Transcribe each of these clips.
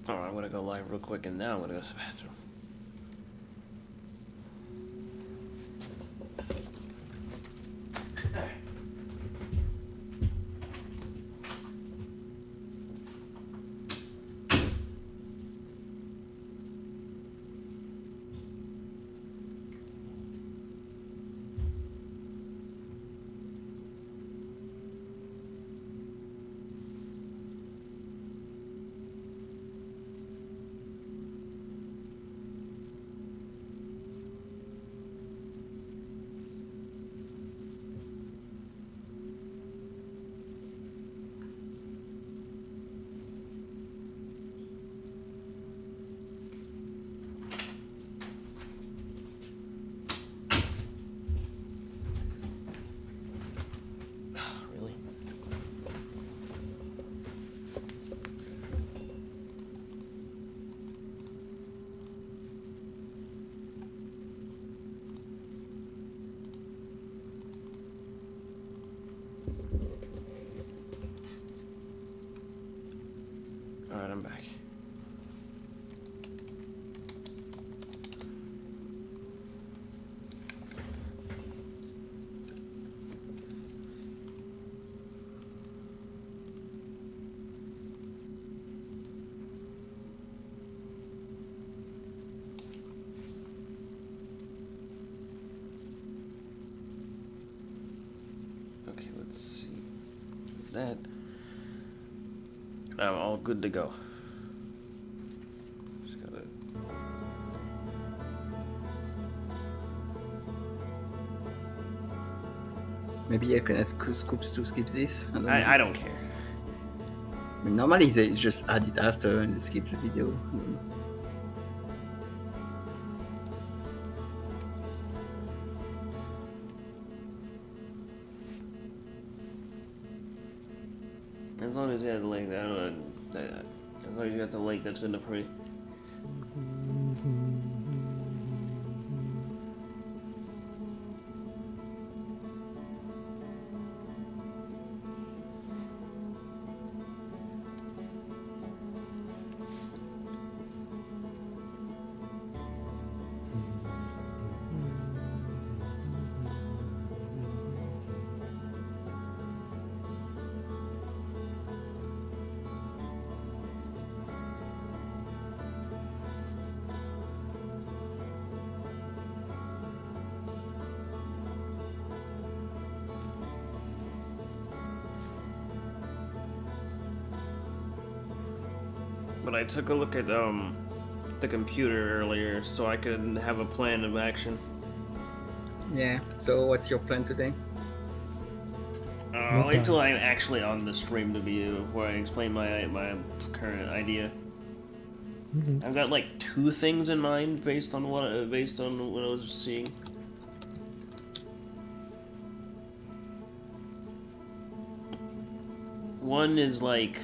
Alright, I'm gonna go live real quick and now I'm gonna go to the bathroom. Really? Alright, I'm back. Okay, let's see. That. I'm all good to go. Just gotta. Maybe I can ask Scoops to skip this. I don't care. Normally they just add it after and skip the video. As long as you have the link, I don't know. As long as you got the link, that's good enough for me. But I took a look at the computer earlier so I could have a plan of action. Yeah, so what's your plan today? I'll wait till I'm actually on the stream to be where I explain my current idea. I've got like 2 things in mind based on what I was seeing. One is like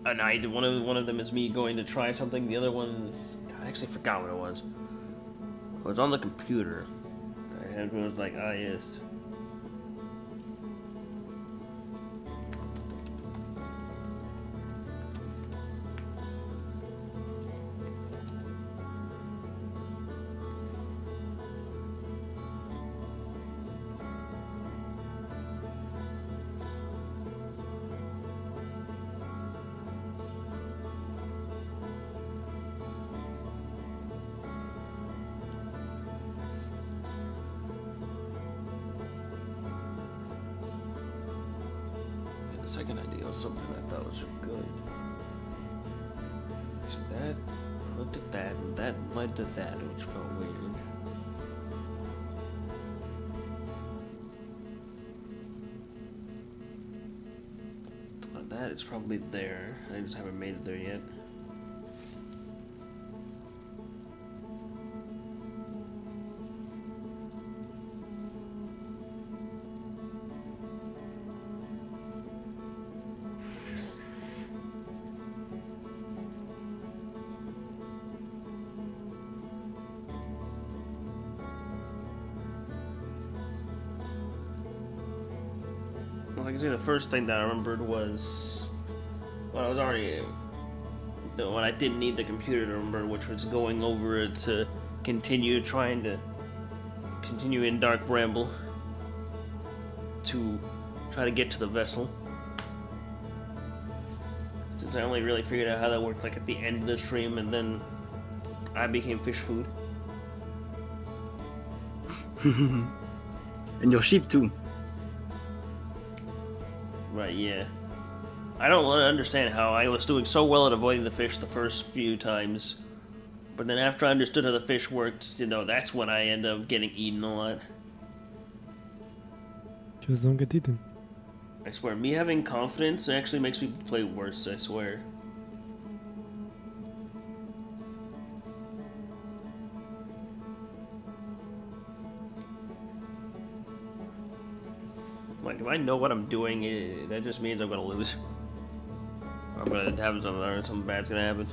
an idea. One of them is me going to try something. The other one is I actually forgot what it was. It was on the computer. And it was like, ah, yes. The second idea was something I thought was good. So that looked at that, and that led to that, which felt weird. That is probably there. I just haven't made it there yet. Like I say, the first thing that I remembered was, well, I was already when I didn't need the computer to remember, which was going over it to continue in Dark Bramble to try to get to the vessel. Since I only really figured out how that worked like at the end of the stream, and then I became fish food. And your ship too. Right, yeah. I don't understand how I was doing so well at avoiding the fish the first few times, but then after I understood how the fish worked, that's when I end up getting eaten a lot. Just don't get eaten. I swear, me having confidence actually makes me play worse, I swear. Like, if I know what I'm doing, that just means I'm gonna lose. I'm gonna have something bad's gonna happen.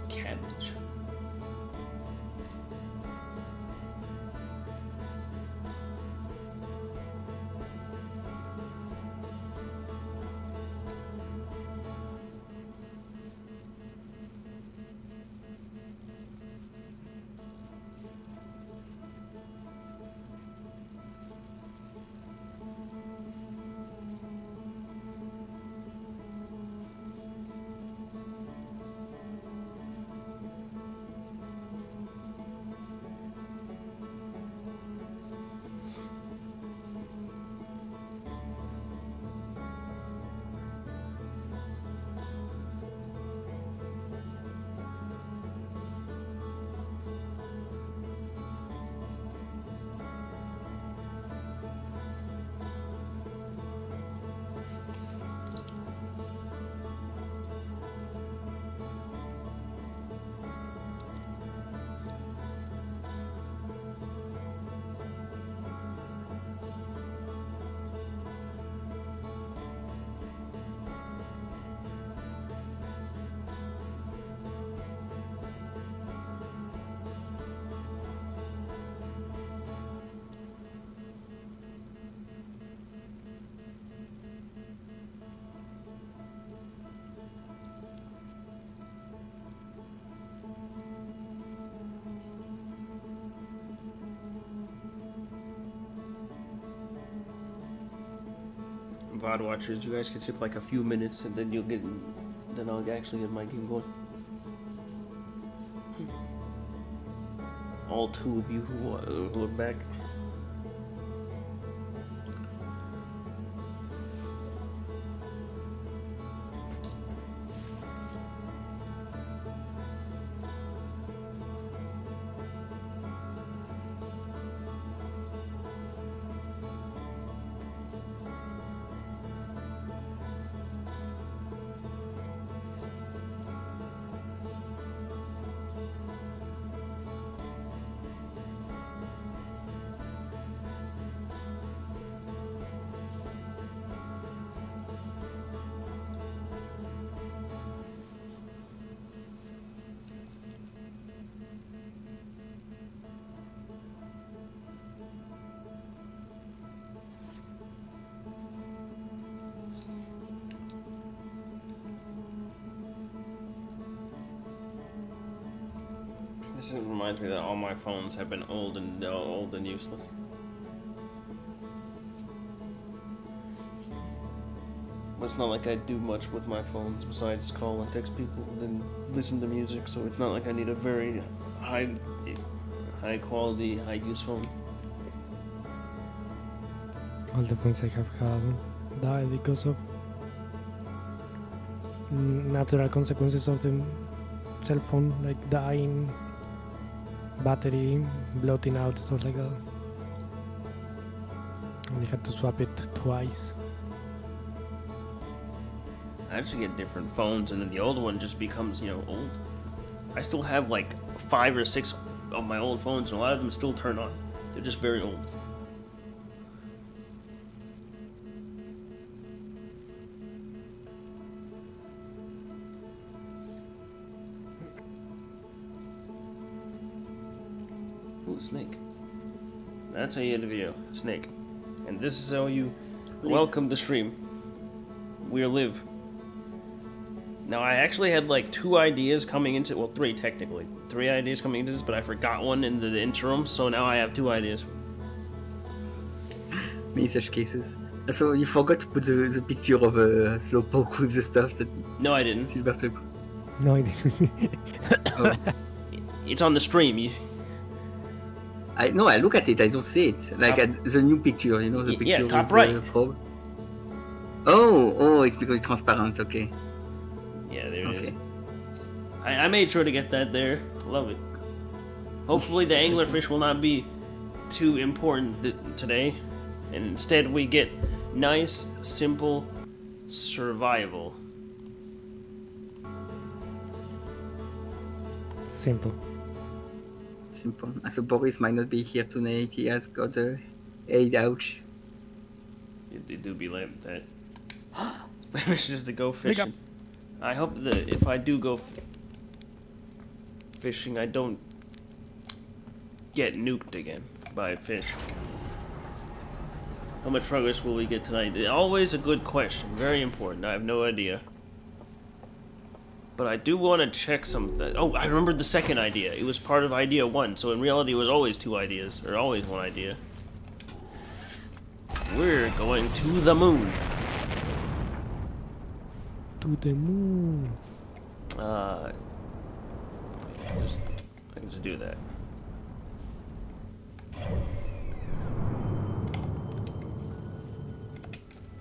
Cabbage. VOD watchers, you guys can skip like a few minutes and then then I'll actually get my game going. All two of you who are back. This reminds me that all my phones have been old and useless. But it's not like I do much with my phones besides call and text people and then listen to music, so it's not like I need a very high quality, high use phone. All the phones I have had died because of natural consequences of the cell phone, like dying, battery blotting out, stuff like that. And I had to swap it twice. I actually get different phones, and then the old one just becomes, old. I still have like 5 or 6 on my old phones, and a lot of them still turn on. They're just very old. Ooh, snake. That's how you end a video. Snake. And this is how you welcome the stream. We're live. Now, I actually had like 2 ideas coming into, well, 3 technically. 3 ideas coming into this, but I forgot one in the interim, so now I have 2 ideas. Many such cases. So you forgot to put the picture of Slowpoke with the stuff that No, I didn't. Silver took. No, I didn't. Oh. It's on the stream. I look at it, I don't see it. Like the new picture, you know, the picture yeah, top with right. the probe. Oh, it's because it's transparent, okay. Yeah, there it Okay. is. I made sure to get that there. Love it. Hopefully the anglerfish will not be too important today. And instead we get nice, simple survival. Simple. Simple. So Boris might not be here tonight, he has got a aid ouch. It do be like that. Maybe it's just to go fishing. I hope that if I do go fishing, I don't get nuked again by a fish. How much progress will we get tonight? Always a good question. Very important. I have no idea. But I do want to check something. Oh, I remembered the second idea. It was part of idea 1, so in reality it was always 2 ideas. Or always 1 idea. We're going to the moon. To the moon. I can just do that.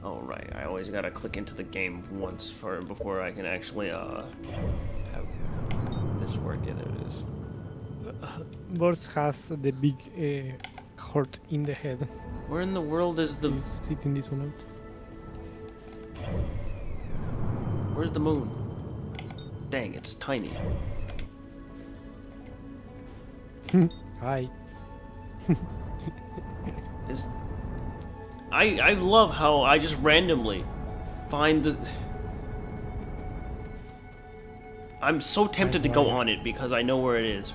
Oh right, I always gotta click into the game once before I can actually have this work. Yeah, there it is. Boris has the big heart in the head. Where in the world is the? He's sitting this one Where's the moon? Dang, it's tiny. out. Hi. I love how I just randomly find the. I'm so tempted to go on it because I know where it is.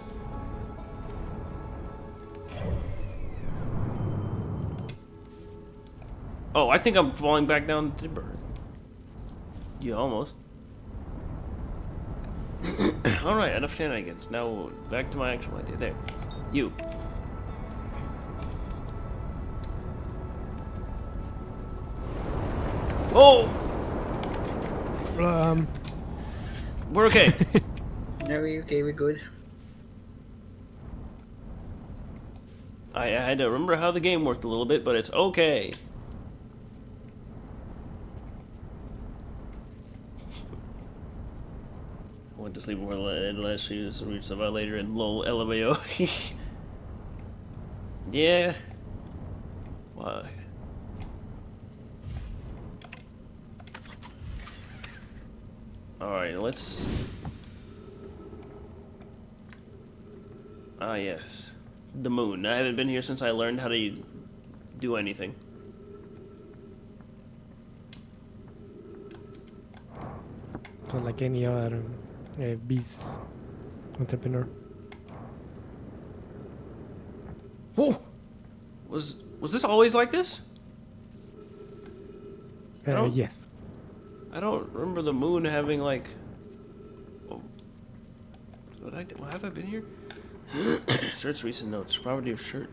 Oh, I think I'm falling back down to birth. Yeah, almost. Alright, enough shenanigans. Now, back to my actual idea. There. You. Oh! We're okay. No, we're good. I had to remember how the game worked a little bit, but it's okay. Went to sleep before last year, so reached about later and lol LMAO. Yeah. Why? Alright, let's... Ah, yes. The moon. I haven't been here since I learned how to do anything. So like any other bees entrepreneur. Whoa! Was this always like this? don't- Yes. I don't remember the moon having like... Oh. What have I been here? Shirt's recent notes. Property of shirt.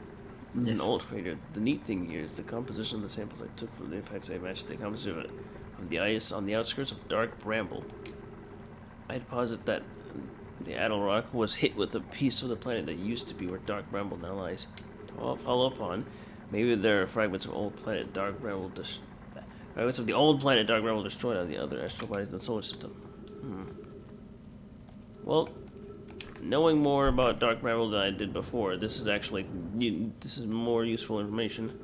Yes. An old crater. The neat thing here is the composition of the samples I took from the impacts I matched the composition of the ice on the outskirts of Dark Bramble. I posit that the Addle Rock was hit with a piece of the planet that used to be where Dark Bramble now lies. To follow up on, maybe there are fragments of old planet Dark Bramble fragments of the old planet Dark Bramble destroyed on the other astral bodies in the solar system. Well, knowing more about Dark Bramble than I did before, this is more useful information.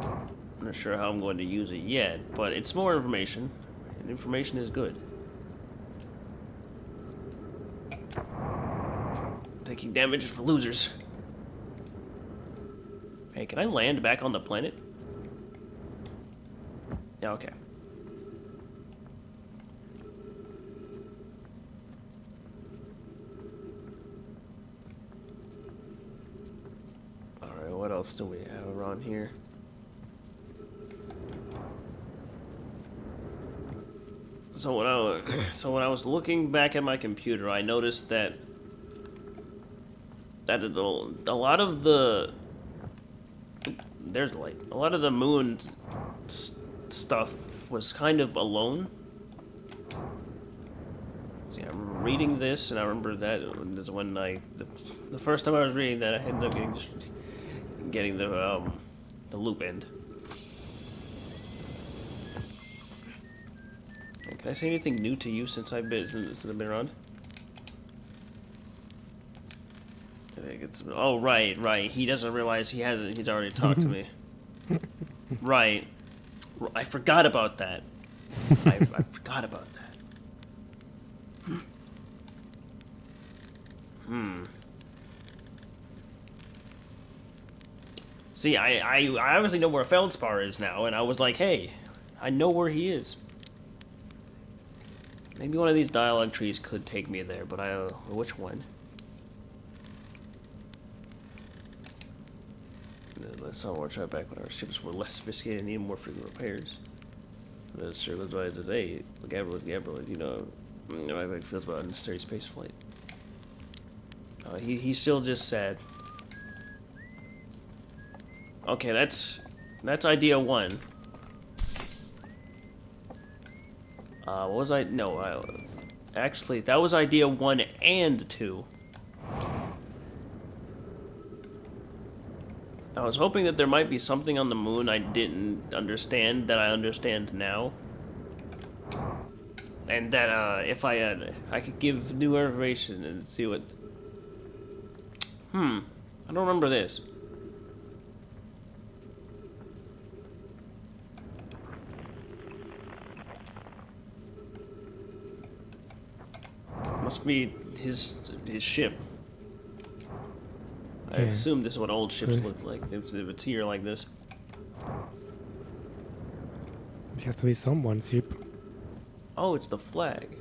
I'm not sure how I'm going to use it yet, but it's more information, and information is good. Taking damage is for losers. Hey, can I land back on the planet? Yeah, okay. Alright, what else do we have around here? So when I was looking back at my computer, I noticed that a lot of the there's the light. A lot of the moon stuff was kind of alone. See, I'm reading this, and I remember that is when the first time I was reading that, I ended up getting the loop end. Can I say anything new to you since I've been around? I think it's, oh right. He doesn't realize he's already talked to me. Right. I forgot about that. I forgot about that. See, I obviously know where Feldspar is now, and I was like, hey, I know where he is. Maybe one of these dialogue trees could take me there, but I don't know which one. Let's not watch out back when our ships were less sophisticated and needed more frequent repairs. The circle advises, hey, Gabriel, you know, I feels about unnecessary space flight. He's still just sad. Okay, that's idea 1. What was I? No, actually, that was idea 1 and 2. I was hoping that there might be something on the moon I didn't understand that I understand now. And that, if I could give new information and see what... I don't remember this. Must be his ship. I assume this is what old ships look like, if it's here like this. It has to be someone's ship. Oh, it's the flag.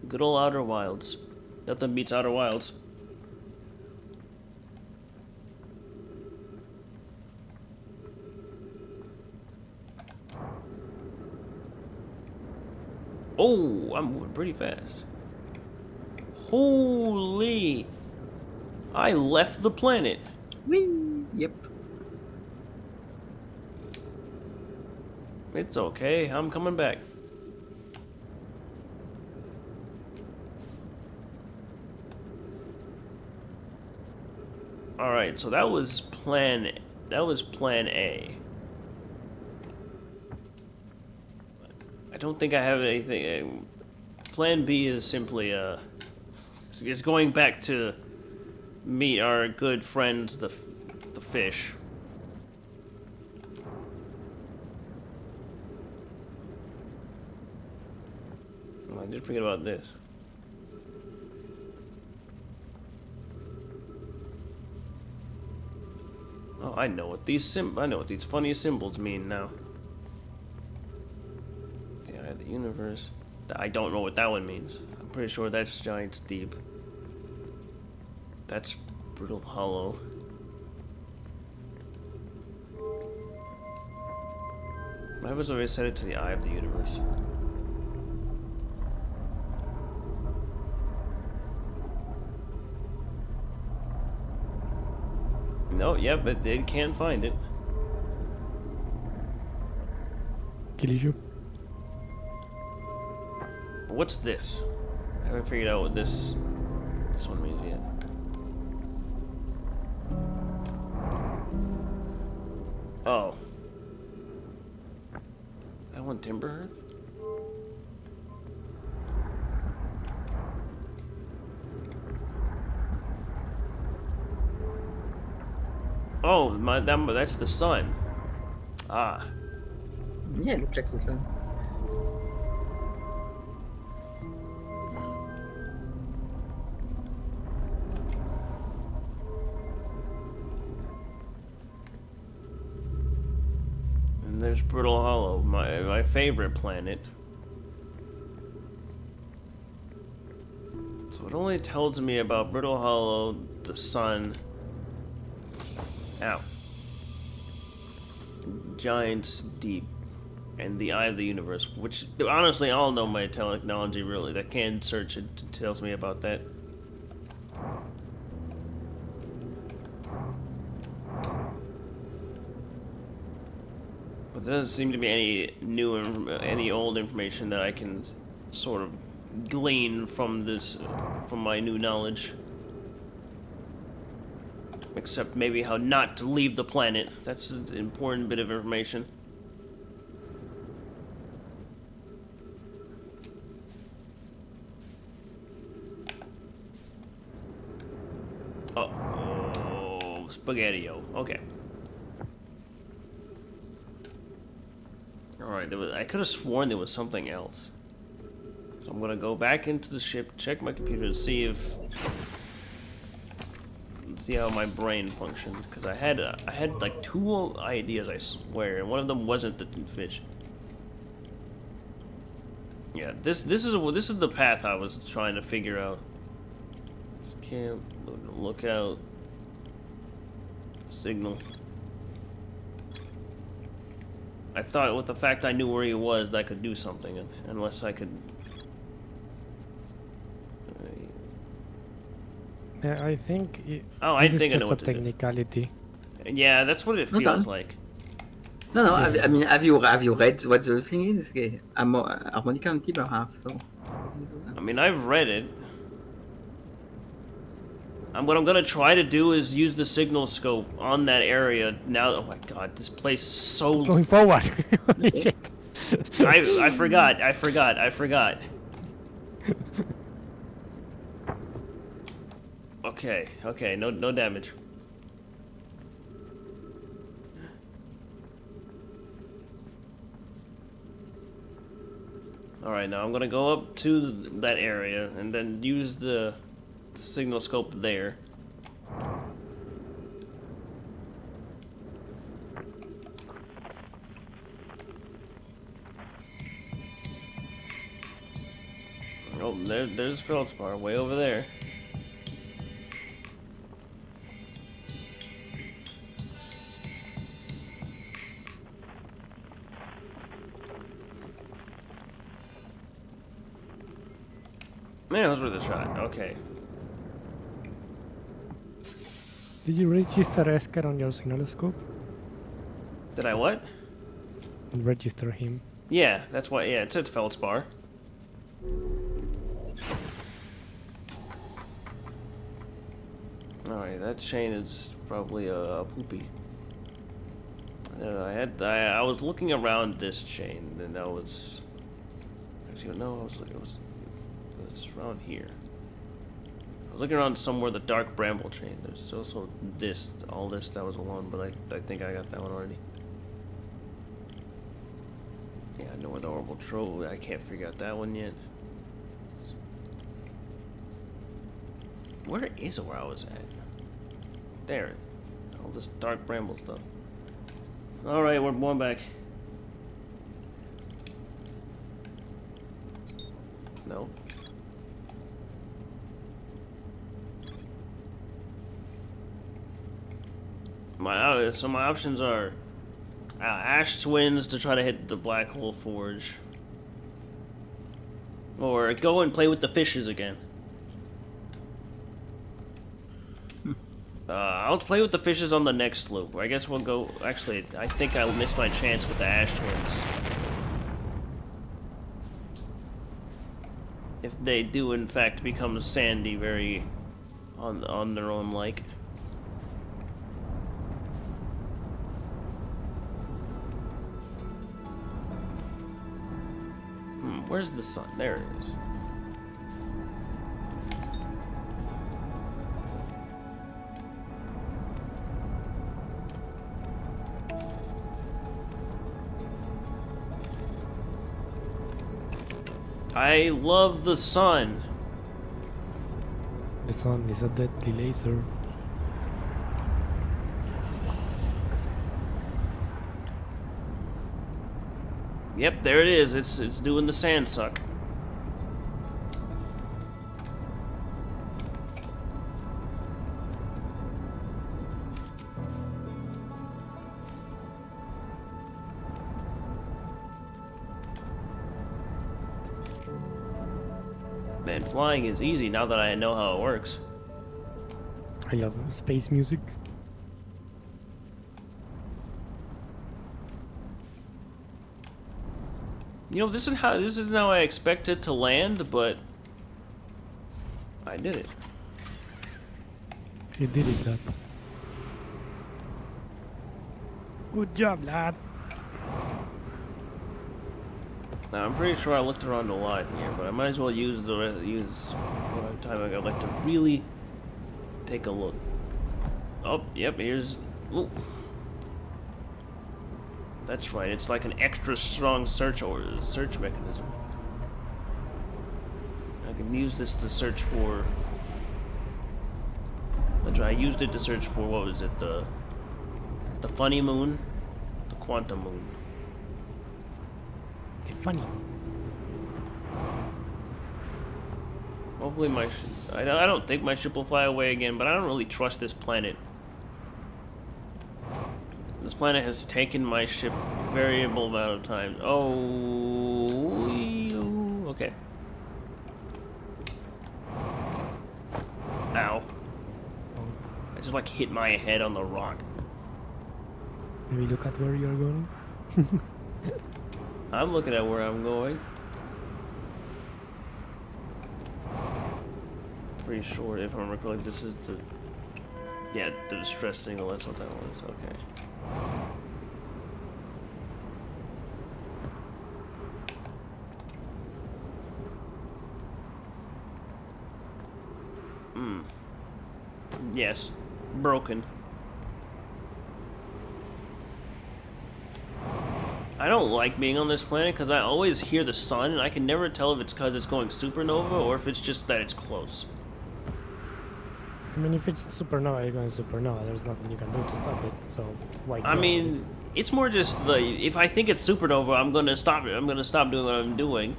Good old Outer Wilds. Nothing beats Outer Wilds. Oh, I'm moving pretty fast. Holy! I left the planet. Whee! Yep. It's okay, I'm coming back. Alright, so that was plan A. I don't think I have anything. Plan B is simply it's going back to meet our good friends, the fish. Oh, I did forget about this. Oh, I know what these funny symbols mean now. The Eye of the Universe. I don't know what that one means. I'm pretty sure that's Giant's Deep. That's Brutal Hollow. Why was I always set it to the Eye of the Universe? No, yeah, but it can't find it. Kill What's this? I haven't figured out what this one means yet. Oh. That one Timber Hearth? Oh, that's the sun. Ah. Yeah, it looks like the sun. Brittle Hollow, my favorite planet. So it only tells me about Brittle Hollow, the sun. Ow. Giant's Deep, and the Eye of the Universe, which honestly I don't know my technology really. That canned search it tells me about that. But there doesn't seem to be any any old information that I can sort of glean from this, from my new knowledge. Except maybe how not to leave the planet. That's an important bit of information. Oh, Spaghetti-O. Okay. Alright, I could have sworn there was something else. So I'm gonna go back into the ship, check my computer to see if... see how my brain functions, because I had like 2 ideas, I swear, and one of them wasn't the fish. Yeah, this is the path I was trying to figure out. This camp, lookout, signal. I thought with the fact I knew where he was, that I could do something, unless I could. I think. Oh, I this think I is know just what a to do. technicality. Yeah, that's what it Not feels done. like. No. I mean, have you read what the thing is? Okay. Harmonica and Tiber have so. I mean, I've read it. What I'm gonna try to do is use the signal scope on that area now. Oh my god, this place is so. Going forward. Holy shit. I forgot. Okay, no damage. Alright, now I'm gonna go up to that area and then use the signal scope there. Oh, there's Feldspar way over there. Man, that was worth a shot. Okay. Did you register Esker on your signalscope? Did I what? Register him. Yeah, that's why. Yeah, it says Feldspar. Alright, that chain is probably a poopy. I was looking around this chain, and I was actually no, it was around here. I was looking around somewhere the dark bramble chain. There's also all this that was along, but I think I got that one already. Yeah, no adorable trove. I can't figure out that one yet. Where is where I was at? There. All this dark bramble stuff. Alright, we're going back. No. So my options are Ash Twins to try to hit the Black Hole Forge, or go and play with the fishes again. I'll play with the fishes on the next loop. I guess we'll go. Actually, I think I missed my chance with the Ash Twins. If they do, in fact, become sandy, very on their own like. Where's the sun? There it is. I love the sun. The sun is a deadly laser. Yep, there it is. It's doing the sand suck. Man, flying is easy now that I know how it works. I love space music. You know, this is how I expected to land, but I did it. You did it, lad. Good job, lad. Now I'm pretty sure I looked around a lot here, but I might as well use what time I got left to really take a look. Oh, yep, here's. Ooh. That's right. It's like an extra strong search mechanism. I can use this to search for. That's right. I used it to search for what was it? The funny moon, the quantum moon. They're funny. Hopefully my I don't think my ship will fly away again, but I don't really trust this planet. This planet has taken my ship a variable amount of times. Oh, okay. Ow. I just like hit my head on the rock. Maybe look at where you're going. I'm looking at where I'm going. Pretty sure, if I remember correctly, this is the... Yeah, the distress signal, that's what that was, okay. Yes, broken. I don't like being on this planet because I always hear the sun and I can never tell if it's because it's going supernova or if it's just that it's close. I mean, if it's supernova, you're going supernova. There's nothing you can do to stop it. So why? I mean, it's more just the if I think it's supernova, I'm gonna stop it. I'm gonna stop doing what I'm doing.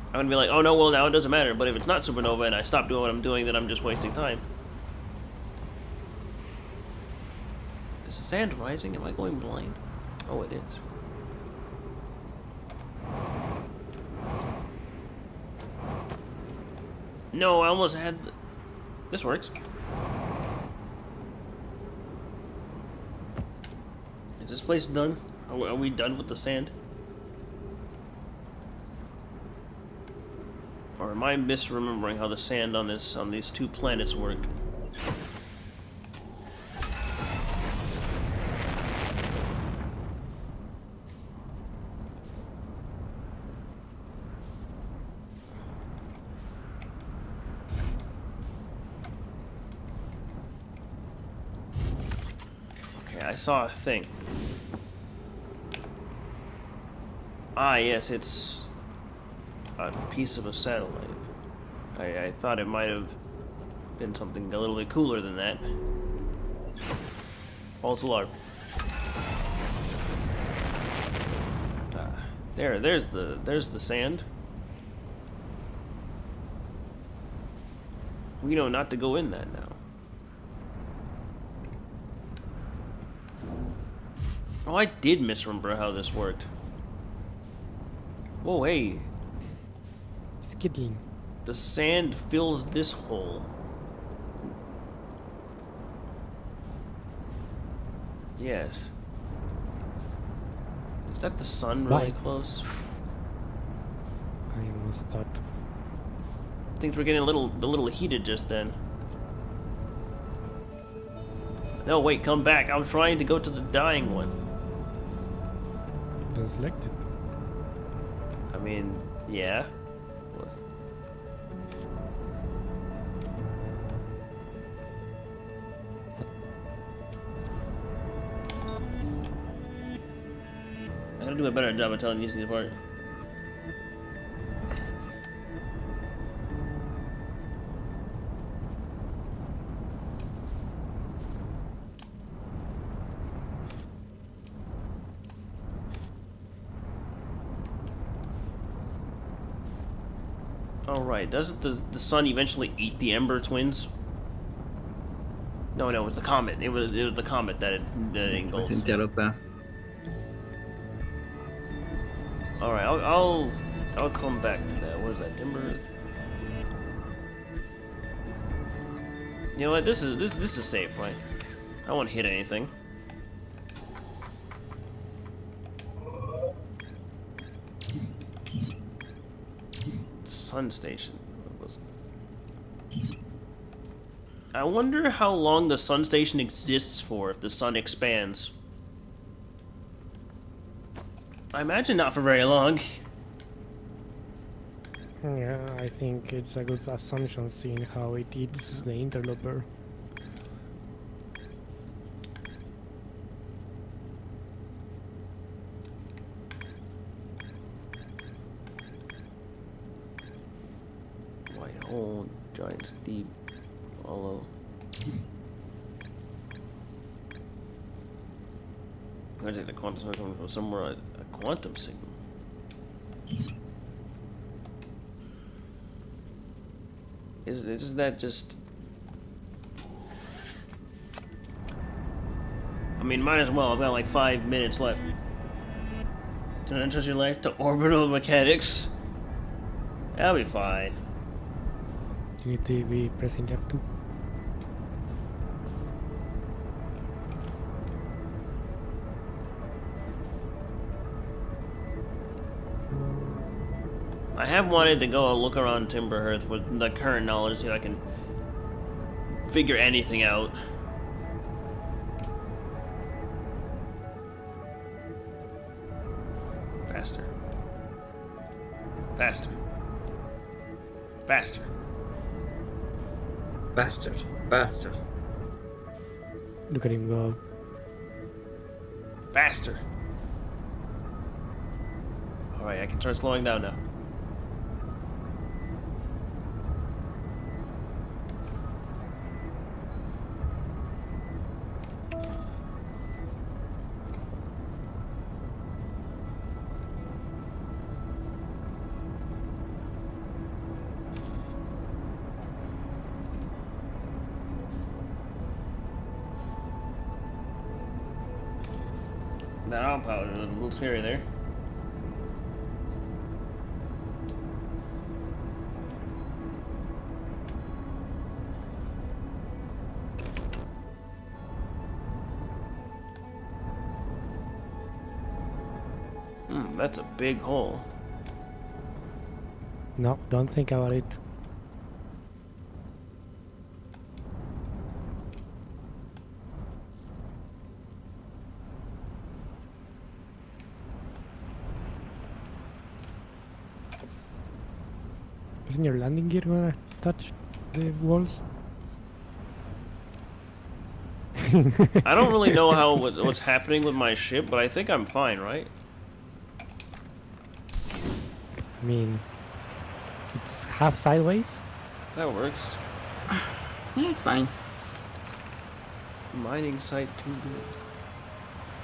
I'm gonna be like, oh no, well now it doesn't matter. But if it's not supernova and I stop doing what I'm doing, then I'm just wasting time. Is the sand rising? Am I going blind? Oh, it is. No, I almost had. This works. Is this place done? Are we done with the sand? Or am I misremembering how the sand on these two planets work? Okay, I saw a thing. Ah, yes, it's a piece of a satellite. I thought it might have been something a little bit cooler than that. False alarm. There's the sand. We know not to go in that now. Oh, I did misremember how this worked. Whoa, hey. skittling. The sand fills this hole. Yes. Is that the sun really Right. close? I almost thought. Things were getting a little heated just then. No, wait, come back. I'm trying to go to the dying one. Don't select it. I mean, yeah. I gotta do a better job of telling these apart. Oh right, doesn't the sun eventually eat the Ember Twins? No, it was the comet. It was the comet that It was engulfs. interloper. All right, I'll come back to that. What is that? Timber Earth. You know what? This is safe, right? I don't want to hit anything. Sun station. What was it? I wonder how long the sun station exists for if the sun expands. I imagine not for very long. Yeah, I think it's a good assumption seeing how it eats the interloper. White hole, giant deep, hollow. I think the quantum signal coming from somewhere, a quantum signal. Isn't that just... I mean, might as well. I've got like 5 minutes left. Turn entrust your life to orbital mechanics. That'll be fine. You need to be pressing F2. I have wanted to go look around Timber Earth with the current knowledge, see if I can figure anything out. Faster. Faster. Faster. Bastard. Bastard. Look at him go. Faster. Alright, I can start slowing down now. That autopilot is a little scary there. That's a big hole. No, don't think about it. Isn't your landing gear gonna touch the walls? I don't really know how what's happening with my ship, but I think I'm fine, right? I mean, it's half sideways. That works. Yeah, it's fine. Mining site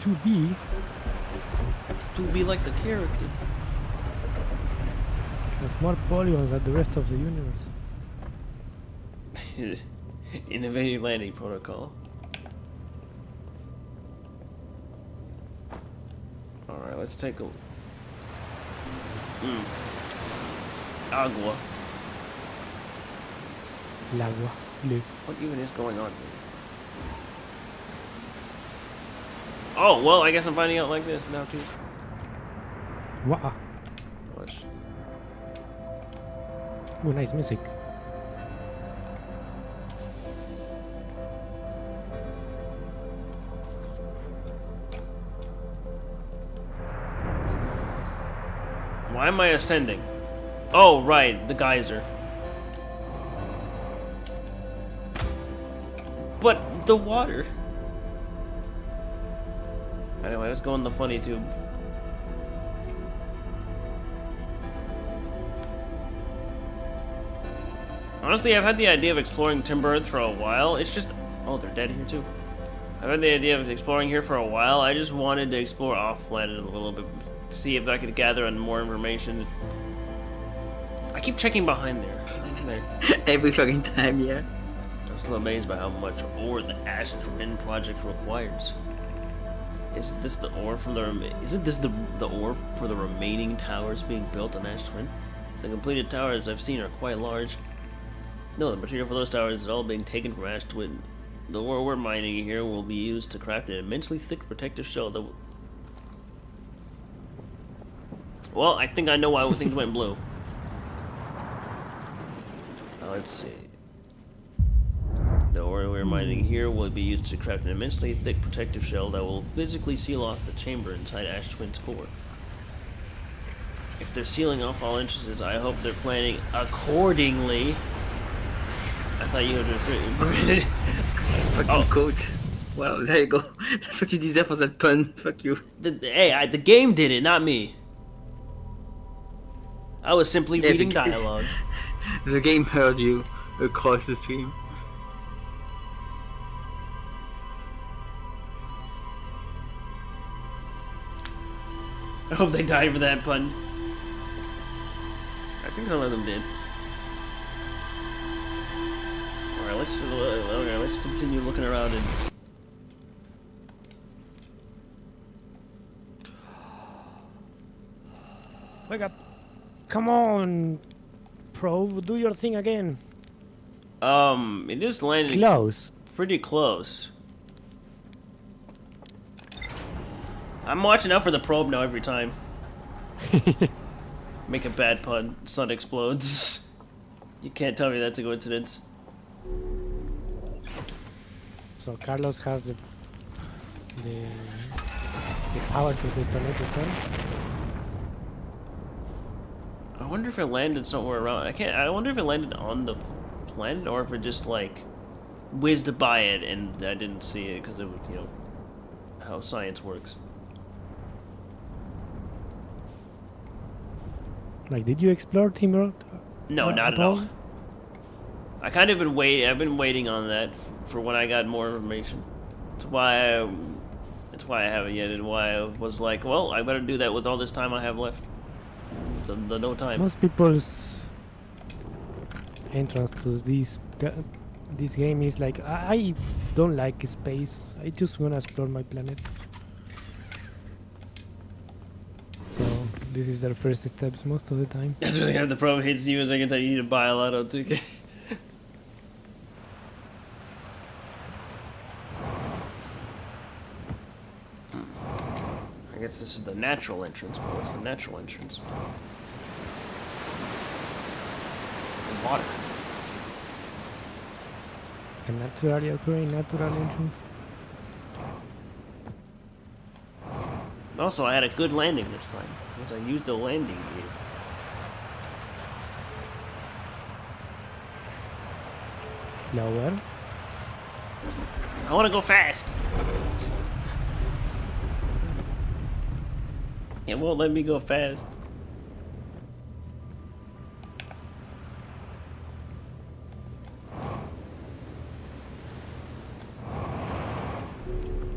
2B. 2B. 2B like the character. Has more polygons than the rest of the universe. Innovative landing protocol. Alright, let's take a... Agua. L'agua. Blue. What even is going on here? Oh, well, I guess I'm finding out like this now, too. Wow. Watch. Ooh, nice music. Why am I ascending? Oh, right, the geyser. But the water. Anyway, let's go in the funny tube. Honestly, I've had the idea of exploring Timber Earth for a while. It's just... Oh, they're dead here too. I've had the idea of exploring here for a while. I just wanted to explore off-planet a little bit. See if I could gather on more information. I keep checking behind there. Every fucking time, yeah. I'm still amazed by how much ore the Ash Twin project requires. Is this the ore from the isn't this the ore for the remaining towers being built on Ash Twin? The completed towers I've seen are quite large. No, the material for those towers is all being taken from Ash Twin. The ore we're mining here will be used to craft an immensely thick protective shell that will... Well, I think I know why things went blue. Let's see. The ore we're mining here will be used to craft an immensely thick protective shell that will physically seal off the chamber inside Ash Twin's core. If they're sealing off all entrances, I hope they're planning accordingly. I thought you had to... Fucking code. Well, there you go. That's what you deserve for that pun. Fuck you. The game did it, not me. I was simply reading dialogue. The game heard you across the stream. I hope they died for that pun. I think some of them did. Alright, let's continue looking around and... Wake up! Come on, Probe, do your thing again. It just landed Close. pretty close. I'm watching out for the probe now every time. Make a bad pun. Sun explodes. You can't tell me that's a coincidence. So Carlos has the power to detonate the sun. I wonder if it landed somewhere around. I wonder if it landed on the planet or if it just like whizzed by it and I didn't see it because it was, you know, how science works. Like, did you explore Timor? No, not at all. I kind of been I've been waiting on that for when I got more information. That's why I haven't yet, and why I was like, well, I better do that with all this time I have left. The no time. Most people's entrance to this game is like, I don't like space. I just wanna explore my planet. So this is their first steps most of the time. That's when the probe hits you, as I can tell you need to buy a lotto ticket. I guess this is the natural entrance, but what's the natural entrance? Water. A naturally occurring natural entrance. Also, I had a good landing this time, because I used the landing gear. Slower. I want to go fast. It won't let me go fast.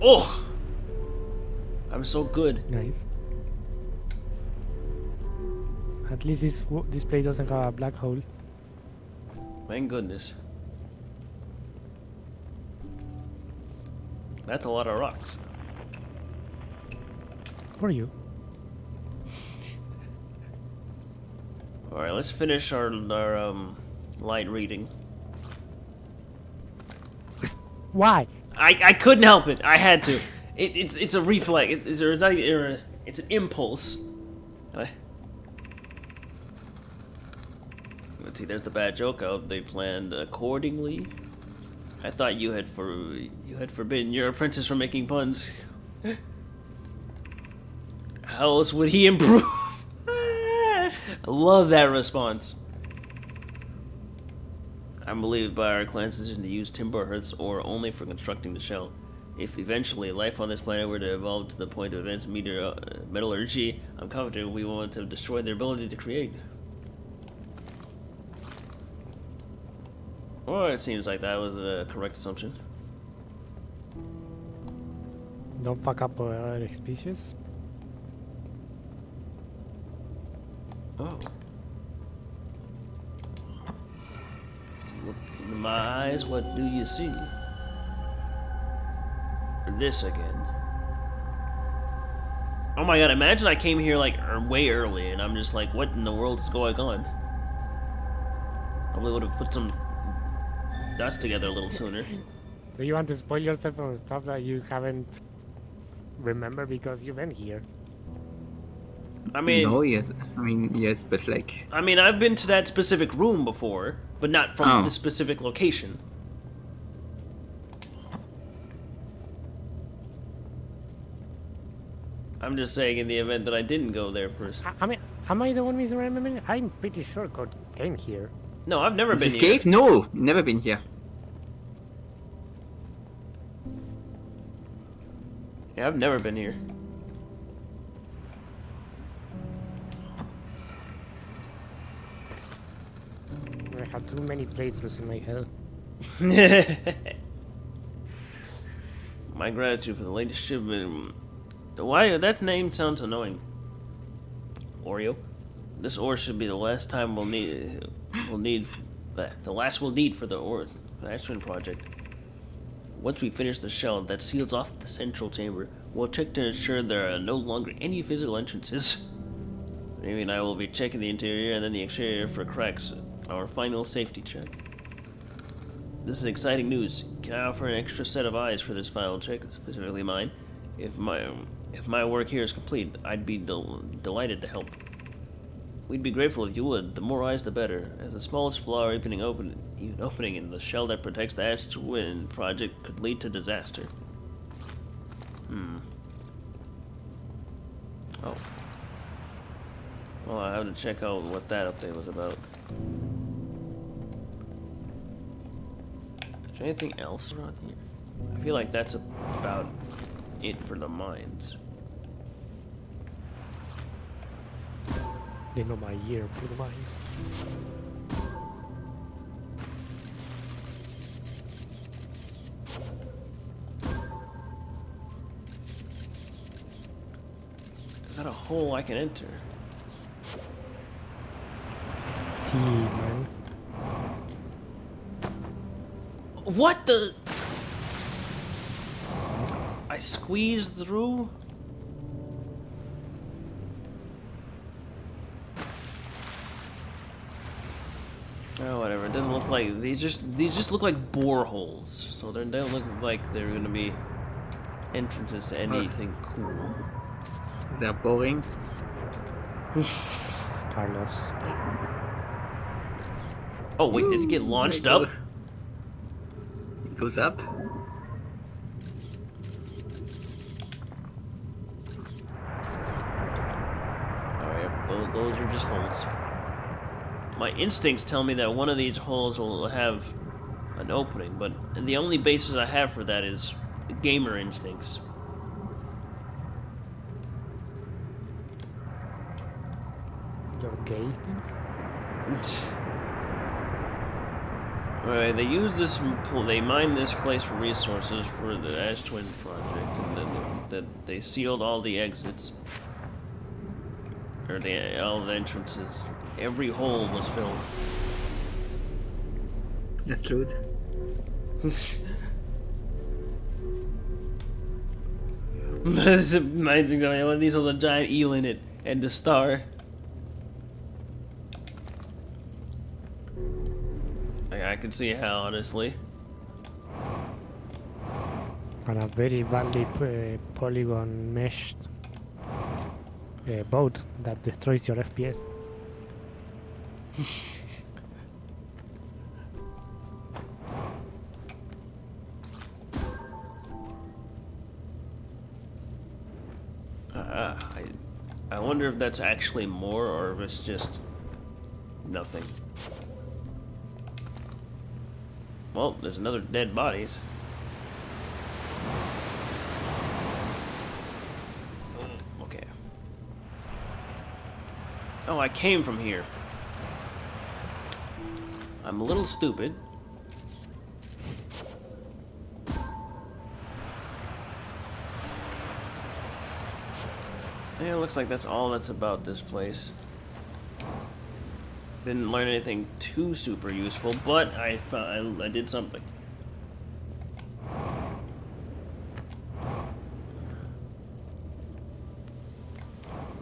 Oh! I'm so good. Nice. At least this place doesn't have a black hole. Thank goodness. That's a lot of rocks. For you. Alright, let's finish our light reading. Why? I couldn't help it. I had to. It's a reflex. It's an impulse. Let's see. There's the bad joke. They planned accordingly. I thought you had forbidden your apprentice from making puns. How else would he improve? I love that response. I'm believed by our clan's decision to use Timberhearth's ore only for constructing the shell. If eventually life on this planet were to evolve to the point of advanced metallurgy, I'm confident we won't have destroyed their ability to create. Well, it seems like that was a correct assumption. Don't fuck up other species. Oh. Open my eyes, what do you see? This again. Oh my god, imagine I came here like way early and I'm just like, what in the world is going on? Probably would have put some dots together a little sooner. Do you want to spoil yourself on stuff that you haven't remember because you've been here? I mean, No, yes. I mean, yes, but like. I mean, I've been to that specific room before, but not from Oh. the specific location. I'm just saying in the event that I didn't go there first. I mean, am I the one misremembering? I'm pretty sure Kurt came here. No, I've never been This here. cave? No, never been here. Yeah, I've never been here. I have too many playthroughs in my head. My gratitude for the latest shipment. Why that name sounds annoying. Oreo. This ore should be the last time we'll need the last we'll need for the Ashwin project. Once we finish the shell that seals off the central chamber, we'll check to ensure there are no longer any physical entrances. Amy and I will be checking the interior and then the exterior for cracks. Our final safety check. This is exciting news. Can I offer an extra set of eyes for this final check, specifically mine? If my work here is complete, I'd be delighted to help. We'd be grateful if you would. The more eyes, the better. As the smallest flaw or even opening in the shell that protects the Ashwin project could lead to disaster. Oh. Well, I have to check out what that update was about. Is there anything else around here? I feel like that's about it for the mines. They know my year for the mines. Is that a hole I can enter? Man. What the? I squeezed through? Oh, whatever. It doesn't look like these just look like boreholes. So they don't look like they're gonna be entrances to anything cool. Is that boring? Carlos. Oh wait, did it get launched up? It goes up. Alright, those are just holes. My instincts tell me that one of these holes will have an opening, but the only basis I have for that is gamer instincts. Your gay things? Alright, they use this, they mine this place for resources for the Ashwin project, and then they sealed all the exits. Or all the entrances. Every hole was filled. That's loot. Mine's exactly one of these has a giant eel in it and a star. I can see how, honestly. On a very badly polygon meshed boat that destroys your FPS. I wonder if that's actually more or if it's just nothing. Well, there's another dead bodies. Okay. Oh, I came from here. I'm a little stupid. Yeah, it looks like that's all that's about this place. Didn't learn anything too super useful, but I did something.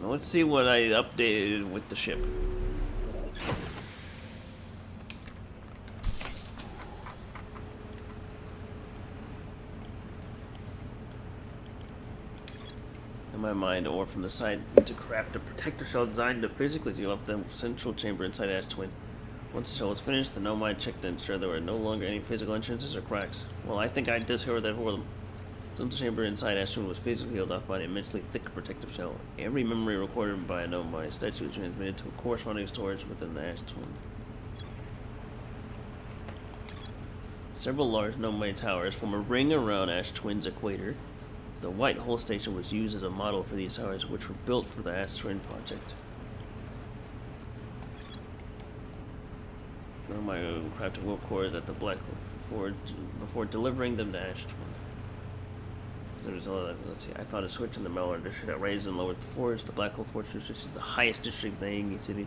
Now let's see what I updated with the ship. In my mind, or from the site, to craft a protector shell designed to physically seal up the central chamber inside Ash Twin. Once the shell was finished, the Nomad checked to ensure there were no longer any physical entrances or cracks. Well, I think I discovered that for them. Since the chamber inside Ash Twin was physically held off by an immensely thick protective shell, every memory recorded by a Nomad statue was transmitted to a corresponding storage within the Ash Twin. Several large Nomad towers form a ring around Ash Twin's equator. The White Hole Station was used as a model for these towers, which were built for the Ash Twin project. My crafted warp cores at the Black Hole Forge before delivering them to Ash Twin. Let's see, I found a switch in the Melor district that raised and lowered the forge. The Black Hole Forge district is the highest district in the Angie City.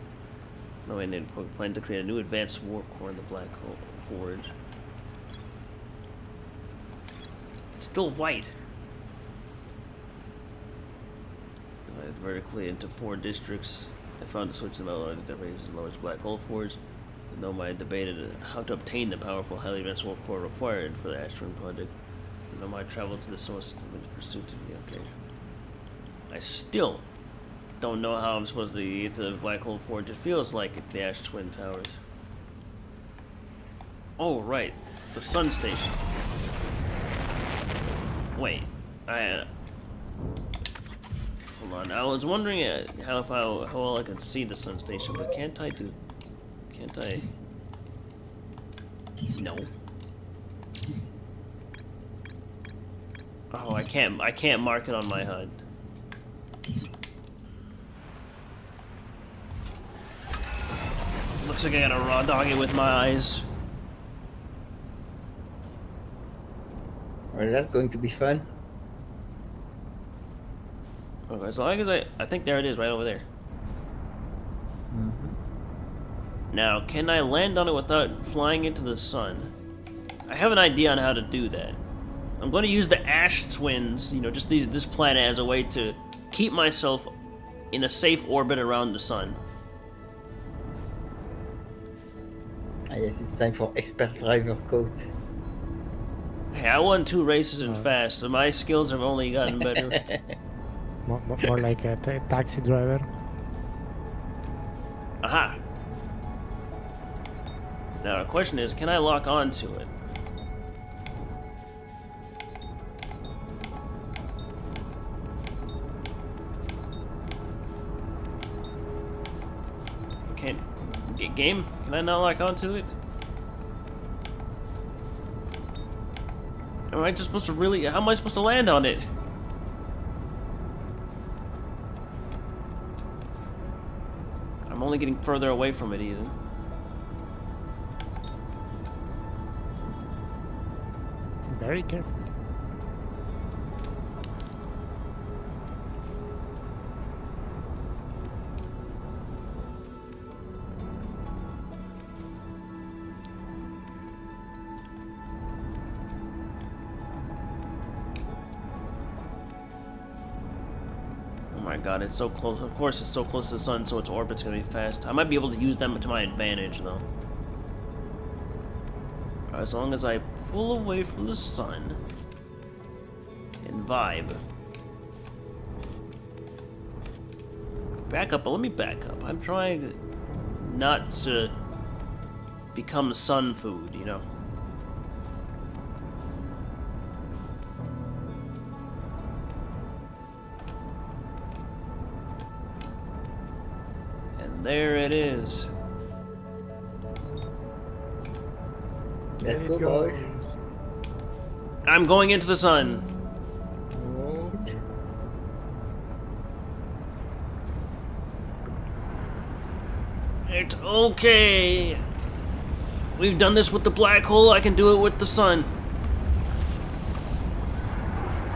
No Indian plan to create a new advanced warp core in the Black Hole Forge. It's still white. Vertically into 4 districts. I found a switch in the Melor that raised and lowers Black Hole Forge. The Nomad debated how to obtain the powerful, highly advanced warp core required for the Ash Twin project. The Nomad traveled to the source in pursuit to be okay. I still don't know how I'm supposed to get to the Black Hole Forge. It feels like it's the Ash Twin Towers. Oh, right. The Sun Station. Wait. Hold on. I was wondering how well I could see the Sun Station, but can't I? No. Oh, I can't mark it on my HUD. Looks like I gotta raw dog it with my eyes. Well, that's going to be fun. Okay, as long as I think there it is, right over there. Now, can I land on it without flying into the sun? I have an idea on how to do that. I'm going to use the Ash Twins, just this planet as a way to keep myself in a safe orbit around the sun. Yes, it's time for expert driver code. Hey, I won 2 races in fast, so my skills have only gotten better. More like a taxi driver. Aha! Now, the question is, can I lock onto it? Game? Can I not lock onto it? Am I just supposed to how am I supposed to land on it? I'm only getting further away from it even. Very careful. Oh my god, it's so close. Of course it's so close to the sun, so its orbit's gonna be fast. I might be able to use them to my advantage, though. As long as I pull away from the sun and vibe. Back up, but let me back up. I'm trying not to become sun food, And there it is. Let's go, boys. I'm going into the sun. Okay. It's okay. We've done this with the black hole. I can do it with the sun.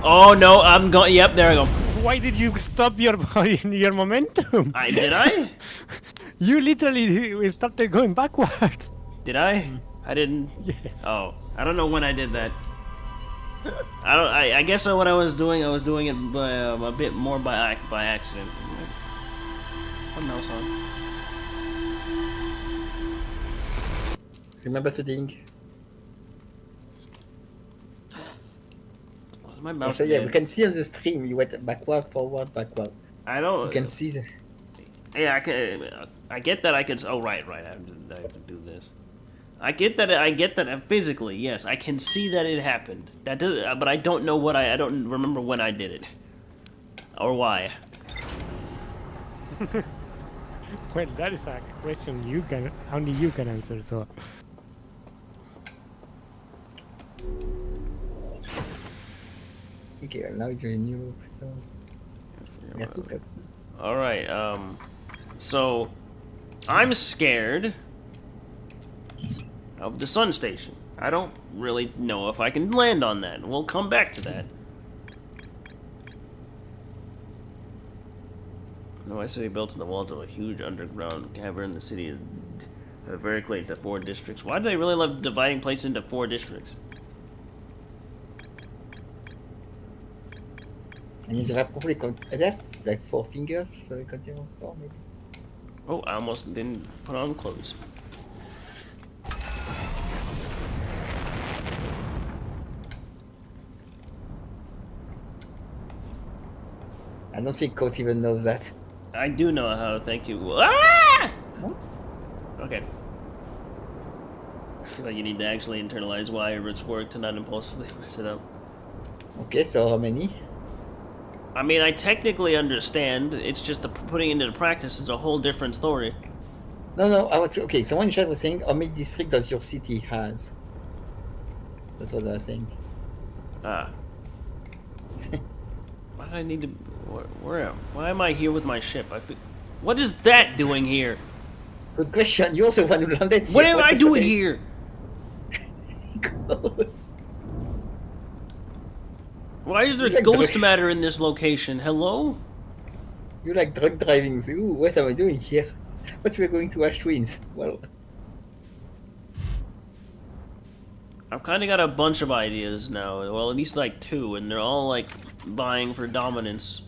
Oh no, I'm going. Yep, there I go. Why did you stop your momentum? Did I? You literally started going backwards. Did I? I didn't. Yes. Oh, I don't know when I did that. I don't. I guess what I was doing it by a bit more by accident. What mouse on? Remember the thing? My mouse. So yeah, dead? we can see on the stream you went backward, forward, backward. I don't. You can see the. Yeah, I can. I get that I can. Oh, right. I have to do this. I get that physically. Yes, I can see that it happened. That does, but I don't know what I don't remember when I did it, or why. Well, that is a question only you can answer. So. Okay, well, now it's a new. So. Yeah, two cuts. All right. So I'm scared of the sun station. I don't really know if I can land on that. We'll come back to that. No, I say built in the walls of a huge underground cavern. The city is very clear into 4 districts. Why do they really love dividing places into 4 districts? I mean, there are probably they have like 4 fingers, so they continue 4 maybe. Oh, I almost didn't put on clothes. I don't think Coach even knows that. I do know how. Thank you. Ah! Okay. I feel like you need to actually internalize why it's work to not impulsively mess it up. Okay, so how many? I mean, I technically understand. It's just the putting it into practice is a whole different story. No, I was okay. Someone in chat was saying how many districts does your city has? That's what I was saying. Ah. Why do I need to? Why am I here with my ship? What is that doing here? Good question. You're also the one who landed here. What am I doing here? Why is there You like ghost drug- matter in this location? Hello? You like drug driving. So, ooh, what am I doing here? But we're going to Ash Twins. Well, I've kind of got a bunch of ideas now. Well, at least like 2, and they're all like vying for dominance.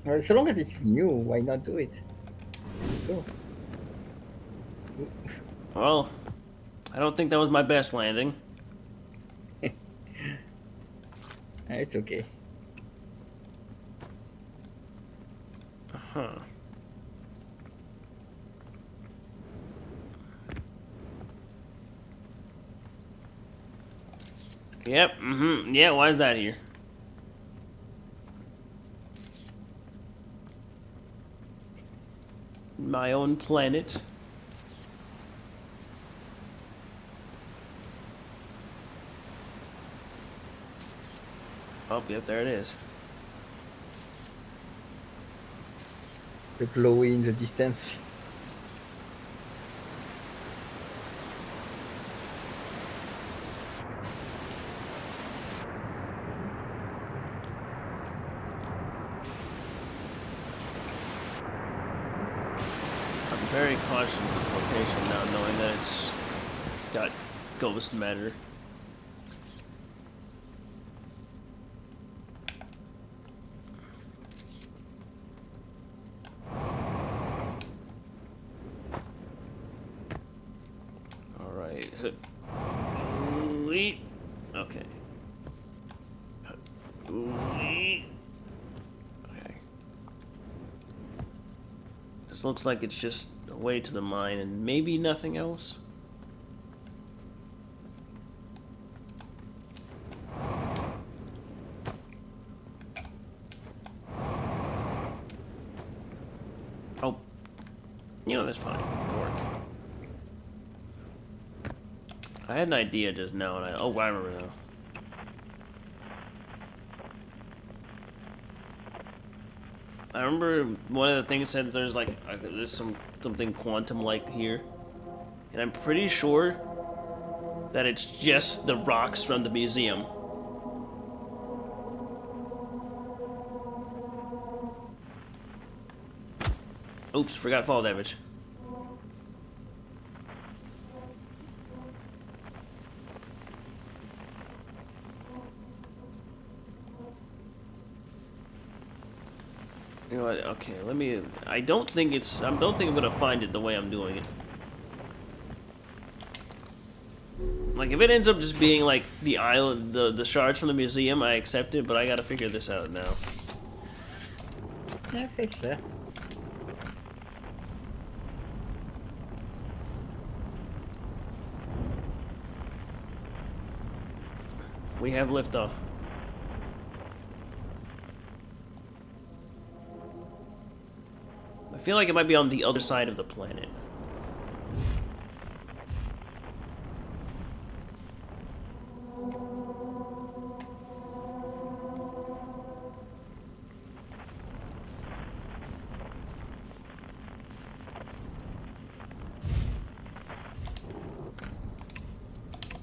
well, so long as it's new, why not do it? Go. Well, I don't think that was my best landing. It's okay. Huh. Yep, yeah, why is that here? My own planet. Oh, yep, there it is. The glowy in the distance. I'm very cautious of this location now, knowing that it's got ghost matter. Alright. Okay. Okay. This looks like it's just a way to the mine and maybe nothing else. Oh, you know, that's fine. It worked. I had an idea just now, and oh, I remember now. I remember one of the things said there's like there's something quantum-like here, and I'm pretty sure that it's just the rocks from the museum. Oops, forgot fall damage. But okay, let me. I don't think I'm gonna find it the way I'm doing it. Like if it ends up just being like the island, the shards from the museum, I accept it. But I gotta figure this out now. Yeah, face fair. We have liftoff. I feel like it might be on the other side of the planet.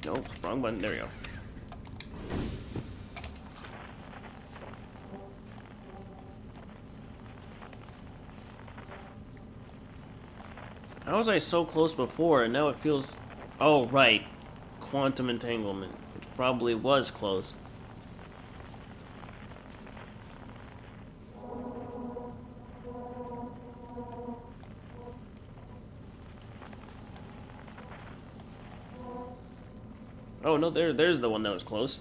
Nope, wrong button. There we go. How was I so close before and now it feels... Oh, right. Quantum entanglement. Which probably was close. Oh, no, there's the one that was close.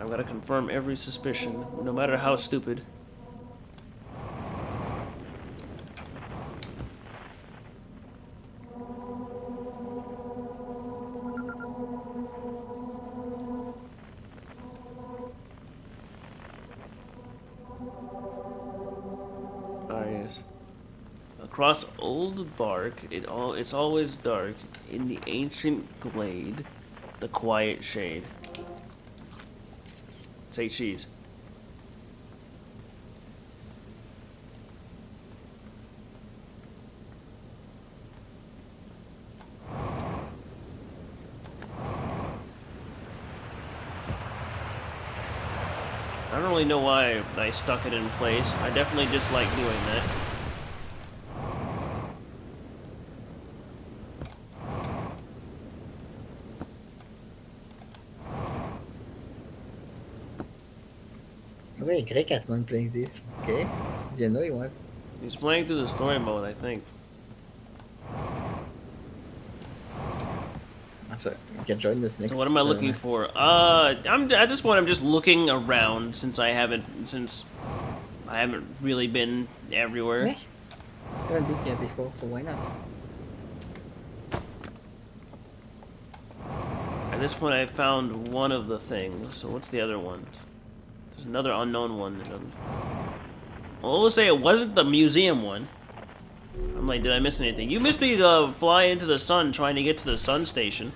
I've got to confirm every suspicion, no matter how stupid. Ah, yes. Across old bark, it's always dark. In the ancient glade, the quiet shade. Say cheese. I don't really know why I stuck it in place. I definitely just like doing that. Wait, Grey Catman playing this. Okay. Didn't know he was. He's playing through the story mode, I think. I'm sorry. You can join this next. So what am I looking for? I'm at this point. I'm just looking around since I haven't really been everywhere. Yeah. I haven't been here before, so why not? At this point, I found one of the things. So what's the other one? There's another unknown one. Well, we'll say it wasn't the museum one. I'm like, did I miss anything? You missed me to fly into the sun trying to get to the sun station.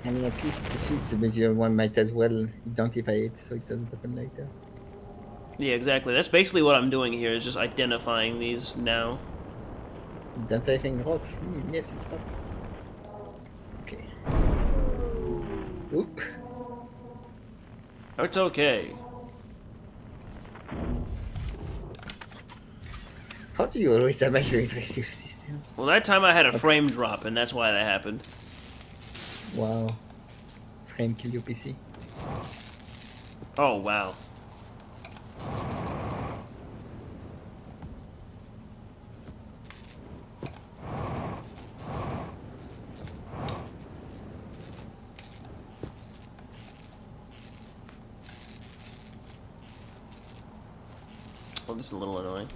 I mean, at least if it's a museum one, might as well identify it so it doesn't happen later. Yeah, exactly. That's basically what I'm doing here, is just identifying these now. Identifying rocks. Yes, it's rocks. Okay. Oop. It's okay. How do you always damage your rescue system? Well, that time I had a frame drop, and that's why that happened. Wow. Frame kill your PC. Oh, wow. Well, this is a little annoying.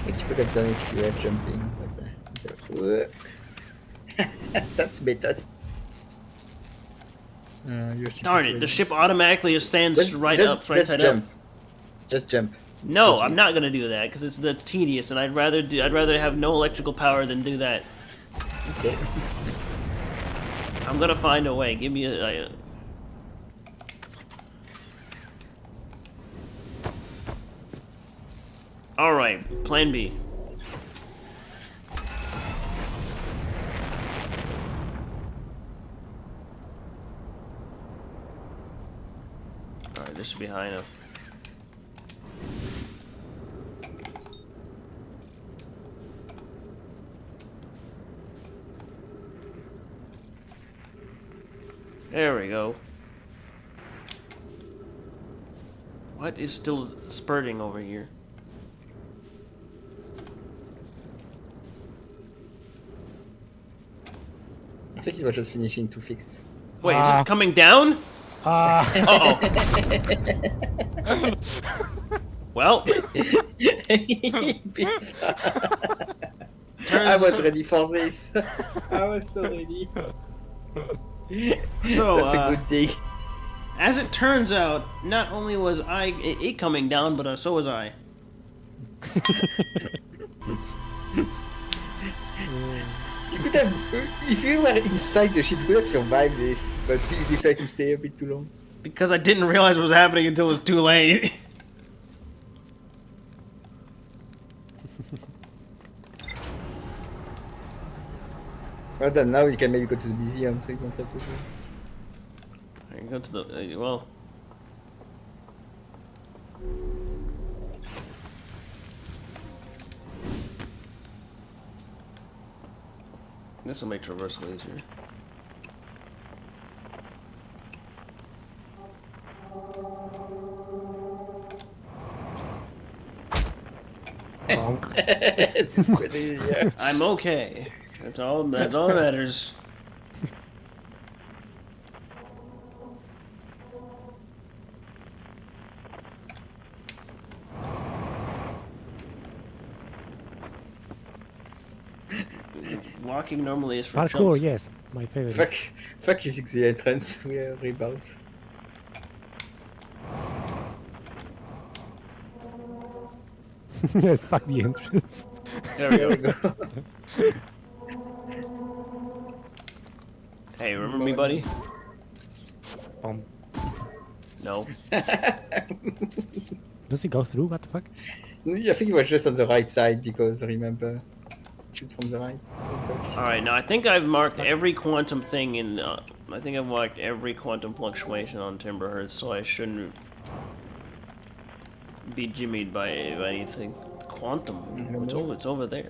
I could have done it if you were jumping, but that's better. Darn it, the ship automatically stands right just side jump. up. Just jump. No, I'm not gonna do that because that's tedious, and I'd rather have no electrical power than do that. Okay. I'm gonna find a way. Give me a all right, Plan B. All right, this should be high enough. There we go. What is still spurting over here? I think it was just finishing to fix. Wait, is it coming down? Ah, Uh-oh. Well, I was turns, ready for this. I was so ready. so, That's a good thing. as it turns out, not only was it coming down, but so was I. You could have, if you were inside the ship, you could have survived this, but you decided to stay a bit too long. Because I didn't realize what was happening until it was too late. Well done, now you can maybe go to the museum, so you don't have to go. I can go to the, well... This will make traversal easier. bonk. It's pretty easier. I'm okay. That's all that matters. Walking normally is for Parkour, jumps. yes, my favorite. Fuck using the entrance, we are rebounds. Yes, fuck the entrance. There we There we go. go. Hey, remember me, buddy? Um, No. does it go through? What the fuck? I think it was just on the right side because remember, shoot from the right. Alright, now I think I've marked every quantum thing in, I think I've marked every quantum fluctuation on Timberhearth, so I shouldn't be jimmied by anything. Quantum? It's over there.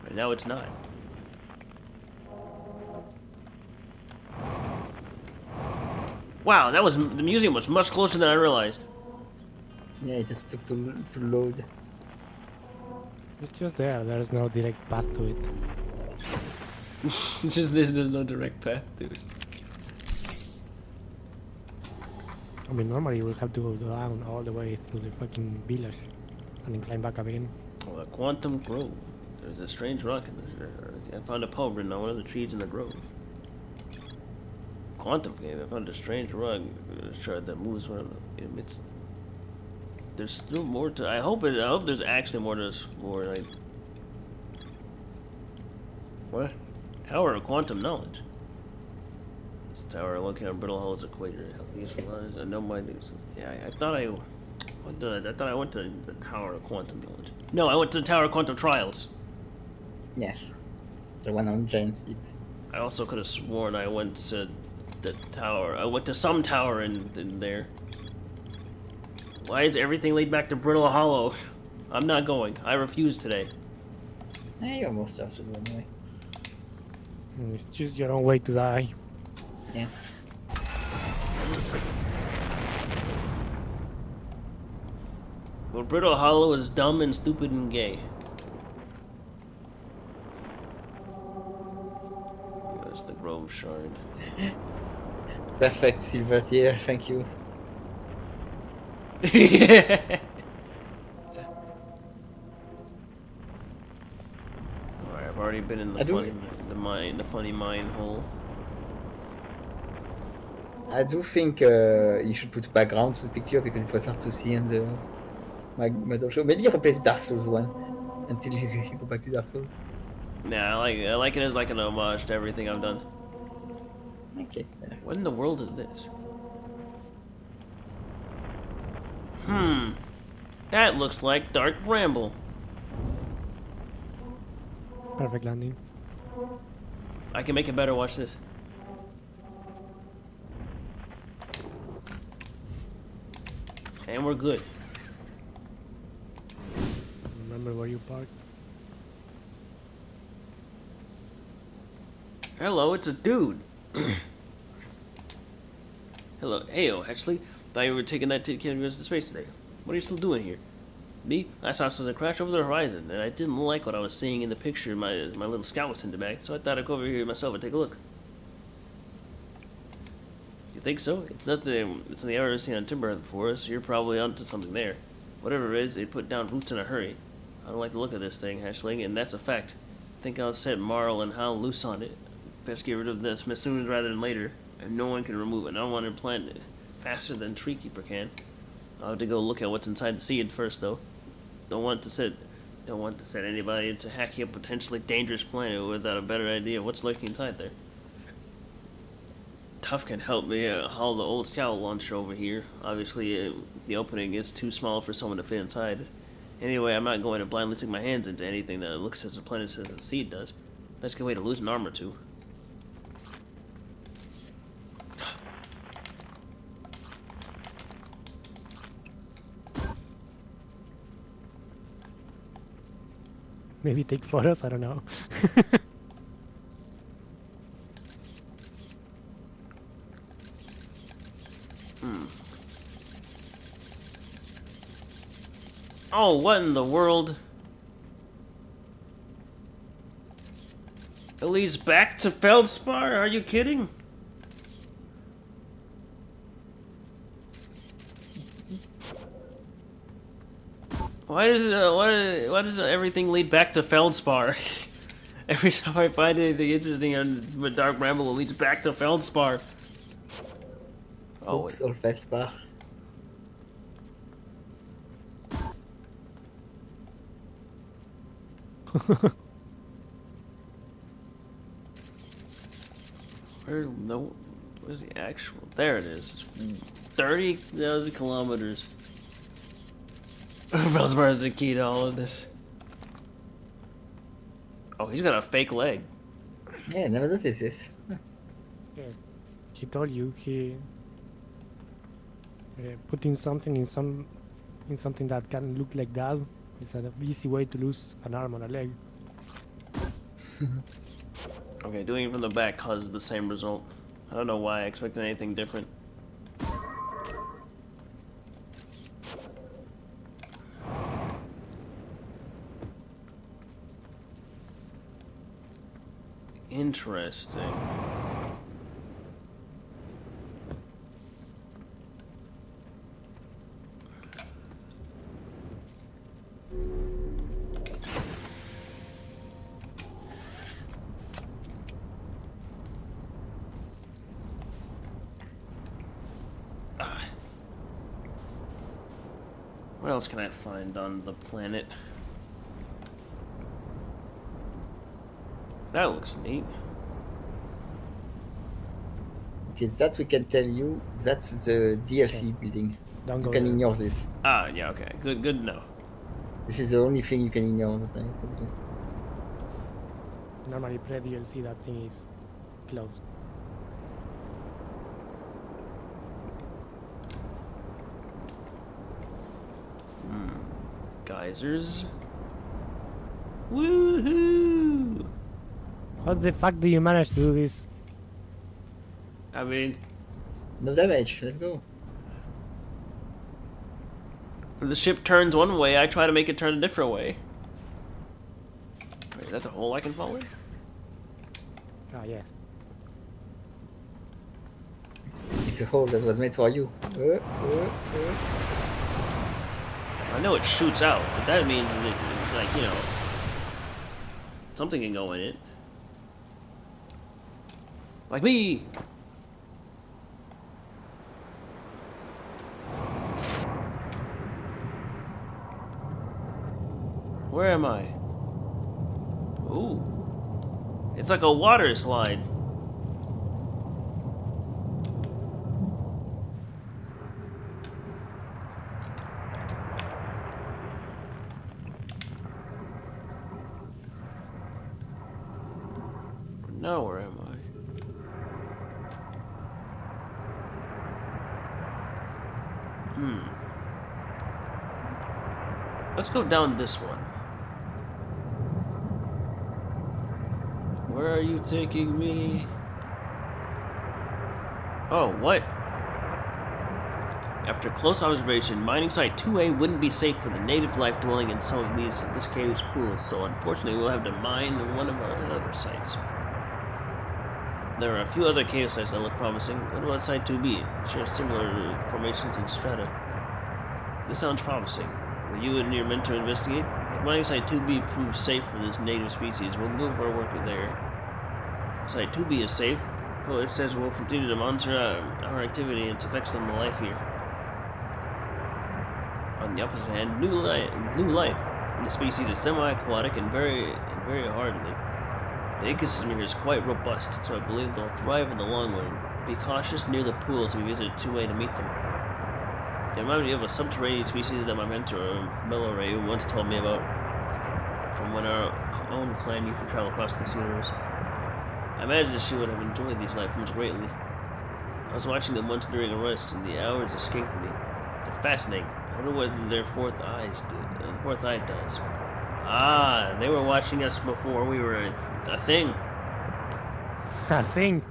Right now it's not. Wow, that was, the museum was much closer than I realized. Yeah, it just took to load. It's just there. There's no direct path to it. It's just there's no direct path to it. I mean, normally we'll have to go down all the way through the fucking village and then climb back up again. Oh, a quantum grove. There's a strange rock in this. I found a poem written on one of the trees in the grove. Quantum game. I found a strange rock shard that moves when it's. There's still more to. I hope there's actually more to this. More like. What? Tower of quantum knowledge. This tower located on Brittle Hollow's equator. Healthy useful knowledge. I know my news. Yeah, I thought I. What did I thought I went to the Tower of Quantum Knowledge. No, I went to the Tower of Quantum Trials. Yeah, the one on Giant's Deep. I also could have sworn I went to the tower. I went to some tower in there. Why is everything laid back to Brittle Hollow? I'm not going. I refuse today. You're more stuff to do anyway. It's just your own way to die. Yeah. Well, Brittle Hollow is dumb and stupid and gay. There's the Grove Shard. Perfect, Silver tier, thank you. Yeah. Alright, I've already been in the funny mine hole. I do think you should put background to the picture because it was hard to see on the Model Show. Maybe replace Dark Souls 1 until you go back to Dark Souls. Nah, I like it as like an homage to everything I've done. Okay. What in the world is this? That looks like Dark Bramble. Perfect landing. I can make it better, watch this. And we're good. Remember where you parked? Hello, it's a dude. Hello. Heyo, Ashley. Thought you were taking that kid to space today. What are you still doing here? Me? I saw something crash over the horizon, and I didn't like what I was seeing in the picture my little scout was sent back, so I thought I'd go over here myself and take a look. You think so? It's nothing I've ever seen on Timber before, so you're probably onto something there. Whatever it is, it put down roots in a hurry. I don't like the look of this thing, Hatchling, and that's a fact. I think I'll set Marl and Hal loose on it. Best get rid of this sooner rather than later, and no one can remove it. I don't want to plant it faster than Treekeeper can. I'll have to go look at what's inside the seed first, though. Don't want to set anybody into hacking a potentially dangerous planet without a better idea of what's lurking inside there. Tuff can help me haul the old scout launcher over here. Obviously, the opening is too small for someone to fit inside. Anyway, I'm not going to blindly stick my hands into anything that looks as planet as the seed does. That's a good way to lose an arm or two. Maybe take photos, I don't know. Oh, what in the world? It leads back to Feldspar? Are you kidding? Why does everything lead back to Feldspar? Every time I find anything interesting on Dark Bramble, it leads back to Feldspar. Oh, Oops, or Feldspar. Where's the actual? There it is. 30,000 kilometers. Feldspar is the key to all of this. Oh, he's got a fake leg. Yeah, never noticed this. Yes. He told you he put in something in something that can look like that. It's an easy way to lose an arm or a leg. Okay, doing it from the back causes the same result. I don't know why I expected anything different. Interesting. What else can I find on the planet? That looks neat. Okay, that we can tell you. That's the DLC building. Don't You go can there. ignore this. Ah, yeah, okay. Good to know. This is the only thing you can ignore on the planet. Normally pre-DLC that thing is closed. Geysers. Woohoo! How the fuck do you manage to do this? I mean, No damage. Let's go. the ship turns one way, I try to make it turn a different way. Wait, is that the hole I can fall in? Ah, yes. It's a hole that was made for you. I know it shoots out, but that means that, like, you know, something can go in it. Like me! Where am I? Ooh. It's like a water slide. Now where am I? Let's go down this one. Where are you taking me? Oh, what? After close observation, mining site 2A wouldn't be safe for the native life dwelling in some of this cave's pools, so unfortunately we'll have to mine one of our other sites. There are a few other cave sites that look promising. What about site 2B? It shares similar formations and strata. This sounds promising. Will you and your mentor investigate? If mining site 2B proves safe for this native species, we'll move our work there. Site 2B is safe. Well, it says we'll continue to monitor our activity and its effects on the life here. On the opposite hand, new life. The species is semi-aquatic and very hardy. The ecosystem here is quite robust, so I believe they'll thrive in the long run. Be cautious near the pools we visit 2A to meet them. They remind me of a subterranean species that my mentor, Meloray, once told me about from when our own clan used to travel across this universe. I imagine she would have enjoyed these life forms greatly. I was watching them once during a rest, and the hours escaped me. They're fascinating. I wonder what their fourth eye does. Ah, they were watching us before we were a thing. A thing.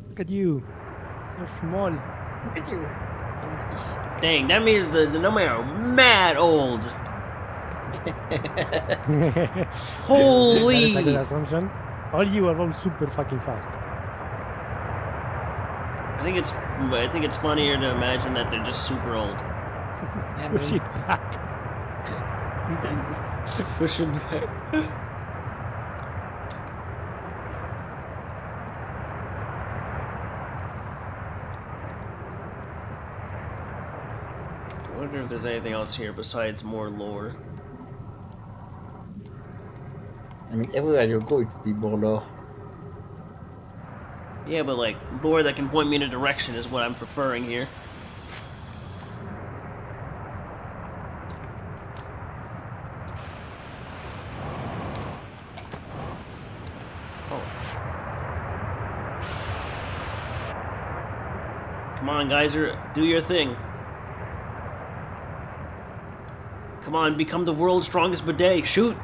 Look at you. So small. Look at you. Dang, that means the number are mad old. Holy! That is a good assumption. Or you are all super fucking fast. I think it's funnier to imagine that they're just super old. Yeah, Push it man. back. Push it back. I wonder if there's anything else here besides more lore. I mean, everywhere you go, it's be more lore. Yeah, but like lore that can point me in a direction is what I'm preferring here. Oh. Come on, Geyser, do your thing. Come on, become the world's strongest bidet. Shoot!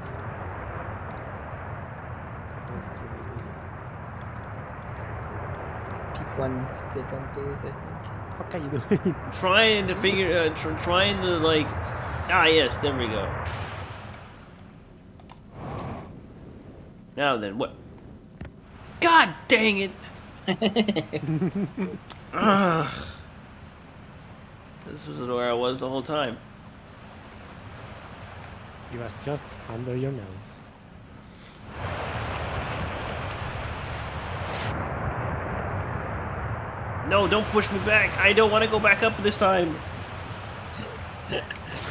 Pick one, stick onto it, I think. What are you doing? Trying to figure, trying to like, yes, there we go. Now then, what? God dang it! Ugh. This was where I was the whole time. You was just under your nose. No, don't push me back. I don't want to go back up this time.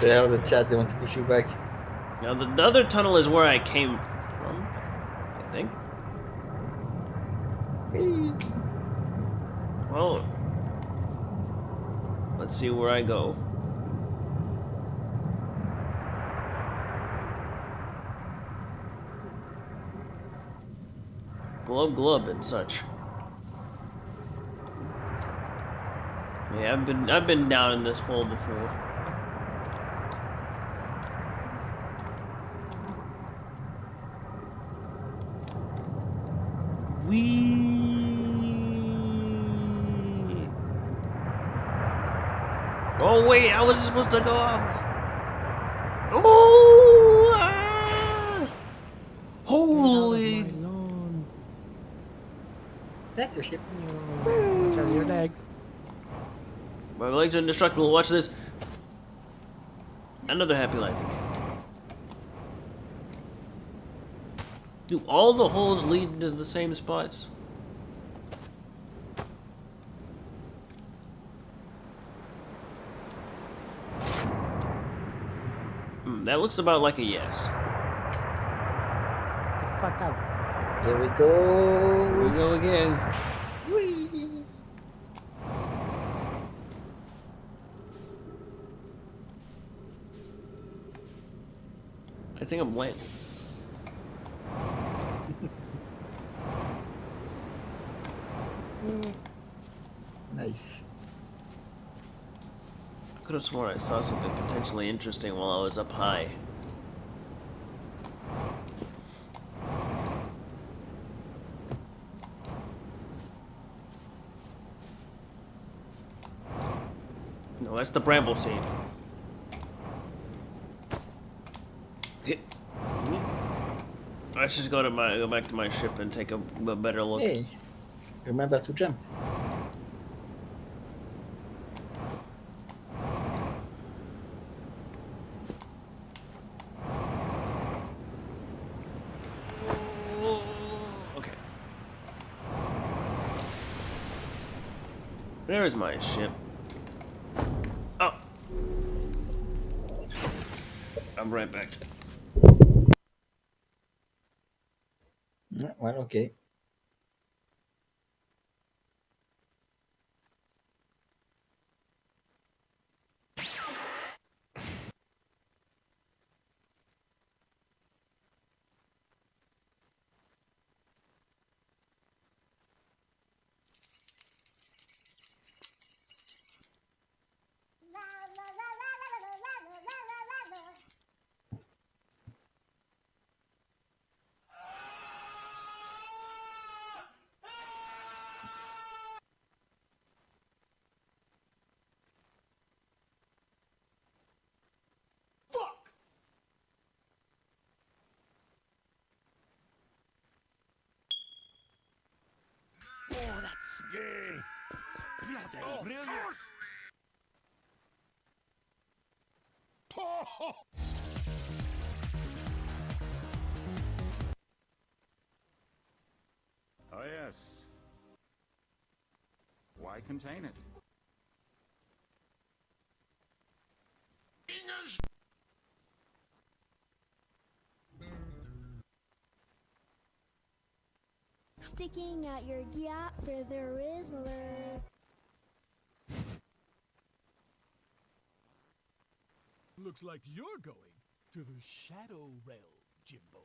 They are the chat, they want to push you back. Now the other tunnel is where I came from, I think. Whee! Well, let's see where I go. Glub glub and such. Yeah, I've been down in this hole before. Wee. Oh wait, how was it supposed to go off? Oh! Ah! Holy! My lawn. That's the ship. Watch out your legs. My legs are indestructible. Watch this. Another happy landing. Do all the holes lead to the same spots? That looks about like a yes. The fuck out. Here we go. Here we go again. Whee! I think I'm landing. Nice. I could have sworn I saw something potentially interesting while I was up high. No, that's the bramble scene. Let's just go back to my ship and take a better look. Hey, remember to jump. Okay. There is my ship. Oh. I'm right back. Yeah, well, okay. Oh, that's gay. Bloody brilliant. Oh. Oh, yes. Why contain it? Sticking out your gap where there is lure. Looks like you're going to the Shadow Realm, Jimbo.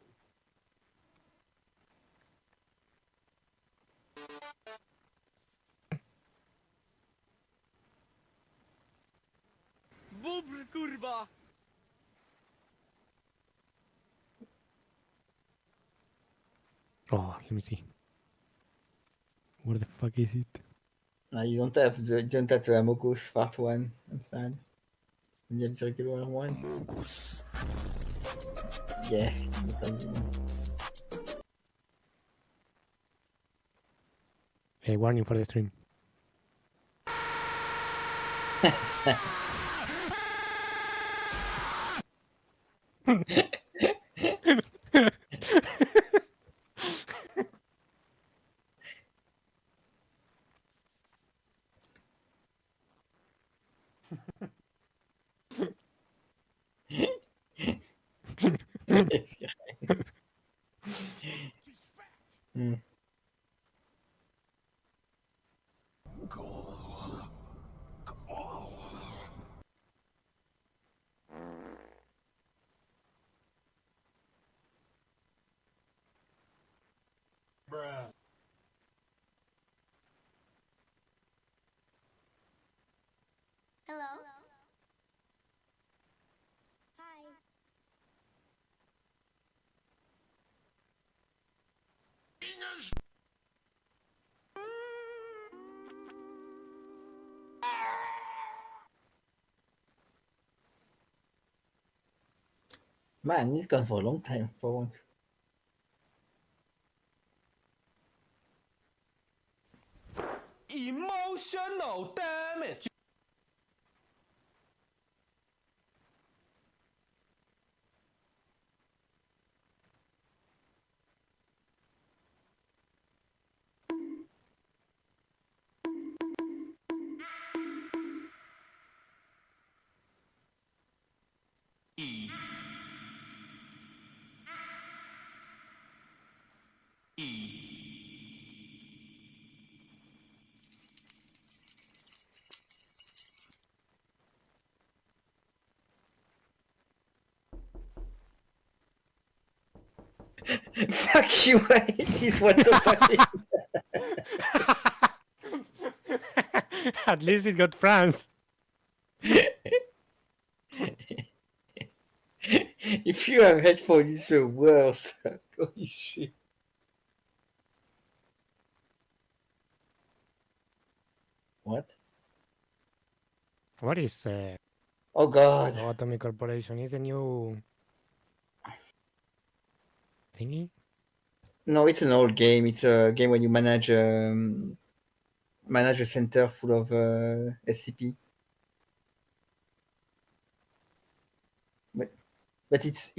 Bubble kurwa! Oh, let me see. Where the fuck is it? You don't have the Amogus part 1. I'm sad. You have the regular one. Yeah. Hey, warning for the stream. Hmm. Hello? Hi. Man, he's gone for a long time for once. Emotional damage! Fuck you, it is what's so funny. At least it got France. If you have headphones, it's the worst. Holy shit. What? What is Oh god. Atomic Corporation? Is a new thingy? No, it's an old game. It's a game when you manage a center full of SCP. But it's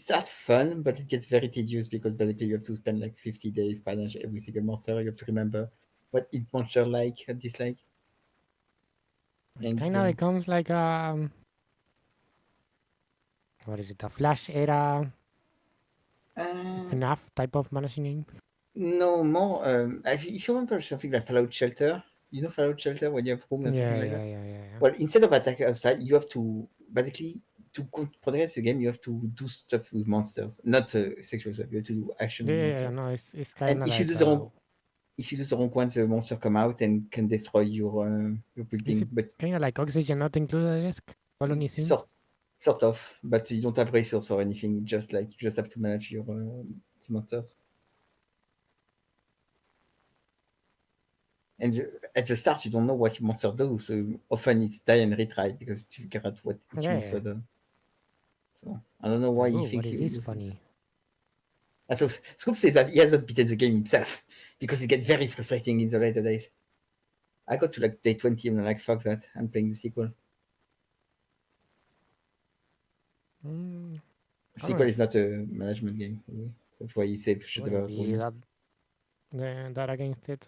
that fun, but it gets very tedious because basically you have to spend like 50 days manage every single monster. You have to remember what each monster like and dislike. And Kind of becomes like what is it? A Flash era FNAF type of managing game. no more. If you remember something like Fallout Shelter, you know Fallout Shelter when you have home and something like that. Yeah. Well, instead of attacking outside, you have to basically progress the game. You have to do stuff with monsters, not sexual stuff. You have to do action with monsters. No, it's kind And of if you like do the wrong, if you do the wrong one, the monster come out and can destroy your building. it But kind of like Oxygen not included, I guess. Colony Sim. sort of, but you don't have resource or anything. It's just like you just have to manage your the monsters. And at the start, you don't know what your monster do, so often it's die and retry because you figure out what each monster does. So I don't know why he What thinks is he this will do funny? that. So Scoop says that he hasn't beaten the game himself because it gets very frustrating in the later days. I got to like day 20 and I'm like, fuck that, I'm playing the sequel. The sequel is not a management game. That's why he said shit about it. That against it.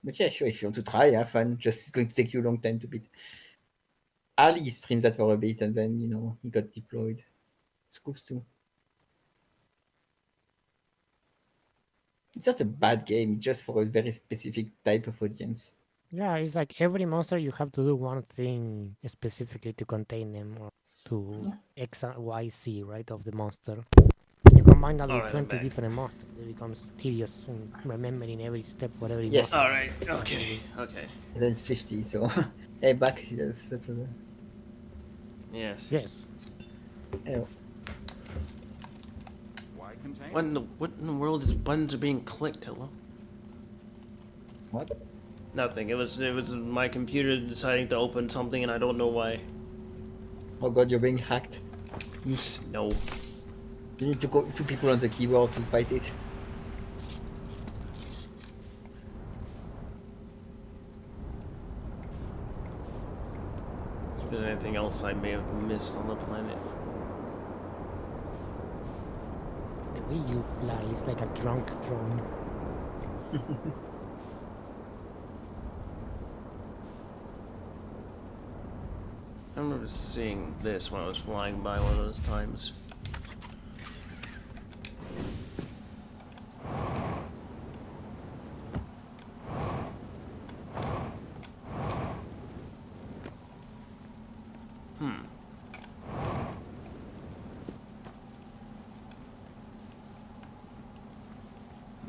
But yeah, sure, if you want to try, have fun. Just it's going to take you a long time to beat. Ali streamed that for a bit and then, he got deployed. Scoops too. It's not a bad game, it's just for a very specific type of audience. Yeah, it's like every monster you have to do one thing specifically to contain them or to X, Y, Z, right, of the monster. You combine that with Alright, I'm 20 back. different monsters. It becomes tedious and remembering every step for every Yes. monster. Alright, okay. And then it's 50, so hey, back. That was Yes. Yes. Hello. Why contain What in the world is buttons are being clicked? Hello? What? Nothing. It was my computer deciding to open something and I don't know why. Oh god, you're being hacked. No. You need to go 2 people on the keyboard to fight it. Is there anything else I may have missed on the planet? The way you fly is like a drunk drone. I remember seeing this when I was flying by one of those times.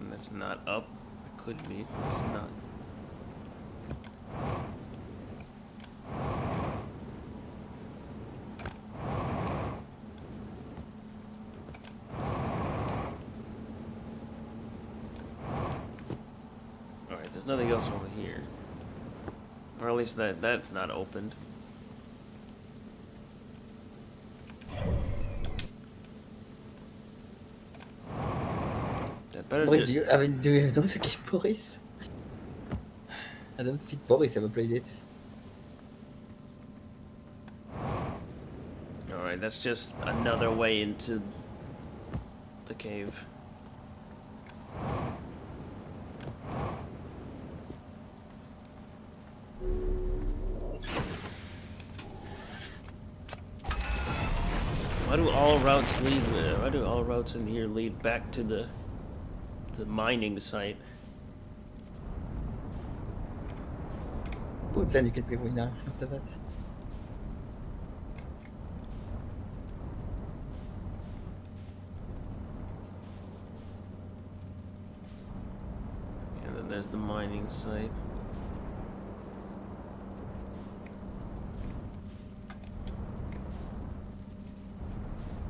That's not up. It could be. It's not. Alright, there's nothing else over here. Or at least that's not opened. That better Boris, just... do you know the game, Boris? I don't think Boris ever played it. Alright, that's just another way into the cave. Why do all routes lead? Why do all routes in here lead back to the mining site? Good, then you can be winner after that. And then there's the mining site.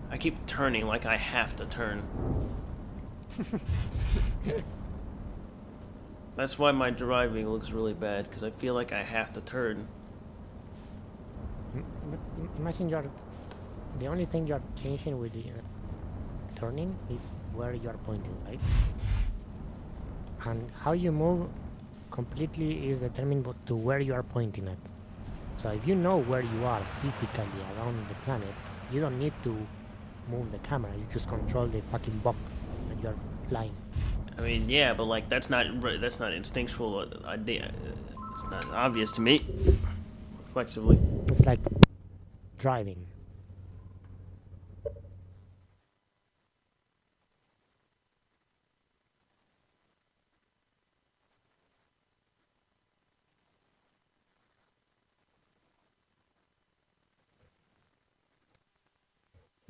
I keep turning like I have to turn. That's why my driving looks really bad, because I feel like I have to turn. But imagine the only thing you're changing with the turning is where you're pointing, right? And how you move completely is determined to where you are pointing at. So if you know where you are physically around the planet, you don't need to move the camera. You just control the fucking box that you're flying. I mean, yeah, but like that's not instinctual. It's not obvious to me. Reflexively. It's like driving.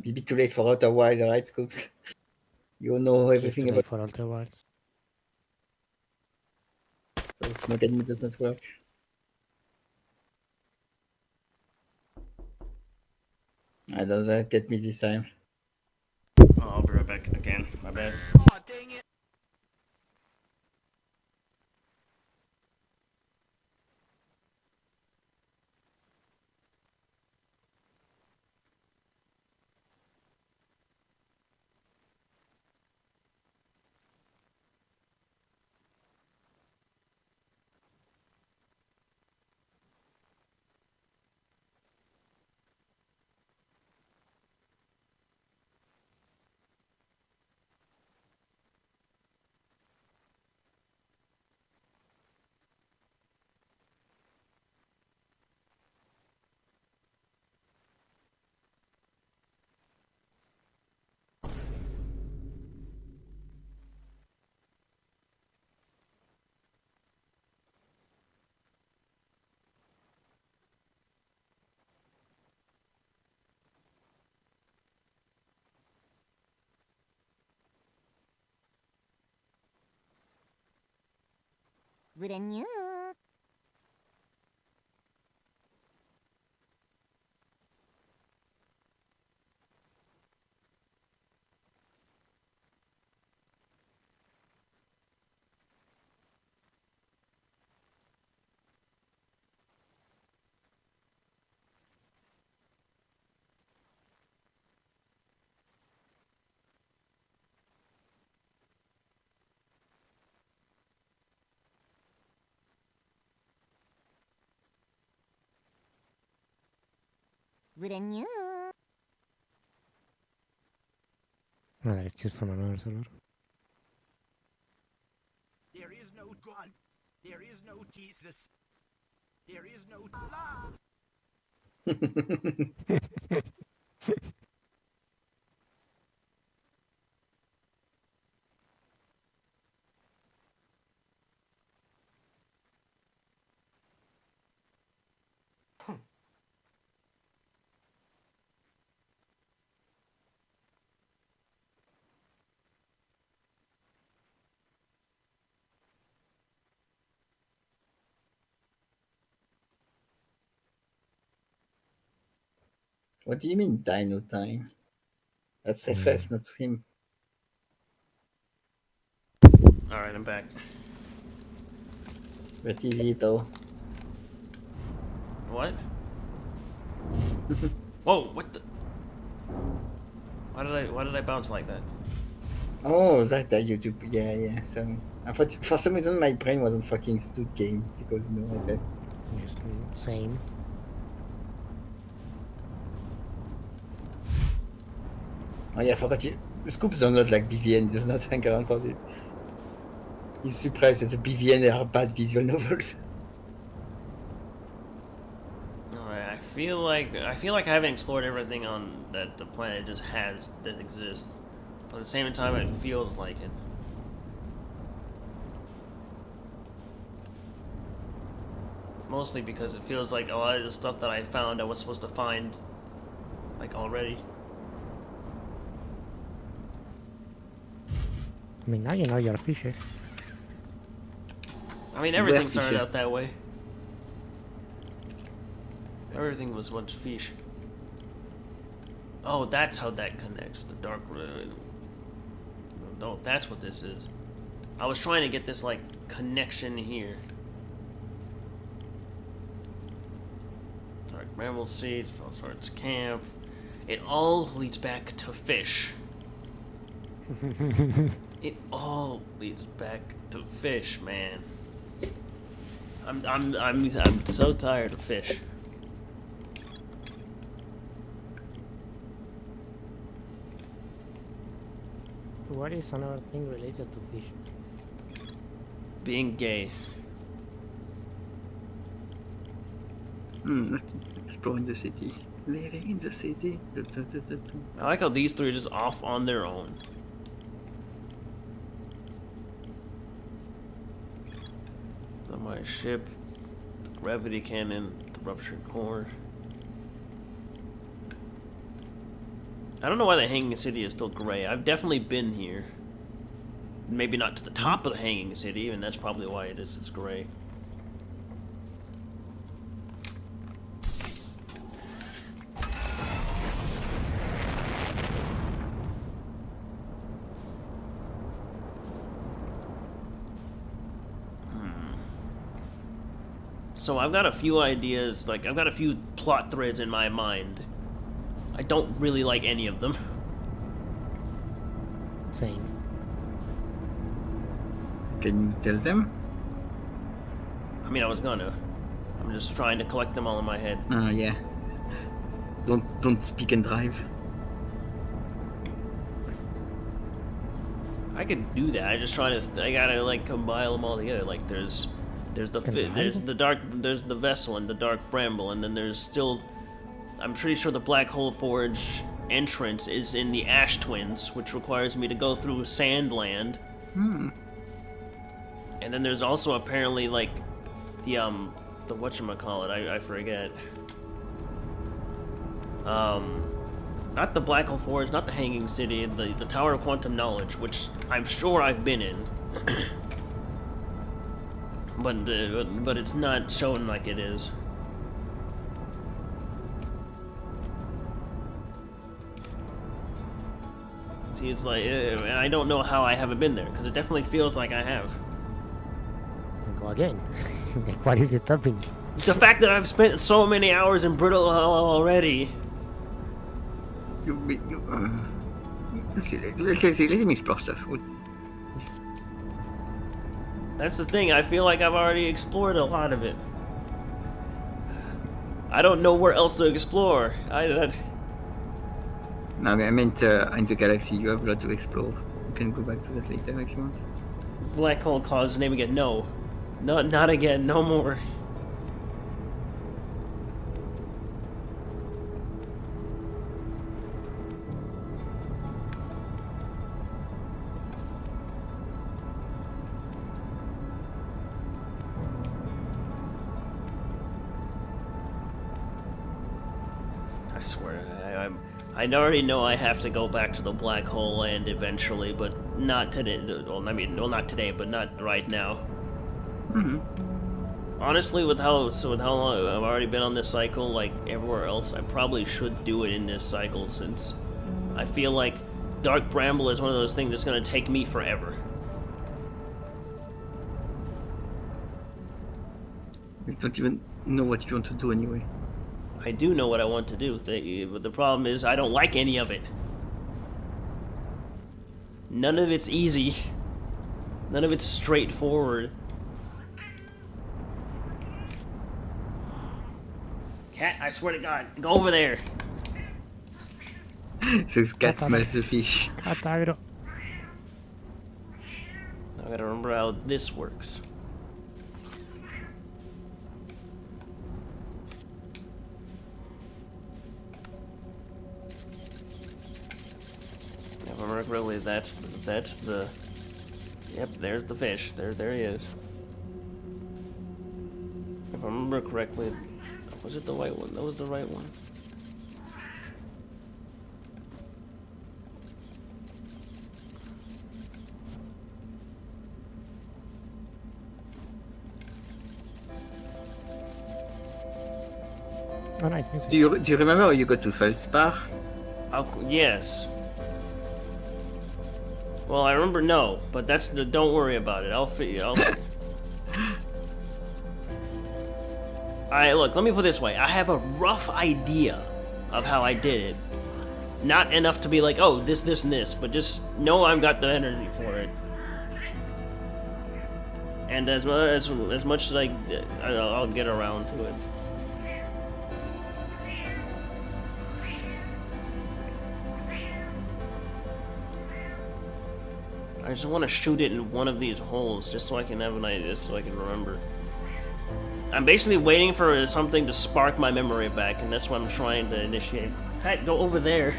Maybe too late for Outer Wild, right, Scoops? You know It's everything too about late for Outer Wilds. so smoke enemy does not work. I doesn't get me this time. Oh, I'll be right back again. My bad. Brand new. Brand new. No, that is just from another server. There is no God. There is no Jesus. There is no love. What do you mean Dino Time? That's FF, not him. All right, I'm back. But easy though. What? Whoa! What the? Why did I bounce like that? Oh, that YouTube. Yeah. So I thought for some reason my brain wasn't fucking Stud Game because you know FF. Yes, same. Oh yeah, I forgot you. Scoops are not like BVN. He does not hang around for it. He's surprised that the BVN are bad visual novels. Alright, I feel like I haven't explored everything on that the planet just has that exists. But at the same time, it feels like it. Mostly because it feels like a lot of the stuff that I found I was supposed to find, like, already. I mean, now you know you're a fisher. I mean, everything Where turned fisher? out that way. Everything was once fish. Oh, that's how that connects. The dark road. No, that's what this is. I was trying to get this like connection here. Dark Bramble Seeds, Felsart's Camp. It all leads back to fish. It all leads back to fish, man. I'm so tired of fish. What is another thing related to fish? Being gay. Exploring the city. Living in the city. I like how these three are just off on their own. So my ship, the gravity cannon, the ruptured core. I don't know why the Hanging City is still gray. I've definitely been here. Maybe not to the top of the Hanging City, and that's probably why it's gray. So I've got a few ideas, like I've got a few plot threads in my mind. I don't really like any of them. Same. Can you tell them? I mean, I was gonna. I'm just trying to collect them all in my head. Yeah. Don't speak and drive. I could do that. I just try to. I gotta like combine them all together. Like there's the there's the vessel and the Dark Bramble, and then there's still. I'm pretty sure the Black Hole Forge entrance is in the Ash Twins, which requires me to go through Sandland. And then there's also apparently like the whatchamacallit, I forget. Not the Black Hole Forge, not the Hanging City, the Tower of Quantum Knowledge, which I'm sure I've been in. but it's not shown like it is. See, it's like, and I don't know how I haven't been there, because it definitely feels like I have. Then go again. Like, what is it stopping you? The fact that I've spent so many hours in Brittle Hollow already. Let him explore stuff. That's the thing, I feel like I've already explored a lot of it. I don't know where else to explore. No, I meant in the galaxy, you have a lot to explore. You can go back to that later if you want. Black Hole calls his name again. No. No, not again. No more. I swear, I already know I have to go back to the Black Hole Land eventually, but not today. Well, I mean, well, not today, but not right now. Honestly, with how long I've already been on this cycle, like everywhere else, I probably should do it in this cycle, since I feel like Dark Bramble is one of those things that's gonna take me forever. You don't even know what you want to do anyway. I do know what I want to do, but the problem is I don't like any of it. None of it's easy. None of it's straightforward. Cat, I swear to God, go over there. Says cat smells the fish. Katagro. I gotta remember how this works. If I remember correctly, that's the. Yep, there's the fish. There he is. If I remember correctly, was it the white one? That was the right one. Oh, nice music. Do you remember how you got to Feldspar? Yes. Well, I remember no, but that's the. Don't worry about it. I'll figure. Look. Let me put it this way. I have a rough idea of how I did it. Not enough to be like, oh, this, and this, but just know I've got the energy for it. And as much as I'll get around to it. I just want to shoot it in one of these holes, just so I can have an idea, so I can remember. I'm basically waiting for something to spark my memory back, and that's what I'm trying to initiate. Hey, go over there.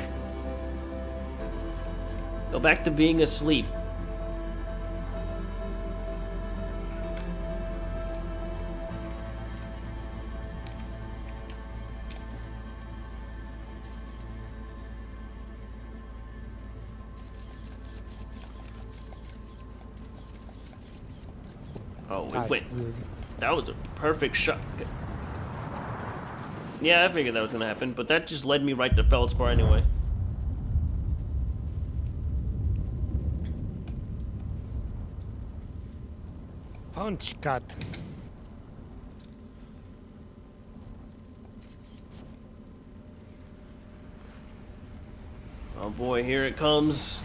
Go back to being asleep. Oh, wait. That was a perfect shot. Yeah, I figured that was gonna happen, but that just led me right to Feldspar anyway. Punch cut. Oh boy, here it comes.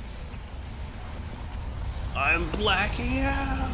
I'm blacking out.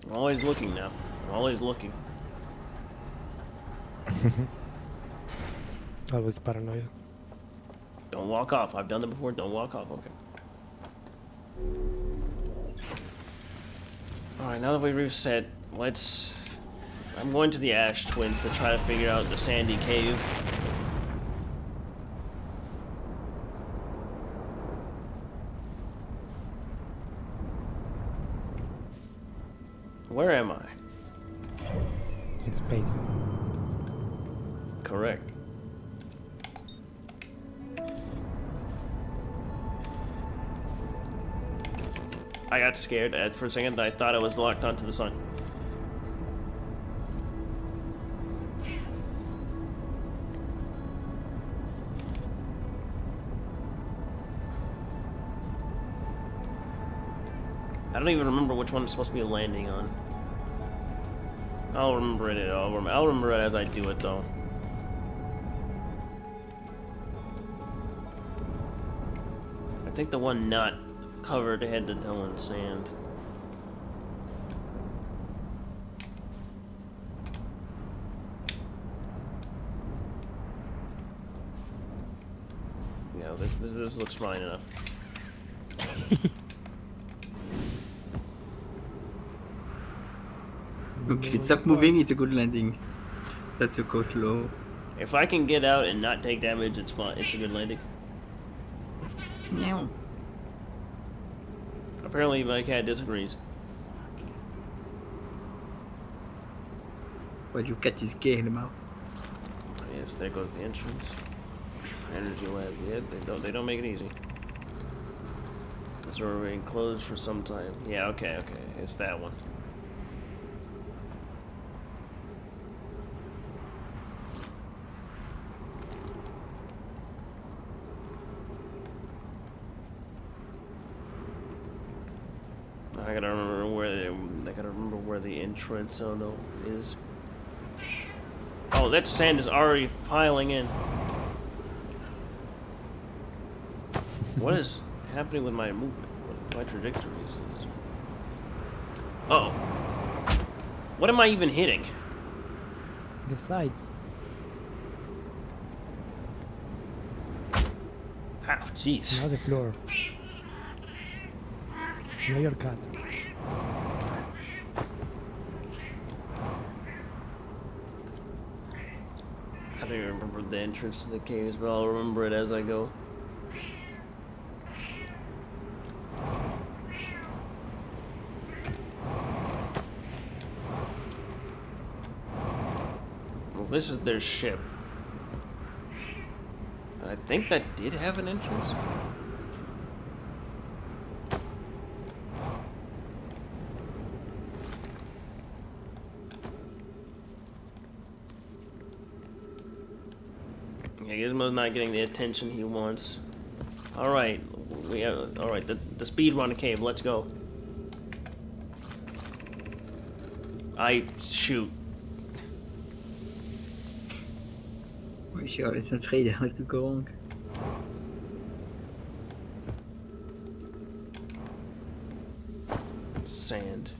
I'm always looking now. I'm always looking. Always paranoia. Don't walk off. I've done that before. Don't walk off. Okay. Alright, now that we reset, let's... I'm going to the Ash Twin to try to figure out the Sandy Cave. Where am I? In space. Correct. I got scared for a second. I thought I was locked onto the sun. I don't even remember which one I'm supposed to be landing on. I'll remember it. I'll remember it as I do it, though. I think the one not covered head to toe in sand. Yeah, this looks fine enough. Look, if it stops moving, it's a good landing. That's a coach low. If I can get out and not take damage, it's fine. It's a good landing. Meow. Apparently, my cat disagrees. But your cat is gay in the mouth. Yes, there goes the entrance. Energy lab. Yeah, they don't make it easy. This will remain closed for some time. Yeah, okay. It's that one. I gotta remember where the entrance is. Oh, that sand is already piling in. What is happening with my movement? My trajectories? Uh oh. What am I even hitting? The sides. Ow, jeez. Now the floor. Now your cat. don't even remember the entrance to the caves, but I'll remember it as I go. Well, this is their ship. I think that did have an entrance. Yeah, Gizmo's not getting the attention he wants. Alright, alright, the speed run cave, let's go. Shoot. Oh sure, it's not ready how to go wrong. Sand.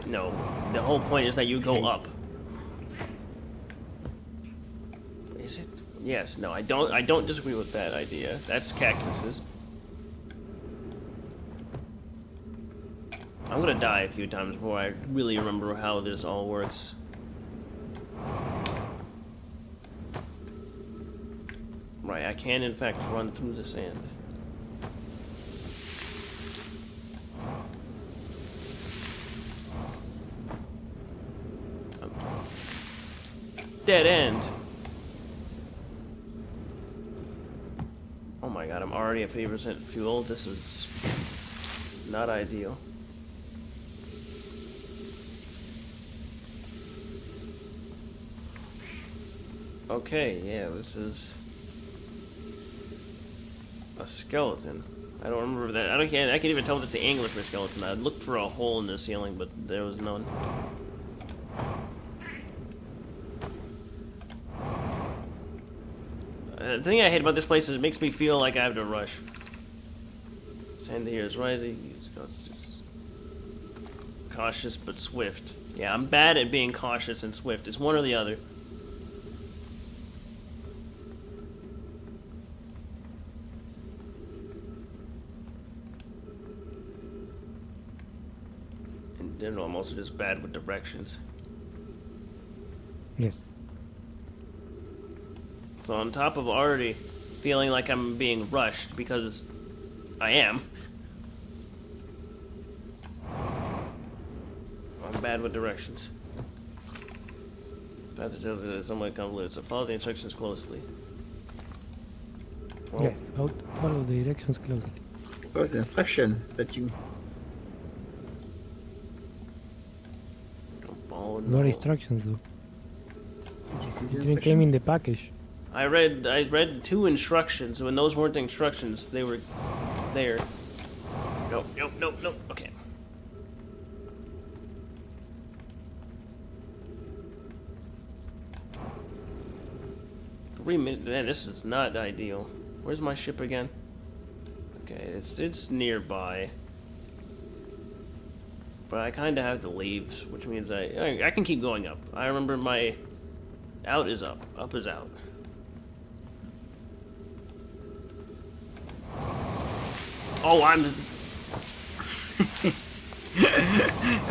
No, the whole point is that you go Nice. up. Is it? Yes, no, I don't disagree with that idea. That's cactuses. I'm gonna die a few times before I really remember how this all works. Right, I can in fact run through the sand. Dead end. Oh my god, I'm already at 50% fuel. This is not ideal. Okay, yeah, this is a skeleton. I don't remember that. I can even tell that's the angle for a skeleton. I looked for a hole in the ceiling, but there was none. The thing I hate about this place is it makes me feel like I have to rush. Sand here is rising. Cautious but swift. Yeah, I'm bad at being cautious and swift. It's one or the other. In general, I'm also just bad with directions. Yes. So on top of already feeling like I'm being rushed, because I am, I'm bad with directions. Path is somewhat convoluted, so follow the instructions closely. Well, Yes, follow the directions closely. What was the instruction that you... don't follow No no. instructions though. Did you see the It didn't came in instructions? the package. I read 2 instructions, when those weren't instructions, they were there. Nope. Okay. Man, this is not ideal. Where's my ship again? Okay, it's nearby. But I kind of have to leave, which means I can keep going up. I remember my out is up. Up is out. Oh, I'm...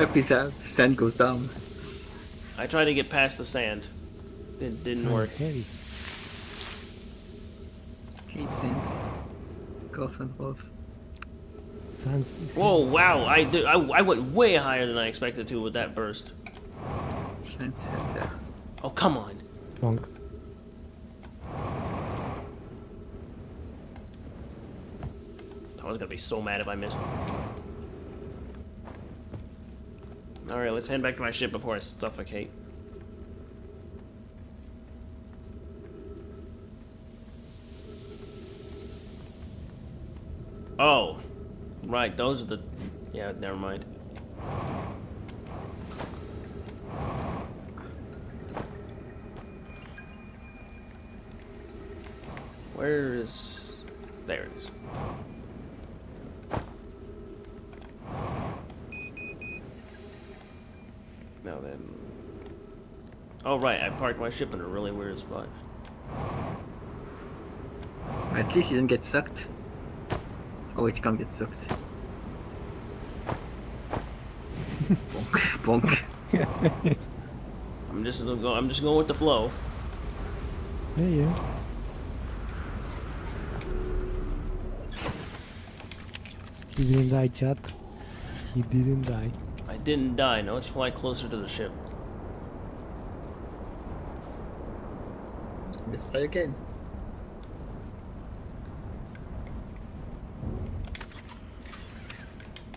Up is out, sand goes down. I tried to get past the sand. It didn't work. Heavy. Okay, sand. Cough and rough. Sounds. Whoa, wow, I went way higher than I expected to with that burst. Sand center. Oh, come on. Bonk. I was gonna be so mad if I missed. Alright, let's head back to my ship before I suffocate. Oh, right, those are the... Yeah, never mind. Where is... There it is. Now then... Oh right, I parked my ship in a really weird spot. At least he didn't get sucked. Oh, it can't get sucked. Bonk, bonk. I'm I'm just going with the flow. Yeah. He didn't die, chat. He didn't die. I didn't die. Now let's fly closer to the ship. Let's try again.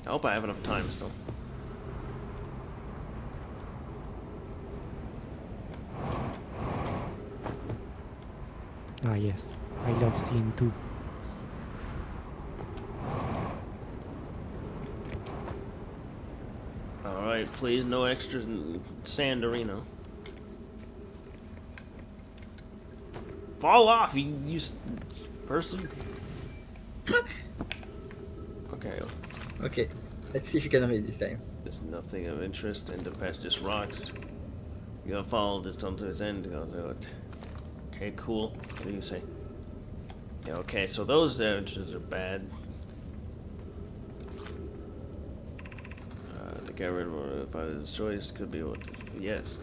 I hope I have enough time still. Ah, yes. I love scene 2. Alright, please, no extra sand arena. Fall off, you person. Okay, Okay, let's see if you can read this time. there's nothing of interest and the past just rocks. You gotta follow this tunnel to its end. Go do it. Okay, cool. What do you say? Yeah, okay, so those damages are bad. The get rid of if I destroy this could be what. Yes.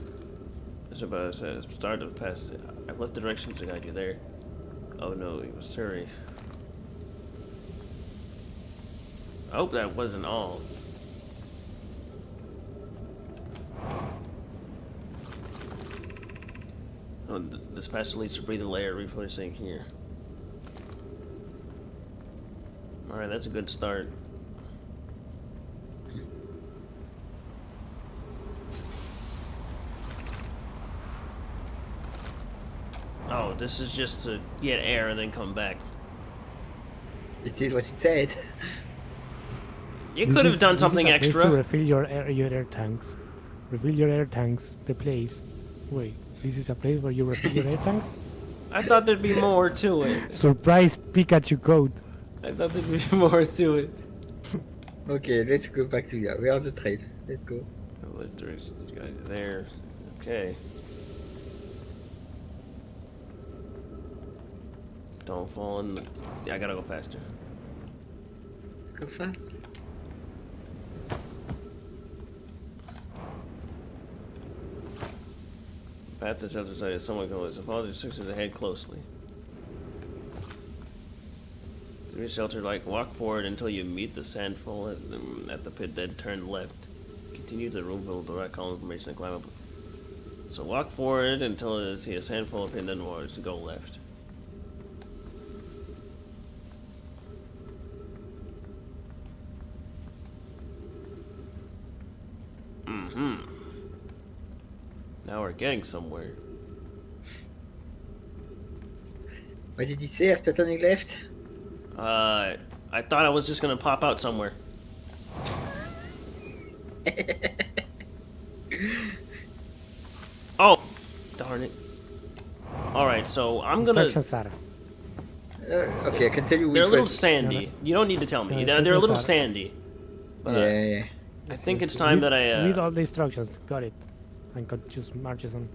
This is about the start of the past. I've left the directions to guide you there. Oh no, he was sorry. I hope that wasn't all. Oh, this passage leads to breathing layer refocusing here. Alright, that's a good start. Oh, this is just to get air and then come back. It is what it said. You could have done something To extra. refill your air tanks. Refill your air tanks. The place. Wait, this is a place where you refill your air tanks? I thought there'd be more to it. Surprise Pikachu code. I thought there'd be more to it. Okay, let's go back to we are on the trail. Let's go. What direction these guys are there? Okay. Don't fall in the... Yeah, I gotta go faster. Go fast. Path to shelter side is somewhat going. So follow the instructions ahead closely. To be sheltered, like walk forward until you meet the sandfall at the pit, then turn left. Continue the room full of direct column information and climb up. So walk forward until you see a sandfall pit, then go left. Now we're getting somewhere. What did he say after turning left? I thought I was just gonna pop out somewhere. Oh, darn it. Alright, so I'm gonna... Instructions are. Okay, I can tell you They're a which little was. sandy. You don't need to tell me. Yeah, They're a little instructions are- sandy. But, Yeah. I think it's time that I... Read all the instructions. Got it. And got just marches on.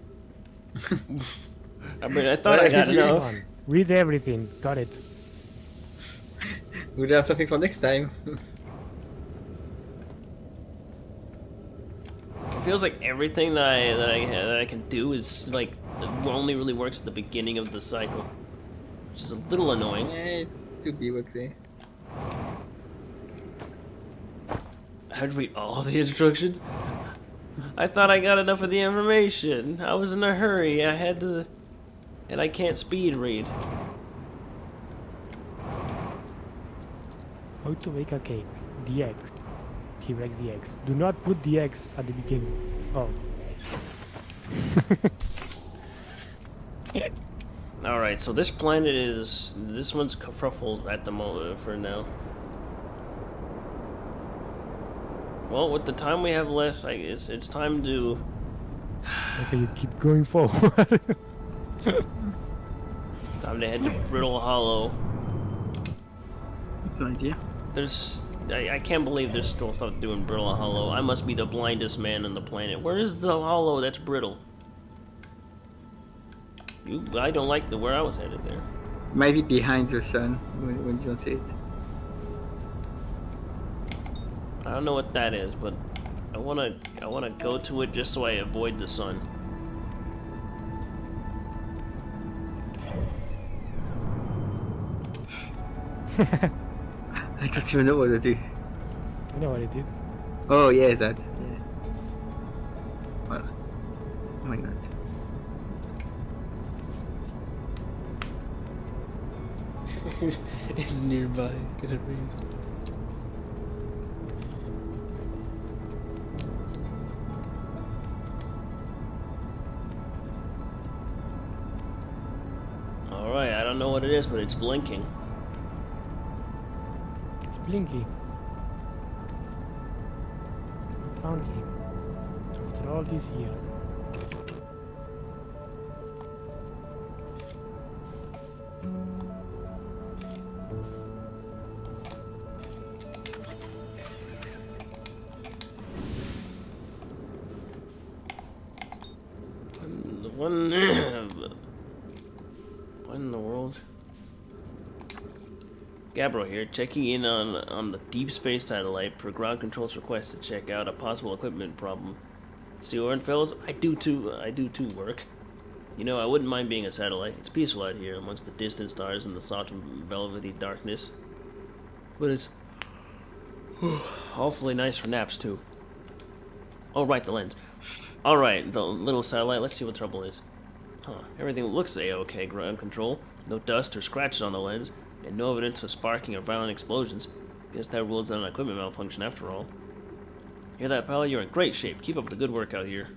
I mean, I thought I Well, got if you- enough. On. Read everything. Got it. We'll have something for next time. It feels like everything that I can do is like only really works at the beginning of the cycle, which is a little annoying. Yeah, to be okay. I had to read all the instructions. I thought I got enough of the information. I was in a hurry. I had to, and I can't speed read. How to make a cake. The eggs. He breaks the eggs. Do not put the eggs at the beginning. Oh. All right, so this planet this one's kerfuffled at the moment for now. Well, with the time we have left, I guess it's time to. Okay, you keep going forward. Time to head to Brittle Hollow. That's an idea. I can't believe there's still stuff to do in Brittle Hollow. I must be the blindest man on the planet. Where is the hollow that's brittle? I don't like where I was headed there. Might be behind the sun when you don't see it. I don't know what that is, but I wanna go to it just so I avoid the sun. I don't even know what it is. You know what it is? Oh yes, that. Yeah. Well, why not? It's nearby. Get it read. Alright, I don't know what it is, but it's blinking. It's Blinky. I found him. After all these years. The one. What in the world? Gabriel here, checking in on the Deep Space Satellite per ground control's request to check out a possible equipment problem. See, Orenfelds, I do too work. You know, I wouldn't mind being a satellite. It's peaceful out here amongst the distant stars and the soft velvety darkness. But it's awfully nice for naps too. Oh right, the lens. Alright, the little satellite, let's see what trouble is. Huh, everything looks A-OK, ground control. No dust or scratches on the lens, and no evidence of sparking or violent explosions. Guess that rules out an equipment malfunction after all. Hear that, pal? You're in great shape. Keep up the good work out here.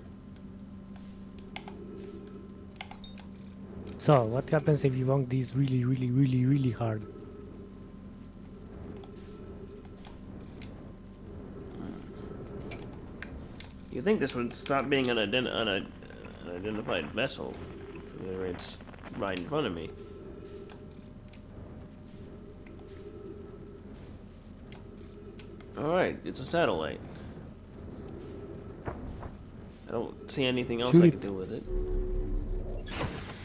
So, what happens if you want this really hard? You'd think this would stop being an unidentified vessel. It's right in front of me. Alright, it's a satellite. I don't see anything else Shoot I it. can do with it.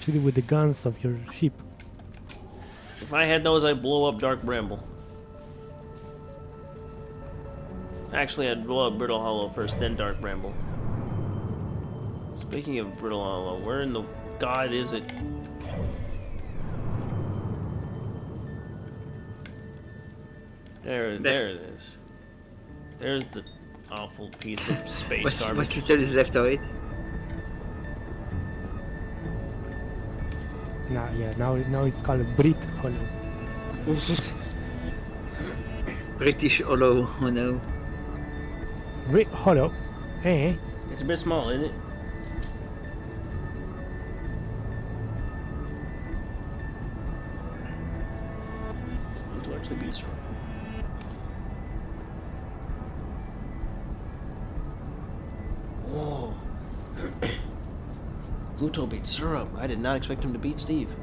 Shoot it with the guns of your ship. If I had those, I'd blow up Dark Bramble. Actually, I'd blow up Brittle Hollow first, then Dark Bramble. Speaking of Brittle Hollow, where in the god is it? There it is. There's the awful piece of space What garbage. little is left of it? Now it's called Brit Hollow. British Hollow, oh no. Brit Hollow? Eh? It's a bit small, isn't it? To actually be strong. Whoa. Guto beat Syrup. I did not expect him to beat Steve.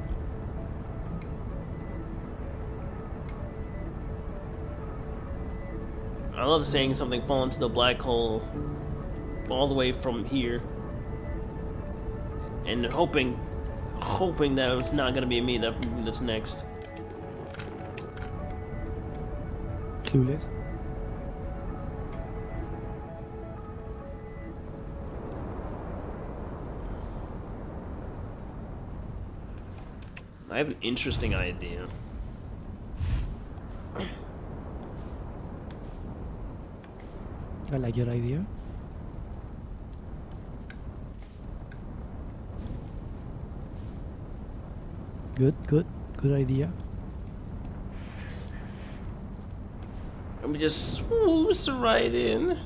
I love seeing something fall into the black hole all the way from here. And hoping that it's not gonna be me that's next. Clueless. I have an interesting idea. I like your idea. Good idea. Let me just swoosh right in.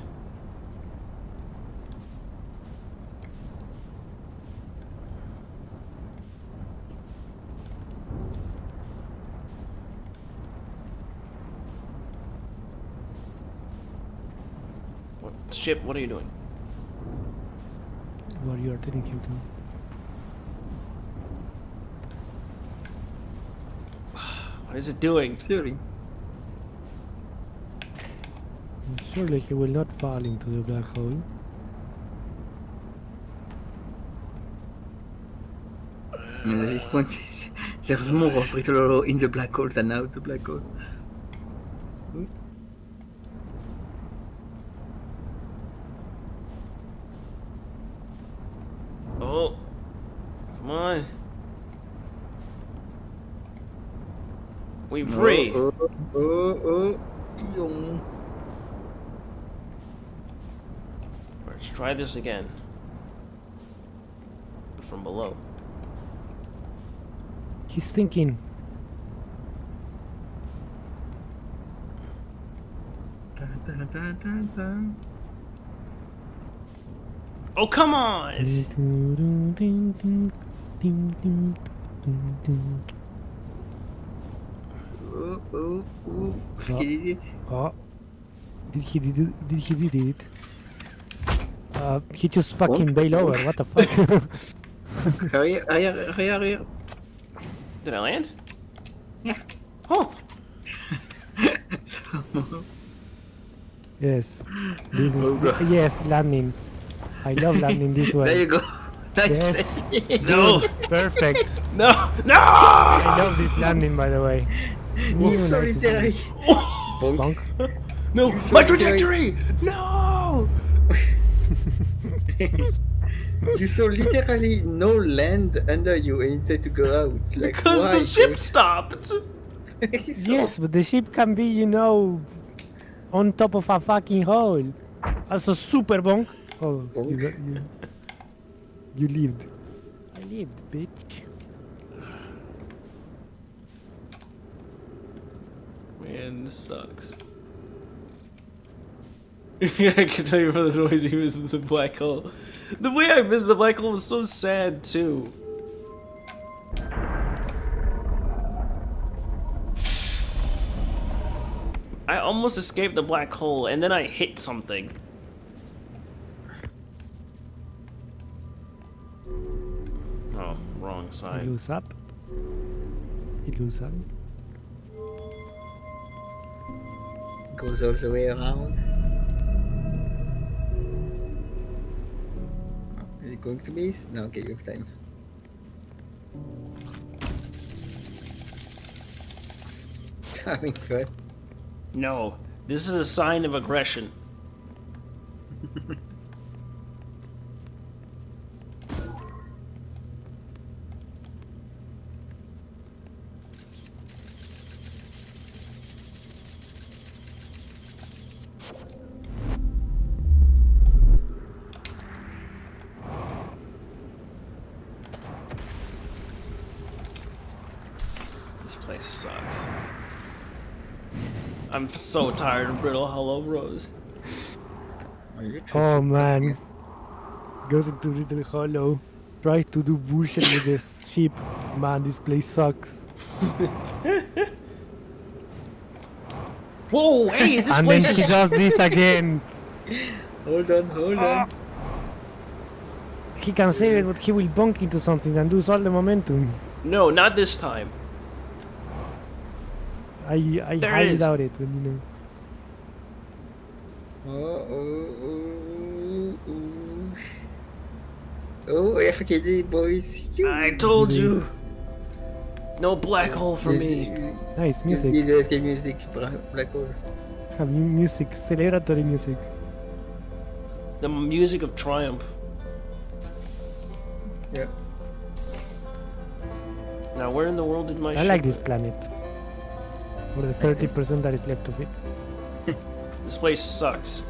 Ship, what are you doing? What you are telling him to. What is it doing? Sorry. Surely he will not fall into the black hole. And at this point, there's more of Brittle Hollow in the black hole than out the black hole. Oh, come on. We free. Yong. Let's try this again. From below. He's thinking. Dun, dun, dun, dun, dun. Oh, come on! He did it. Oh, did he did it? He just fucking bailed over. What the fuck? Hurry. Did I land? Yeah. Oh! Yes, this is Oh, God. yes landing. I love landing this way. There you go. Nice. Yes. No! Perfect. No! No! I love this landing, by the way. You so Nice. literally. Bonk. No! You My so trajectory! No! You saw literally no land under you and instead to go out. Like, Because why? the ship stopped! Yes, but the ship can be, you know, on top of a fucking hole. Also super bonk. Oh, you lived. I lived, bitch. Man, this sucks. I can tell you from the noise he was in the black hole. The way I missed the black hole was so sad, too. I almost escaped the black hole, and then I hit something. Oh, wrong It side. goes up. It goes up. Goes all the way around. Is it going to miss? No, okay, you have time. Having fun. No, this is a sign of aggression. This place sucks. I'm so tired of Brittle Hollow Rose. Are you Oh man. Goes into Little Hollow. Tries to do bullshit with this ship. Man, this place sucks. Whoa, hey, this And then place he is... does this again. Hold on. He can save it, but he will bonk into something and lose all the momentum. No, not this time. I There highly is. doubt it when you know. Oh, FKD boys. I told you. No black hole for me. Nice music. Music, black hole. Have new music, celebratory music. The music of triumph. Yeah. Now, where in the world did my I ship like this go? planet. For the 30% that is left of it. This place sucks.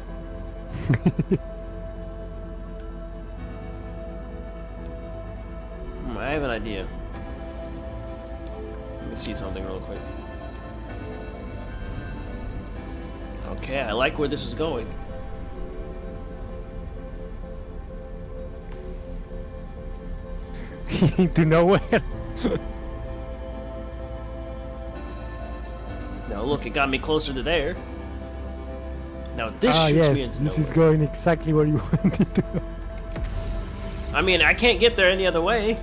I have an idea. Let me see something real quick. Okay, I like where this is going. To nowhere. Now look, it got me closer to there. Now this Ah shoots me yes, into this nowhere. is going exactly where you want it to go. I mean, I can't get there any other way.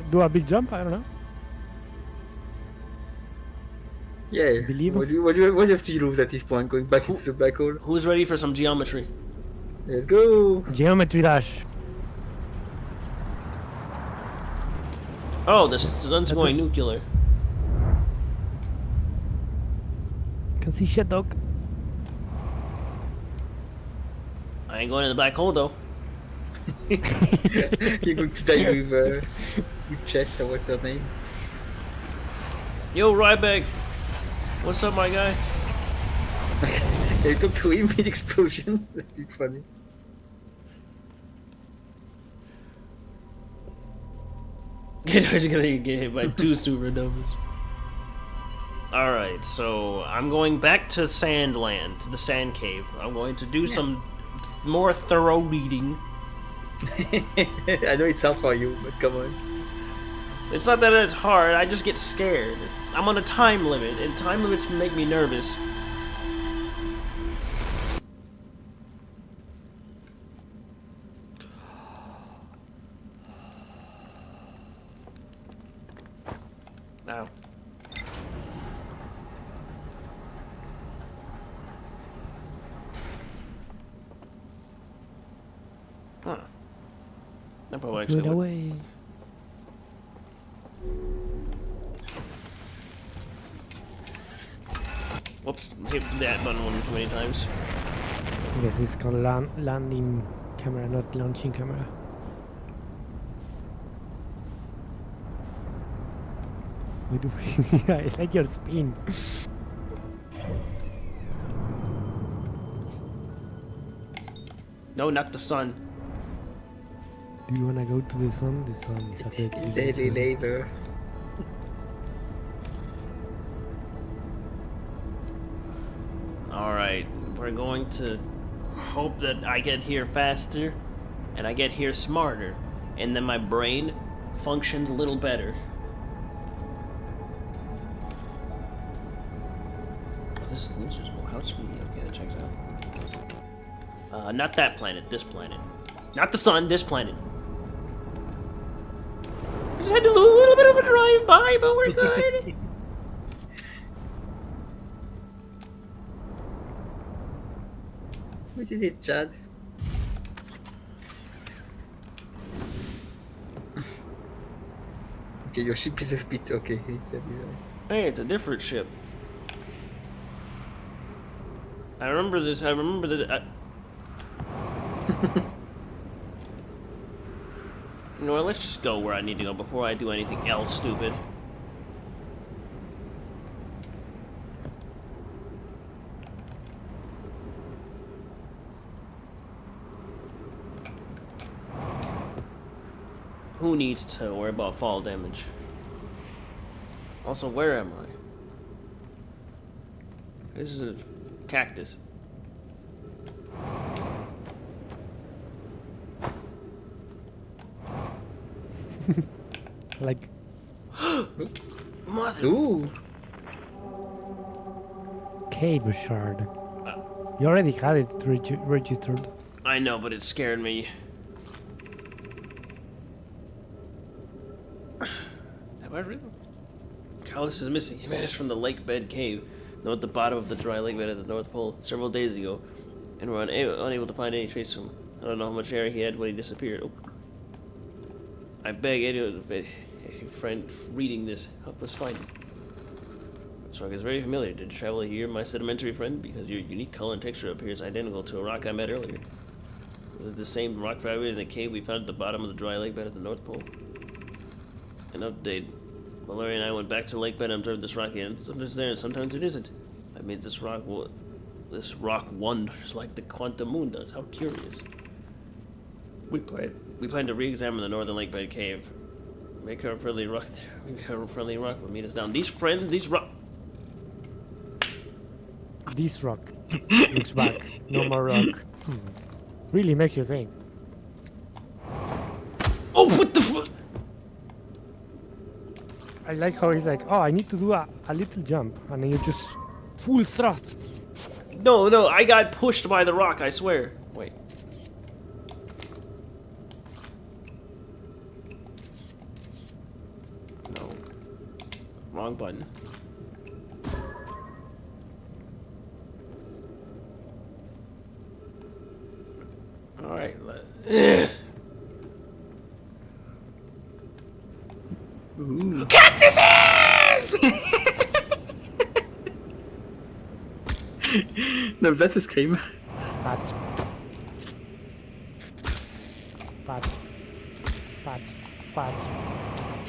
Do a big jump? I don't know. Yeah. Believe What do you have to lose at this point? Going back into the black hole? Who's ready for some geometry? Let's go! Geometry dash. Oh, the sun's going nuclear. Can see shit, dog. I ain't going in the black hole though. You're going to die with Chet, so what's her name? Yo, Ryback! What's up, my guy? Can you talk to him with explosion? That'd be funny. He's gonna get hit by 2 supernovas. Alright, so I'm going back to Sandland, the Sand Cave. I'm going to do some more thorough reading. I know it's hard for you, but come on. It's not that it's hard, I just get scared. I'm on a time limit, and time limits make me nervous. Now. Huh. That probably Let's do actually it would. away. Whoops, hit that button one too many times. Yes, it's called landing camera, not launching camera. We do. Yeah, I like your spin. No, not the sun. Do you wanna go to the sun? The sun is a bit. Deadly laser. Alright, we're going to hope that I get here faster and I get here smarter, and then my brain functions a little better. Oh, this is losers. Oh, how speedy? Okay, that checks out. Not that planet, this planet. Not the sun, this planet. We just had to do a little bit of a drive-by, but we're good. What is it, Chad? Okay, your ship is a bit okay. He said Hey, it's a different ship. I remember this. I remember that. You know what? Let's just go where I need to go before I do anything else stupid. Who needs to worry about fall damage? Also, where am I? This is a cactus. Like, Mother. Ooh, cave shard. You already had it registered. I know, but it scared me. Have I really? Callus is missing. He vanished from the lake bed cave, now at the bottom of the dry lake bed at the North Pole, several days ago, and we're unable to find any trace of him. I don't know how much air he had when he disappeared. Oh. I beg any friend reading this, help us find him. This rock is very familiar. Did you travel here, my sedimentary friend? Because your unique color and texture appears identical to a rock I met earlier. Was it the same rock fragment in the cave we found at the bottom of the dry lake bed at the North Pole? An update. Valeria and I went back to the lake bed and observed this rock again. Sometimes it's there and sometimes it isn't. That means this rock wonders like the quantum moon does. How curious. We plan to re-examine the northern lake bed cave. Make her a friendly rock there. Maybe her friendly rock will meet us down. These rock. This rock looks back. No more rock. Really makes you think. Oh, what the fuck? I like how he's like, oh, I need to do a little jump, and then you just full thrust. No, I got pushed by the rock, I swear. Wait. No. Wrong button. Alright, ooh. Cactuses! No, that's a scream. Patch. Patch. Patch. Patch.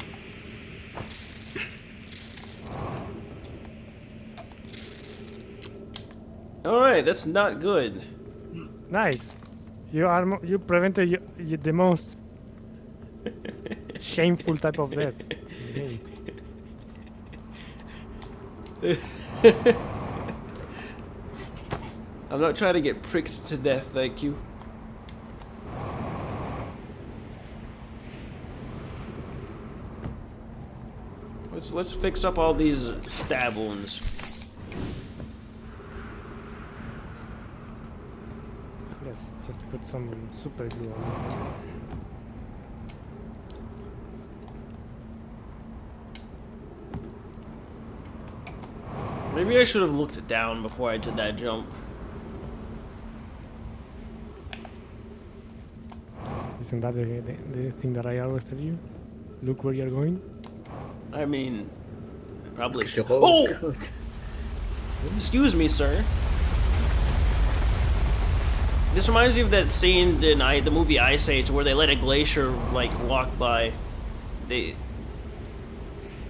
Alright, that's not good. Nice. You prevented the most shameful type of death. in the game. I'm not trying to get pricked to death, thank you. Let's fix up all these stab wounds. Yes, just put some super glue on Maybe I should have looked down before I did that jump. it. Isn't that the thing that I always tell you? Look where you're going. I mean, I probably should. Oh! Oh! Excuse me, sir. This reminds me of that scene in the movie Ice Age where they let a glacier like walk by. They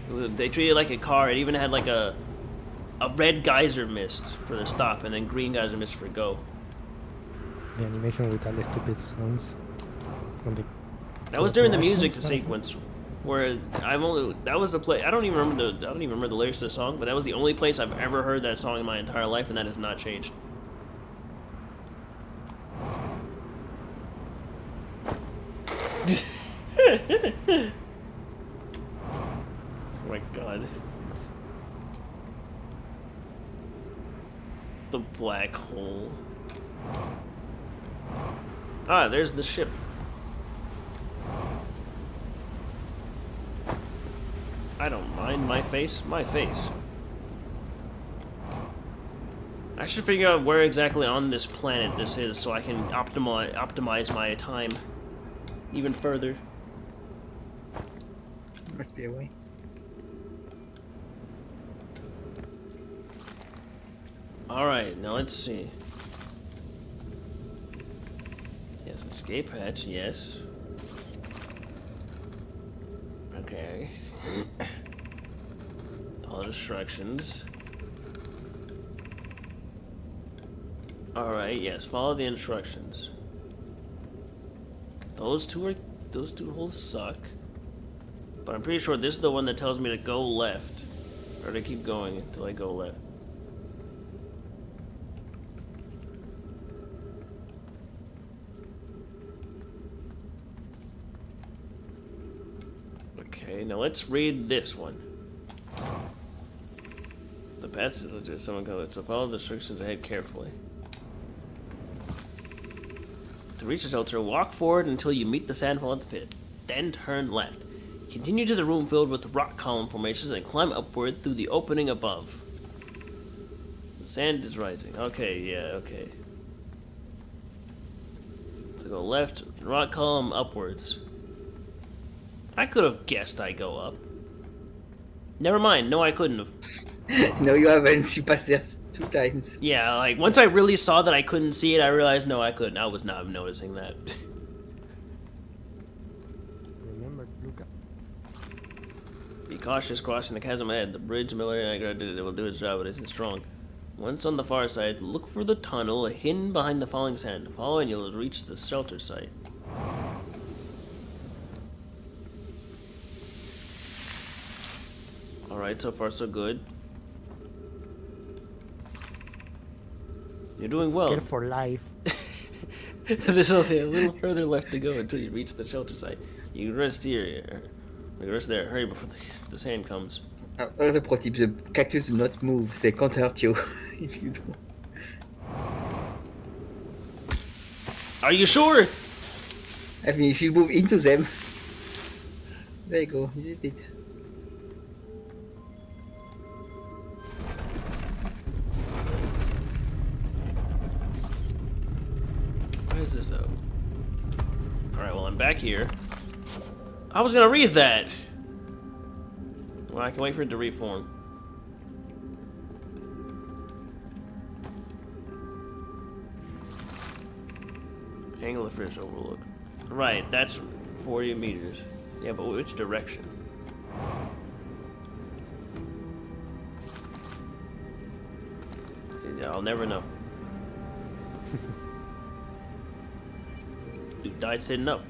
treated it like a car. It even had like a red geyser mist for the stop, and then green geyser mist for go. The animation with all the stupid sounds. From the That was during the music sequence, where that was the play. I don't even remember the lyrics of the song, but that was the only place I've ever heard that song in my entire life, and that has not changed. Oh my god. The black hole. Ah, there's the ship. I don't mind my face. I should figure out where exactly on this planet this is so I can optimize my time even further. Must be a way. Alright, now let's see. Yes, escape hatch, yes. Okay. Follow instructions. Alright, yes, follow the instructions. Those two holes suck. But I'm pretty sure this is the one that tells me to go left. Or to keep going until I go left. Okay, now let's read this one. The passage is someone goes, so follow the instructions ahead carefully. To reach the shelter, walk forward until you meet the sandfall at the pit. Then turn left. Continue to the room filled with rock column formations and climb upward through the opening above. The sand is rising. Okay, yeah, okay. So go left, rock column upwards. I could have guessed I go up. Never mind, no I couldn't have. No, you haven't. You passed there 2 times. Yeah, like once I really saw that I couldn't see it, I realized no I couldn't. I was not noticing that. remember, look up. Be cautious crossing the chasm ahead. The bridge Miller and I did it will do its job, but isn't strong. Once on the far side, look for the tunnel hidden behind the falling sand. Follow and you'll reach the shelter site. Alright, so far so good. You're doing well. Scared for life. There's only a little further left to go until you reach the shelter site. You can rest here. You can rest there. Hurry before the sand comes. Other pro tip, the cactus do not move. They can't hurt you if you do. Are you sure? I mean, if you move into them. There you go, you did it. What is this though? Alright, well I'm back here. I was gonna read that! Well, I can wait for it to reform. Angle of fish overlook. Right, that's 40 meters. Yeah, but which direction? Yeah, I'll never know. Dude died sitting up.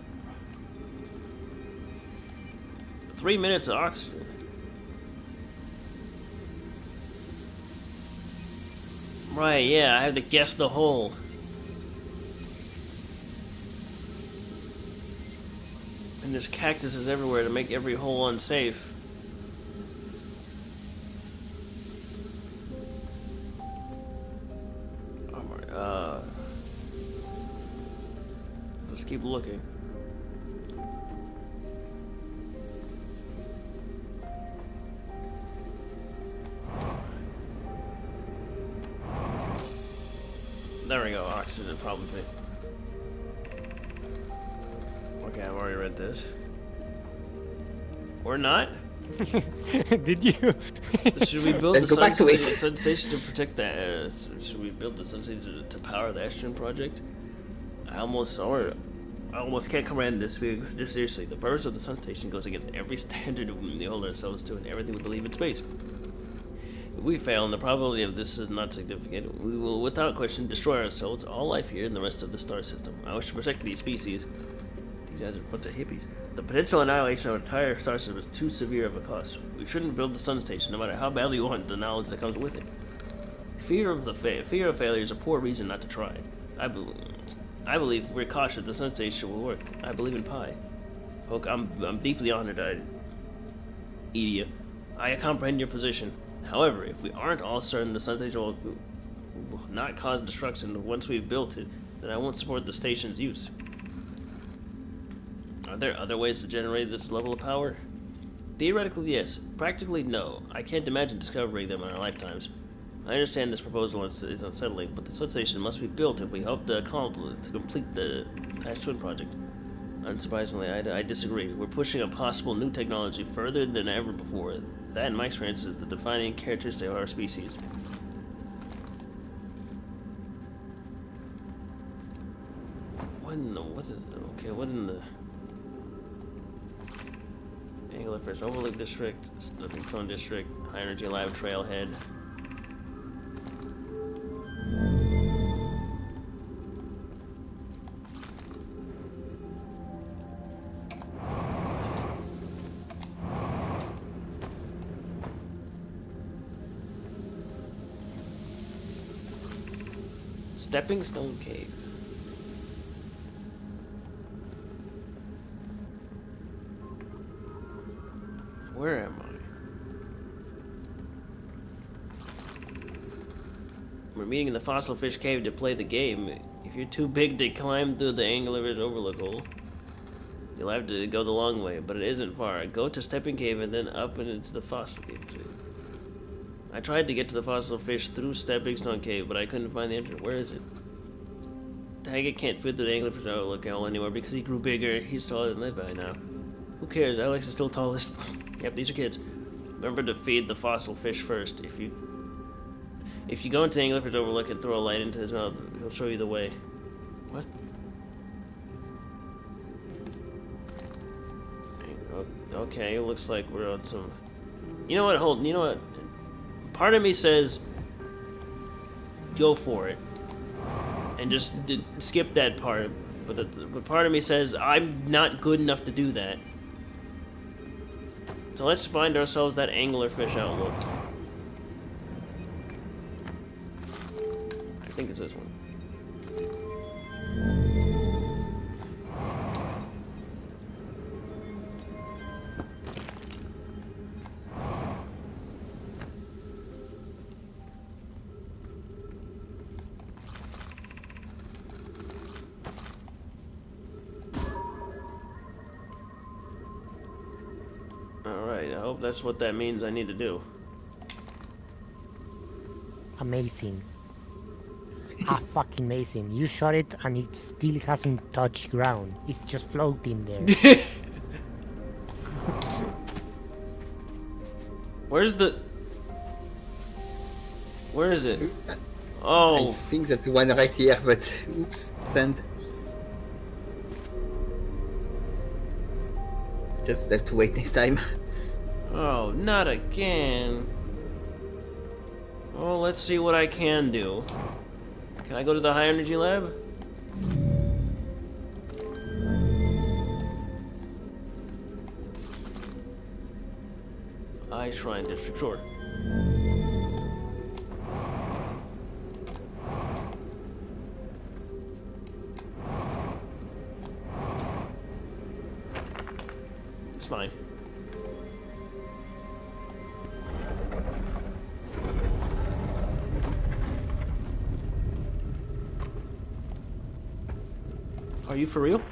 3 minutes of oxygen. Right, yeah, I have to guess the hole. And there's cactuses everywhere to make every hole unsafe. Oh my, let's keep looking. There we go, oxygen probably. Okay, I've already read this. Or not? Did you? Should we build Then the go back to it. sun station to protect the? Should we build the sun station to power the Ashton project? I almost can't comprehend this. Just seriously, the purpose of the sun station goes against every standard we hold ourselves to and everything we believe in space. If we fail, and the probability of this is not significant, we will without question destroy ourselves, all life here, and the rest of the star system. I wish to protect these species. These guys are a bunch of hippies. The potential annihilation of our entire star system is too severe of a cost. We shouldn't build the sun station, no matter how badly we want the knowledge that comes with it. Fear of failure is a poor reason not to try. I believe if we're cautious, the sun station will work. I believe in Pi. Hook, I'm deeply honored, Edia. I comprehend your position. However, if we aren't all certain the sun station will not cause destruction once we've built it, then I won't support the station's use. Are there other ways to generate this level of power? Theoretically, yes. Practically, no. I can't imagine discovering them in our lifetimes. I understand this proposal is unsettling, but the sun station must be built if we hope to complete the Ash Twin project. Unsurprisingly, I disagree. We're pushing a possible new technology further than ever before. That, in my experience, is the defining characteristic of our species. What in the Anglerfish Overlook District, Stepping Stone District, High Energy Lab Trailhead. Stepping Stone Cave. Where am I? We're meeting in the Fossil Fish Cave to play the game. If you're too big to climb through the Anglerfish Overlook hole, you'll have to go the long way, but it isn't far. Go to Stepping Cave and then up and into the Fossil Cave. I tried to get to the Fossil Fish through Stepping Stone Cave, but I couldn't find the entrance. Where is it? Daggett can't fit through the Anglerfish Overlook hole anymore because he grew bigger. He's taller than Levi now. Who cares? Alex is still tallest. Yep, these are kids. Remember to feed the fossil fish first. If you go into Anglerfish Overlook and throw a light into his mouth, he'll show you the way. What? Okay, it looks like we're on some... You know what? You know what? Part of me says... Go for it. And just skip that part. But part of me says, I'm not good enough to do that. So let's find ourselves that anglerfish outlook. I think it's this one. Alright, I hope that's what that means I need to do. Amazing. Fucking amazing. You shot it and it still hasn't touched ground. It's just floating there. Where is it? Oh. I think that's the one right here, but oops, send. Just have to wait next time. Oh, not again. Well, let's see what I can do. Can I go to the high energy lab? High Shrine District, sure. It's fine. Are you for real?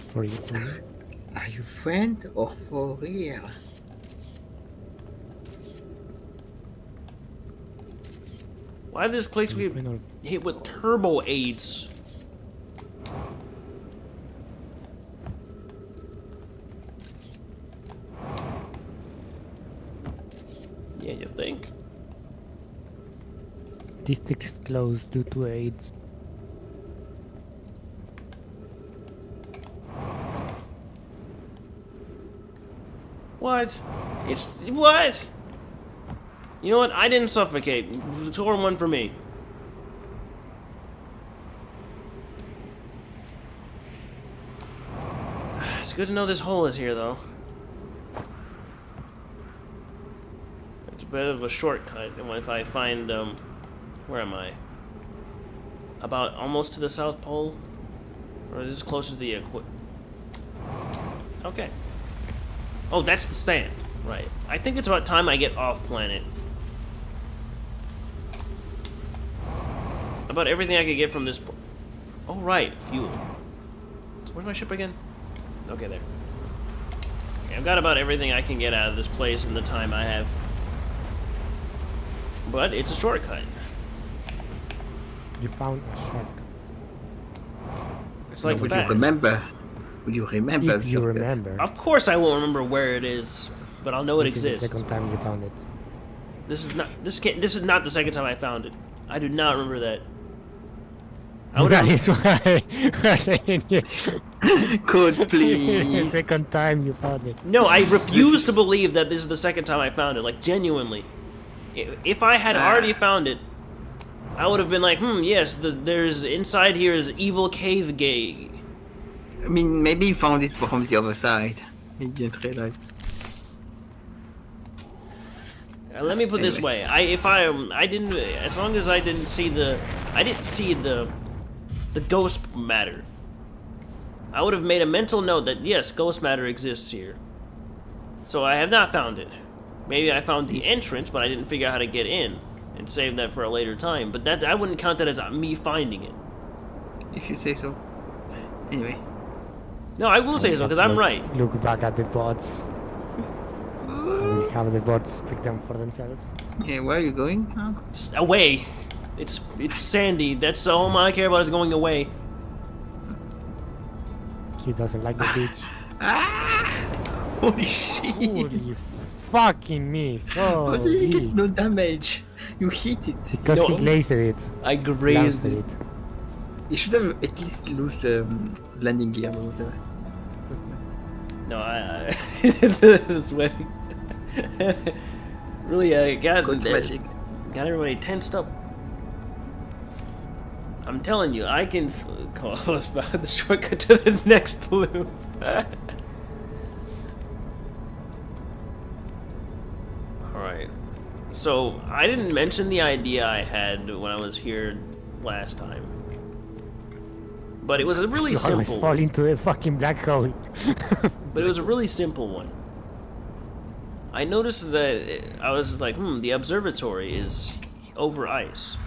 For you. Are you friend or for real? Why did this place get hit with turbo AIDS? Yeah, you think? District's closed due to AIDS. What? It's what? You know what? I didn't suffocate. Score one for me. It's good to know this hole is here, though. It's a bit of a shortcut. And if I find, where am I? About almost to the South Pole? Or is this closer to the Okay. Oh, that's the sand. Right. I think it's about time I get off planet. About everything I could get from this. Oh, right. Fuel. So where's my ship again? Okay, there. Okay, I've got about everything I can get out of this place in the time I have. But it's a shortcut. You found a shark. It's like would fast. you remember? Would you remember? If you Circus? remember. Of course I won't remember where it is, but I'll know it This is the exists. second time you found it. This is not the second time I found it. I do not remember that. I would That is why we're saying it. Code, please. Second time you found it. No, I refuse to believe that this is the second time I found it. Like, genuinely. If I had already found it, I would have been like, yes, there's inside here is evil cave gay. I mean, maybe you found it from the other side. You didn't realize. Let me put it this way: I didn't, as long as I didn't see the ghost matter, I would have made a mental note that yes, ghost matter exists here. So I have not found it. Maybe I found the entrance, but I didn't figure out how to get in, and save that for a later time. But that I wouldn't count that as me finding it. If you say so. Anyway. No, I will say so because I'm right. Look back at the bots. I will have the bots pick them for themselves. Yeah, where are you going? Huh? Just away. It's sandy. That's all I care about is going away. He doesn't like the beach. Ah! Holy shit! Holy fucking me! So How did you get deep. no damage? You hit it. Because No. he glazed it. I Glanced grazed at it. it. You should have at least lost the landing gear or whatever. That's nice. No, I this way. Really, got Code's magic. everybody tensed up. I'm telling you, I can call us about the shortcut to the next loop. Alright. So, I didn't mention the idea I had when I was here last time. But it was a really You always simple. fall into the fucking black hole. But it was a really simple one. I noticed that I was like, the observatory is over ice.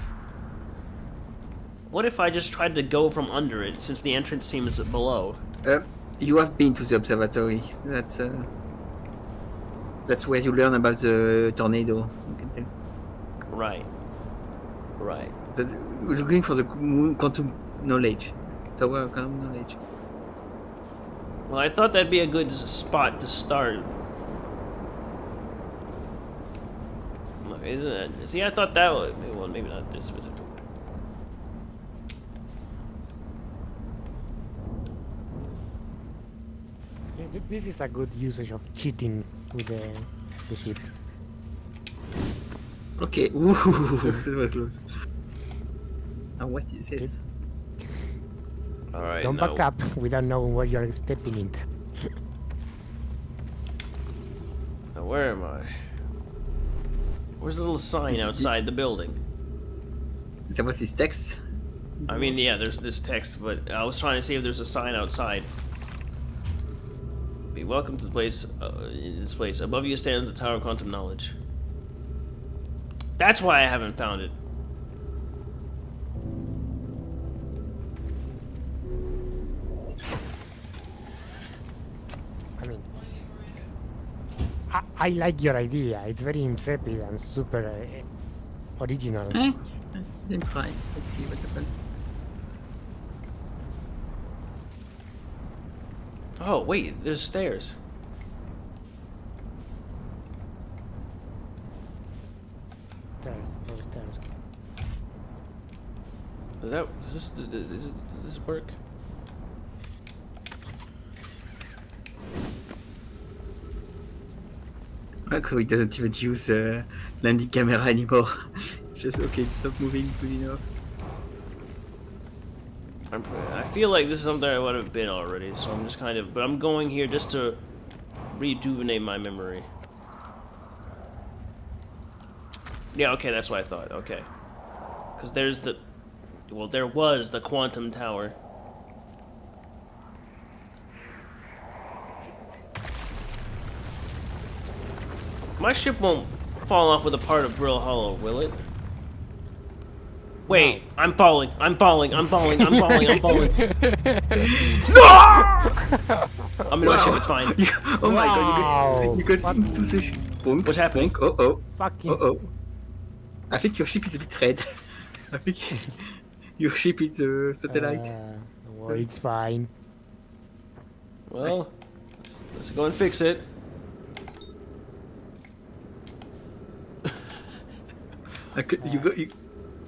What if I just tried to go from under it, since the entrance seems below? You have been to the observatory. That's where you learn about the tornado. You can tell. Right. Right. We're looking for the quantum knowledge. Tower of quantum knowledge. Well, I thought that'd be a good spot to start. Look, isn't it? See, I thought that would. Well, maybe not this, but. This is a good usage of cheating with the ship. Okay. Ooh, that was close. Oh, what is this? All right. Don't now, back up without knowing where you're stepping into. now where am I? Where's the little sign outside the building? Is that what's this text? I mean, yeah, there's this text, but I was trying to see if there's a sign outside. Be welcome to the place. In this place, above you stands the Tower of Quantum Knowledge. That's why I haven't found it. I mean, I like your idea. It's very intrepid and super original. Then try. Let's see what happens. Oh wait, there's stairs. Stairs. Does this work? Marco, he doesn't even use landing camera anymore. Just okay, stop moving, good enough. I feel like this is something I would have been already, so I'm just kind of. But I'm going here just to rejuvenate my memory. Yeah, okay, that's what I thought. Okay, because there's the. Well, there was the Quantum Tower. My ship won't fall off with a part of Brill Hollow, will it? Wait, I'm falling. I'm falling. I'm falling. I'm falling. I'm falling. No! I'm in my ship. It's fine. Oh my god, Wow. you got into the ship. Bonk, What's happening? bonk. Oh. Fucking. I think your ship is a bit red. I think your ship is a satellite. Well, it's fine. Well, let's go and fix it.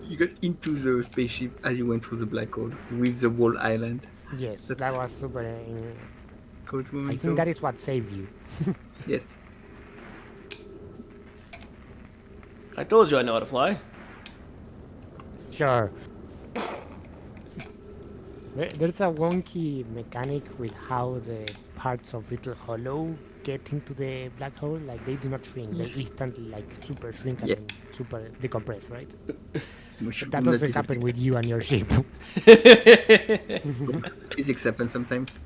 You got into the spaceship as you went through the black hole with the whole island. Yes, That's- that was super. Code I momentum. think that is what saved you. Yes. I told you I know how to fly. Sure. There's a wonky mechanic with how the parts of Little Hollow get into the black hole. Like they do not shrink; they instantly like super shrink and Yeah. then super decompress, right? We should That not doesn't be happen with you and your ship. Physics happen sometimes.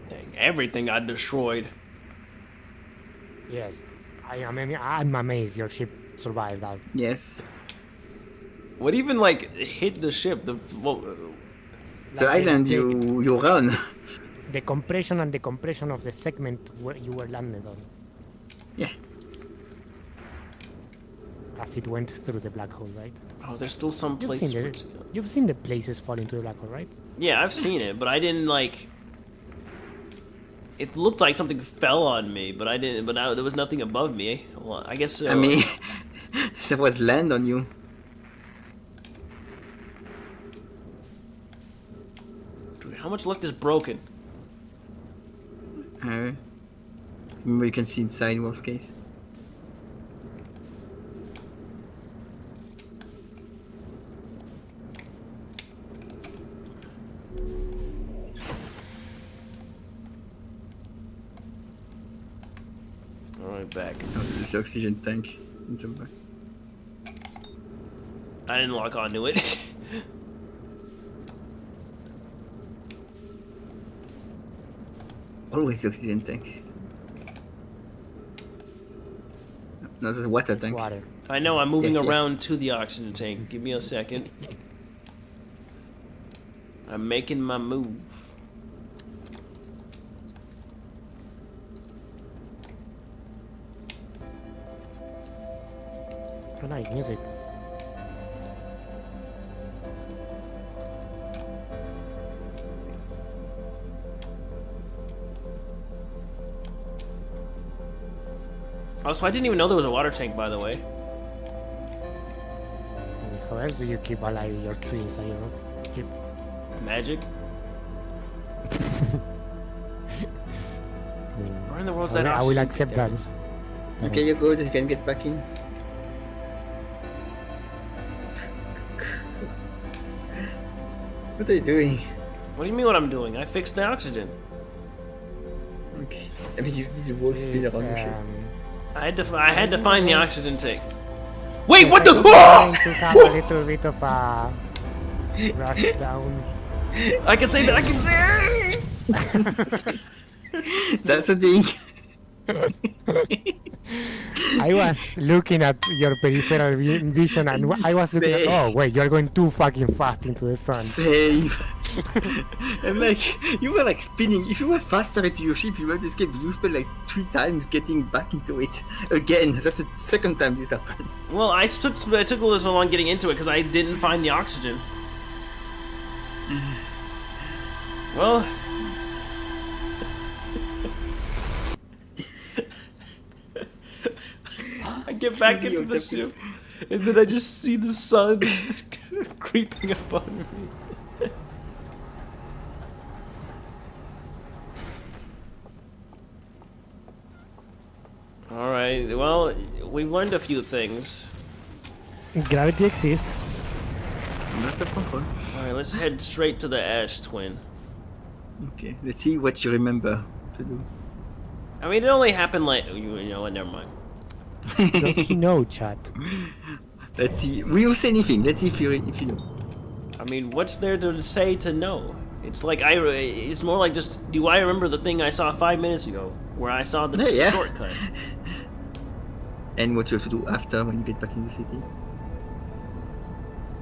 Dang, everything got destroyed. Yes, I'm amazed your ship survived that. Yes. What even like hit the ship? The The island you run. The compression and decompression of the segment where you were landed on, Yeah. as it went through the black hole, right? Oh, there's still some You've place. seen where it. it's- You've seen the places fall into the black hole, right? Yeah, I've seen it, but I didn't like. It looked like something fell on me, but I didn't. But there was nothing above me. Well, I guess. I mean, there was land on you. Dude, how much left is broken? Remember, you can see inside, worst case. Alright, back. Also, there's the oxygen tank in the back. I didn't lock onto it. Always the oxygen tank. No, that's a water tank. Water. I know, I'm moving Yeah, yeah. around to the oxygen tank. Give me a second. I'm making my move. Oh, nice music. Also, I didn't even know there was a water tank, by the way. And how else do you keep alive your trees? I don't know. Keep... Magic? I mean, Where in the world's I that will- I will oxygen? accept There that. it is. Okay, you're good. You can get back in. What are you doing? What do you mean what I'm doing? I fixed the oxygen. Okay. I mean, you did the whole spin Is, around the ship. I had to find the oxygen tank. Wait, what the? going to have a little bit of a rush down. I can say that. I can say. That's the thing. I was looking at your peripheral vision and I was looking at, oh wait, you're going too fucking fast into the sun. Same. And like, you were like spinning. If you were faster into your ship, you might escape. You spent like 3 times getting back into it again. That's the second time this happened. Well, I took a little so long getting into it because I didn't find the oxygen. Well. I get back into the ship, and then I just see the sun creeping up on me. Alright, well, we've learned a few things. Gravity exists. Lots of control. Alright, let's head straight to the Ash Twin. Okay, let's see what you remember to do. I mean, it only happened like, you know what, never mind. Does he know, chat? Let's see. Will you say anything? Let's see if you know. I mean, what's there to say to know? It's like, it's more like just, do I remember the thing I saw 5 minutes ago? Where I saw the Yeah. shortcut. And what you have to do after when you get back in the city.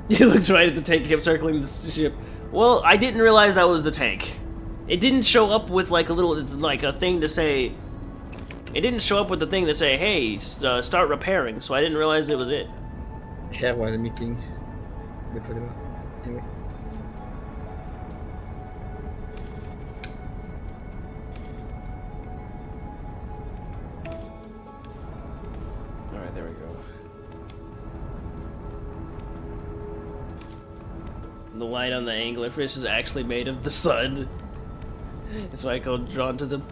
You looked right at the tank, kept circling the ship. Well, I didn't realize that was the tank. It didn't show up with like a little, like a thing to say. It didn't show up with the thing that say, hey, start repairing, so I didn't realize it was it. Here was a meeting. But whatever. Anyway. Alright, there we go. The light on the anglerfish is actually made of the sun. That's why I got drawn to them.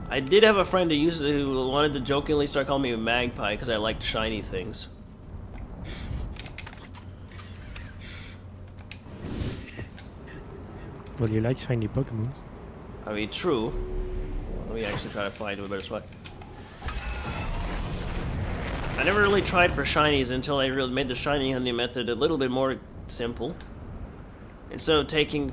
I did have a friend who wanted to jokingly start calling me a magpie because I liked shiny things. Well, you like shiny Pokemon. I mean, true. Let me actually try to find a better spot. I never really tried for shinies until I really made the shiny hunting method a little bit more simple. Instead of taking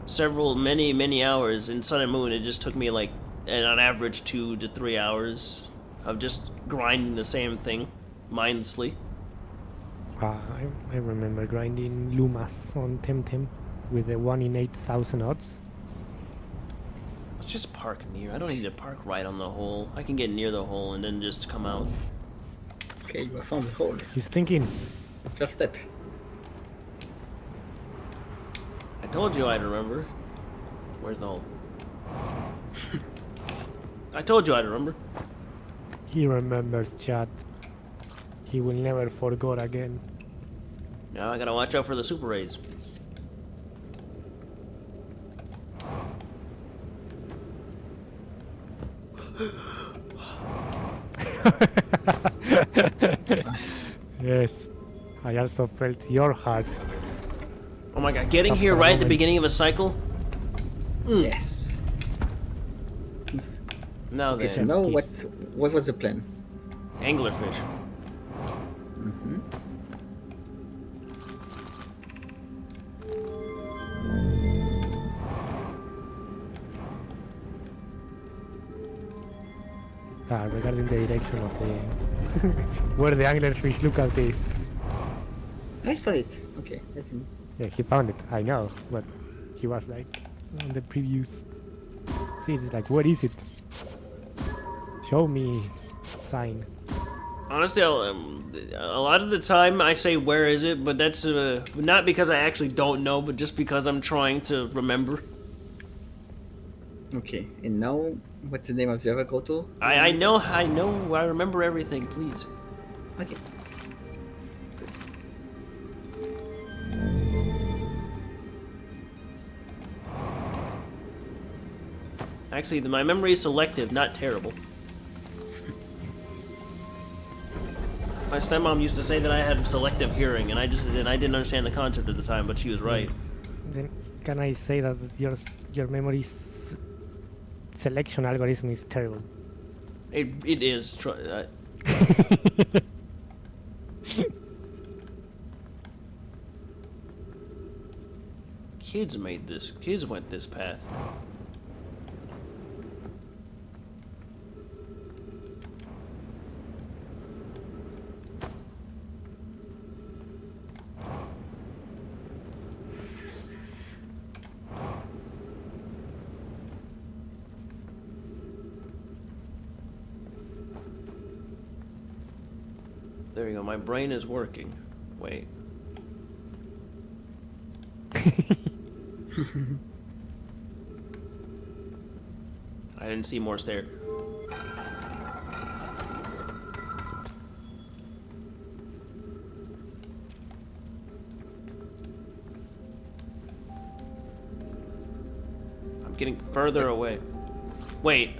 many hours in Sun and Moon, it just took me like, on average, 2 to 3 hours of just grinding the same thing mindlessly. I remember grinding Lumas on Temtem with a 1 in 8,000 odds. Let's just park near. I don't need to park right on the hole. I can get near the hole and then just come out. Okay, you have found the hole. He's thinking. First step. I told you I'd remember. Where's the hole? I told you I'd remember. He remembers, chat. He will never forget again. Now I gotta watch out for the super rays. Yes, I also felt your heart. Oh my god, getting Stop here for a right at the moment. beginning of a cycle? Yes. Now Okay, so then, now Kiss. what was the plan? anglerfish. Mm-hmm. Regarding the direction of the where the anglerfish lookout is. I found it. Okay, let's see. Yeah, he found it. I know, but he was like on the previous. See, it's like, what is it? Show me sign. Honestly, a lot of the time I say, where is it? But that's not because I actually don't know, but just because I'm trying to remember. Okay, and now what's the name of the other grotto? I know, I remember everything, please. Okay. Actually, my memory is selective, not terrible. My stepmom used to say that I had selective hearing, and I didn't understand the concept at the time, but she was right. Then can I say that your memory selection algorithm is terrible? It is. Kids made this. Kids went this path. There you go. My brain is working. Wait. I didn't see more stairs. I'm getting further away. Wait,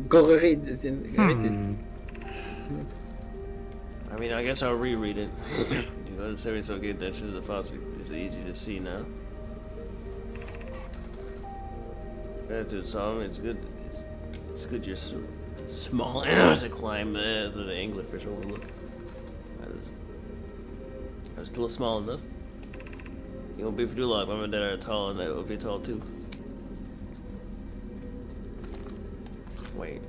Go read it. Read it. I mean, I guess I'll reread it. You know, the series so good that the fossil is easy to see now. Gratitude song, it's good. It's good. You're small to climb the anglerfish overlook. I was still small enough. You won't be for too long. Mom and Dad are tall, and I will be tall too. Wait.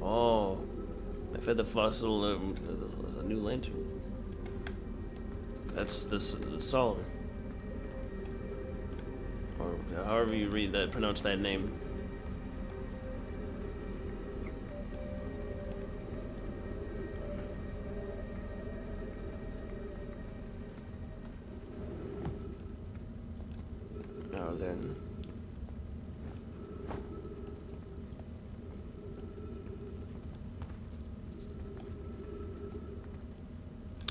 Oh, I fed the fossil a new lantern. That's the Solomon. Or however you read that, pronounce that name. Now then.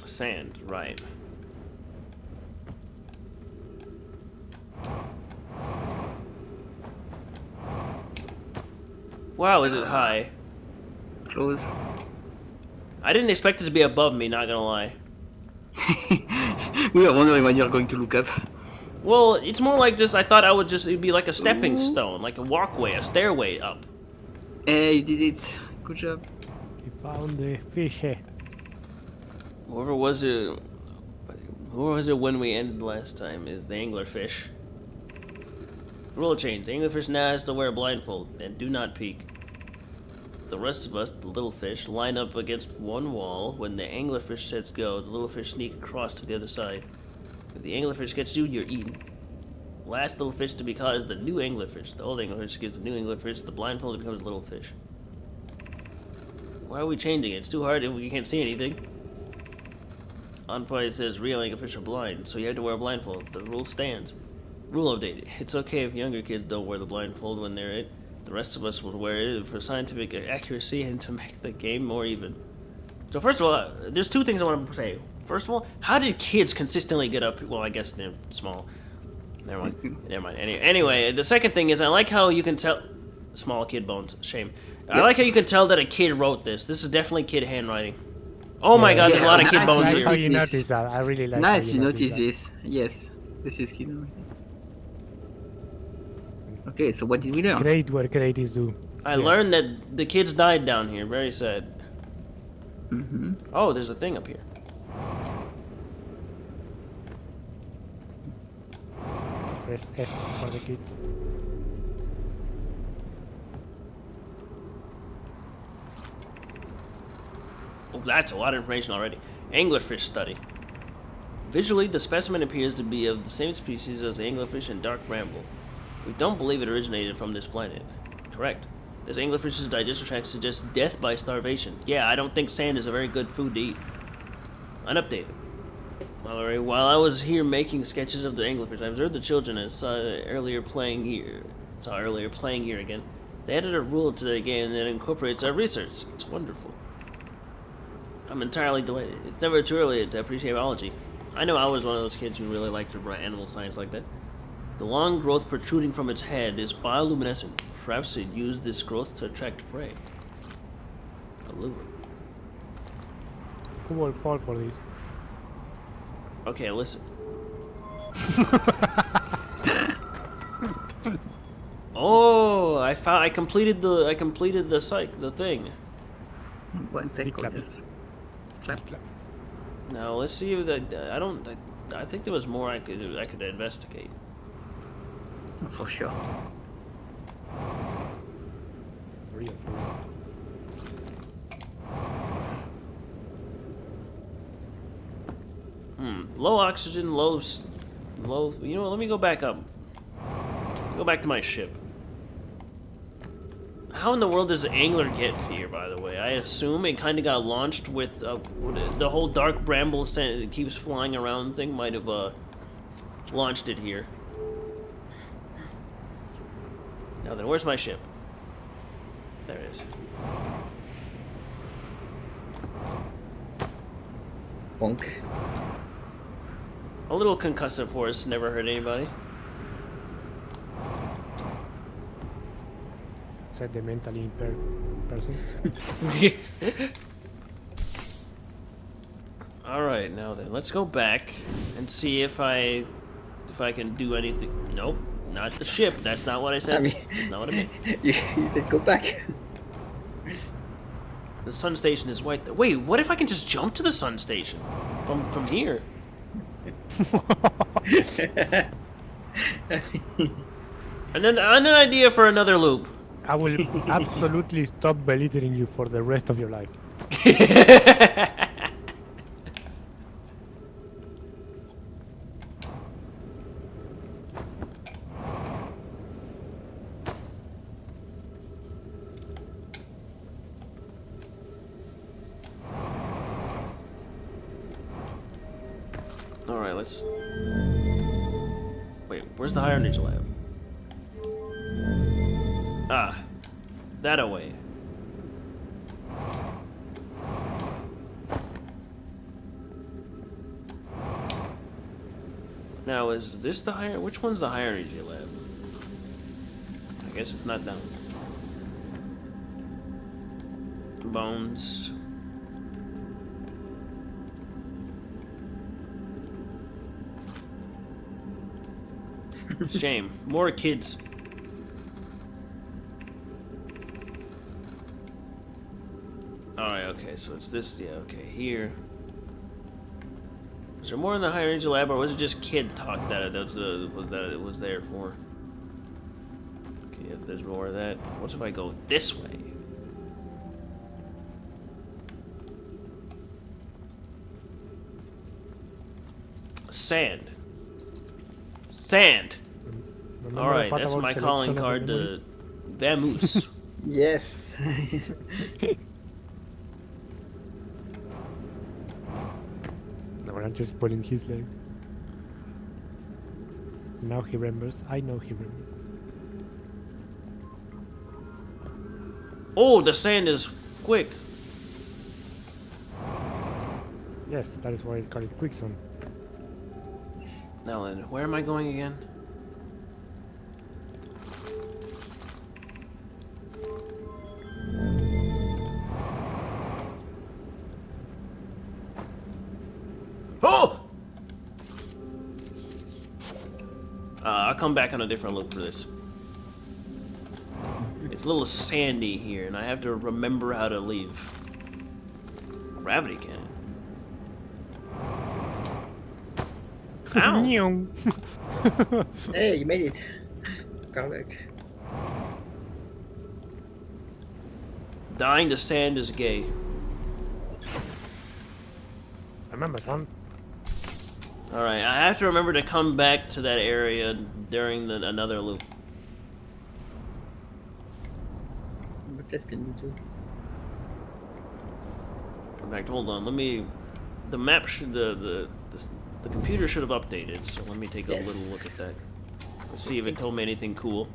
Sand, right. Wow, is it high? Close. I didn't expect it to be above me, not gonna lie. We were wondering when you're going to look up. Well, it's more like just, I thought it'd be like a stepping stone, like a walkway, a stairway up. Hey, you did it. Good job. You found the fish. Whoever was it when we ended last time is the anglerfish. Rule change. The anglerfish now has to wear a blindfold and do not peek. The rest of us, the little fish, line up against one wall. When the anglerfish says go, the little fish sneak across to the other side. If the anglerfish gets you, you're eaten. Last little fish to be caught is the new anglerfish. The old anglerfish gets the new anglerfish. The blindfold becomes a little fish. Why are we changing it? It's too hard if we can't see anything. On point it says real anglerfish are blind, so you have to wear a blindfold. The rule stands. Rule updated. It's okay if younger kids don't wear the blindfold when they're it. The rest of us will wear it for scientific accuracy and to make the game more even. So first of all, there's two things I want to say. First of all, how did kids consistently get up? Well, I guess they're small. Never mind. Never mind. Anyway, the second thing is I like how you can tell... Small kid bones. Shame. I like how you can tell that a kid wrote this. This is definitely kid handwriting. Oh my god, there's a lot of kid bones How here. you notice that? I really like. Nice, how you notice notice that. this. Yes, this is kid. Okay, so what did we learn? Great work, creatives do. I learned that the kids died down here. Very sad. Mm-hmm. Oh, there's a thing up here. Press F for the kids. Oh, that's a lot of information already. Anglerfish study. Visually, the specimen appears to be of the same species as the anglerfish and dark bramble. We don't believe it originated from this planet. Correct. This anglerfish's digestive tract suggests death by starvation. Yeah, I don't think sand is a very good food to eat. Unupdated. While I was here making sketches of the anglerfish, I observed the children and saw earlier playing here again. They added a rule to the game that incorporates our research. It's wonderful. I'm entirely delighted. It's never too early to appreciate biology. I know I was one of those kids who really liked to write animal science like that. The long growth protruding from its head is bioluminescent. Perhaps it used this growth to attract prey. A lure. Who will fall for this? Okay, listen. Oh, I completed the thing. One Big clap. yes. Clap. Now let's see if that I think there was more I could investigate. For sure. For real, for real. Low oxygen, low. You know what? Let me go back up. Go back to my ship. How in the world does Angler get here, by the way? I assume it kind of got launched with the whole Dark Bramble stand that keeps flying around thing might have launched it here. Now then, where's my ship? There it is. Bonk. A little concussive force never hurt anybody. Said the mentally impaired person. All right, now then, let's go back and see if I can do anything. Nope, not the ship. That's not what I said. I mean, That's not what I meant. you said go back. The sun station is right there. Wait, what if I can just jump to the sun station from here? And then an idea for another loop. I will absolutely stop belittling you for the rest of your life. Alright, let's... Wait, where's the higher energy lab? Ah, that away. Now, is this the higher... Which one's the higher energy lab? I guess it's not that one. Bones. Shame. More kids. Alright, okay, so it's this, yeah, okay, here. Is there more in the higher energy lab, or was it just kid talk that it was there for? Okay, if there's more of that. What if I go this way? Sand. Sand! Remember Alright, the part that's about my selection calling of the card memory? to Vamoose. Yes. No, I'm just pulling his leg. Now he remembers. I know he remembers. Oh, the sand is quick. Yes, that is why I call it quicksand. Now then, where am I going again? Oh! I'll come back on a different loop for this. It's a little sandy here, and I have to remember how to leave. Gravity cannon. Ow! Hey, you made it. Come back. Dying to sand is gay. Remember, son? Alright, I have to remember to come back to that area during another loop. What else can you do? In fact, hold on, let me... The map should... The computer should have updated, so let me take a Yes. little look at that. Let's see if it told me anything cool.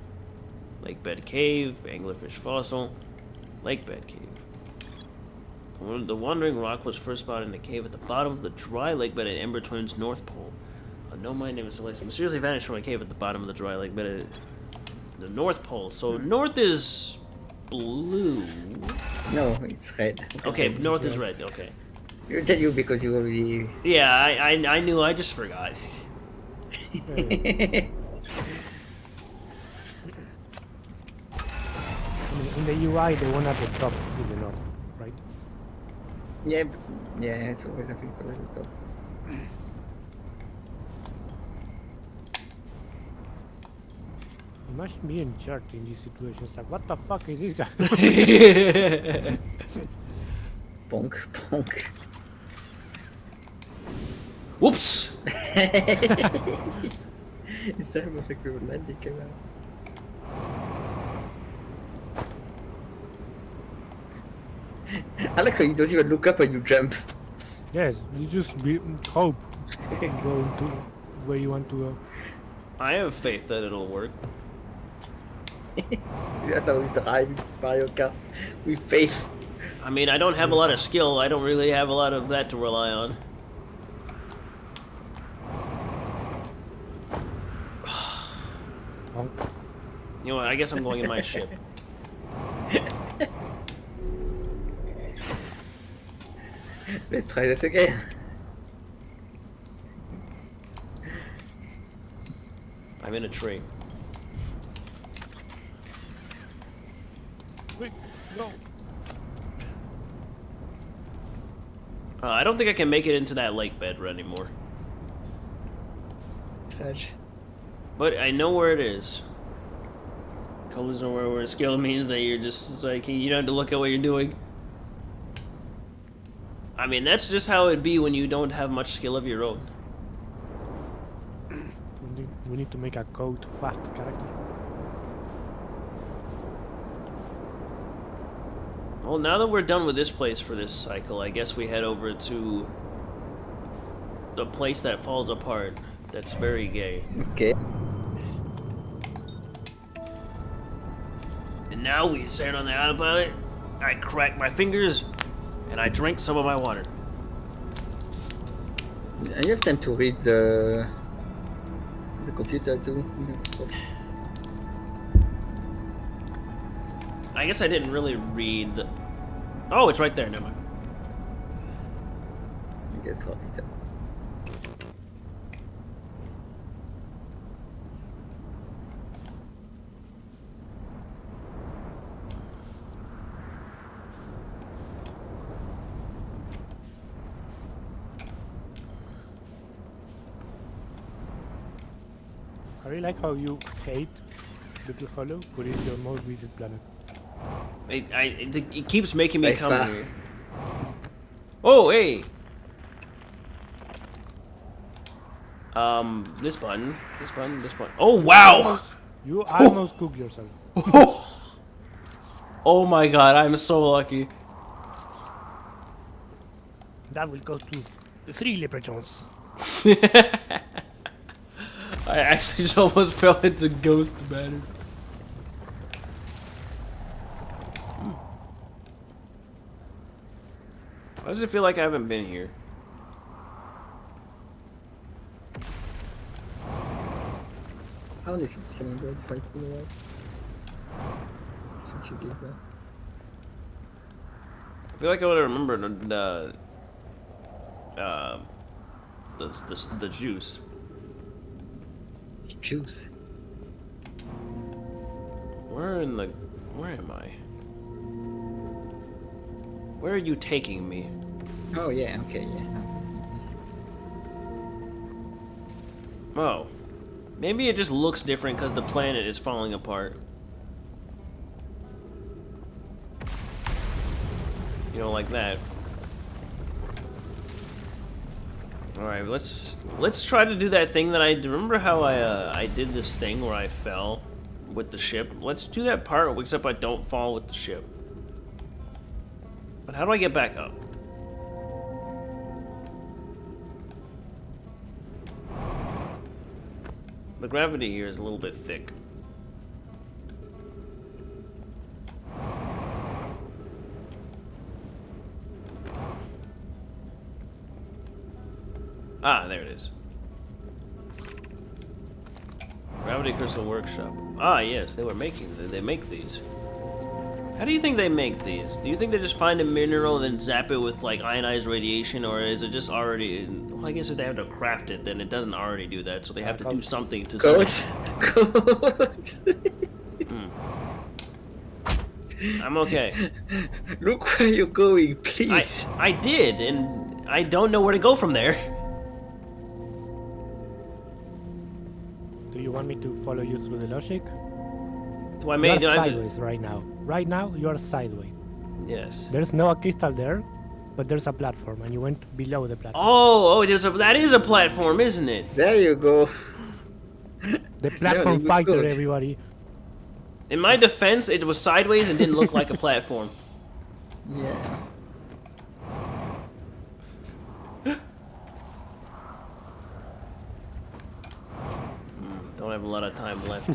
Lake Bed Cave, Anglerfish Fossil, Lake Bed Cave. The Wandering Rock was first spotted in a cave at the bottom of the dry lake bed at Ember Twin's North Pole. A no mind name is Celeste mysteriously vanished from a cave at the bottom of the dry lake bed at the North Pole. So north is blue. No, it's red. Okay, north is red, okay. You tell you because you already. Yeah, I knew. I just forgot. I mean, in the UI, the one at the top is the north, right? Yeah, yeah. It's always. I think it's always the top. Imagine being jerked in these situations. Like, what the fuck is this guy? Bonk, bonk. Whoops! Is that what the landing came out? I like how you don't even look up when you jump. Yes, you just hope you go into where you want to go. I have faith that it'll work. That's how we drive in Mario Kart. With faith. I mean, I don't have a lot of skill. I don't really have a lot of that to rely on. Honk. You know what? I guess I'm going in my ship. Let's try that again. I'm in a tree. Wait, no. I don't think I can make it into that lake bed anymore. Sage. But I know where it is. Colors know where skill means that you're just like, you don't have to look at what you're doing. I mean, that's just how it'd be when you don't have much skill of your own. We need to make a code fast character. Well, now that we're done with this place for this cycle, I guess we head over to the place that falls apart. That's very gay. Okay. And now we stand on the autopilot. I crack my fingers, and I drink some of my water. And you have time to read the computer too. I guess I didn't really read the... Oh, it's right there. Never mind. I guess for later. I really like how you hate Little Hollow, but it's your most visited planet. It keeps making me By come far. here. Oh, hey! This button. This button. This button. Oh, wow! You almost cooked yourself. Oh my god, I'm so lucky. That will go to 3 leprechauns. I actually just almost fell into ghost matter. Why does it feel like I haven't been here? How is it coming back? It's fighting a while. I think you did that. I feel like I would have remembered the juice. Juice. Where am I? Where are you taking me? Oh yeah, okay, yeah. Oh. Maybe it just looks different because the planet is falling apart. You know, like that. Alright, let's try to do that thing that I remember how I did this thing where I fell with the ship. Let's do that part, except I don't fall with the ship. But how do I get back up? The gravity here is a little bit thick. Ah, there it is. Gravity Crystal Workshop. Ah, yes, they make these. How do you think they make these? Do you think they just find a mineral and then zap it with like ionized radiation, or is it just already? Well, I guess if they have to craft it, then it doesn't already do that, so they have to do something to. Code. Code. I'm okay. Look where you're going, please. I did, and I don't know where to go from there. Do you want me to follow you through the logic? Do I You make? are sideways right now. Right now, you are sideways. Yes. There's no crystal there, but there's a platform, and you went below the platform. Oh, that is a platform, isn't it? There you go. The platform was fighter, good. everybody. In my defense, it was sideways and didn't look like a platform. Yeah. Don't have a lot of time left.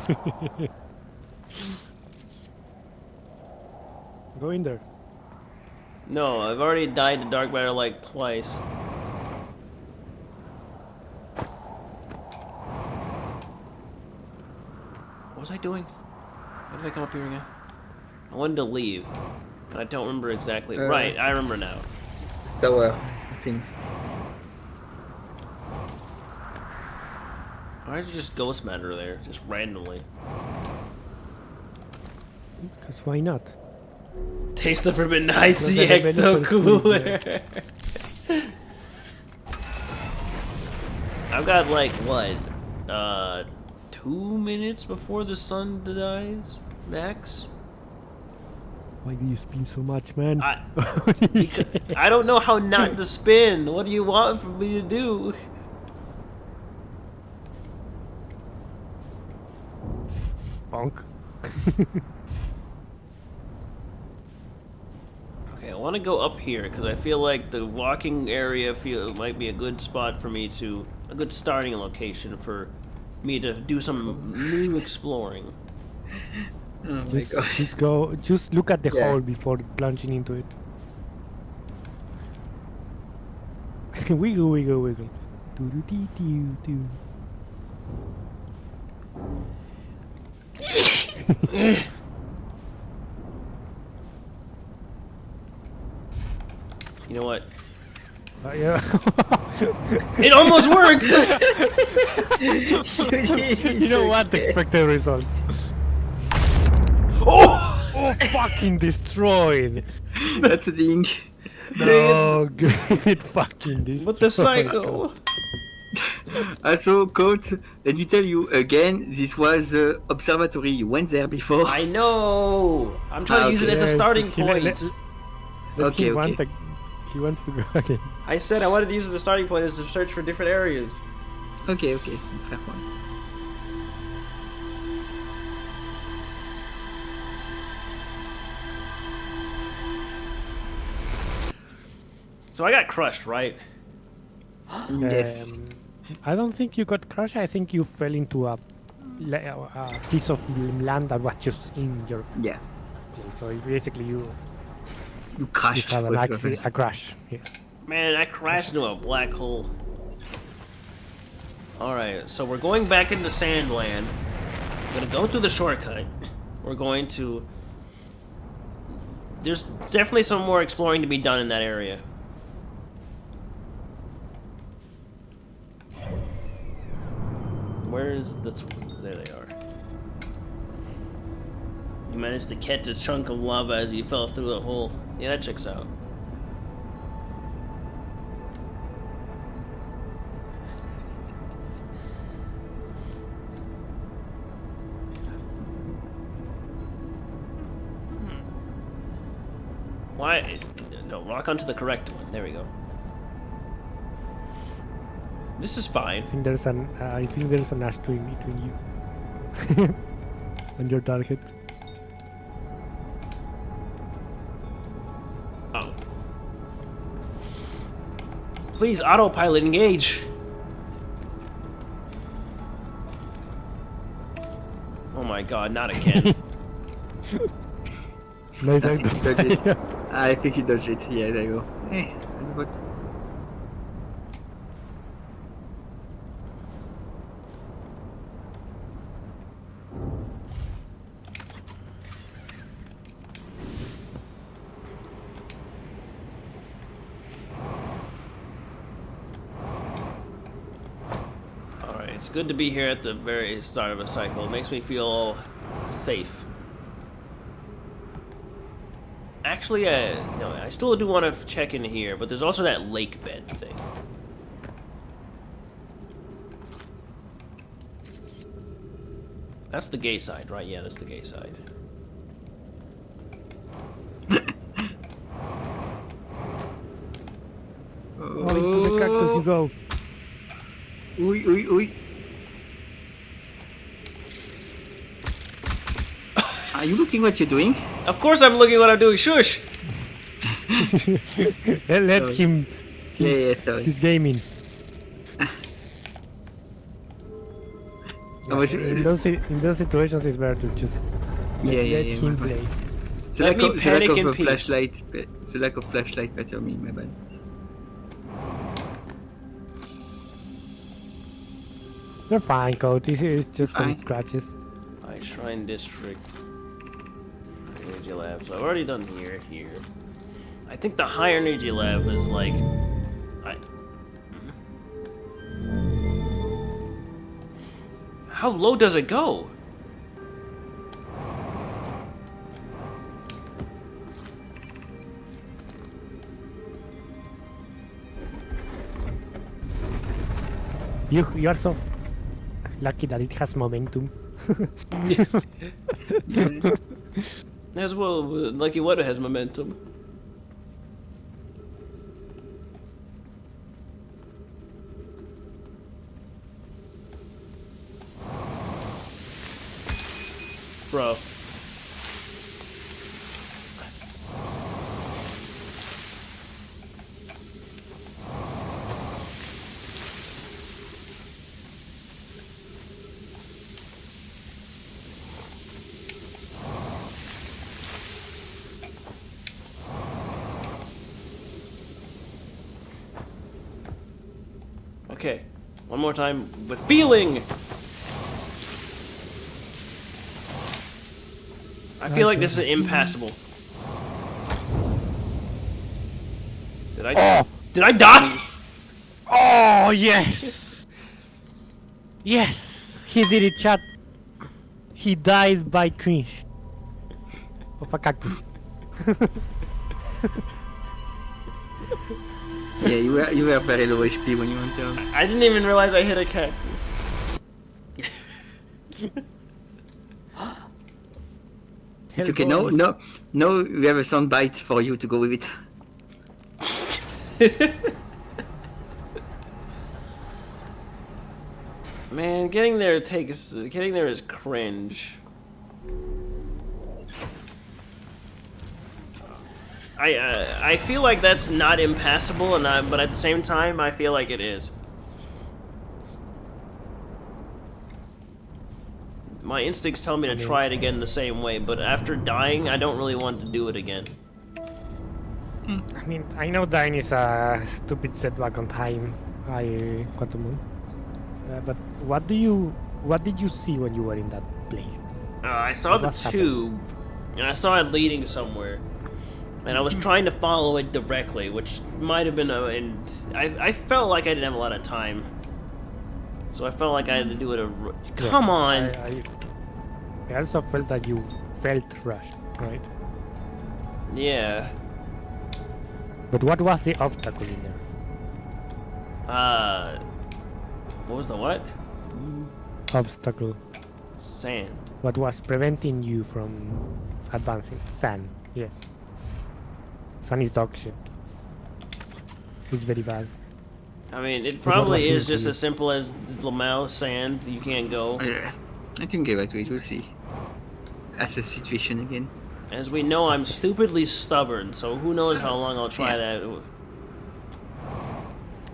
Go in there. No, I've already died to Dark Matter like twice. What was I doing? Why did I come up here again? I wanted to leave, but I don't remember exactly. Right, I remember now. Tower, I think. Why did you just ghost matter there, just randomly? Because why not? Taste the forbidden icy Not the ecto developer cooler. I've got like what, 2 minutes before the sun dies, max. Why do you spin so much, man? I don't know how not to spin. What do you want for me to do? Bonk. Okay, I want to go up here because I feel like the walking area might be a good spot for me to a good starting location for me to do some new exploring. Oh my god. Just look at the Yeah. hole before plunging into it. Wiggle, wiggle, wiggle. Do-do-dee-doo-doo. You know what? Yeah. It almost worked! You know what? Expected result. Oh! Oh, fucking destroyed. That's the thing. No, good. Fucking destroyed. What the cycle? Also, Code, let me tell you again, this was the observatory. You went there before. I know! I'm trying to use it as a Yes, starting he- point. Okay, okay. He wants to go again. I said I wanted to use it as a starting point is to search for different areas. Okay, okay. Fair point. So I got crushed, right? Yes. I don't think you got crushed. I think you fell into a piece of land that was just in your Yeah. place. So basically, you crashed. had for sure. a crash. Yes. Man, I crashed into a black hole. Alright, so we're going back into Sandland. We're gonna go through the shortcut. We're going to... There's definitely some more exploring to be done in that area. Where is the... There they are. You managed to catch a chunk of lava as you fell through the hole. Yeah, that checks out. Why? No, rock onto the correct one. There we go. This is fine. I think there's an ashtray between you and your target. Oh. Please, autopilot, engage. Oh my god, not again. Nice. I think he dodged it. I think he dodged it. Yeah, there you go. That's good. It's good to be here at the very start of a cycle. It makes me feel safe. Actually, no, I still do want to check in here, but there's also that lake bed thing. That's the gay side, right? Yeah, that's the gay side. Oh, into the cactus you go. Ui, ui, ui. Are you looking what you're doing? Of course I'm looking what I'm doing. Shush! Let Sorry. him. Yeah, sorry. He's gaming. I was- in those situations, it's better to just Yeah, let yeah, him my bad. play. The Let lack me of, the panic lack in of a peace. flashlight, the lack of flashlight better me, my bad. You're fine, Code. It's just some Fine. scratches. High Shrine District. Energy Lab. So I've already done here. I think the high energy lab is like... How low does it go? You are so lucky that it has momentum. As well, Lucky What has momentum. Bro. Okay, one more time with feeling. I feel like this is impassable. Did I die? Oh yes, yes, he did it, chat. He died by cringe of a cactus. Yeah, you were very low HP when you went down. I didn't even realize I hit a cactus. It's okay. No, we have a sound bite for you to go with it. Man, getting there is cringe. I feel like that's not impassable, but at the same time, I feel like it is. My instincts tell me to try it again the same way, but after dying, I don't really want to do it again. I mean, I know dying is a stupid setback on time, Quantum Moon. But what did you see when you were in that place? I saw the What happened? tube, and I saw it leading somewhere. And I was trying to follow it directly, which might have been and I felt like I didn't have a lot of time. So I felt like I had to do it Come on! I also felt that you felt rushed, right? Yeah. But what was the obstacle in there? What was the what? Obstacle. Sand. What was preventing you from advancing? Sand, yes. Sand is dog shit. It's very bad. I mean, it what probably was is it just for you? as simple as Lamau, sand, you can't go. Yeah, I can get back to it. We'll see. Assess situation again. As we know, I'm stupidly stubborn, so who knows how long I'll try that.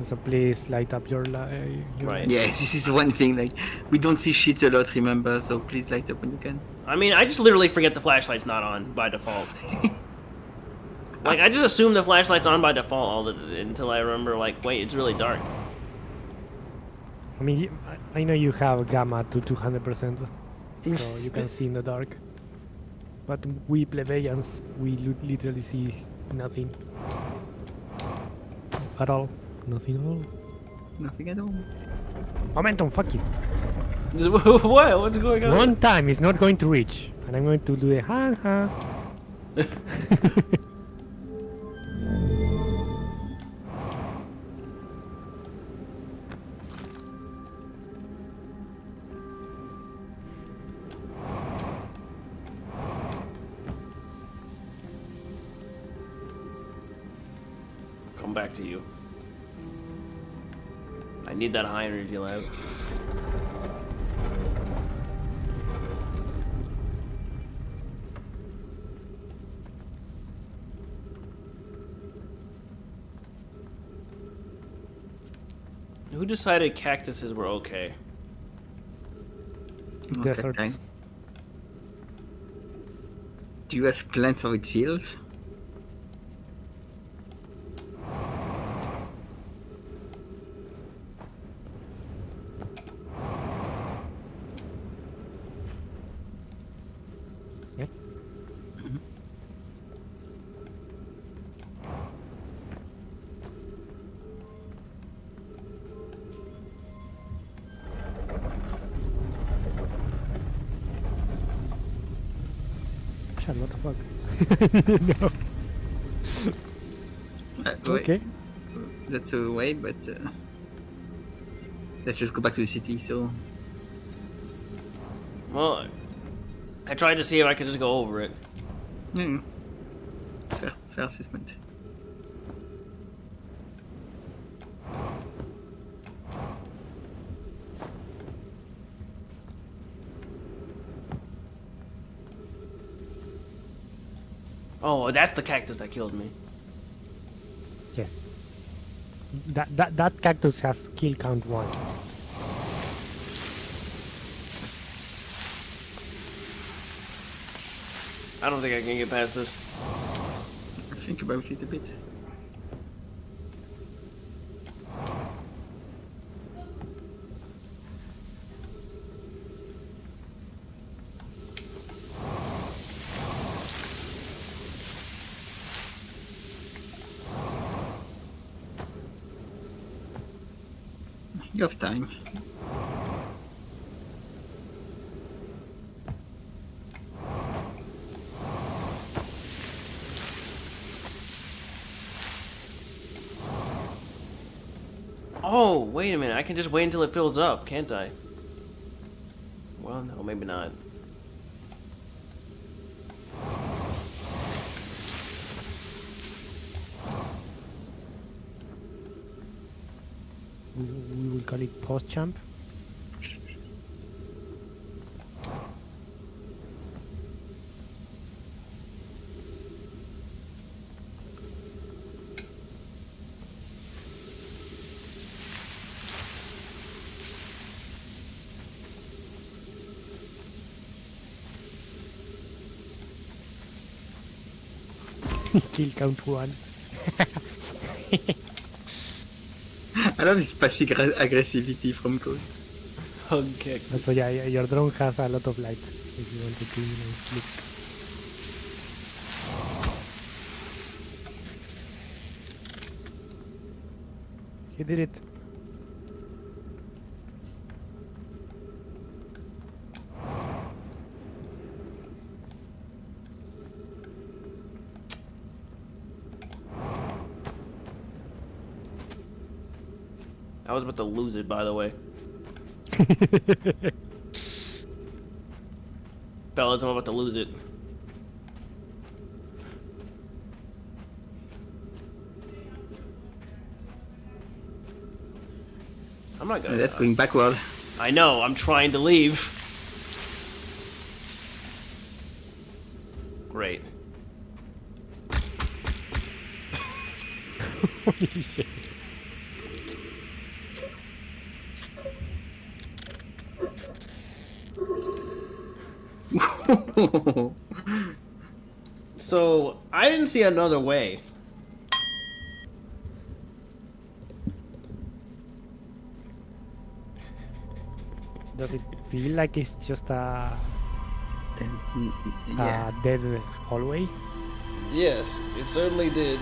So please light up your light. Right. Yeah, this is one thing. Like, we don't see shit a lot, remember? So please light up when you can. I mean, I just literally forget the flashlight's not on by default. Like, I just assume the flashlight's on by default until I remember, like, wait, it's really dark. I mean, I know you have gamma to 200%, so you can see in the dark. But we plebeians, we literally see nothing. At all. Nothing at all. Nothing at all. Momentum, fuck it. What? What's going on? One time is not going to reach. And I'm going to do a ha. Come back to you. I need that high energy lab. Who decided cactuses were okay? Deserts. Okay. Do you ask plants how it feels? Yeah. Shut what the fuck? No. Wait, Okay. that's a way, but let's just go back to the city. So Well, I tried to see if I could just go over it. yeah, fair assessment. Oh, that's the cactus that killed me. Yes. That cactus has kill count 1. I don't think I can get past this. Think about it a bit. You have time. Oh, wait a minute. I can just wait until it fills up, can't I? Well, no, maybe not. We will call it post champ. Kill count 1. I love this passive aggressivity from Code. Hug kick. So yeah, your drone has a lot of light. If you want to, look. You did it. I was about to lose it, by the way. Fellas, I'm about to lose it. I'm not gonna. That's going backward. I know, I'm trying to leave. Great. Holy shit. So, I didn't see another way. Does it feel like it's just a Yeah. dead hallway? Yes, it certainly did.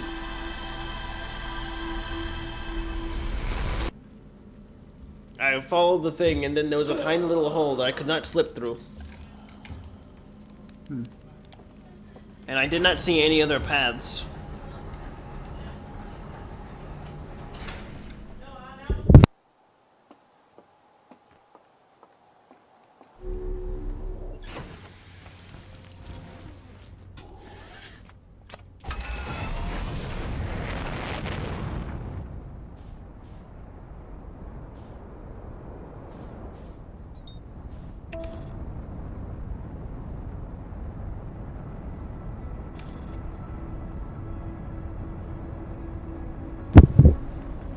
I followed the thing, and then there was a tiny little hole that I could not slip through. And I did not see any other paths.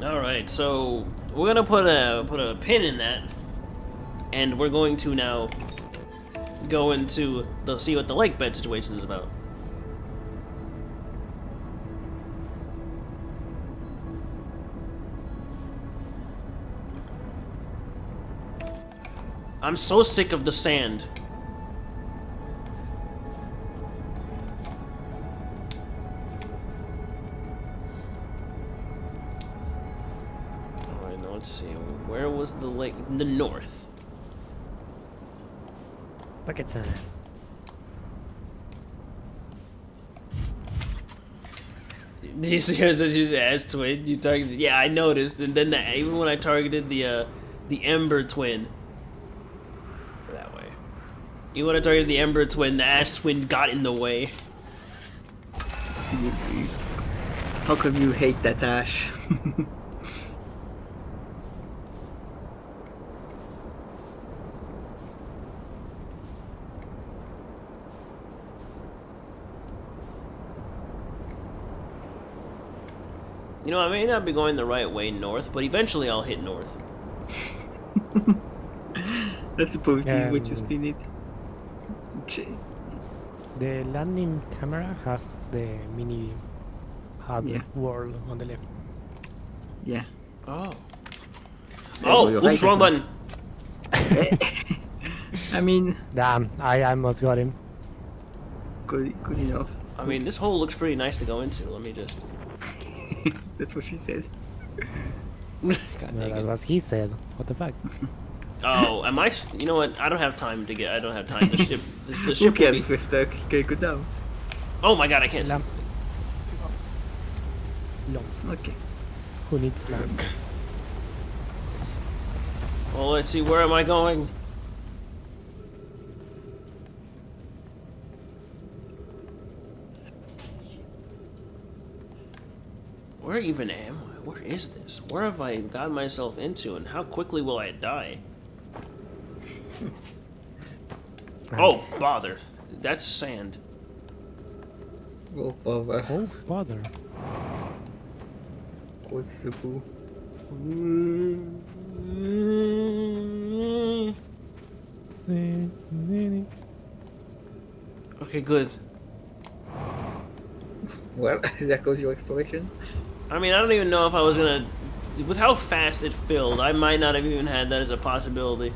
All right, so we're gonna put a pin in that, and we're going to now go into see what the lake bed situation is about. I'm so sick of the sand. Alright, now let's see. Where was the lake? In the north. Bucket sand. Did you see as you asked twin? You targeted. Yeah, I noticed. And then even when I targeted the Ember twin. That way. Even when I targeted the Ember twin, the Ash twin got in the way. How come you hate that Ash? You know, I may not be going the right way north, but eventually I'll hit north. That's supposed to be what you spin it. The landing camera has the mini hub Yeah. world on the left. Yeah. Oh. There Oh, you go, oops, right wrong button. button. I mean, Damn, I almost got him. good enough. I mean, this hole looks pretty nice to go into. Let me just. That's what she said. God Well, dang that it. was he said. What the fuck? Oh, am I? You know what? I don't have time to get. I don't have time. The ship. The Who ship. Will cares be, if we're stuck? Okay, go down. oh my god, I can't. Lamp. Long. Okay. Who needs lamp? Well, let's see. Where am I going? Where even am I? Where is this? Where have I got myself into, and how quickly will I die? Oh, bother. That's sand. Oh, bother. Oh, bother. What's the poo? Okay, good. Well, there goes your exploration. I mean, I don't even know if I was gonna... With how fast it filled, I might not have even had that as a possibility.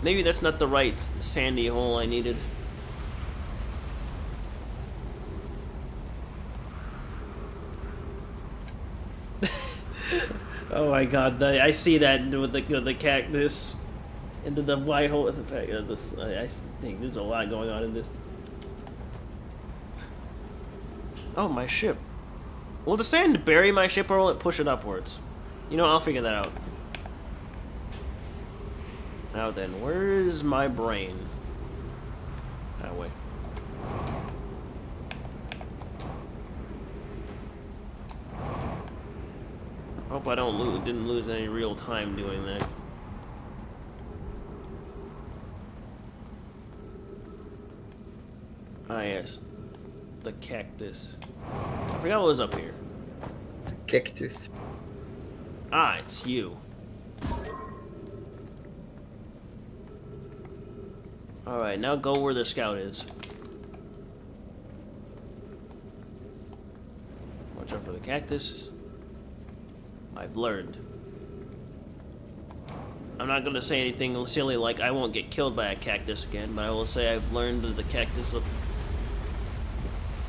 Maybe that's not the right sandy hole I needed. Oh my god, I see that with the cactus and the white hole. I think there's a lot going on in this. Oh, my ship. Will the sand bury my ship or will it push it upwards? You know, I'll figure that out. Now then, where's my brain? That way. Hope I didn't lose any real time doing that. Ah yes, the cactus. I forgot what was up here. It's a cactus. Ah, it's you. Alright, now go where the scout is. Watch out for the cactus. I've learned. I'm not gonna say anything silly like I won't get killed by a cactus again, but I will say I've learned the cactus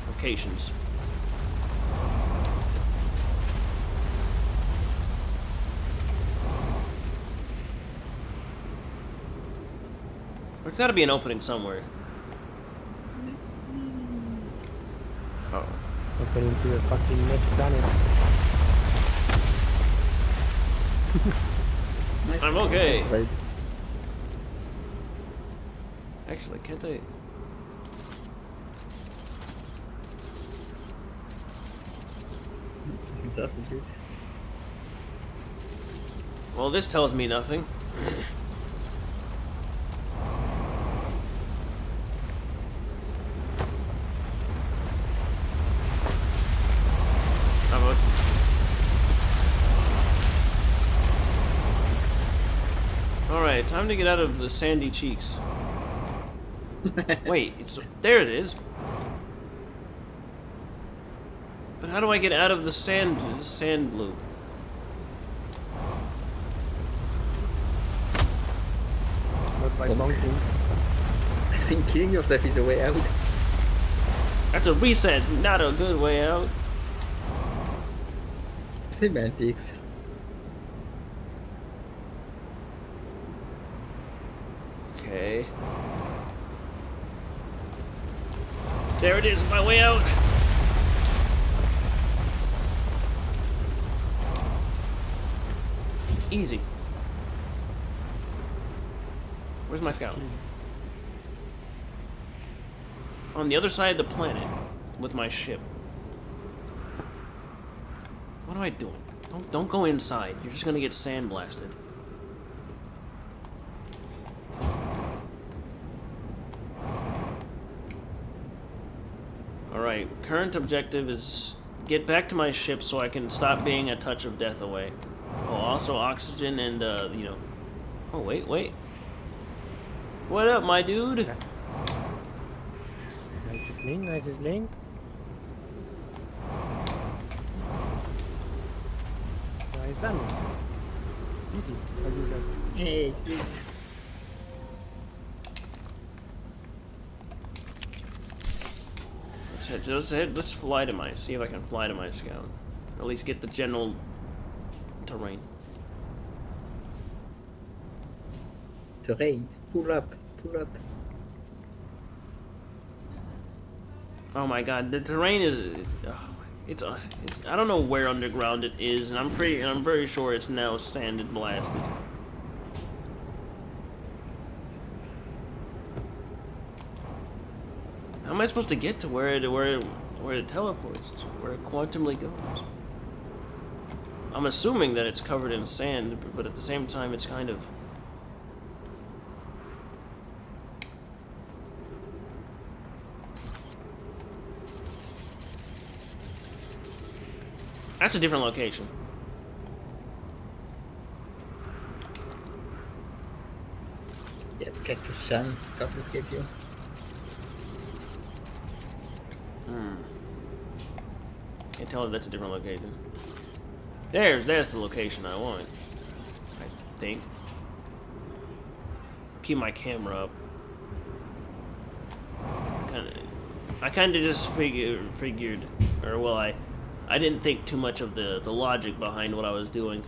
locations. There's gotta be an opening somewhere. Oh. Opening to the fucking next planet. I'm okay. That's right. Actually, can't I? That's good. Well, this tells me nothing. How about? Alright, time to get out of the sandy cheeks. Wait, there it is. But how do I get out of the sand loop? Not by bonking. I think killing yourself is the way out. That's a reset, not a good way out. Semantics. Okay. There it is, my way out. Easy. Where's my scout? On the other side of the planet with my ship. What am I doing? Don't go inside. You're just gonna get sandblasted. Alright, current objective is get back to my ship so I can stop being a touch of death away. Oh, also oxygen and, you know... Oh, wait. What up, my dude? Nice sling. Nice done. Easy, as you said. Hey, Let's fly to my... See if I can fly to my scout. Or at least get the general terrain. terrain. Pull up. Oh my god, the terrain is... it's I don't know where underground it is, and I'm very sure it's now sanded blasted. How am I supposed to get to where it teleports to, where it quantumly goes? I'm assuming that it's covered in sand, but at the same time it's kind of... That's a different location. Yeah, Cactus Chan. Can't escape you. Can't tell if that's a different location. There's the location I want. I think. Keep my camera up. I kind of just figured, or well, I didn't think too much of the logic behind what I was doing.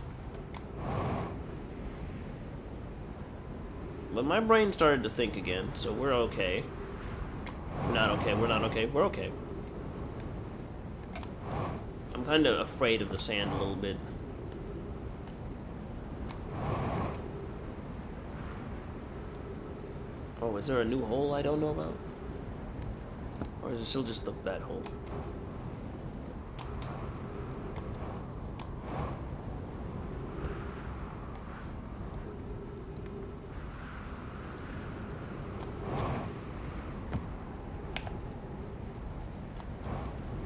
But my brain started to think again, so we're okay. We're not okay, we're okay. I'm kind of afraid of the sand a little bit. Oh, is there a new hole I don't know about? Or is it still just that hole?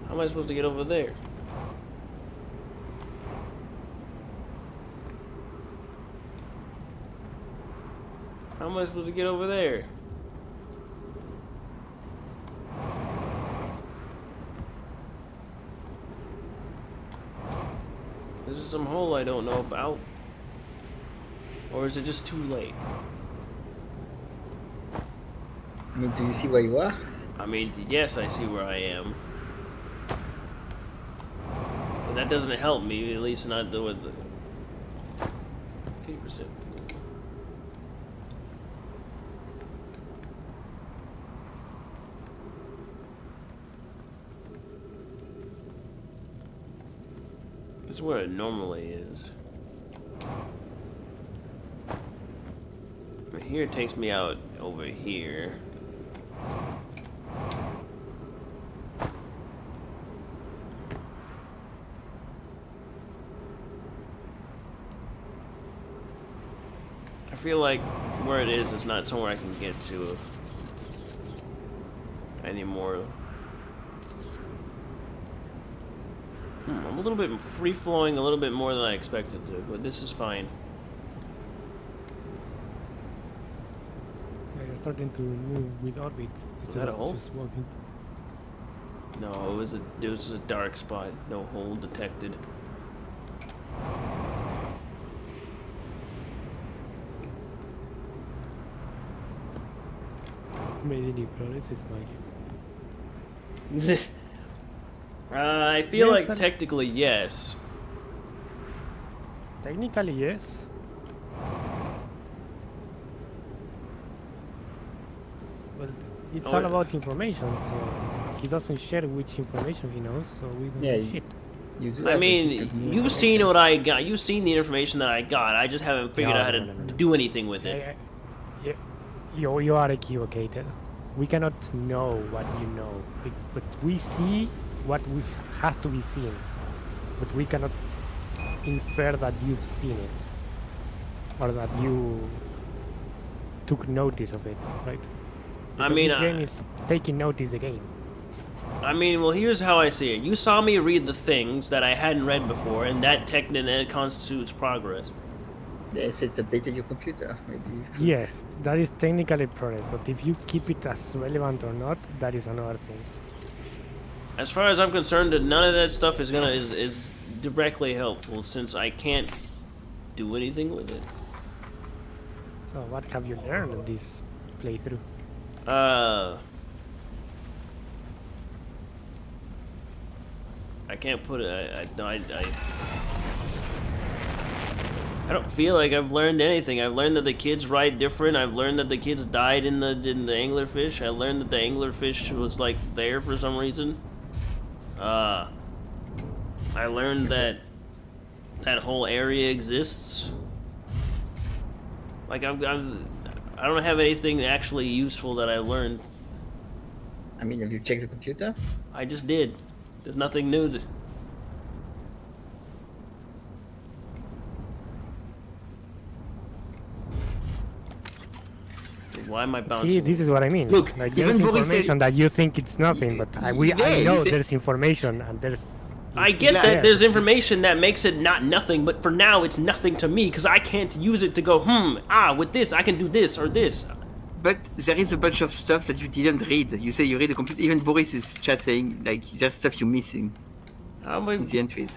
How am I supposed to get over there? How am I supposed to get over there? Is there some hole I don't know about? Or is it just too late? I mean, do you see where you are? I mean, yes, I see where I am. But that doesn't help me, at least not with the 50%. is where it normally is. But here it takes me out over here. I feel like where it is not somewhere I can get to anymore. I'm a little bit free-flowing, a little bit more than I expected to, but this is fine. You're starting to move with orbits. instead that a of hole? Just walking. No, it was a dark spot. No hole detected. Made any progress, Smiley? I feel Yes, like technically yes. Technically, yes. Well, it's Oh, all yeah. about information, so he doesn't share which information he knows, so we don't Yeah, know you- shit. You do I have a bit of mean, new you've seen information. what I got. You've seen the information that I got. I just haven't figured No, out how no, to no, no, no. do anything with it. You are equivocated. We cannot know what you know, but we see what we has to be seen, but we cannot infer that you've seen it or that you took notice of it, right? I Because mean, this game is taking notice again. I mean, well, here's how I see it. You saw me read the things that I hadn't read before, and that technically constitutes progress. Yes, it updated your computer. Maybe you should. Yes, that is technically progress, but if you keep it as relevant or not, that is another thing. As far as I'm concerned, none of that stuff is directly helpful since I can't do anything with it. So what have you learned in this playthrough? I can't put it. I don't feel like I've learned anything. I've learned that the kids ride different. I've learned that the kids died in the anglerfish. I learned that the anglerfish was like there for some reason. I learned that that whole area exists. Like I don't have anything actually useful that I learned. I mean, have you checked the computer? I just did. There's nothing new. Why am I bouncing? See, this is what I mean. Look, like even there's Boris said- information that you think it's nothing, but I Yeah, know he said- there's information and there's. I get Yeah. that there's information that makes it not nothing, but for now it's nothing to me because I can't use it to go, with this I can do this or this. But there is a bunch of stuff that you didn't read. You say you read the computer. Even Boris' chat saying like there's stuff you're missing How am I? in the entries.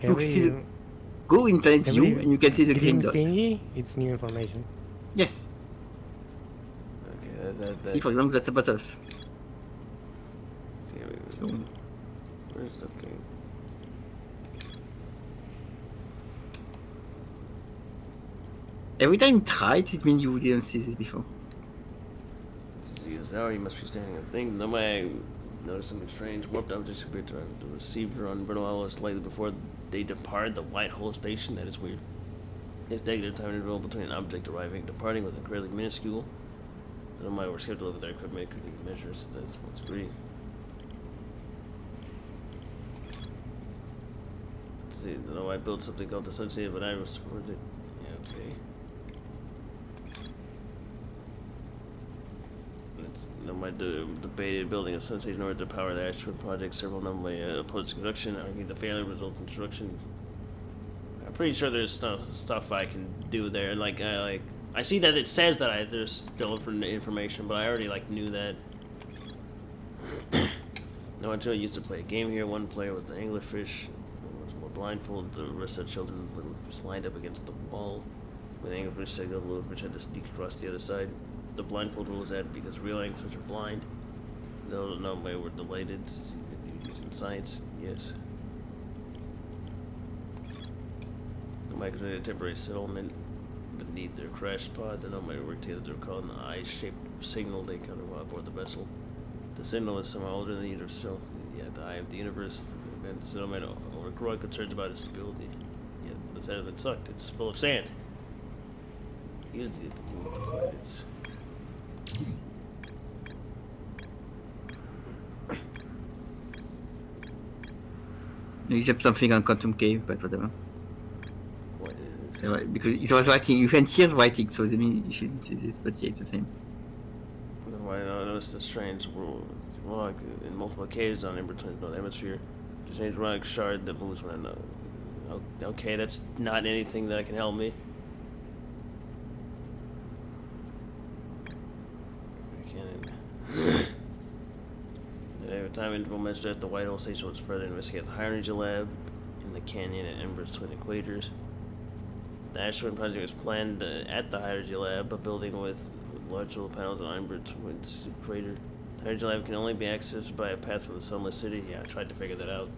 Every, Look, see the- Go in Planet View every and you can see the green green dot. thingy, it's new information. Yes. Okay, See, for example, that's about us. So, Where's the game? every time you try it means you didn't see this before. Oh, you must be standing on things. Then I noticed something strange. Warped objects appear to the receiver on Brittle Hollow slightly before they depart the White Hole Station. That is weird. This negative time interval between an object arriving and departing was incredibly minuscule. The Nomai were scheduled with their equipment, couldn't even measure, so that's what's great. Let's see, the Nomai built something called the Sunshade, but I was supported it. Yeah, okay. Nomai debated building a Sunshade in order to power the Ashford project. Several Nomai opposed construction, argued the failure resulted in destruction. I'm pretty sure there's stuff I can do there. I see that it says that there's still information, but I already knew that. No, until I used to play a game here. One player with the anglerfish was more blindfolded. The rest of the children was lined up against the wall. When the anglerfish signaled, the little fish had to sneak across the other side. The blindfold rule was added because real anglerfish are blind. No way were delighted to see that they were using science. Yes. The Nomai created a temporary settlement beneath their crash pod. The Nomai worked together to recall an eye-shaped signal they encountered while aboard the vessel. The signal is somehow older than either self. Yeah, at the eye of the universe, and so might overgrow concerns about its stability. Yet the sediment sucked. It's full of sand. Used it to move the planets. You kept something on Quantum Cave, but whatever. What is it? Yeah, right, because it was writing, you can hear writing, so I mean you shouldn't say this, but yeah, it's the same. Why I noticed a strange rock in multiple caves on in between the hemisphere. A strange rock shard that moves when I know. Okay, that's not anything that can help me. Every time interval measured at the Whitehall Station was further investigate the high energy lab in the canyon at Ember's twin equators. The Ashwin project was planned at the high energy lab, a building with large solar panels on Ember's twin equator. The high energy lab can only be accessed by a path from the Sunless City. Yeah, I tried to figure that out.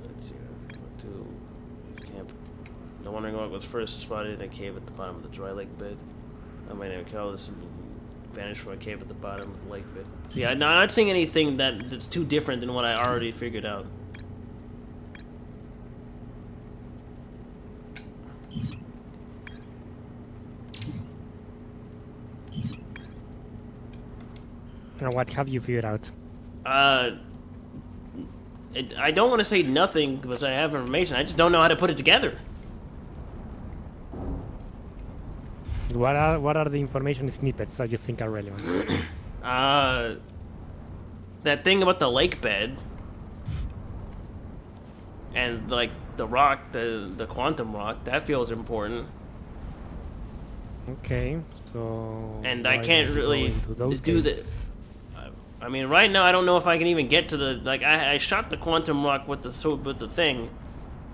Let's see, what to camp. The Wandering Rock was first spotted in a cave at the bottom of the dry lake bed. My name is Cal. This vanished from a cave at the bottom of the lake bed. See, I'm not seeing anything that's too different than what I already figured out. And what have you figured out? I don't want to say nothing because I have information. I just don't know how to put it together. What are the information snippets that you think are relevant? That thing about the lake bed and like the rock, the quantum rock, that feels important. Okay, so. And why I can't don't you go really into those do caves? the. I mean, right now I don't know if I can even get to the like. I shot the quantum rock with the thing,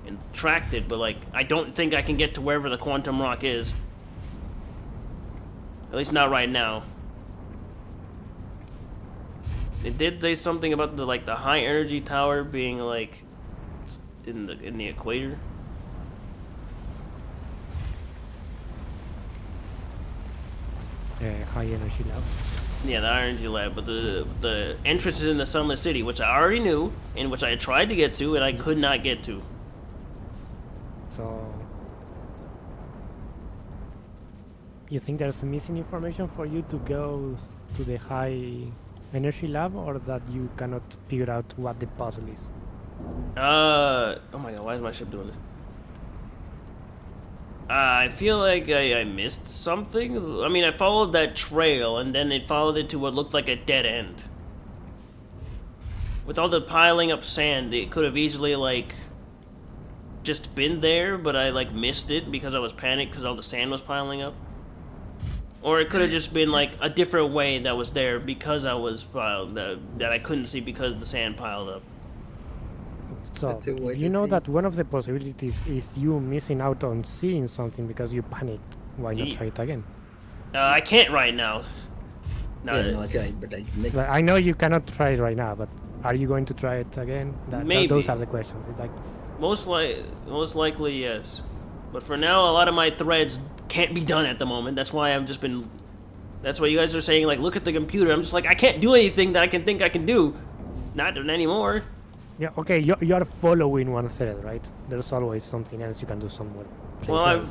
and tracked it, but like I don't think I can get to wherever the quantum rock is. At least not right now. It did say something about the high energy tower being like in the equator. High energy lab. Yeah, the high energy lab, but the entrance is in the Sunless City, which I already knew, and which I tried to get to, and I could not get to. So. You think there's missing information for you to go to the high energy lab, or that you cannot figure out what the puzzle is? Oh my god, why is my ship doing this? I feel like I missed something. I mean, I followed that trail, and then it followed it to what looked like a dead end. With all the piling up sand, it could have easily, like, just been there, but I, like, missed it because I was panicked because all the sand was piling up. Or it could have just been, like, a different way that was there because I was piled, that I couldn't see because the sand piled up. So, That's a way you to know see. that one of the possibilities is you missing out on seeing something because you panicked. Why not try it again? I can't right now. No, Yeah, no, okay, but like next. But I know you cannot try it right now, but are you going to try it again? Maybe. Those are the questions. It's like, most likely, yes. But for now, a lot of my threads can't be done at the moment. That's why I've just been... That's why you guys are saying, like, look at the computer. I'm just like, I can't do anything that I can think I can do. Not doing anymore. yeah, okay, you're following one thread, right? There's always something else you can do somewhere. Well,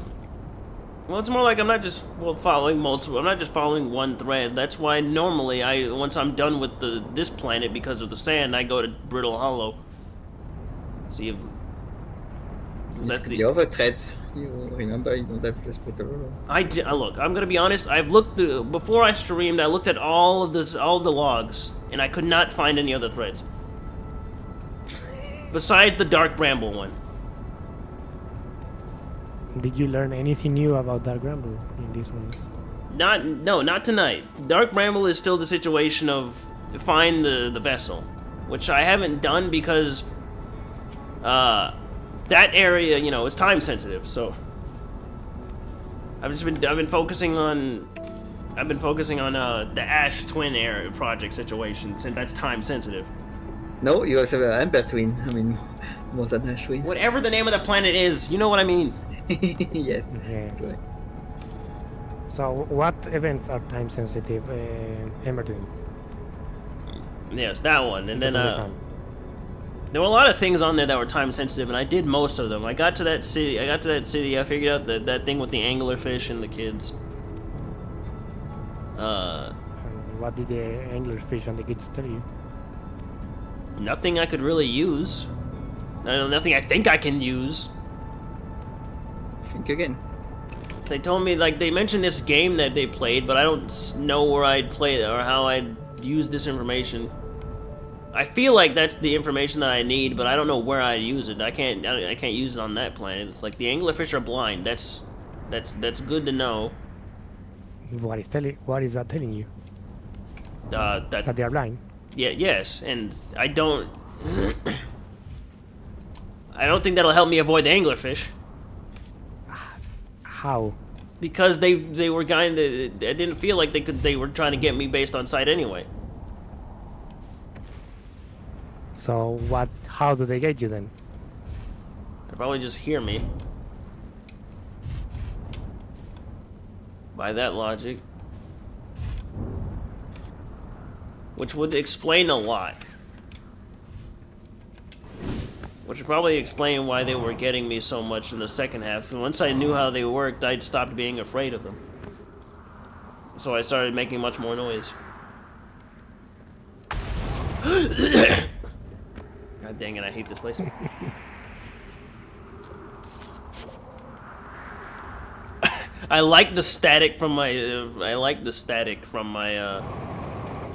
Well, it's more like I'm not just following multiple. I'm not just following one thread. That's why normally once I'm done with this planet because of the sand, I go to Brittle Hollow. See if that's The other threads, you remember, you don't have just put the roller. look. I'm gonna be honest. I've looked before I streamed. I looked at all the logs, and I could not find any other threads besides the Dark Bramble one. Did you learn anything new about Dark Bramble in these ones? Not tonight. Dark Bramble is still the situation of find the vessel, which I haven't done because that area, is time sensitive. So I've been focusing on the Ash Twin Air project situation since that's time sensitive. No, you also have an Amber Twin. I mean, more than Ash Twin. Whatever the name of the planet is, you know what I mean. Yes. Yeah. Right. So what events are time sensitive, Emerton? Yes, that one. And then Because of the sun. there were a lot of things on there that were time sensitive, and I did most of them. I got to that city. I figured out that thing with the anglerfish and the kids. What did the anglerfish and the kids tell you? Nothing I could really use. Nothing I think I can use. Think again. They told me, like, they mentioned this game that they played, but I don't know where I'd play it or how I'd use this information. I feel like that's the information that I need, but I don't know where I'd use it. I can't use it on that planet. It's like the anglerfish are blind. That's good to know. What is that telling you? That That they are blind? Yeah, yes, and I don't think that'll help me avoid the anglerfish. How? Because they were kind of, I didn't feel like they were trying to get me based on sight anyway. So how do they get you then? They'll probably just hear me. By that logic. Which would explain a lot. Which would probably explain why they were getting me so much in the second half. And once I knew how they worked, I'd stopped being afraid of them. So I started making much more noise. God dang it, I hate this place. I like the static from my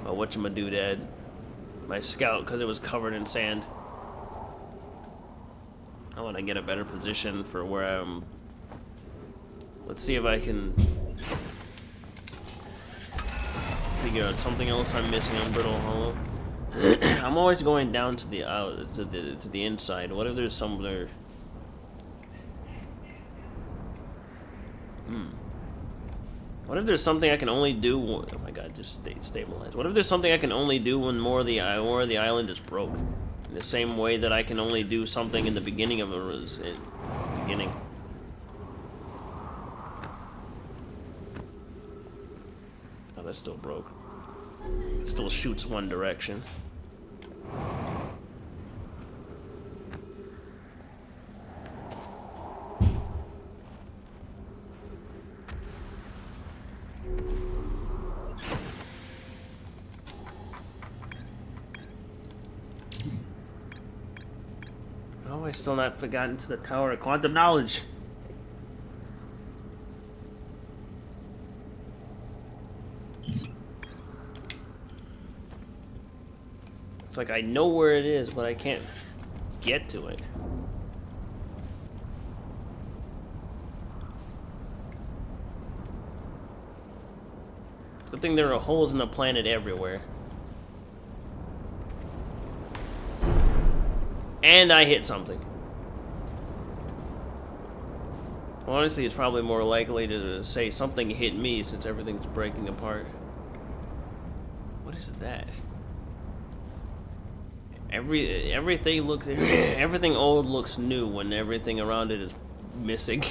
whatchamadoodad, my scout, because it was covered in sand. I want to get a better position for where I'm. Let's see if I can figure out something else I'm missing on Brittle Hollow. I'm always going down to the to the inside. What if there's some there? What if there's something I can only do? Oh my god, just stabilize. What if there's something I can only do when more of the island is broke? In the same way that I can only do something in the beginning of a beginning. Oh, that's still broke. It still shoots one direction. Oh, I still not forgotten to the Tower of Quantum Knowledge. It's like I know where it is, but I can't get to it. Good thing there are holes in the planet everywhere. And I hit something. Honestly, it's probably more likely to say something hit me since everything's breaking apart. What is that? Everything looks everything old looks new when everything around it is missing.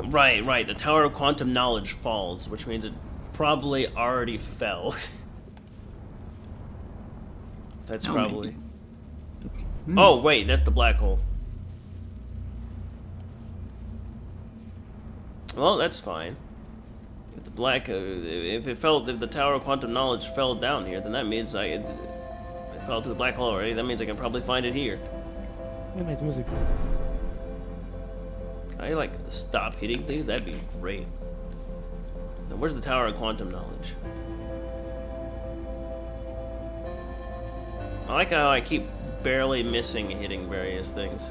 Right. The Tower of Quantum Knowledge falls, which means it probably already fell. That's probably. Oh wait, that's the black hole. Well, that's fine. If the if the Tower of Quantum Knowledge fell down here, then that means it fell to the black hole already. That means I can probably find it here. Nice music. Can I like stop hitting things? That'd be great. Now, where's the Tower of Quantum Knowledge? I like how I keep barely missing hitting various things.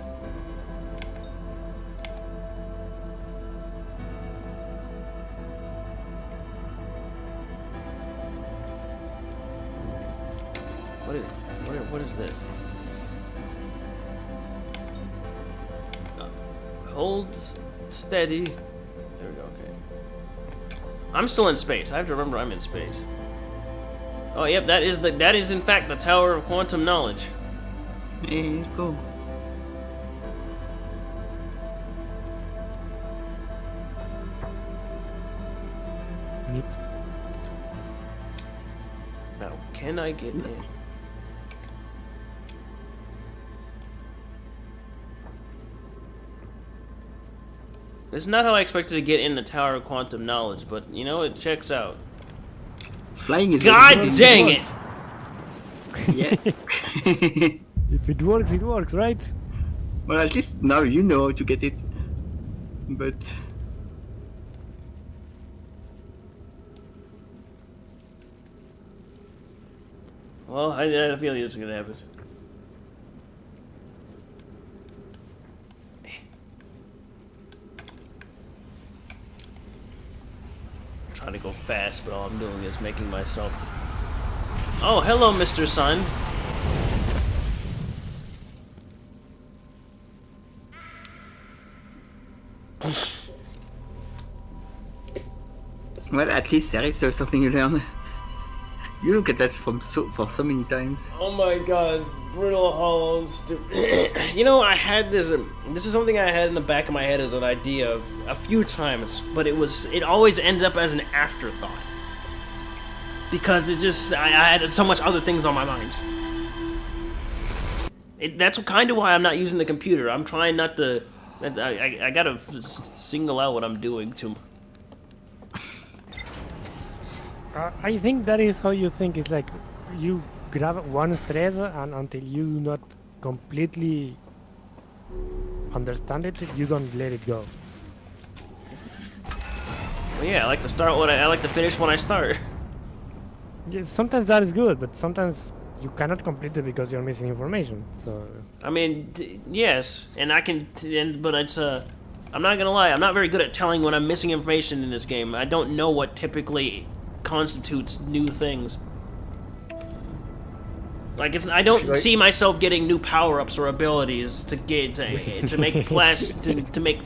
What is this? Hold steady. There we go, okay. I'm still in space. I have to remember I'm in space. Oh, yep, that is in fact the Tower of Quantum Knowledge. Hey, let's go. Neat. Now, can I get in? This is not how I expected to get in the Tower of Quantum Knowledge, but you know, it checks out. Flying is. God dang it! Yeah. If it works, right? Well, at least now you know how to get it. But Well, I had a feeling this was gonna happen. Trying to go fast, but all I'm doing is making myself. Oh, hello, Mr. Sun. well, at least there is something you learn. You look at that for so many times. Oh my god, brittle hollows. You know, I had this. This is something I had in the back of my head as an idea a few times, but it always ended up as an afterthought because I had so much other things on my mind. That's kind of why I'm not using the computer. I'm trying not to. I gotta single out what I'm doing to. I think that is how you think. It's like you grab one thread and until you not completely understand it, you don't let it go. Well, yeah, I like to start when I like to finish when I start. Yeah, sometimes that is good, but sometimes you cannot complete it because you're missing information. So I mean, yes, and I can, but it's I'm not gonna lie, I'm not very good at telling when I'm missing information in this game. I don't know what typically constitutes new things. Like I don't see myself getting new power-ups or abilities to make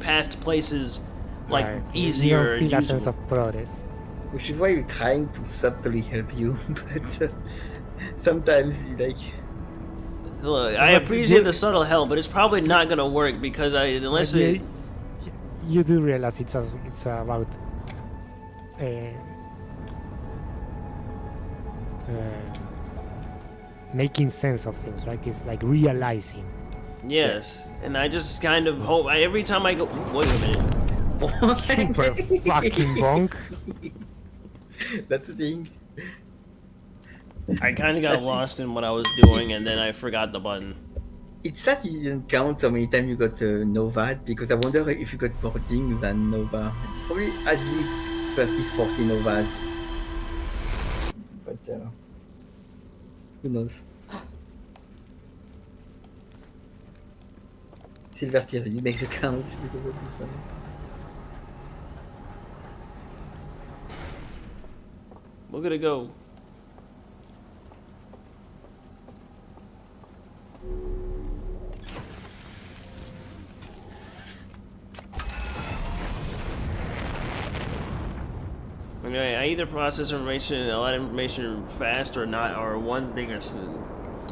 past places like right. easier You and don't feel a sense usable. of progress. Which is why we're trying to subtly help you, but sometimes you like. Look, I appreciate the subtle help, but it's probably not gonna work because unless But it. you do realize it's about making sense of things, right? It's like realizing. Yes, and I just kind of hope every time I go. Wait a minute. Super fucking bonk. That's the thing. I kind of got That's- lost in what I was doing, and then I forgot the button. It's sad you didn't count how many times you got Nova, because I wonder if you got more things than Nova. Probably at least 30, 40 Novas. But who knows? Silver Tears, you make the count because it'll be funny. Look at it go. Anyway, I either process information, a lot of information fast or not, or one thing or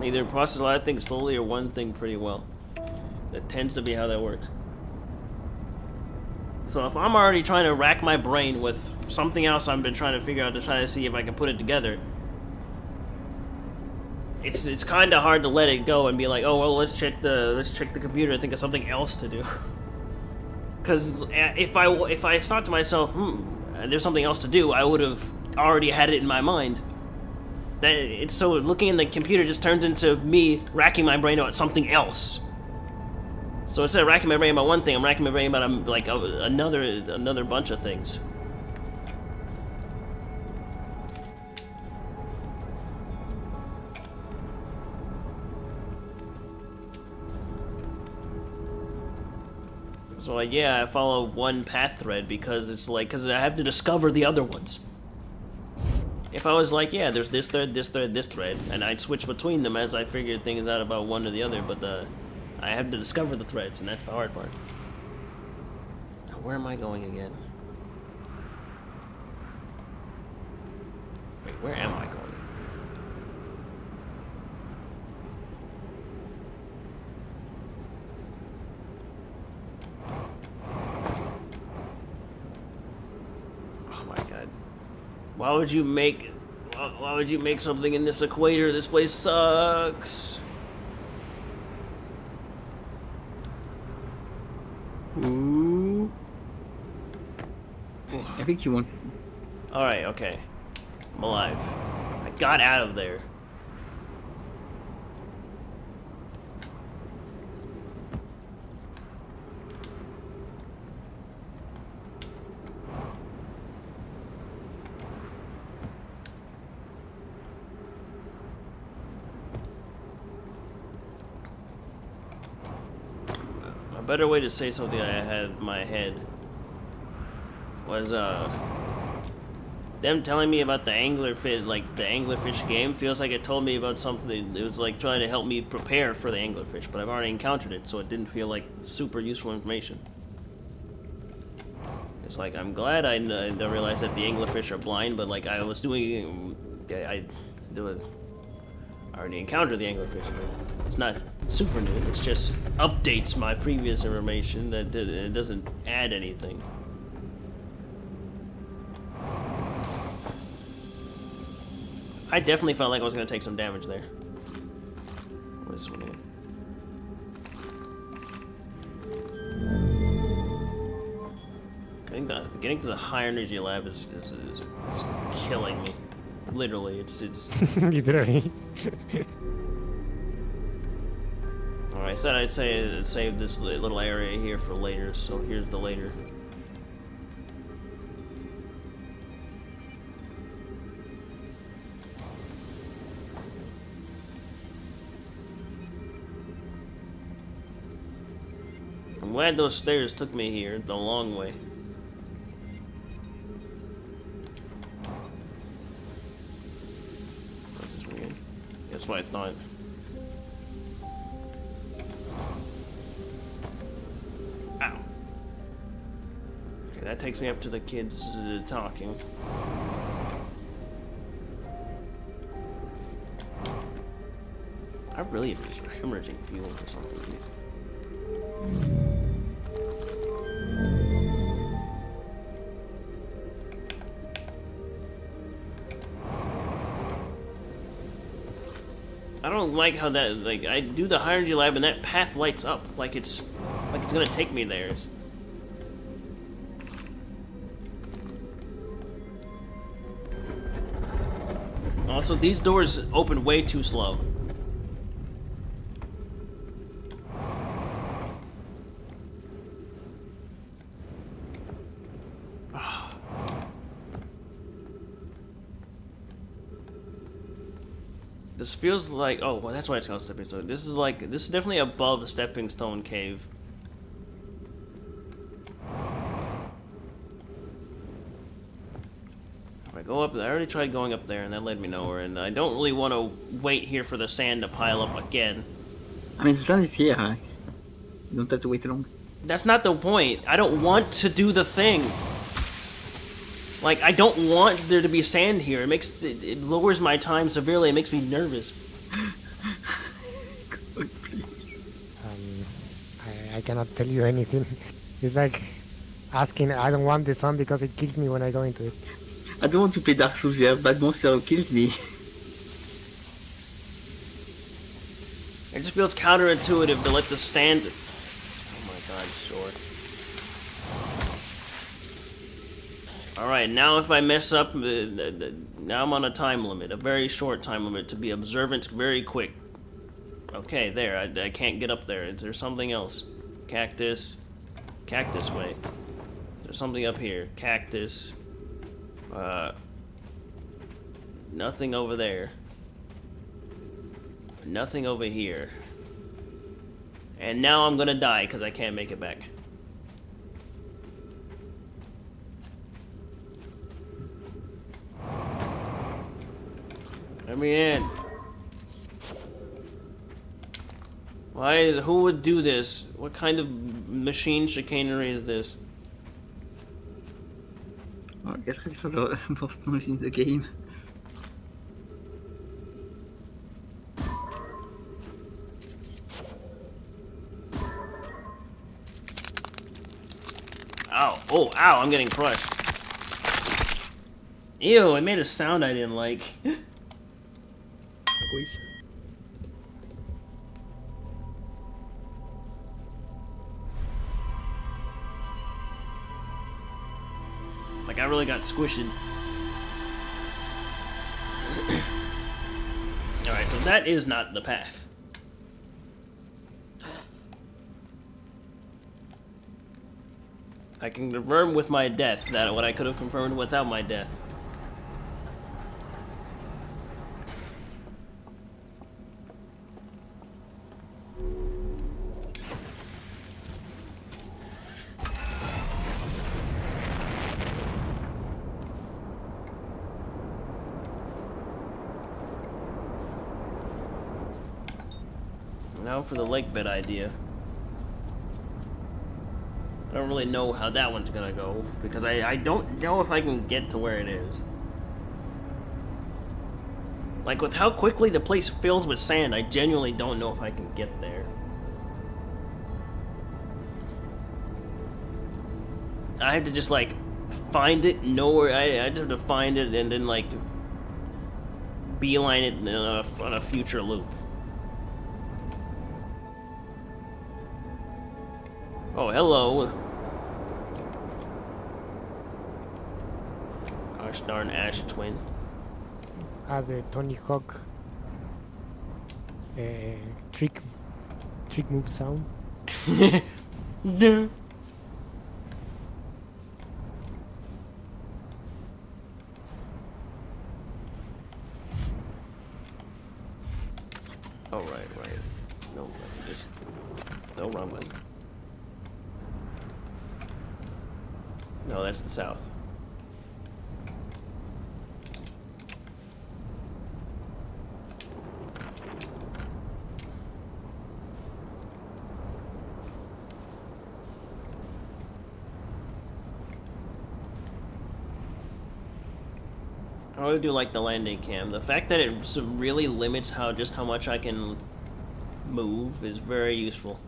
either process a lot of things slowly or one thing pretty well. That tends to be how that works. So if I'm already trying to rack my brain with something else I've been trying to figure out to try to see if I can put it together, it's kind of hard to let it go and be like, oh well, let's check the computer and think of something else to do. Because if I thought to myself, there's something else to do, I would have already had it in my mind. So looking in the computer just turns into me racking my brain about something else. So instead of racking my brain about one thing, I'm racking my brain about like another bunch of things. So yeah, I follow one path thread because because I have to discover the other ones. If I was like, yeah, there's this thread, this thread, this thread, and I'd switch between them as I figured things out about one or the other, but I have to discover the threads, and that's the hard part. Now, where am I going again? Wait, where am I going? Oh my god. Why would you make something in this equator? This place sucks. Ooh. I think you want. Alright, okay. I'm alive. I got out of there. A better way to say something I had in my head was them telling me about the anglerfish, like the anglerfish game feels like it told me about something. It was like trying to help me prepare for the anglerfish, but I've already encountered it, so it didn't feel like super useful information. It's like I'm glad I realized that the anglerfish are blind, but like I was doing, I already encountered the anglerfish. It's not super new. It's just updates my previous information. That it doesn't add anything. I definitely felt like I was gonna take some damage there. What is this one again? Getting to the higher energy lab is killing me. Literally, it's Literally. Alright, I said I'd save this little area here for later, so here's the later. I'm glad those stairs took me here the long way. This is weird. That's what I thought. Ow. Okay, that takes me up to the kids talking. I really am just hemorrhaging fuel or something, dude. I don't like how that, like, I do the high energy lab and that path lights up like it's gonna take me there. Also, these doors open way too slow. This feels like, oh, well, that's why it's called Stepping Stone. This is definitely above a Stepping Stone cave. If I go up, I already tried going up there and that led me nowhere, and I don't really want to wait here for the sand to pile up again. I mean, the sun is here, huh? You don't have to wait long. That's not the point. I don't want to do the thing. Like, I don't want there to be sand here. It lowers my time severely. It makes me nervous. God, please. I cannot tell you anything. It's like asking, I don't want the sun because it kills me when I go into it. I don't want to play Dark Souls. There's bad monster who kills me. It just feels counterintuitive to let the stand... Oh my god, sure. Alright, now if I mess up, now I'm on a time limit, a very short time limit to be observant very quick. Okay, there, I can't get up there. Is there something else? Cactus. Cactus way. There's something up here. Cactus. Nothing over there. Nothing over here. And now I'm gonna die because I can't make it back. Let me in. Who would do this? What kind of machine chicanery is this? Oh, get ready for the most noise in the game. Oh, ow, I'm getting crushed. Ew, it made a sound I didn't like. Squish. Like I really got squished. Alright, so that is not the path. I can confirm with my death that what I could have confirmed without my death. Now for the lake bed idea. I don't really know how that one's gonna go, because I don't know if I can get to where it is. Like, with how quickly the place fills with sand, I genuinely don't know if I can get there. I have to just, like, find it, know where I just have to find it, and then, like, beeline it on a future loop. Oh, hello. Gosh darn Ash Twin. The Tony Hawk trick move sound. Duh. Oh, right. No, I can just... No, wrong button. No, that's the south. I really do like the landing cam. The fact that it really limits how much I can move is very useful.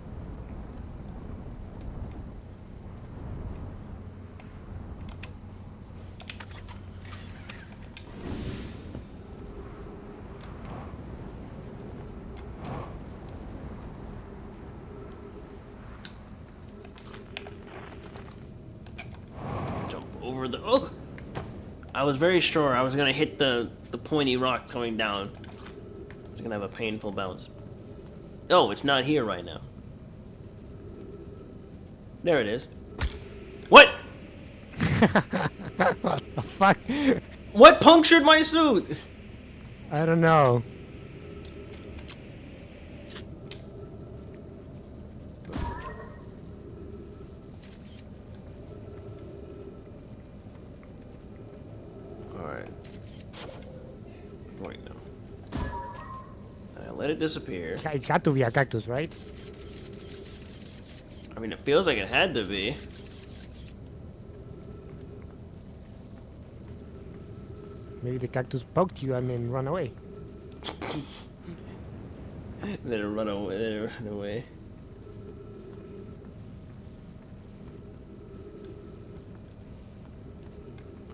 Jump over the... Oh! I was very sure I was gonna hit the pointy rock coming down. I was gonna have a painful bounce. Oh, it's not here right now. There it is. What? What the fuck? What punctured my suit? I don't know. Alright. Wait, no. I let it disappear. It had to be a cactus, right? I mean, it feels like it had to be. Maybe the cactus poked you and then run away. Then it run away.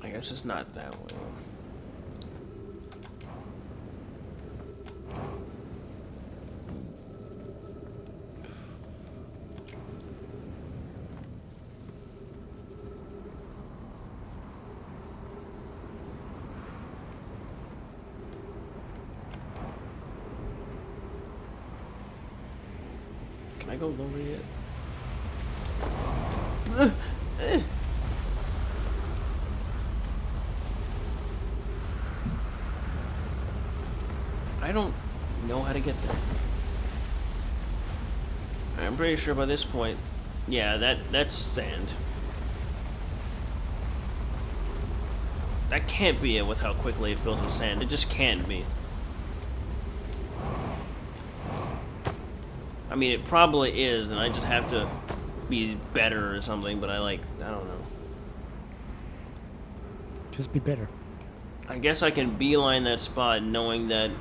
I guess it's not that way. Can I go lower yet? I don't know how to get there. I'm pretty sure by this point, yeah, that's sand. That can't be it with how quickly it fills with sand. It just can't be. I mean, it probably is, and I just have to be better or something, but I don't know. Just be better. I guess I can beeline that spot knowing that...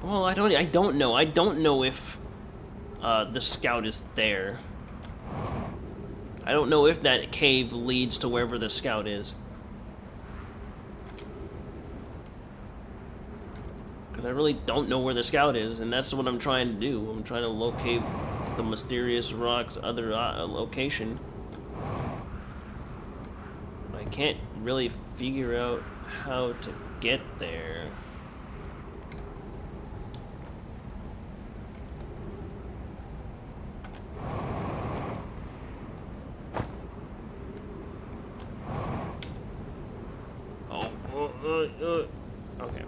Well, I don't know. I don't know if the scout is there. I don't know if that cave leads to wherever the scout is. Because I really don't know where the scout is, and that's what I'm trying to do. I'm trying to locate the mysterious rock's other location. I can't really figure out how to get there. Okay.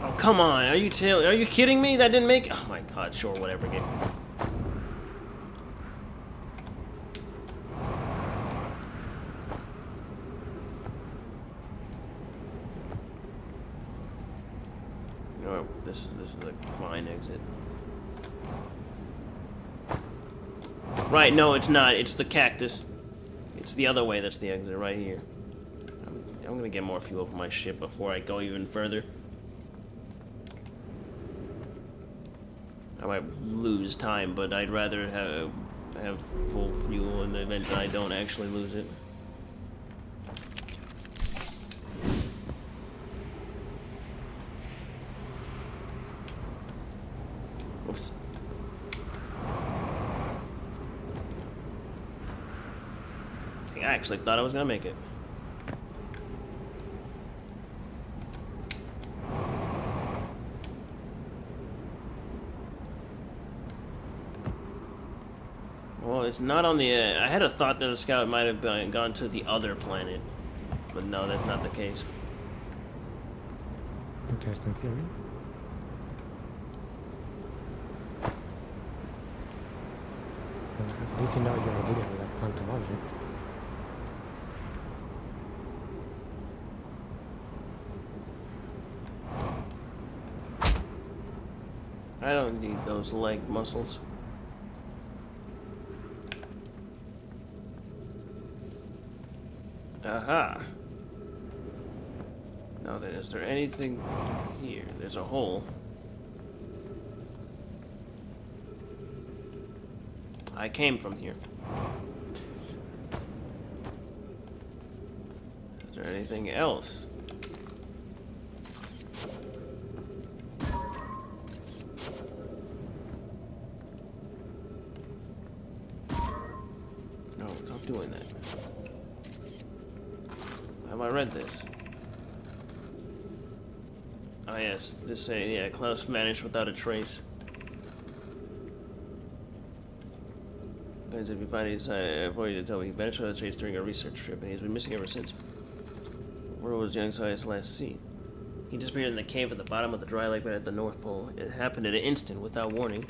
Oh, come on. Are you kidding me? That didn't make... Oh my god, sure, whatever, game. Oh, this is a fine exit. Right, no, it's not. It's the cactus. It's the other way that's the exit, right here. I'm gonna get more fuel for my ship before I go even further. I might lose time, but I'd rather have full fuel in the event that I don't actually lose it. Oops. I actually thought I was gonna make it. Well, it's not on the... I had a thought that a scout might have gone to the other planet. But no, that's not the case. Interesting theory. At least you know you're dealing with a quantum object. I don't need those leg muscles. Aha! Now then, is there anything here? There's a hole. I came from here. Is there anything else? No, stop doing that. Have I read this? Oh yes, just say, yeah, Klaus vanished without a trace. If you find he's avoided to tell me he vanished without a trace during a research trip, and he's been missing ever since. Where was young Sias last seen? He disappeared in the cave at the bottom of the dry lake right at the North Pole. It happened in an instant, without warning.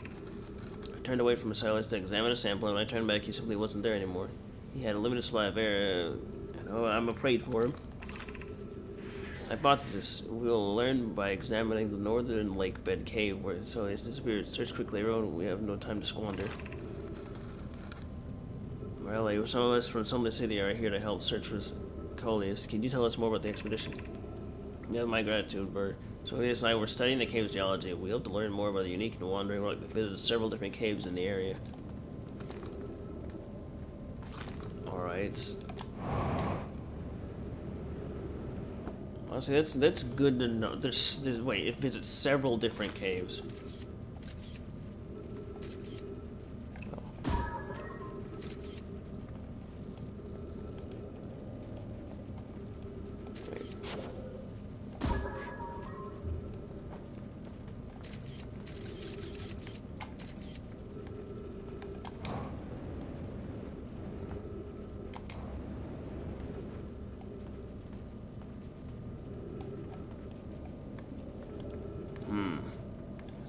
I turned away from Silas to examine a sample, and when I turned back, he simply wasn't there anymore. He had a limited supply of air, and oh, I'm afraid for him. I bought this. We'll learn by examining the northern lake bed cave where so it's disappeared. Search quickly, everyone. We have no time to squander. Morelli, some of us from some of the city are here to help search for Coleus. Can you tell us more about the expedition? You have my gratitude, Bert. So Coleus and I were studying the cave's geology. We hope to learn more about the unique and wandering rock that visited several different caves in the area. Alright. Honestly, that's good to know. Wait, it visits several different caves. Oh. Wait.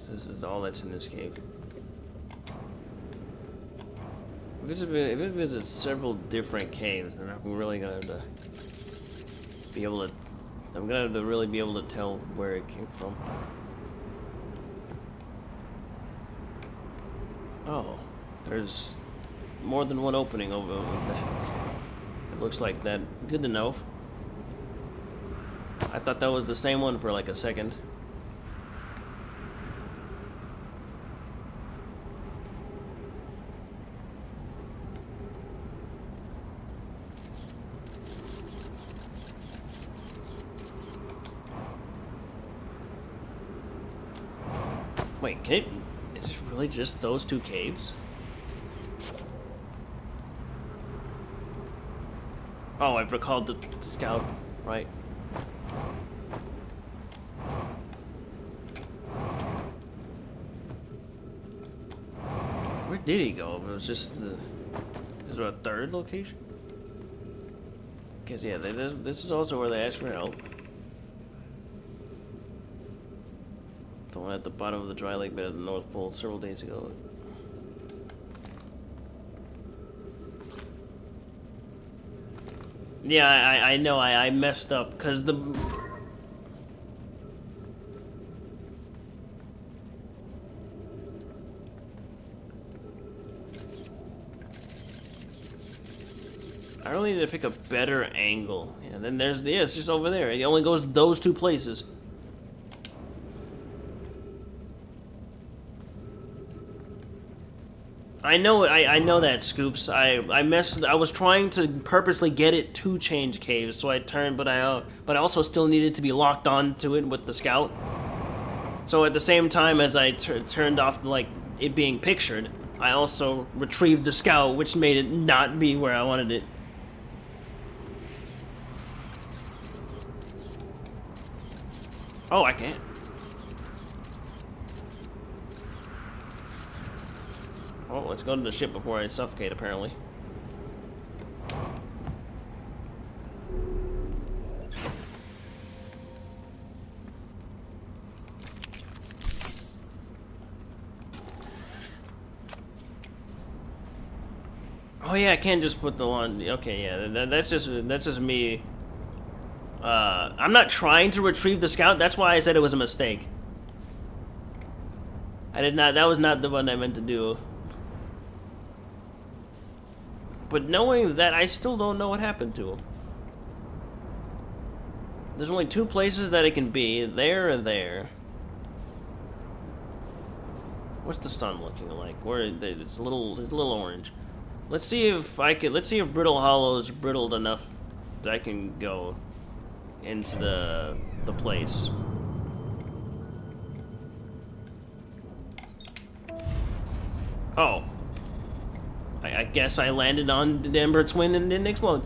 This is all that's in this cave. If it visits several different caves, then I'm really gonna have to be able to. I'm gonna have to really be able to tell where it came from. Oh, there's more than one opening over there. It looks like that. Good to know. I thought that was the same one for like a second. Wait, is it really just those two caves? Oh, I've recalled the scout, right? Where did he go? It was just the... Is there a third location? Because, yeah, this is also where they asked for help. The one at the bottom of the dry lake bed of the North Pole several days ago. Yeah, I know, I messed up, because the... I really need to pick a better angle. Yeah, then there's... Yeah, it's just over there. It only goes those two places. I know that, Scoops. I was trying to purposely get it to change caves, so I turned, but I also still needed to be locked onto it with the scout. So at the same time as I turned off like it being pictured, I also retrieved the scout, which made it not be where I wanted it. Oh, I can't. Oh, let's go to the ship before I suffocate, apparently. Oh yeah, I can't just put the on. Okay, yeah, that's just me. I'm not trying to retrieve the scout. That's why I said it was a mistake. I did not. That was not the one I meant to do. But knowing that, I still don't know what happened to him. There's only two places that it can be, there and there. What's the sun looking like? Where it's a little orange. Let's see if Brittle Hollow is brittled enough that I can go into the place. Oh. I guess I landed on the Denver Twin and didn't explode.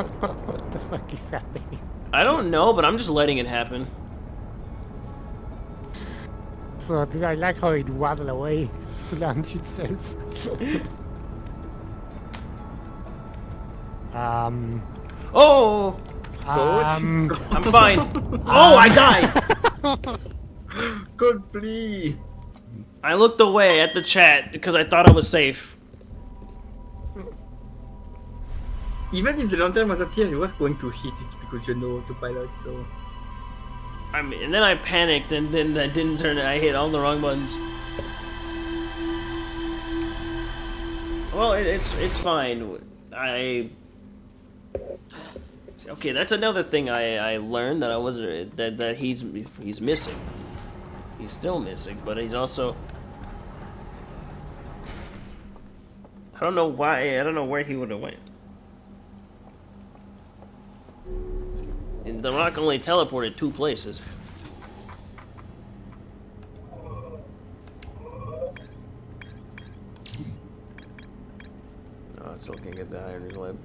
What the fuck is happening? I don't know, but I'm just letting it happen. So I like how it waddled away to launch itself. Oh! I'm fine. Oh, I died! God, please. I looked away at the chat because I thought I was safe. Even if the lantern was up here, you were going to hit it because you know autopilot, so... I mean, and then I panicked and then I didn't turn it. I hit all the wrong buttons. Well, it's fine. Okay, that's another thing I learned that I wasn't that he's missing. He's still missing, but he's also... I don't know why. I don't know where he would have went. And the rock only teleported 2 places. Oh, I still can't get the iron web.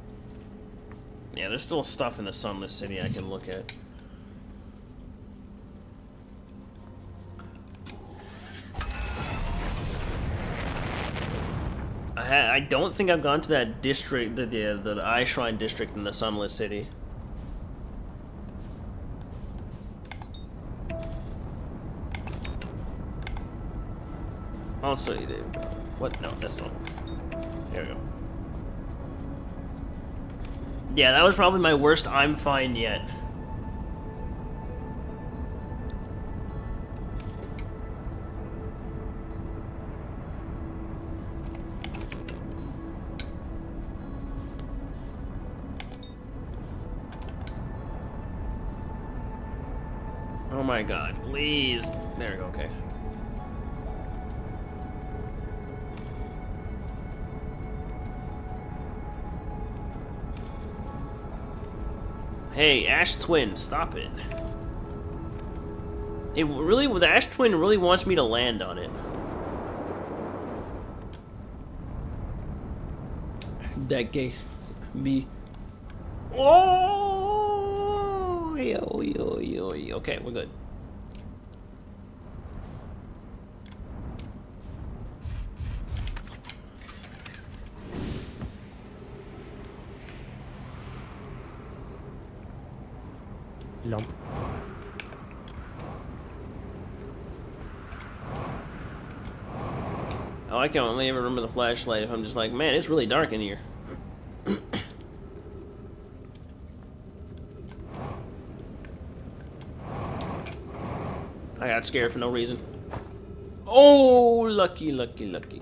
Yeah, there's still stuff in the Sunless City I can look at. I don't think I've gone to that district, the Eye Shrine district in the Sunless City. Also, what? No, that's not. There we go. Yeah, that was probably my worst I'm fine yet. my god, please. There we go, okay. Hey, Ash Twin, stop it. It really, the Ash Twin really wants me to land on it. That gay me. Oh, yo, yo, yo, yo. Okay, we're good. Lump. Oh, I can only ever remember the flashlight if I'm just like, man, it's really dark in here. I got scared for no reason. Oh, lucky, lucky, lucky.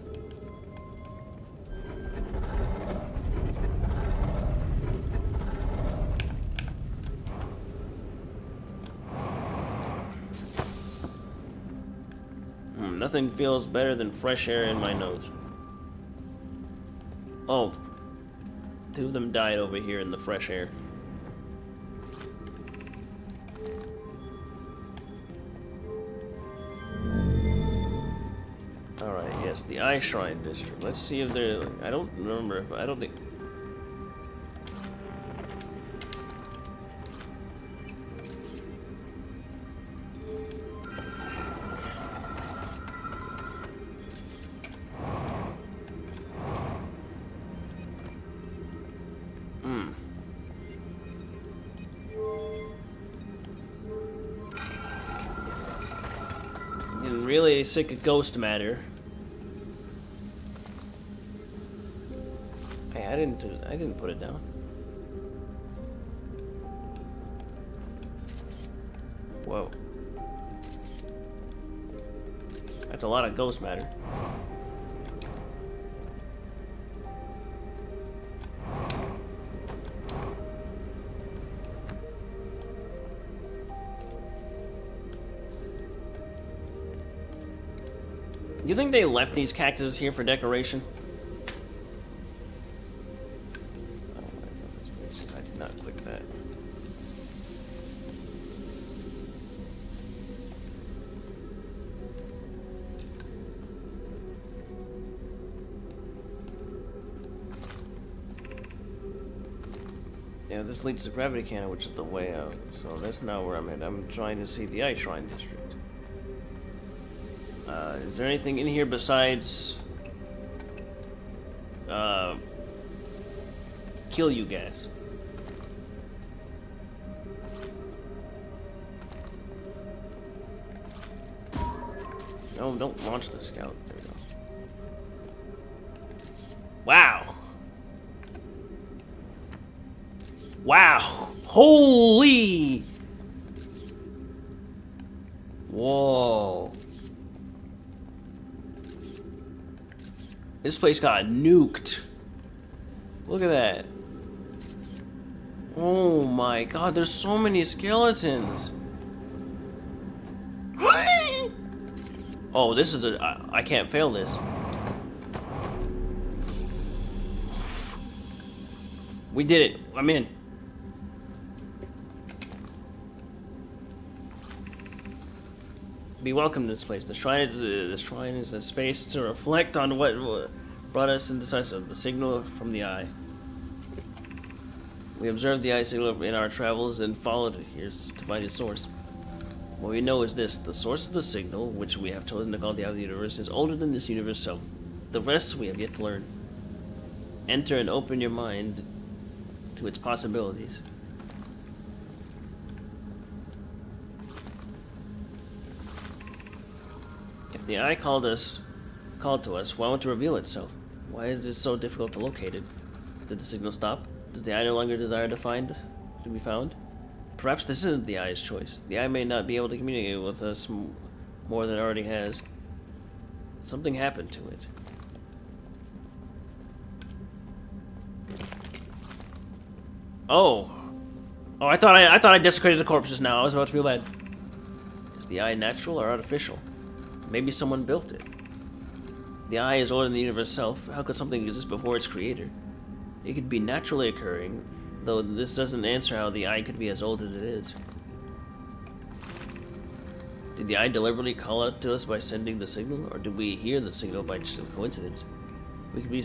Nothing feels better than fresh air in my nose. Oh, two of them died over here in the fresh air. Alright, yes, the Eye Shrine District. Let's see if they're... I don't remember if... I don't think... Getting really sick of ghost matter. Hey, I didn't put it down. Whoa. That's a lot of ghost matter. You think they left these cactuses here for decoration? Oh my goodness, I did not click that. Yeah, this leads to Gravity Cannon, which is the way out. So that's not where I'm at. I'm trying to see the Ice Shrine District. Is there anything in here besides kill you guys? No, don't launch the scout. There we go. Wow. Wow. Holy. Whoa. This place got nuked. Look at that. Oh my god, there's so many skeletons. Oh, this is I can't fail this. We did it. I'm in. Be welcome to this place. The shrine is a space to reflect on what brought us into the signal from the eye. We observed the eye signal in our travels and followed it here to find its source. What we know is this: the source of the signal, which we have chosen to call the eye of the universe, is older than this universe itself. The rest we have yet to learn. Enter and open your mind to its possibilities. If the eye called to us, why won't it reveal itself? Why is it so difficult to locate it? Did the signal stop? Does the eye no longer desire to be found? Perhaps this isn't the eye's choice. The eye may not be able to communicate with us more than it already has. Something happened to it. Oh. Oh, I thought I desecrated the corpse just now. I was about to feel bad. Is the eye natural or artificial? Maybe someone built it. The eye is older than the universe itself. How could something exist before its creator? It could be naturally occurring, though this doesn't answer how the eye could be as old as it is. Did the eye deliberately call out to us by sending the signal, or did we hear the signal by just a coincidence? We could be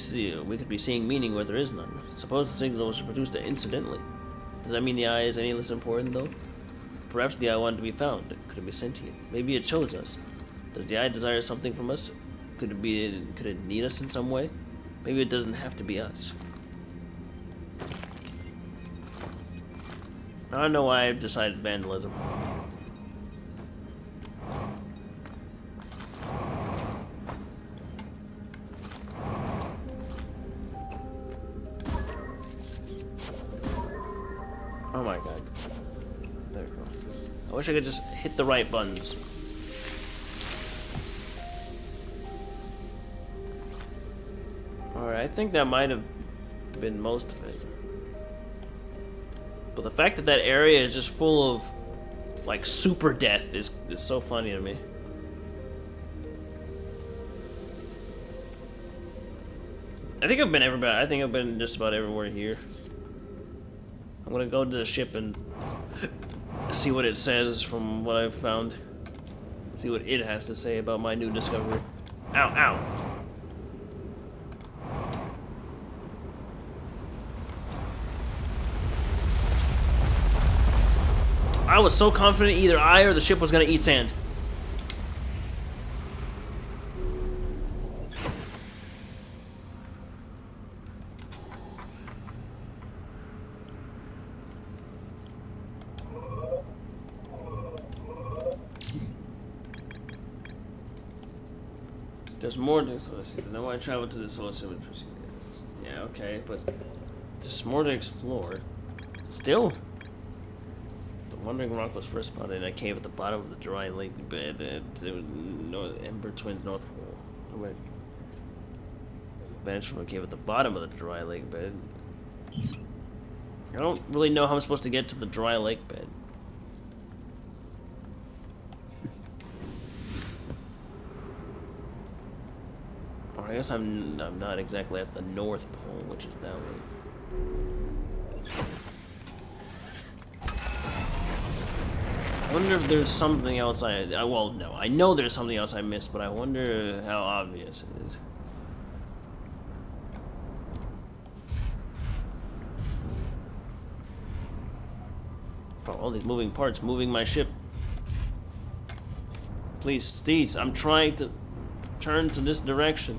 seeing meaning where there is none. Suppose the signal was produced incidentally. Does that mean the eye is any less important, though? Perhaps the eye wanted to be found. Could it be sentient? Maybe it chose us. Does the eye desire something from us? Could it need us in some way? Maybe it doesn't have to be us. I don't know why I've decided vandalism. Oh my god. There we go. I wish I could just hit the right buttons. Alright, I think that might have been most of it. But the fact that that area is just full of, like, super death is so funny to me. I think I've been everywhere. I think I've been just about everywhere here. I'm gonna go to the ship and see what it says from what I've found. See what it has to say about my new discovery. Ow, ow! I was so confident either I or the ship was gonna eat sand. There's more to solar system. Then why travel to the solar system? Yeah, okay, but there's more to explore. Still, the Wandering Rock was first spotted in a cave at the bottom of the dry lake bed at Ember Twins North Pole. Vanished from a cave at the bottom of the dry lake bed. I don't really know how I'm supposed to get to the dry lake bed. I guess I'm not exactly at the North Pole, which is that way. I wonder if there's something else well, no, I know there's something else I missed, but I wonder how obvious it is. Oh, all these moving parts, moving my ship. Please, Steez, I'm trying to turn to this direction.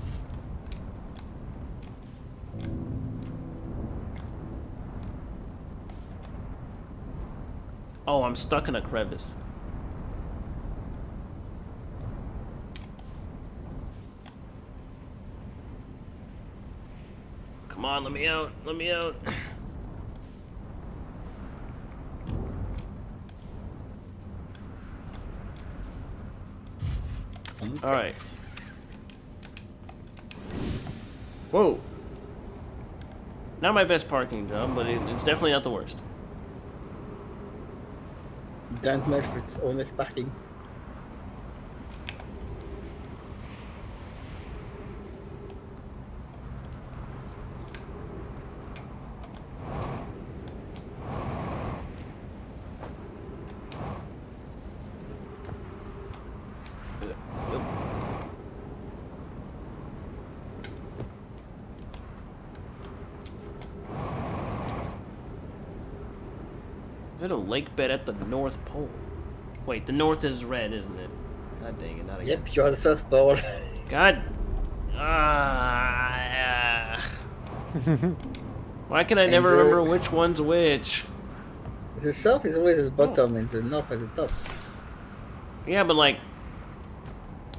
Oh, I'm stuck in a crevice. Come on, let me out. Let me out. All right. Whoa. Not my best parking job, but it's definitely not the worst. Don't much with honest parking. Is it a lake bed at the North Pole? Wait, the North is red, isn't it? God dang it, not again. Yep, you're the South Pole. God. Why can I never remember which one's which? The South is always at the bottom and the North at the top. Yeah, but like,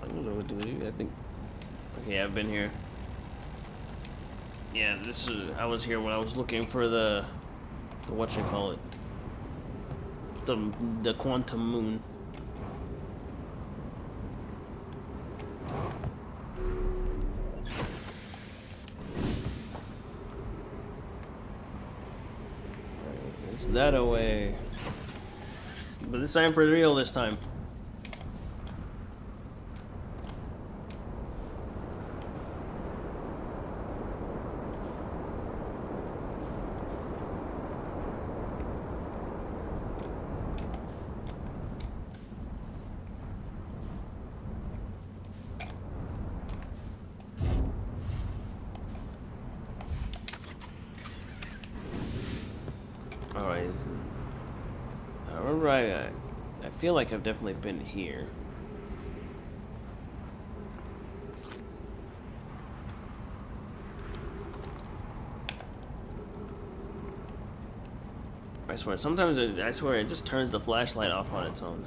I don't know what to do. I think. Okay, I've been here. Yeah, this is. I was here when I was looking for the whatchamacallit. The quantum moon. Is that away? But this time for real this time. place. Alright, I feel like I've definitely been here. I swear, sometimes I swear it just turns the flashlight off on its own.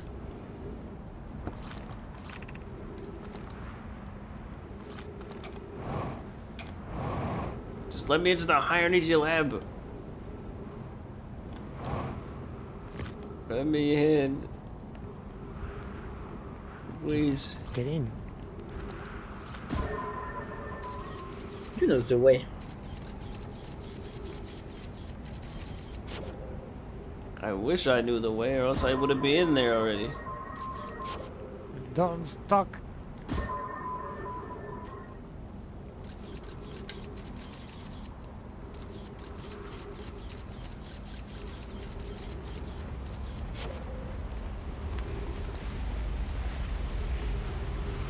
Just let me into the high energy lab. Let me in. Please. Get in. You know the way. I wish I knew the way, or else I would have been in there already. Don't stuck.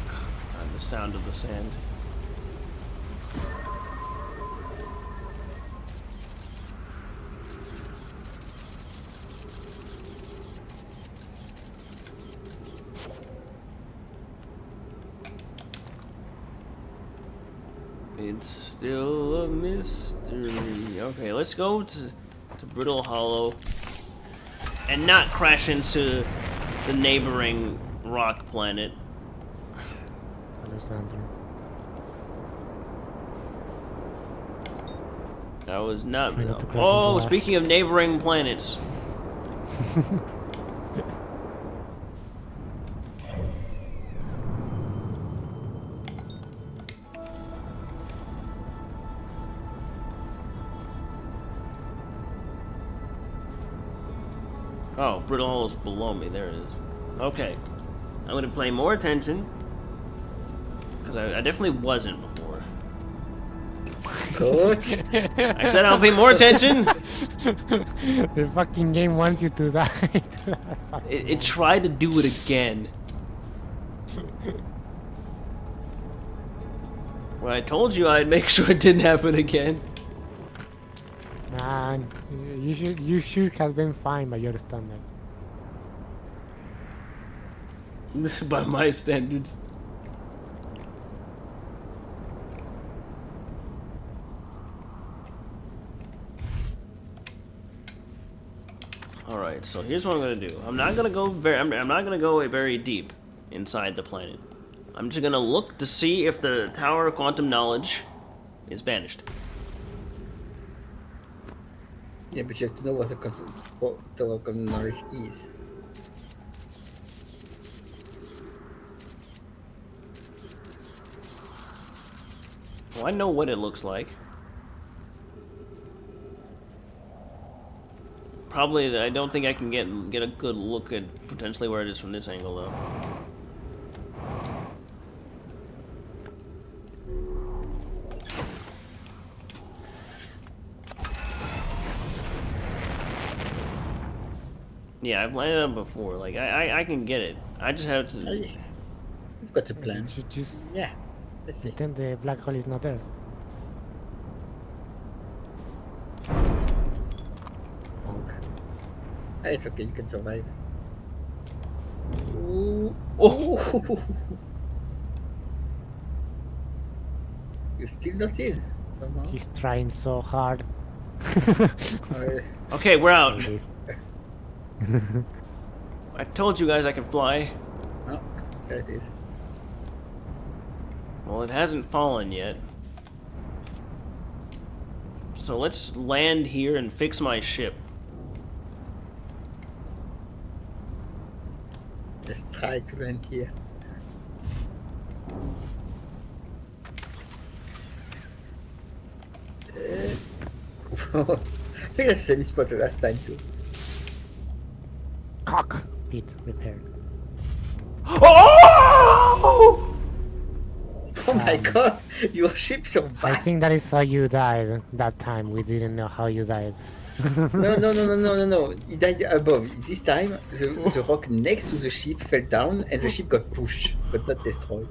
God, the sound of the sand. It's still a mystery. Okay, let's go to Brittle Hollow and not crash into the neighboring rock planet. Alexander. That was not. Try not to crash Oh, into us. speaking of neighboring planets. Oh, Brittle Hollow's below me. There it is. Okay. I'm going to pay more attention. Because I definitely wasn't before. Good. I said I'll pay more attention. The fucking game wants you to die. It tried to do it again. When I told you I'd make sure it didn't happen again. Man, you should have been fine by your standards. This is by my standards. Alright, so here's what I'm gonna do. I'm not gonna go very deep inside the planet. I'm just gonna look to see if the Tower of Quantum Knowledge is vanished. Yeah, but you have to know what the Tower of Quantum Knowledge is. Well, I know what it looks like. Probably, I don't think I can get a good look at potentially where it is from this angle, though. Yeah, I've landed on before. Like, I can get it. I just have Oh, to... yeah. We've got a plan. You should just Yeah. Let's see. pretend the black hole is not there. Honk. Ah, it's okay, you can survive. Ooh. Oh! You're still not in, somehow. He's trying so hard. Oh, Okay, we're out. It is. I told you guys I can fly. oh, there it is. Well, it hasn't fallen yet. So let's land here and fix my ship. Let's try to land here. I think that's the same spot the last time too. Cockpit repaired. Oh! Oh my god, your ship I survived! think that is how you died that time. We didn't know how you died. No. He died above. This time, the rock next to the ship fell down and the ship got pushed, but not destroyed.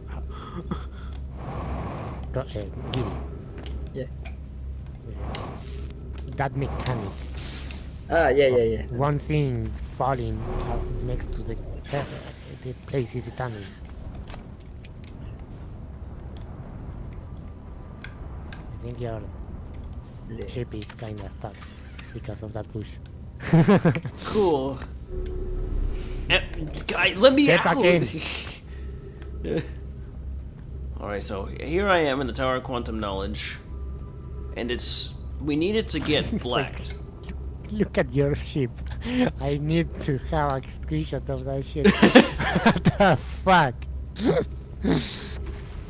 Giddy. Yeah. That mechanic. Ah, yeah. One thing falling next to the place he's standing. I think your Yeah. ship is kinda stuck because of that push. Cool. Guy, let me Get out. back in. All right, so here I am in the Tower of Quantum Knowledge, and we need it to get blacked. Look at your ship. I need to have a screenshot of that shit. What the fuck?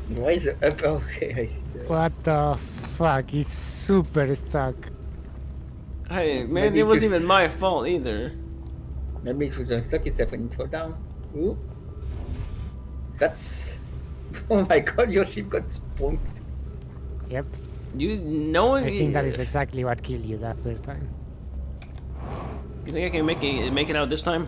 Why is it up? Okay, I see that. What the fuck? It's super stuck. Hey, man, Maybe it wasn't it's- even my fault either. Maybe it will unstuck itself when it fall down. Ooh. That's... Oh my god, your ship got spunked. Yep. You know I think that is exactly what killed you that first time. You think I can make it out this time?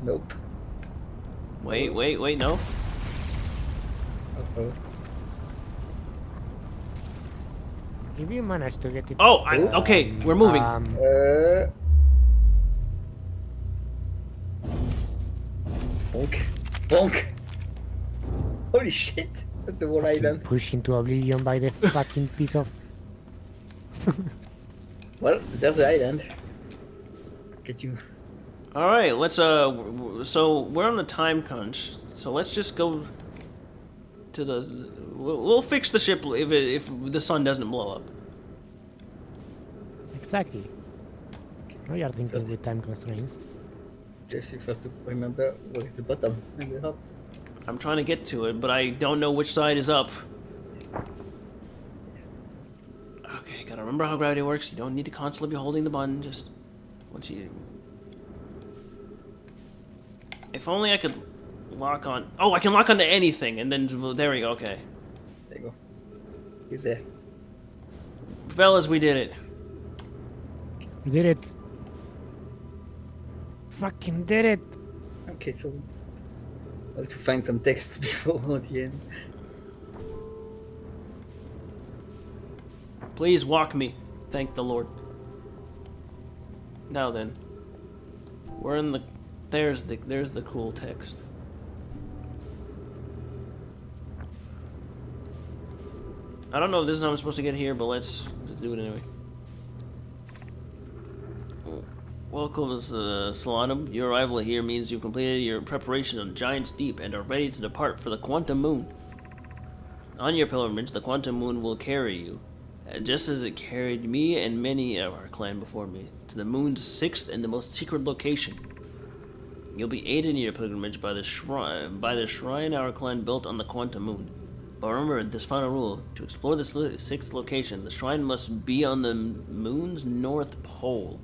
Nope. Wait, no. Uh-oh. If you manage to get it. Oh, okay, we're moving. Bonk. Bonk. Holy shit. That's the whole island. Pushed into oblivion by the fucking piece of. Well, there's the island. Get you. All right, let's so we're on the time crunch. So let's just go to the. We'll fix the ship if the sun doesn't blow up. Exactly. Now you are thinking First- with time constraints. Just you first to remember where is the bottom and the top. I'm trying to get to it, but I don't know which side is up. Okay, gotta remember how gravity works. You don't need to constantly be holding the button. Just once you. If only I could lock on. Oh, I can lock onto anything, and then there we go. Okay, There you go. He's there. fellas, we did it. You did it. Fucking did it. Okay, so I have to find some text before the end. Please walk me. Thank the Lord. Now then, we're in the. There's the cool text. I don't know if this is how I'm supposed to get here, but let's do it anyway. Welcome, Solanum. Your arrival here means you've completed your preparation on Giant's Deep and are ready to depart for the Quantum Moon. On your pilgrimage, the Quantum Moon will carry you, just as it carried me and many of our clan before me, to the moon's sixth and the most secret location. You'll be aided in your pilgrimage by the shrine our clan built on the Quantum Moon. But remember this final rule: to explore this sixth location, the shrine must be on the moon's north pole.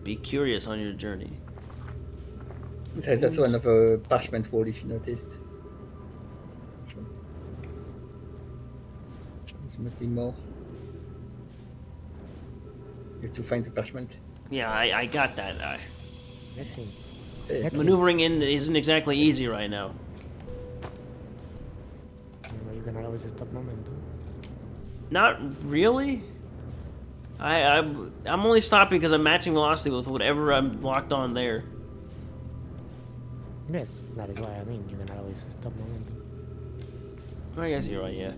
Be curious on your journey. There's also another parchment wall if you noticed. So, there must be more. You have to find the parchment. Yeah, I got that. Let's see. There's Maneuvering in isn't exactly easy right now. Remember, you can always stop momentum. Not really. I'm only stopping because I'm matching velocity with whatever I'm locked on there. Yes, that is why I mean you can always stop momentum. I guess you're right, yeah.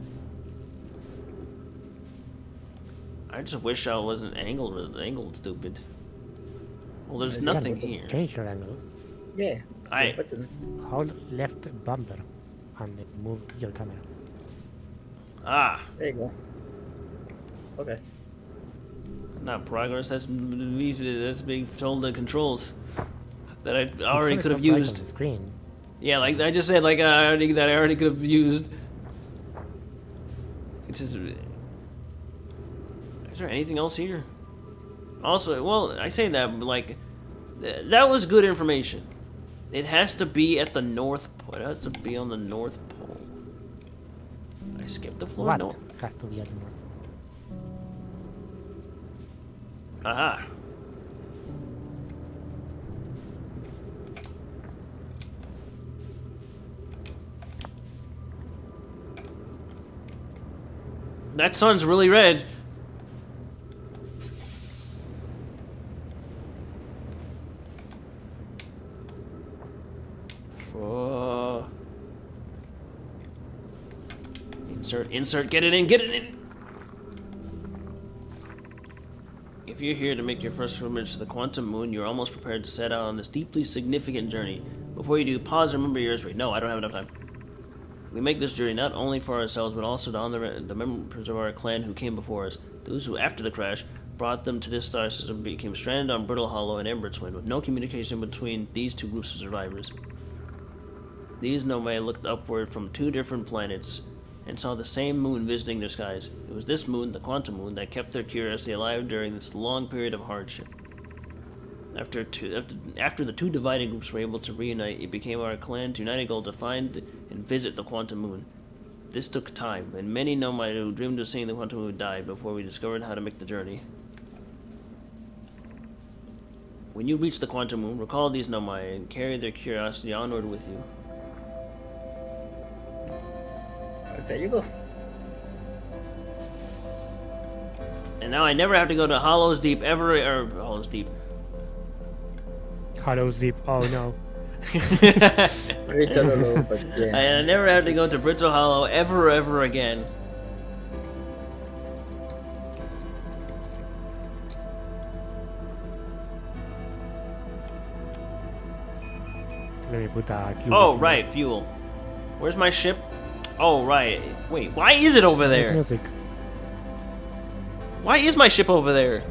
I just wish I wasn't angled stupid. Well, there's Yeah, nothing but- here. Change your angle. Yeah. I- Buttons. Hold left bumper and then move your camera. Ah, There you go. Progress. not progress. That's being told the controls that I already It's could have right on used. the screen. Yeah, like I just said, like I already could have used. It's just. Is there anything else here? Also, well, I say that, but like, that was good information. It has to be at the north pole. It has to be on the north pole. I skipped the floor. What No. has to be at the north? Aha. That sun's really red. For... Insert, get it in! If you're here to make your first pilgrimage to the Quantum Moon, you're almost prepared to set out on this deeply significant journey. Before you do, pause and remember your rate. No, I don't have enough time. We make this journey not only for ourselves, but also to honor the members of our clan who came before us. Those who, after the crash, brought them to this star system became stranded on Brittle Hollow and Ember Twin, with no communication between these two groups of survivors. These nomai looked upward from 2 different planets and saw the same moon visiting their skies. It was this moon, the Quantum Moon, that kept their curiosity alive during this long period of hardship. After the 2 dividing groups were able to reunite, it became our clan's united goal to find and visit the Quantum Moon. This took time, and many nomai who dreamed of seeing the Quantum Moon died before we discovered how to make the journey. When you reach the Quantum Moon, recall these nomai and carry their curiosity onward with you. There you go. And now I never have to go to Hollows Deep ever, or Hollows Deep. Hollow Zip. Oh no. Brittle Hollow, but yeah. I never have to go to Brittle Hollow ever again. Let me put a clue. Oh, right, fuel. Where's my ship? Oh, right. Wait, why is it over there? Music. Why is my ship over there?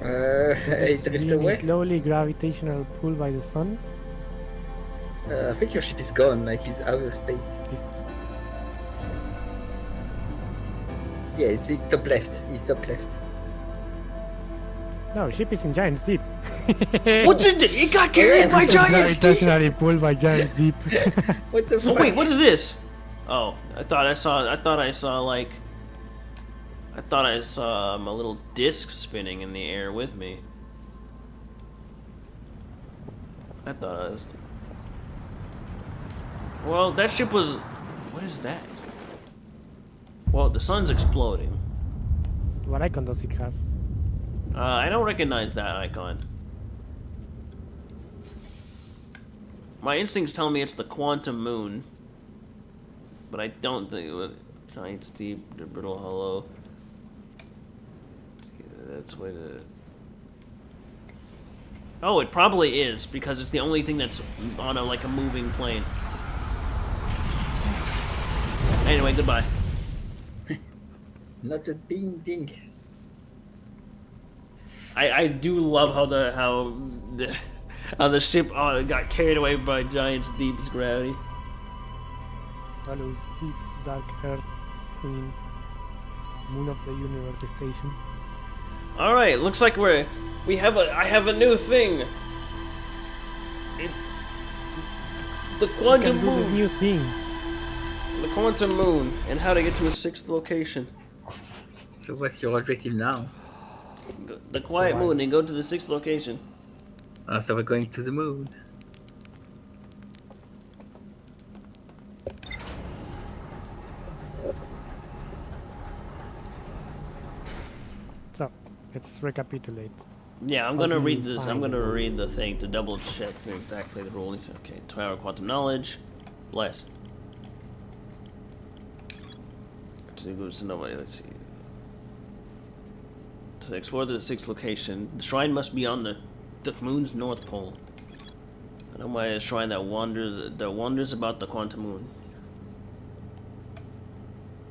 It drifted Being away. slowly gravitational pull by the sun. I think your ship is gone, like it's out of space. Yeah, it's top left. It's top left. No, ship is in Giant's Deep. What's it? It got carried by giants. Gravitationally pulled by Giant's Deep. What the Oh fuck? wait, what is this? Oh, I thought I saw a little disc spinning in the air with me. I thought I was. Well, that ship was. What is that? Well, the sun's exploding. What icon does it have? I don't recognize that icon. My instincts tell me it's the Quantum Moon, but I don't think it was Giant's Deep, the Brittle Hollow. That's what it. Oh, it probably is because it's the only thing that's on a moving plane. Anyway, goodbye. Not a ding ding. I do love how the ship got carried away by Giant's Deep's gravity. Hollows Deep, Dark Earth, Queen, Moon of the Universe Station. All right, looks like I have a new thing. The Quantum Can do the Moon. new thing. The Quantum Moon, and how to get to a 6th location. So what's your objective now? The Quiet Moon, and go to the 6th location. So we're going to the moon. So, let's recapitulate. Yeah, I'm How gonna do read you this. find I'm gonna the- read the thing to double check exactly the rulings. Okay, 2-hour quantum knowledge. Bless. So it goes to nobody. Let's see. To explore the 6th location, the shrine must be on the moon's north pole. I know my shrine that wanders about the Quantum Moon.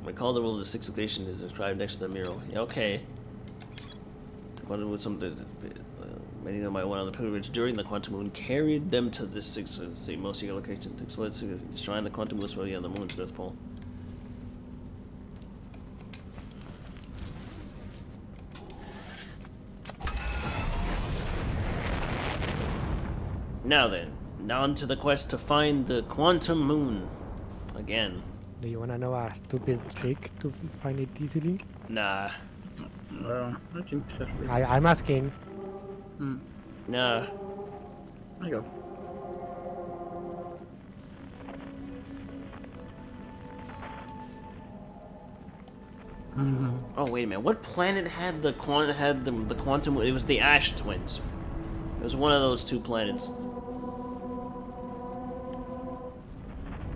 Recall the rule of the 6th location is inscribed next to the mural. Yeah, okay. Wondered with something. Many of my went on the pilgrimage during the Quantum Moon carried them to this 6th most secret location. So let's shrine the Quantum Moon on the moon's north pole. Now then, on to the quest to find the Quantum Moon. Again. Do you wanna know a stupid trick to find it easily? Nah. Well, I think so. I'm asking. Nah. I go. Oh wait a minute. What planet had the quantum? It was the Ash twins. It was one of those two planets.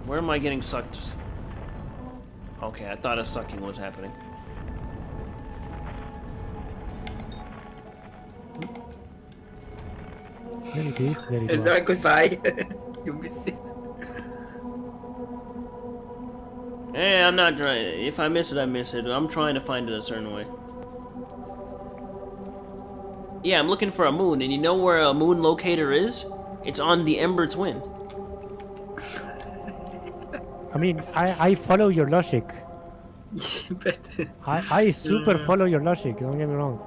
Where am I getting sucked? Okay, I thought a sucking was happening. There it is. There it was. Sorry, goodbye. You missed it. Eh, I'm not trying. If I miss it, I miss it. I'm trying to find it a certain way. Yeah, I'm looking for a moon, and you know where a moon locator is? It's on the Ember Twin. I mean, I follow your logic. But I super follow your logic. Don't get me wrong.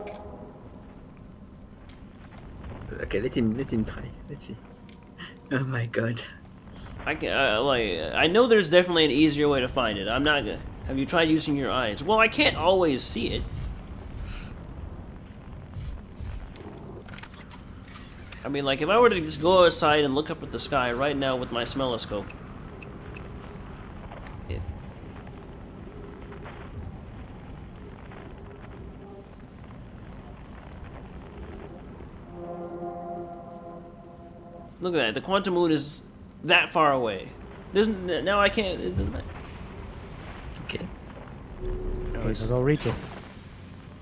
okay, let him try. Let's see. Oh my god. I know there's definitely an easier way to find it. I'm not gonna. Have you tried using your eyes? Well, I can't always see it. I mean, like, if I were to just go outside and look up at the sky right now with my smelloscope. Look at that. The quantum moon is that far away. Now I can't. It doesn't matter. Okay. Okay, so go reach it.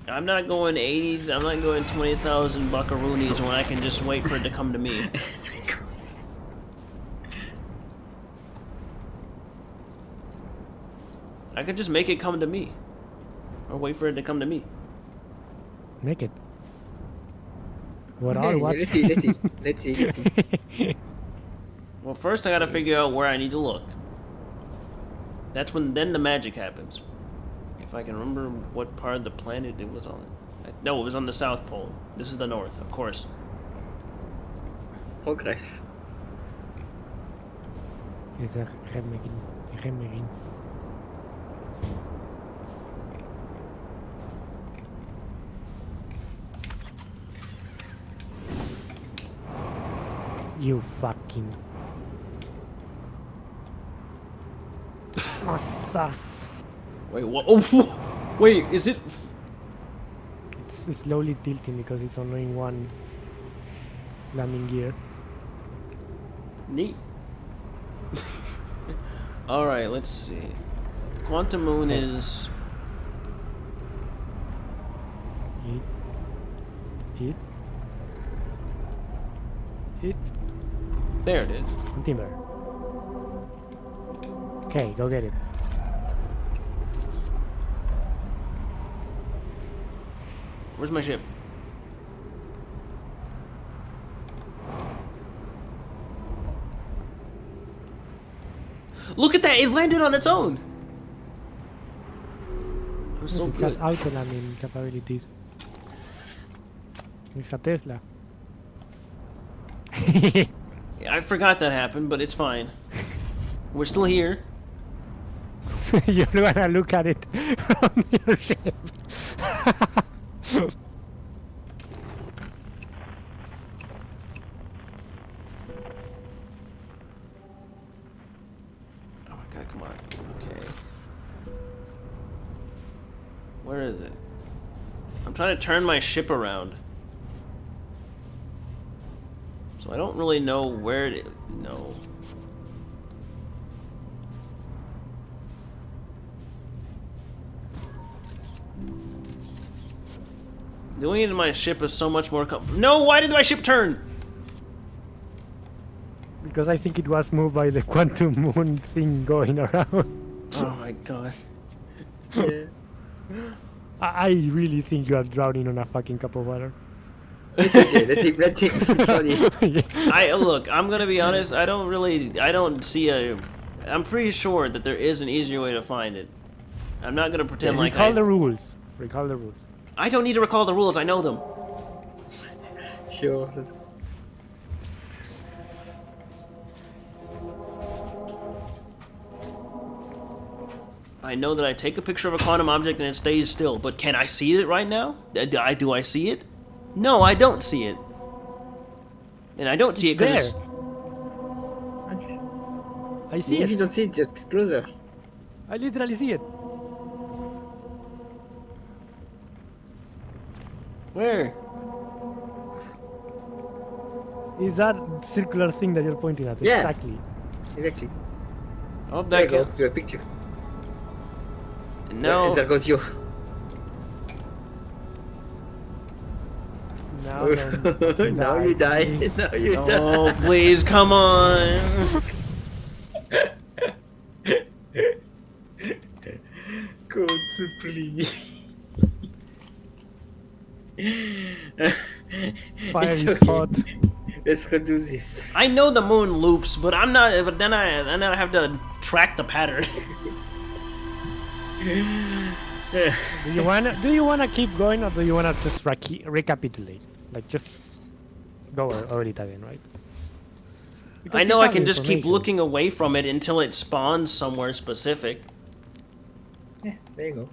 I'm not going 80. I'm not going 20,000 buckaroonies when I can just wait for it to come to me. I could just make it come to me, or wait for it to come to me. Make it. What Okay, are what? let's see. Well, first I gotta figure out where I need to look. Then the magic happens. If I can remember what part of the planet it was on. No, it was on the South Pole. This is the North, of course. Progress. Is a Gemmerin. You fucking. Oh, sus. Wait, what? Oh, wait, is it? It's slowly tilting because it's only in one landing gear. Neat. Alright, let's see. Quantum Moon is... It. There it is. Timber. Okay, go get it. Where's my ship? Look at that! It landed on its own! I'm so It good. has auto landing capabilities. It's a Tesla. I forgot that happened, but it's fine. We're still here. You're gonna look at it from your ship. Oh my god, come on. Okay. Where is it? I'm trying to turn my ship around. So I don't really know where it is. No. Doing it in my ship is so much more No, why did my ship turn? Because I think it was moved by the quantum moon thing going around. Oh my god. Yeah. I really think you are drowning on a fucking cup of water. It's okay. Let's see. Sorry. Look, I'm gonna be honest, I don't see I'm pretty sure that there is an easier way to find it. I'm not gonna pretend like Recall the rules. Recall the rules. I don't need to recall the rules, I know them. Sure. I know that I take a picture of a quantum object and it stays still, but can I see it right now? Do I see it? No, I don't see it. And I don't see it because it's... Okay. I see If you it. don't see it, just closer. I literally see it. Where? Is that circular thing that you're pointing at? Yeah. Exactly. Exactly. Oh, There you that go. counts. Your picture. No. There goes you. Now, don't Now you die. please. Now you Oh, die. please, come on. Go to please. Fire It's is okay. hot. Let's redo this. I know the moon loops, but I'm not. But then I have to track the pattern. Do you wanna keep going, or do you wanna just recapitulate? Like just go over it again, right? Because I you know I have can just keep information. looking away from it until it spawns somewhere specific. Yeah, there you go.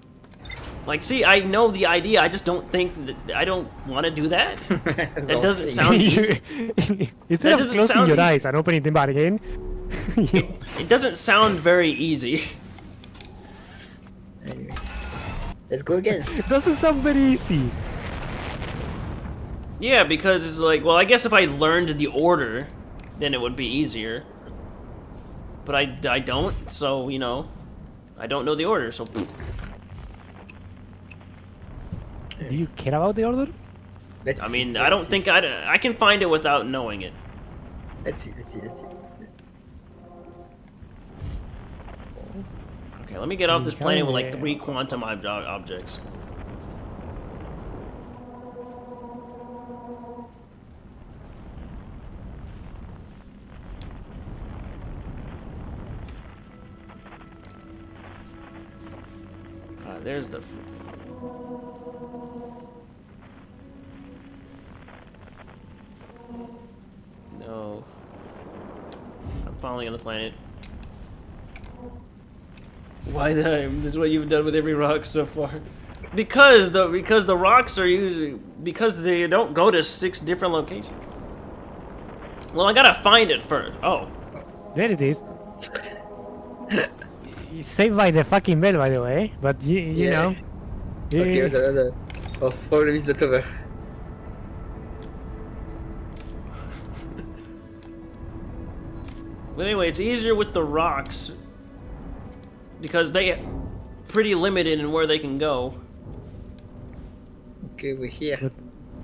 Like, see, I know the idea. I just don't think that I don't want to do that. That doesn't Okay. sound easy. Instead That of doesn't closing sound your easy. eyes and opening them back again, It doesn't sound very easy. Anyway, let's go again. it doesn't sound very easy. Yeah, because it's like, well, I guess if I learned the order, then it would be easier. But I don't, so, you know, I don't know the order, so... Do you care about the order? Let's I see, mean, let's I don't see. think I can find it without knowing it. Let's see. Okay, let me get off this Okay. planet with like 3 quantum objects. There's the... No. I'm falling on the planet. Why this is what you've done with every rock so far. Because the rocks are usually because they don't go to 6 different locations. Well, I gotta find it first. Oh, There it is. Saved by the fucking bell, by the way. But you Yeah. know. Okay, eh, the problem is not over. but anyway, it's easier with the rocks because they pretty limited in where they can go. Okay, we're here.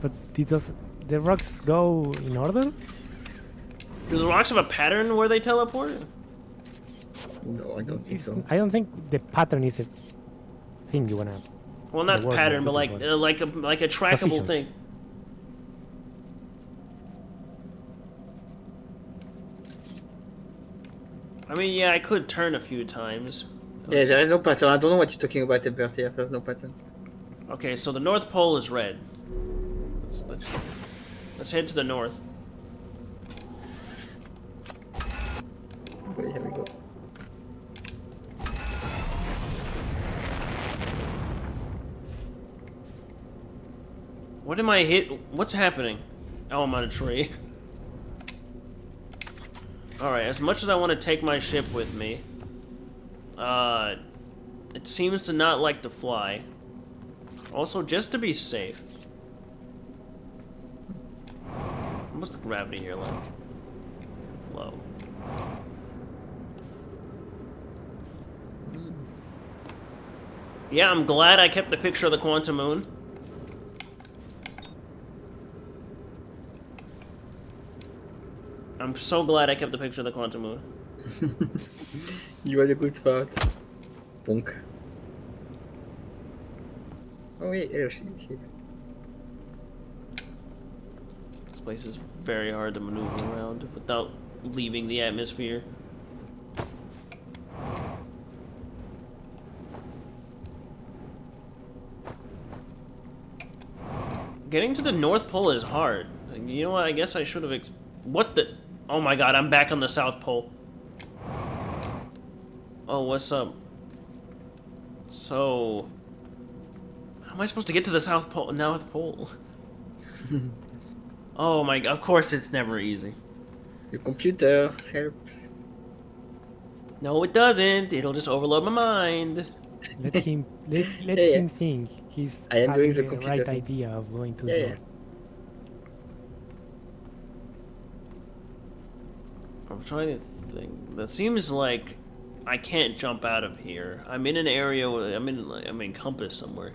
But the rocks go in order? Do the rocks have a pattern where they teleport? No, I don't think so. I don't think the pattern is a thing you wanna. Well, not The word pattern, I'm but like looking for. like a trackable Positions. thing. I mean, yeah, I could turn a few times. Yeah, there is no pattern. I don't know what you're talking about, Ebert. Here, there's no pattern. Okay, so the North Pole is red. Let's head to the north. Okay, here we go. What am I hit? What's happening? Oh, I'm on a tree. Alright, as much as I want to take my ship with me, it seems to not like to fly. Also, just to be safe. What's the gravity here like? Low. Yeah, I'm glad I kept the picture of the quantum moon. I'm so glad I kept the picture of the quantum moon. You had a good thought. Bonk. Oh wait, hello, she. This place is very hard to maneuver around without leaving the atmosphere. Getting to the North Pole is hard. You know what? I guess I should have. What the? Oh my God! I'm back on the South Pole. Oh, what's up? So, how am I supposed to get to the South Pole? North Pole. Oh my God! Of course, it's never easy. Your computer helps. No, it doesn't. It'll just overload my mind. Let him let Yeah. him think he's I am doing having the the computer right thing. idea of going to Yeah, the yeah. north. I'm trying to think. That seems like I can't jump out of here. I'm in an area where I'm in Compass somewhere.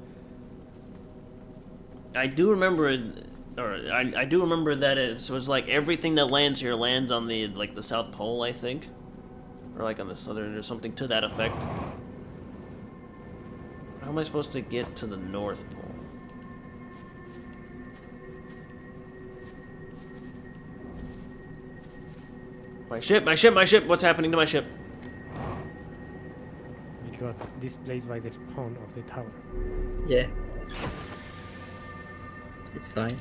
I do remember, I do remember that it was like everything that lands here lands on the the South Pole, I think, or like on the southern or something to that effect. How am I supposed to get to the North Pole? My ship, my ship, my ship! What's happening to my ship? It got displaced by the spawn of the tower. Yeah. It's fine.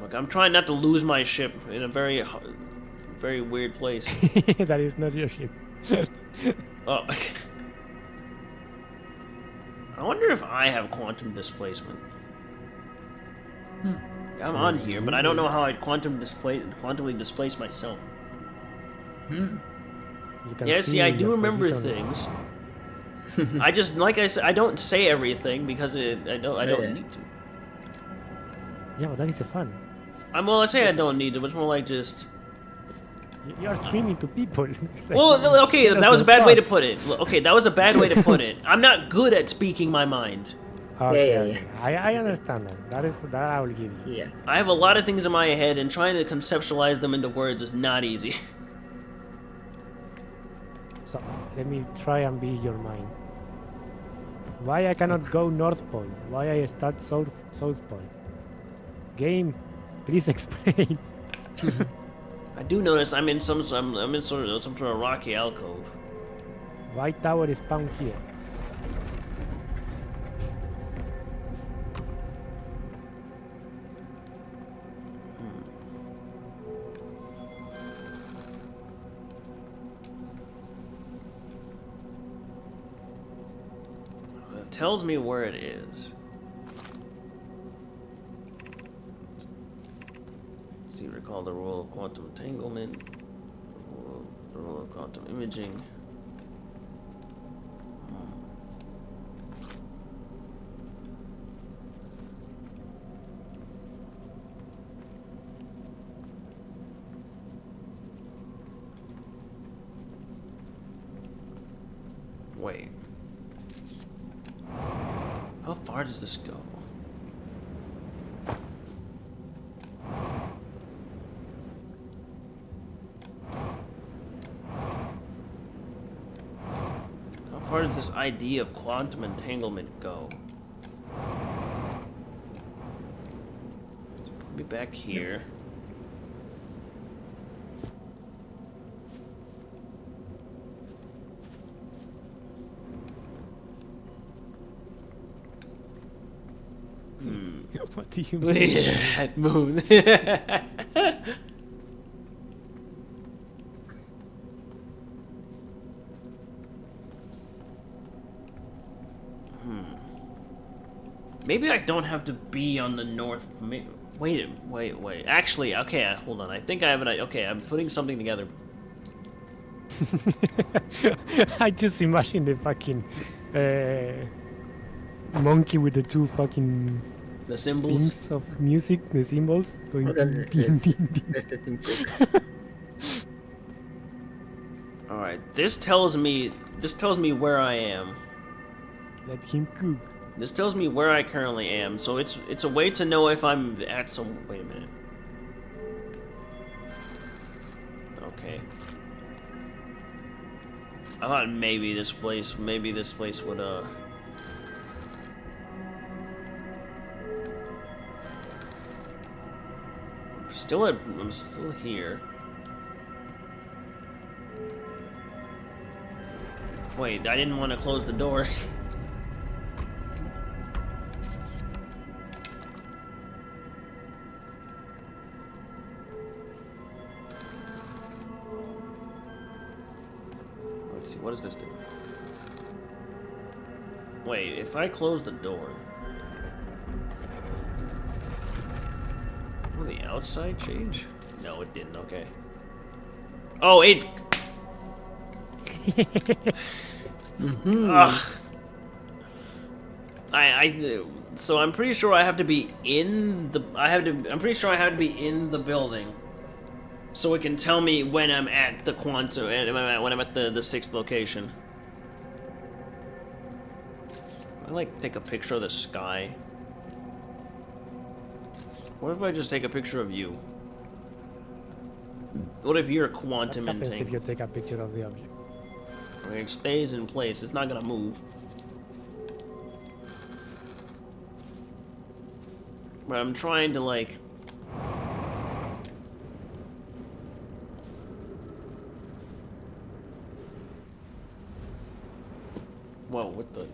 Look, I'm trying not to lose my ship in a very, very weird place. That is not your ship. Oh. I wonder if I have quantum displacement. I'm on here, but I don't know how I'd quantumly displace myself. You can Yeah, see, I your do remember position. things. I just, like I said, I don't say everything because I don't Yeah. need to. Yeah, but that is fun. Well, I say I don't need to, but it's more like just. You are screaming to people. It's like, Well, okay, get us that was a your bad way to thoughts. put it. Okay, that was a bad way to put it. I'm not good at speaking my mind. Okay, Yeah, okay. I understand that. That I will give you. Yeah. I have a lot of things in my head, and trying to conceptualize them into words is not easy. So let me try and be your mind. Why I cannot go North Pole? Why I start South Pole? Game, please explain. I do notice I'm in some sort of rocky alcove. Why tower is found here? It tells me where it is. Let's see, recall the rule of quantum entanglement, the rule of quantum imaging. Wait. How far does this go? How far does this idea of quantum entanglement go? Let's put me back here. What do you mean? That moon. Maybe I don't have to be on the north. Wait. Actually, okay, hold on. I think I have an. Okay, I'm putting something together. I just imagine the fucking monkey with the two fucking The symbols. things of music, the symbols going Well, then, ding, ding, ding. Let's let him cook. All right. This tells me where I am. Let him cook. This tells me where I currently am. So it's a way to know if I'm at some. Wait a minute. Okay. I thought maybe this place would I'm still here. Wait, I didn't want to close the door. Let's see, what does this do? Wait, if I close the door... Will the outside change? No, it didn't, okay. Oh, it... Ugh. So I'm pretty sure I have to be in the. I'm pretty sure I have to be in the building, so it can tell me when I'm at the quantum. When I'm at the sixth location. I like take a picture of the sky. What if I just take a picture of you? What if you're What quantum happens if entangled? you take a picture of the object? I mean, it stays in place. It's not gonna move. But I'm trying to like. Whoa! What the?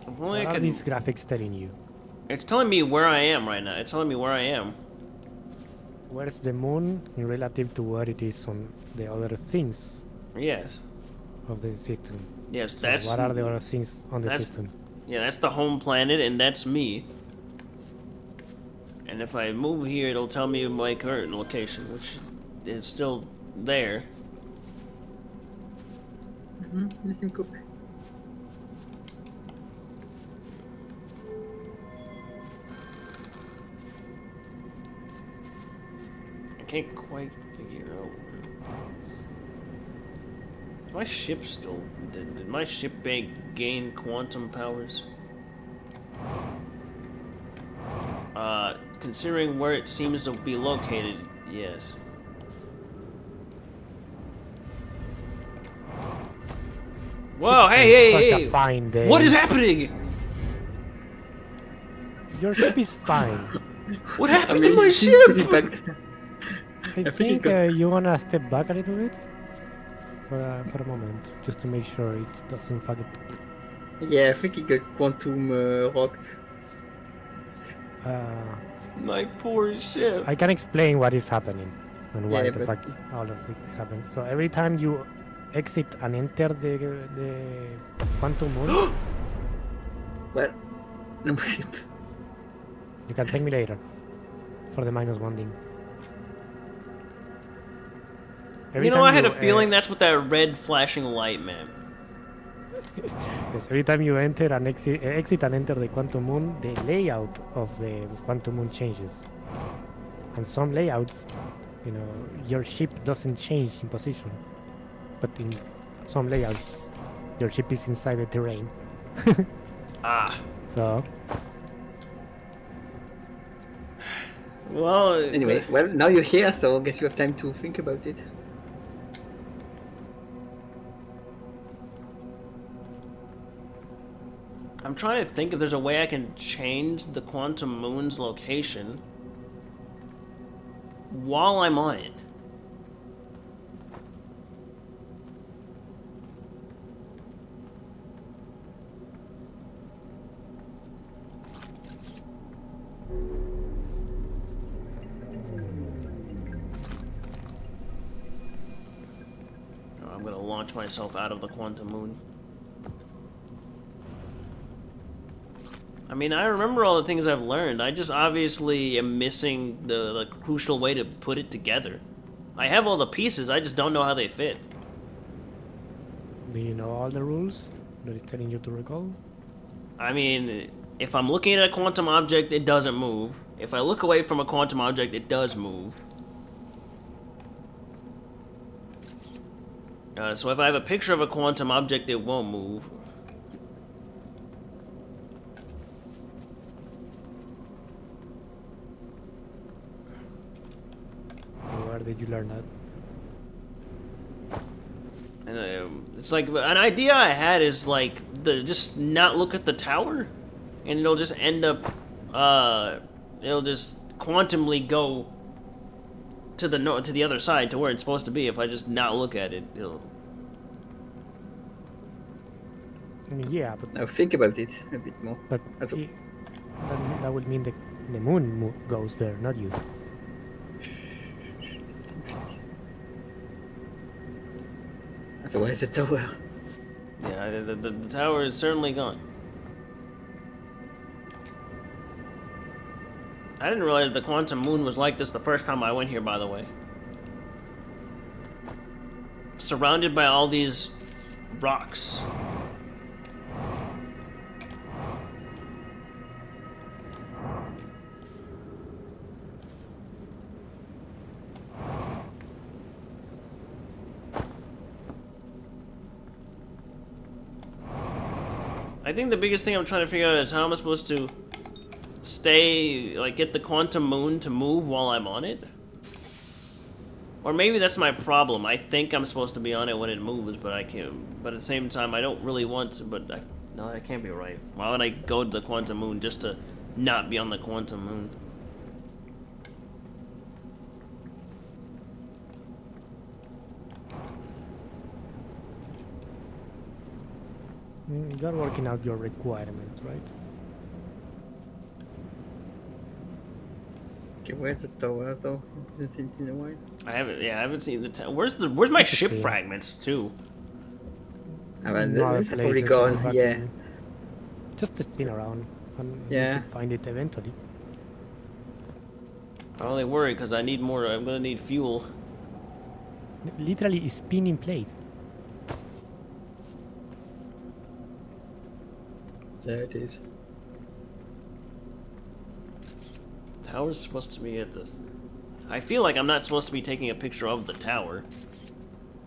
If only What I are could. these graphics telling you? It's telling me where I am right now. It's telling me where I am. Where's the moon in relative to where it is on the other things Yes. of the system? Yes, So that's. what are the other things on the that's- system? Yeah, that's the home planet, and that's me. And if I move here, it'll tell me my current location, which is still there. Let him cook. I can't quite figure out where it is. Is my ship still... Did my ship gain quantum powers? Considering where it seems to be located, yes. Whoa, hey, Such hey, a hey! fine day. What is happening? Your ship is fine. What happened to he my put ship? it back. I think think it got- you wanna step back a little bit for a moment, just to make sure it doesn't fuck it. Yeah, I think he got quantum rocked. My poor ship. I can explain what is happening and why Yeah, the but- fuck all of this happens. So every time you exit and enter the quantum moon, Well, no, you can thank me later for the -1 thing. Every You know, time I had a you, feeling that's what that red flashing light meant. Yes, every time you enter and exit and enter the quantum moon, the layout of the quantum moon changes. And some layouts, you know, your ship doesn't change in position, but in some layouts, your ship is inside the terrain. Ah. So Well, anyway, well, now you're here, so I guess you have time to think about it. I'm trying to think if there's a way I can change the quantum moon's location while I'm on it. I'm gonna launch myself out of the quantum moon. I mean, I remember all the things I've learned. I just obviously am missing the crucial way to put it together. I have all the pieces, I just don't know how they fit. do you know all the rules that it's telling you to recall? I mean, if I'm looking at a quantum object, it doesn't move. If I look away from a quantum object, it does move. So if I have a picture of a quantum object, it won't move. Where did you learn that? And it's like an idea I had is like just not look at the tower, and it'll just end up it'll just quantumly go to the other side to where it's supposed to be if I just not look at it. It'll... I mean, yeah, but Now think about it a bit more. but Also- that would mean the moon goes there, not you. So where's the tower? Yeah, the tower is certainly gone. I didn't realize the quantum moon was like this the first time I went here, by the way. Surrounded by all these rocks. I think the biggest thing I'm trying to figure out is how am I supposed to stay, like, get the quantum moon to move while I'm on it? Or maybe that's my problem. I think I'm supposed to be on it when it moves, but I can't. But at the same time, I don't really want to. But no, that can't be right. Why would I go to the quantum moon just to not be on the quantum moon? You're working out your requirements, right? Okay, where's the tower though? Hasn't seen it in a while. I haven't seen the. Where's my ship Okay. fragments too? Ah, but No other this is probably places, gone. but, Yeah. Just spin around, and Yeah. you should find it eventually. I only worry because I need more. I'm gonna need fuel. Literally spin in place. There it is. Tower's supposed to be at this. I feel like I'm not supposed to be taking a picture of the tower.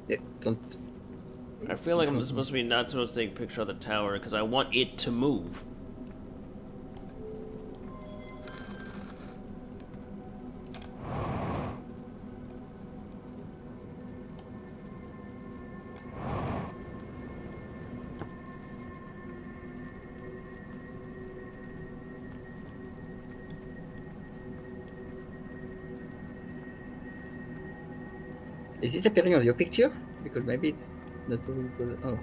Yeah, don't. I feel like I'm supposed to be not supposed to take a picture of the tower because I want it to move. Is it appearing on your picture? Because maybe it's not probably because. Oh.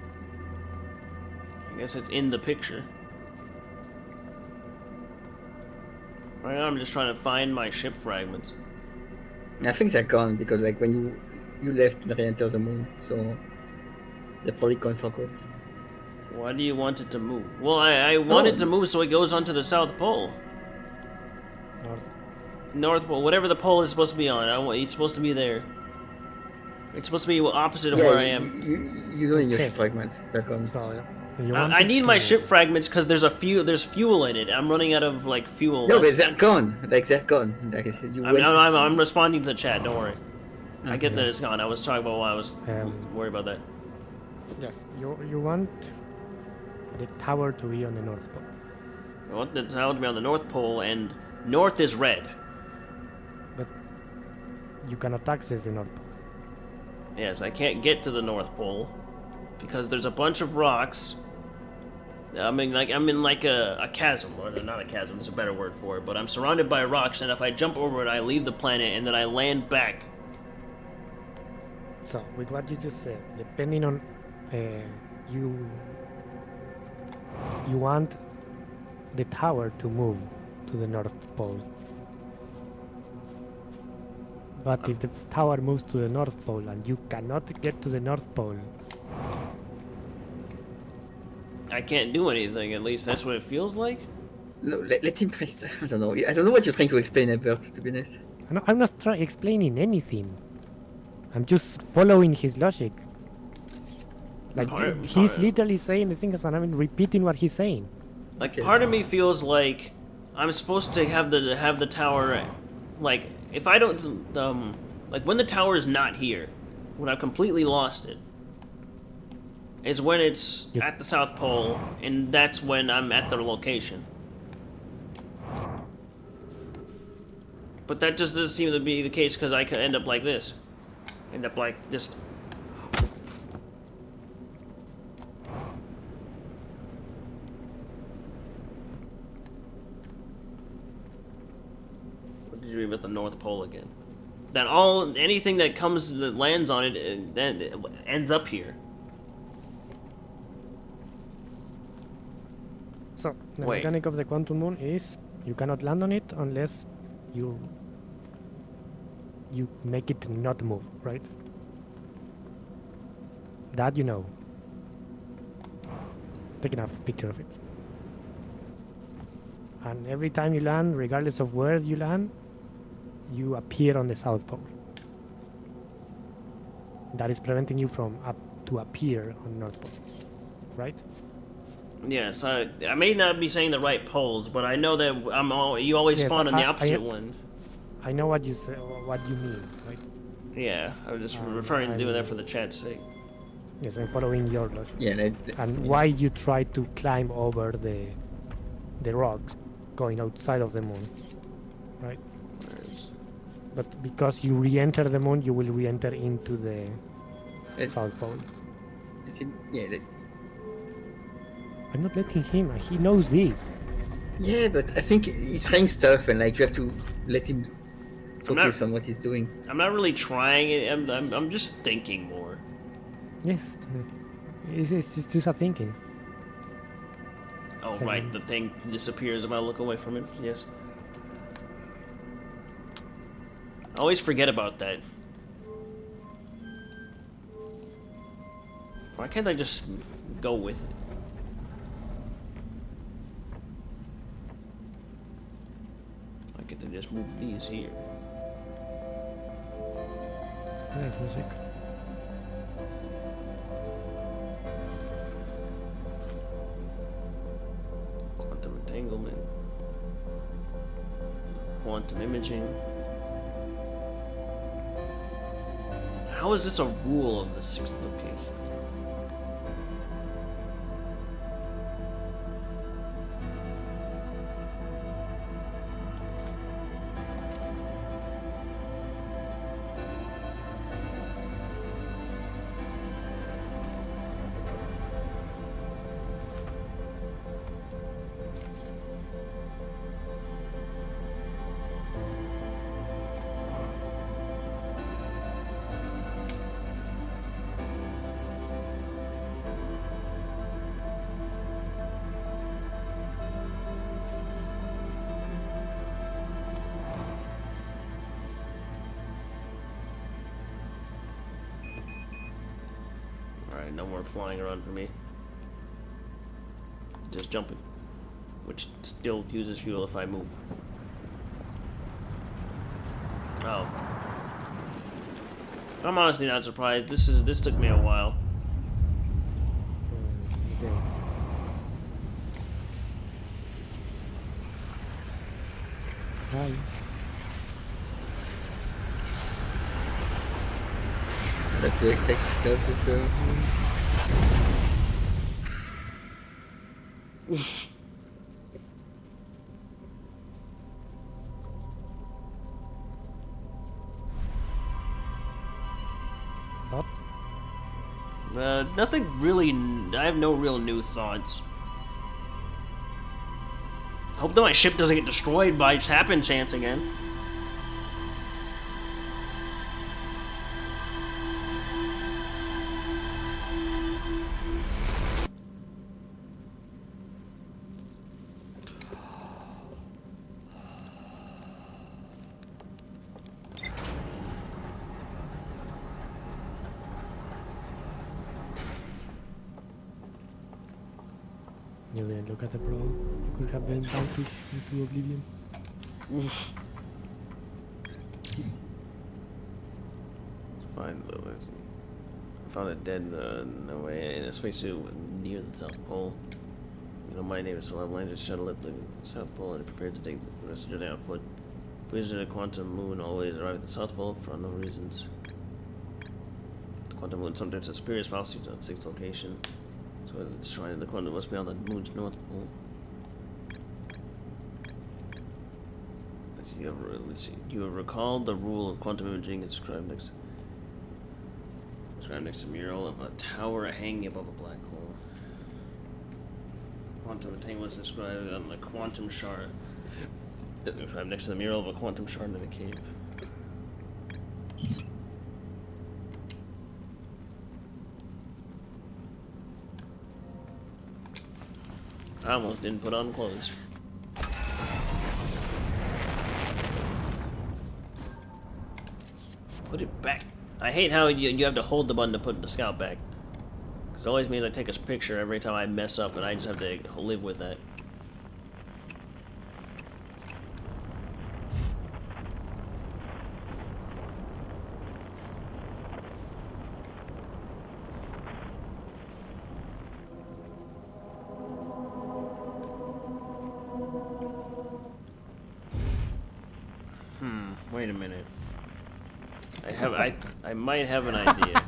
I guess it's in the picture. Right now I'm just trying to find my ship fragments. I think they're gone because like when you left and re-enter the moon, so they're probably gone for good. Why do you want it to move? Well, I want it to move so it goes onto the South Pole. North. North Pole, whatever the pole is supposed to be on. It's supposed to be there. It's supposed to be opposite of where I am. You don't need your Okay. ship fragments. They're gone. So you I want need it my to- ship fragments because there's fuel in it. I'm running out of like fuel. No, but they're gone. Like they're gone. Like you went. I'm responding to the chat. Don't worry. I get Okay. that it's gone. I was talking about why I was Um, worried about that. Yes, you want the tower to be on the North Pole. I want the tower to be on the North Pole, and North is red. But you cannot access the North Pole. Yes, I can't get to the North Pole because there's a bunch of rocks. I'm in like a chasm, or not a chasm. There's a better word for it. But I'm surrounded by rocks, and if I jump over it, I leave the planet, and then I land back. So with what you just said, depending on you want the tower to move to the North Pole. But if the tower moves to the North Pole and you cannot get to the North Pole, I can't do anything. At least that's what it feels like. No, let him try. I don't know. I don't know what you're trying to explain, Ebert. To be honest. I'm not explaining anything. I'm just following his logic. Like he's literally saying the things and I'm repeating what he's saying. Like Okay. part of me feels like I'm supposed to have the tower, like if I don't like when the tower is not here, when I've completely lost it, is when it's Yep. at the South Pole, and that's when I'm at the location. But that just doesn't seem to be the case because I could end up like this, end up like just. theory about the North Pole again. That anything that lands on it, and then it ends up here. So the Wait. mechanic of the quantum moon is you cannot land on it unless you make it not move, right? That you know. Take enough picture of it. And every time you land, regardless of where you land, you appear on the South Pole. That is preventing you from appear on North Pole, right? Yes, I may not be saying the right poles, but I know that you always Yes, spawn on the I- opposite one. I know what you say, what you mean, right? Yeah, I was just referring to doing I- that for the chat's sake. Yes, I'm following your logic. Yeah, And why you try to climb over the rocks going outside of the moon, right? But because you re-enter the moon, you will re-enter into the South Pole. yeah, I'm not letting him. He knows this. yeah, but I think he's trying stuff, and like you have to let him focus on what he's doing. I'm not really trying it. I'm just thinking more. Yes, it's just a thinking. Oh So- right, the thing disappears if I look away from it. Yes. I always forget about that. Why can't I just go with it? I get to just move these here. Nice music. Quantum entanglement. Quantum imaging. How is this a rule of the sixth location? Alright, no more flying around for me. Just jumping. Which still uses fuel if I move. Oh. I'm honestly not surprised. This took me a while. Okay. Hi. But the effect does look so. Thoughts? Nothing really. I have no real new thoughts. Hope that my ship doesn't get destroyed by happen chance again. You didn't look at the pro. You could have been vanquished into oblivion. Fine, though. I found it dead in a spacesuit near the South Pole. You know, my name is Celeb Landed shuttle at the South Pole and prepared to take the rest of your day on foot. Visited a quantum moon, always arrive at the South Pole for unknown reasons. The quantum moon sometimes has superior altitude on sixth location. So it's trying the quantum must be on the moon's north pole. Let's see. You have recalled the rule of quantum imaging inscribed next to a mural of a tower hanging above a black hole. Quantum entanglement is described on the quantum shard. I'm next to the mural of a quantum shard in a cave. I almost didn't put on clothes. Put it back. I hate how you have to hold the button to put the scout back. Because it always means I take a picture every time I mess up, and I just have to live with that. Wait a minute. I might have an idea.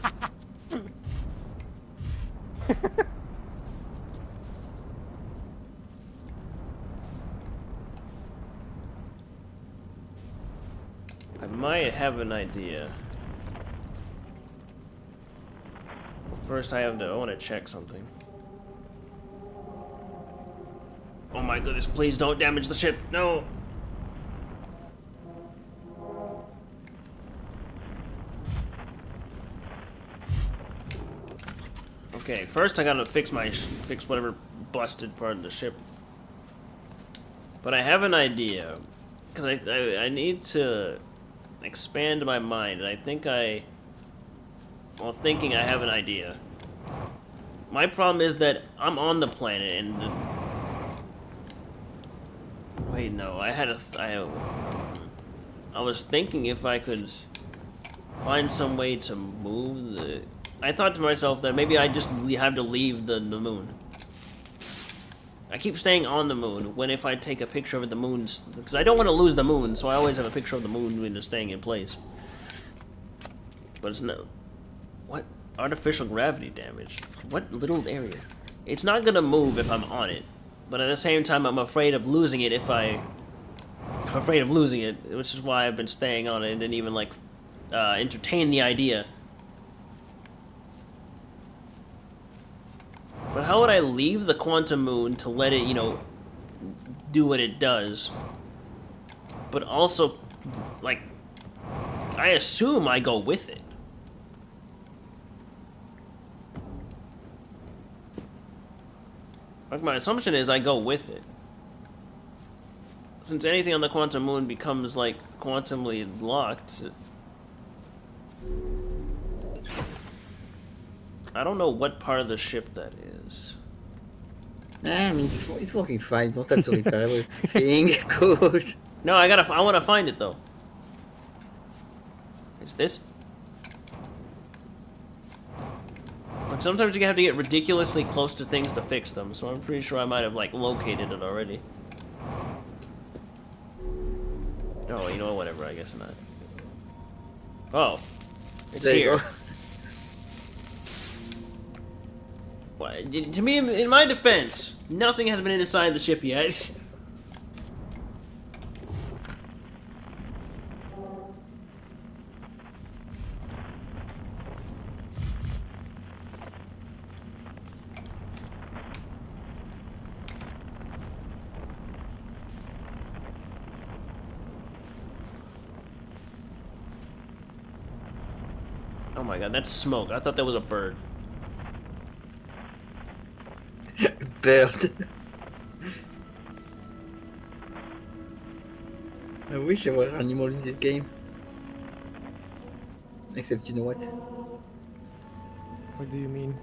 I might have an idea. Well, first I want to check something. Oh my goodness, please don't damage the ship. No. Okay, first I gotta fix whatever busted part of the ship. But I have an idea, cause I need to expand my mind, and I think while thinking I have an idea. My problem is that I'm on the planet, and wait, no, I was thinking if I could find some way to move the. I thought to myself that maybe I just have to leave the moon. I keep staying on the moon when if I take a picture of the moon, because I don't want to lose the moon, so I always have a picture of the moon when it's staying in place. But it's no. What? Artificial gravity damage? What little area? It's not gonna move if I'm on it, but at the same time I'm afraid of losing it I'm afraid of losing it, which is why I've been staying on it and didn't even like entertain the idea. But how would I leave the quantum moon to let it, do what it does? But also, like, I assume I go with it. Like, my assumption is I go with it. Since anything on the quantum moon becomes, like, quantumly locked, I don't know what part of the ship that is. Nah, I mean, it's working fine. Don't have to repair everything. Good. No, I want to find it though. Is this? Like sometimes you have to get ridiculously close to things to fix them, so I'm pretty sure I might have like located it already. Oh, you know what? Whatever. I guess not. Oh, it's There you here. go. Well, to me, in my defense, nothing has been inside the ship yet. Oh my god, that's smoke. I thought that was a bird. Bird. I wish there were animals in this game. Except, you know what? What do you mean?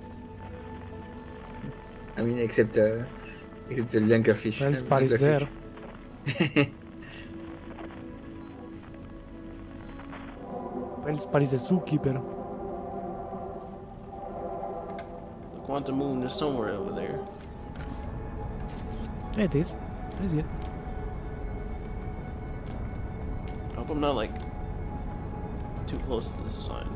I mean, except the Langerfish. Feldspar is there. Feldspar is a zookeeper. The quantum moon is somewhere over there. There it is. I see it. I hope I'm not like too close to this sign.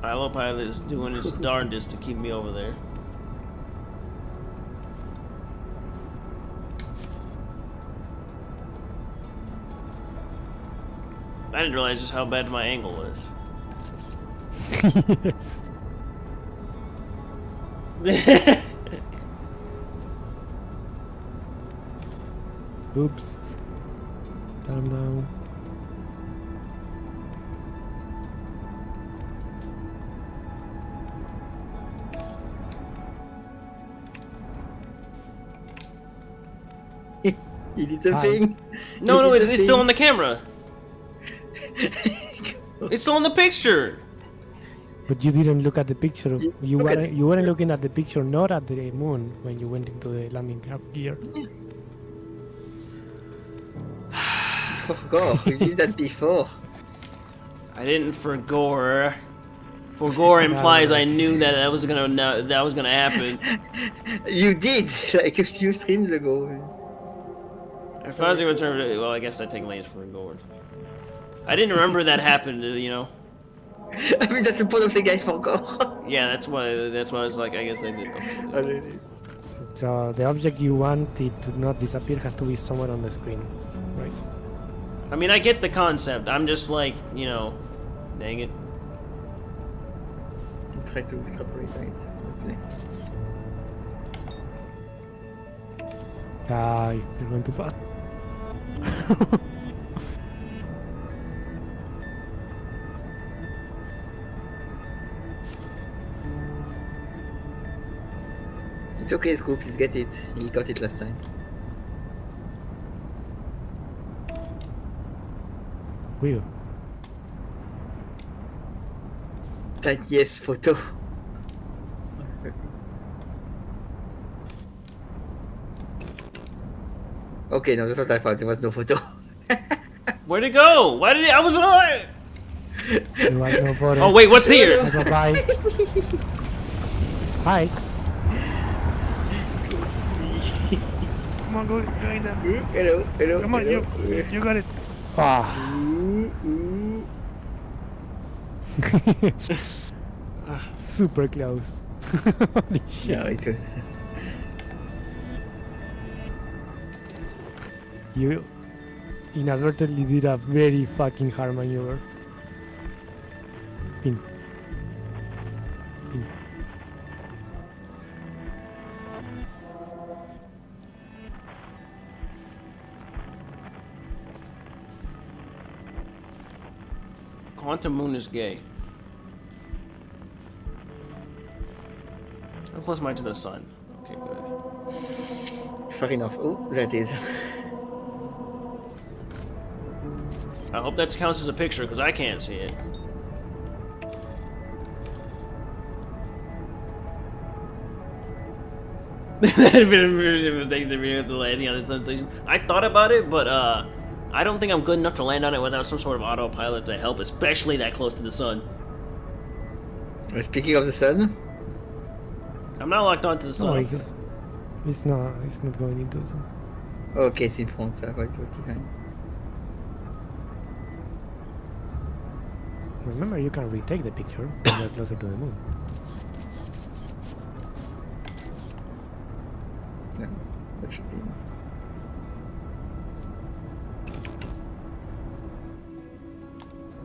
Autopilot is doing his darndest to keep me over there. I didn't realize just how bad my angle was. Yes. Oops. Calm down. He did the Hi. thing. No, no, He did it's the still thing. on the camera. It's still on the picture. But you didn't look at the picture. You You look at weren't. You weren't looking at the picture, not at the moon when you went into the landing gear. Forgot. We did that before. I didn't forgore. Forgore implies I knew that that was gonna happen. You did like a few streams ago. If I was gonna turn it, well, I guess I take Lance for gored. I didn't remember that happened. You know. I mean, that's the point of the guy forgot. Yeah, that's why. That's why I was like, I guess I did. Okay. So the object you want it to not disappear has to be somewhere on the screen, right? I mean, I get the concept. I'm just like, you know, dang it. Try to separate it. Okay. Ah, you're going too fast. It's okay, Scoops. He's get it. He got it last time. Weird. That yes photo. Okay, no, that's what I thought. There was no photo. Where'd it go? Why did it? I was alive. You have no photo. Oh wait, what's here? Bye. Hi. Come on, go join them. Hello, hello. Come on, hello. you got it. Ah. Super close. Holy shit. No, it was. You inadvertently did a very fucking hard maneuver. Pin. Pin. Quantum Moon is gay. How close am I to the sun? Okay, good. Fair enough. Oh, that is. I hope that counts as a picture because I can't see it. That'd been a mistake to be able to landing on the sun station. I thought about it, but I don't think I'm good enough to land on it without some sort of autopilot to help, especially that close to the sun. Speaking of the sun, I'm not locked onto the sun. No, it's not going into the sun. okay, it's in front. Right, it's behind. Remember, you can retake the picture when you're closer to the moon. Yeah, that should be.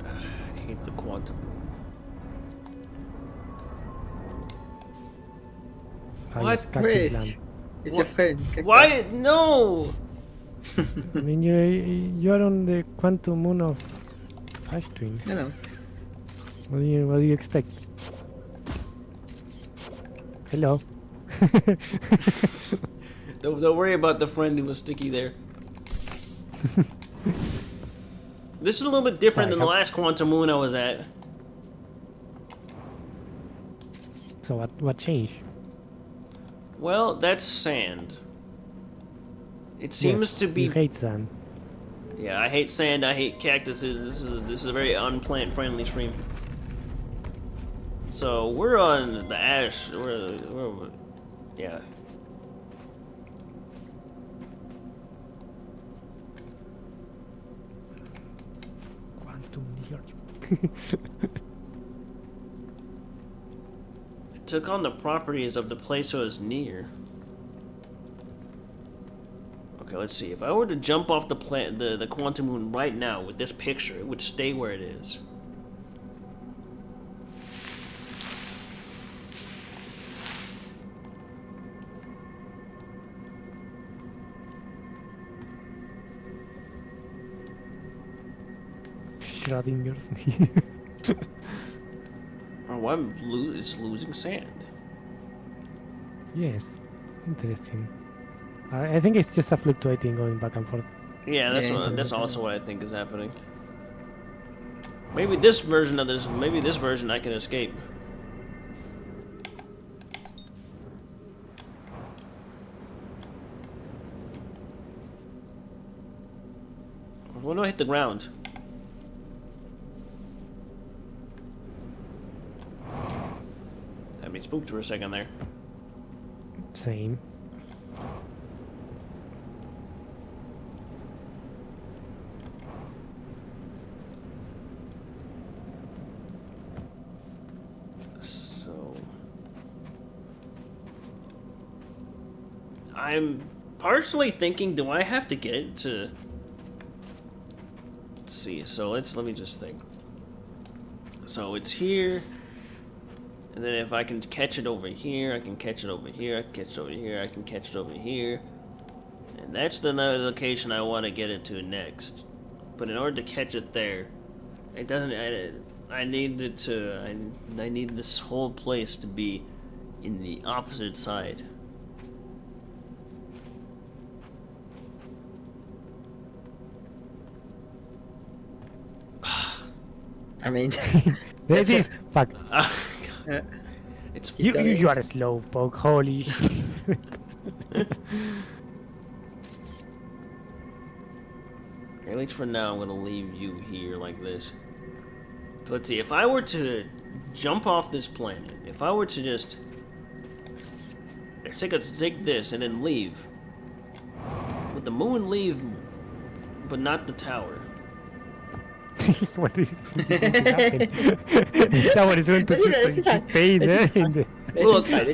I hate the quantum. What? Yes, Cactus Wait, Land. it's What? a friend. Why? No! I mean, you're on the quantum moon of Ash Twin. No, no. What do you expect? Hello. Don't worry about the friend who was sticky there. This is a little bit different than the last quantum moon I was at. So what changed? Well, that's sand. It seems Yes, to be. You hate sand. Yeah, I hate sand. I hate cactuses. This is a very unplant friendly stream. So we're on the ash. Yeah. Quantum near. It took on the properties of the place it was near. Okay, Okay, let's see. If I were to jump off the quantum moon right now with this picture, it would stay where it is. Schrodinger's. Oh, it's losing sand. Yes, interesting. I think it's just a fluctuating going back and forth. Yeah, Yeah, that's also what I think is happening. Maybe this version I can escape. When do I hit the ground? Had me spooked for a second there. Same. So I'm partially thinking, do I have to get it to? Let's see. So let me just think. So it's here, and then if I can catch it over here, I can catch it over here. I can catch it over here. I can catch it over here, and that's the location I want to get it to next. But in order to catch it there, it doesn't. I need it to. I need this whole place to be in the opposite side. I mean, This is fuck. It's You are a slow poke. Holy shit. at least for now. I'm gonna leave you here like this. So let's see. If I were to jump off this planet, if I were to just take this and then leave, would the moon leave, but not the tower? What do you think is going to happen? That is going to just stay there. Look. Let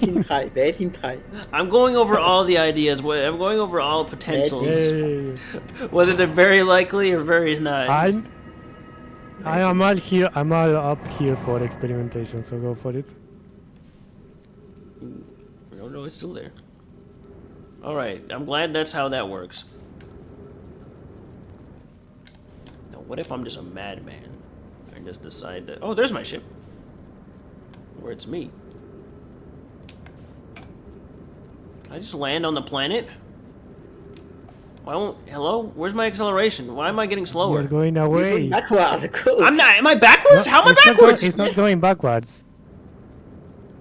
him try. I'm going over all the ideas. I'm going over all potentials, whether they're very likely or very not. I am all here. I'm all up here for experimentation. So go for it. No, it's still there. All right. I'm glad that's how that works. Now, what if I'm just a madman and just decide that? Oh, there's my ship. Or it's me. Can I just land on the planet? Why won't? Hello? Where's my acceleration? Why am I getting slower? You're going away. Backwards, of course. I'm not. Am I backwards? No, How am I it's not backwards? it's not going backwards.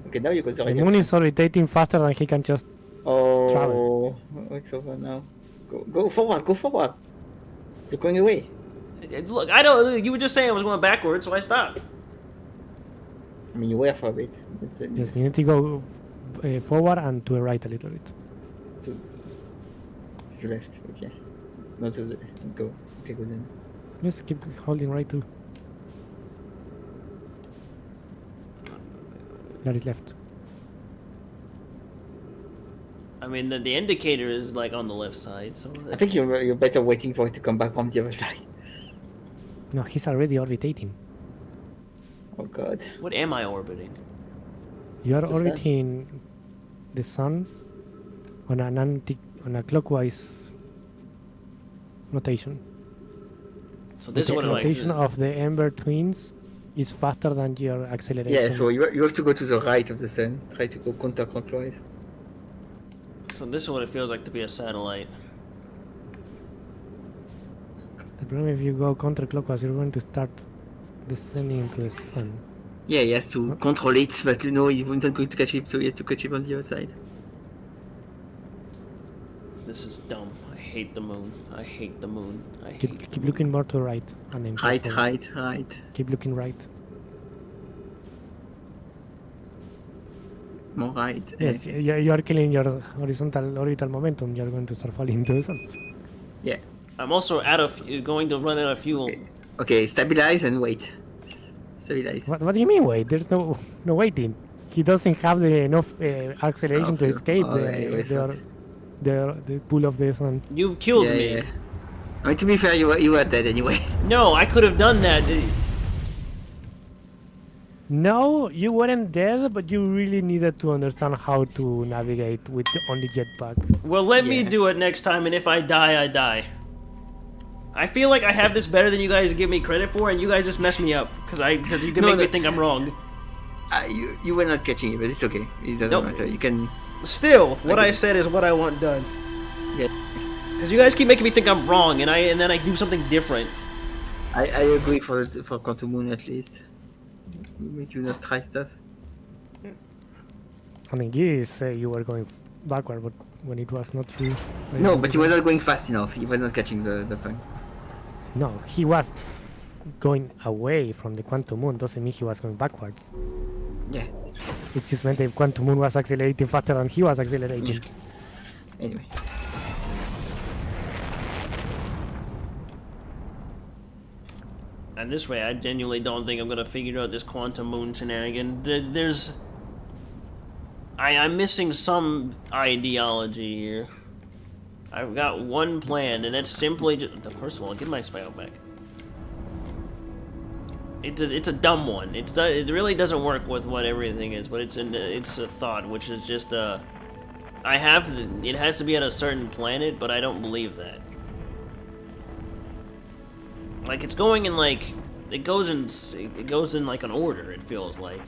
Okay, now you go The the moon is rotating faster than he can just. Oh, travel. it's over now. Go forward. Go forward. You're going away. Look, I don't. You were just saying I was going backwards, so I stopped. I mean, you were for a bit. It's, Yes, you need to go forward and to the right a little bit. to the left, but yeah. Not to the go. Okay, go then. Just keep holding right too. That is left. I mean, the indicator is like on the left side, so. I think you're better waiting for it to come back from the other side. No, he's already orbitating. Oh god. What am I orbiting? You are The sun? orbiting the sun on on a clockwise rotation. So this is The what it like. rotation of the Ember twins is faster than your acceleration. Yeah, so you have to go to the right of the sun. Try to go counterclockwise. So this is what it feels like to be a satellite. The problem if you go counterclockwise, you're going to start descending into the sun. Yeah, he has to control it, but you know, he's not going to catch it, so he has to catch it on the other side. This is dumb. I hate the moon. I hate the moon. I hate. Keep looking more to the right and then go Right, forward. right. Keep looking right. More right. Yes, you are killing your horizontal orbital momentum. You're going to start falling into the sun. Yeah. I'm also going to run out of fuel. Okay, stabilize and wait. Stabilize. What do you mean wait? There's no waiting. He doesn't have enough acceleration to Okay. escape Okay, wait, the wait. the pull of the sun. You've killed Yeah, me. yeah. I mean, to be fair, you were dead anyway. No, I could have done that. No, you weren't dead, but you really needed to understand how to navigate with the only jetpack. Well, let me Yeah. do it next time, and if I die, I die. I feel like I have this better than you guys give me credit for, and you guys just mess me up because you can No, make me no. think I'm wrong. You were not catching it, but it's okay. It doesn't Nope. matter. You can. Still, what I get- said is what I want done. Yeah. Because you guys keep making me think I'm wrong, and then I do something different. I agree for Quantum Moon at least. Make you not try stuff. I mean, you say you were going backward, but when it was not true. I No, don't but he know. was not going fast enough. He was not catching the fun. No, he was going away from the Quantum Moon. Doesn't mean he was going backwards. Yeah. It just meant the Quantum Moon was accelerating faster than he was accelerating. Anyway. And this way, I genuinely don't think I'm gonna figure out this Quantum Moon shenanigan. I'm missing some ideology here. I've got one plan, and that's simply just... First of all, get my spell back. It's a dumb one. It really doesn't work with what everything is, but it's a thought, which is just it has to be on a certain planet, but I don't believe that. Like it's going in like it goes in like an order. It feels like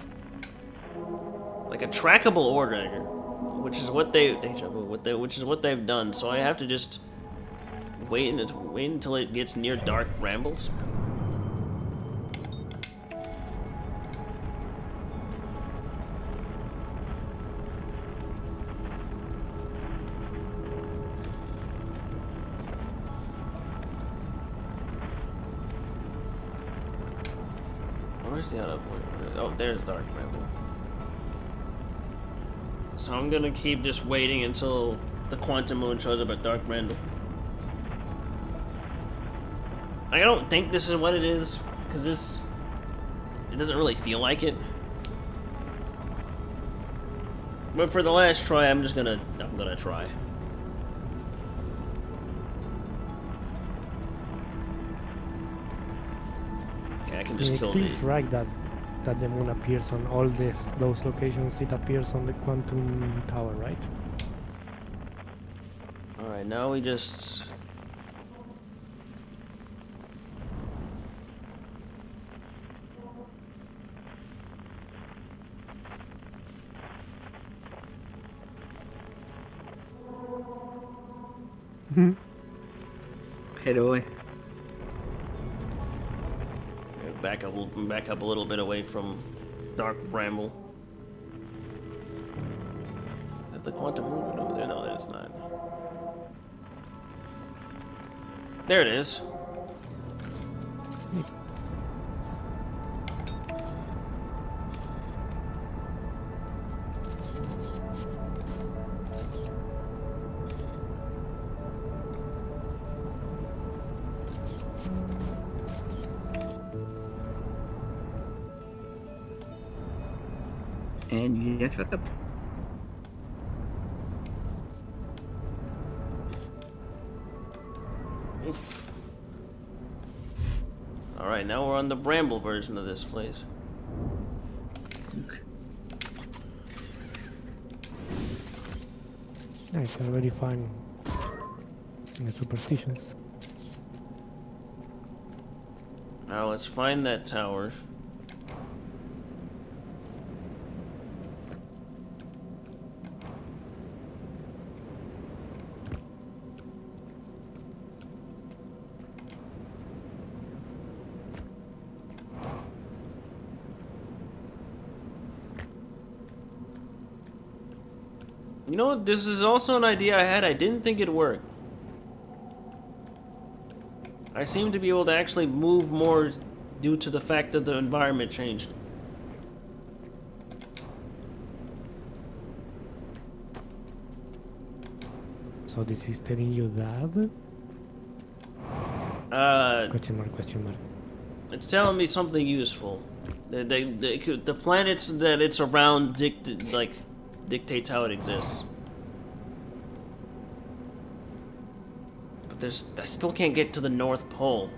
a trackable order, which is what they've done. So I have to just wait until it gets near Dark Brambles. Where's the other one? Oh, there's Dark Bramble. So I'm gonna keep just waiting until the Quantum Moon shows up at Dark Bramble. I don't think this is what it is, because it doesn't really feel like it. But for the last try, I'm gonna try. Okay, I can just it kill feels the... right that the moon appears on all those locations. It appears on the Quantum Tower, right? Alright, now we just... Hello. back up a little bit away from Dark Bramble. Is the Quantum Moon right over there? No, that is not. There it is. And you get fucked up. Oof. Alright, now we're on the Bramble version of this place. Nice, already fine. The superstitions. Now let's find that tower. You know, this is also an idea I had. I didn't think it'd work. I seem to be able to actually move more due to the fact that the environment changed. So this is telling you that? Question mark. It's telling me something useful. The planets that it's around dictates how it exists. I still can't get to the North Pole.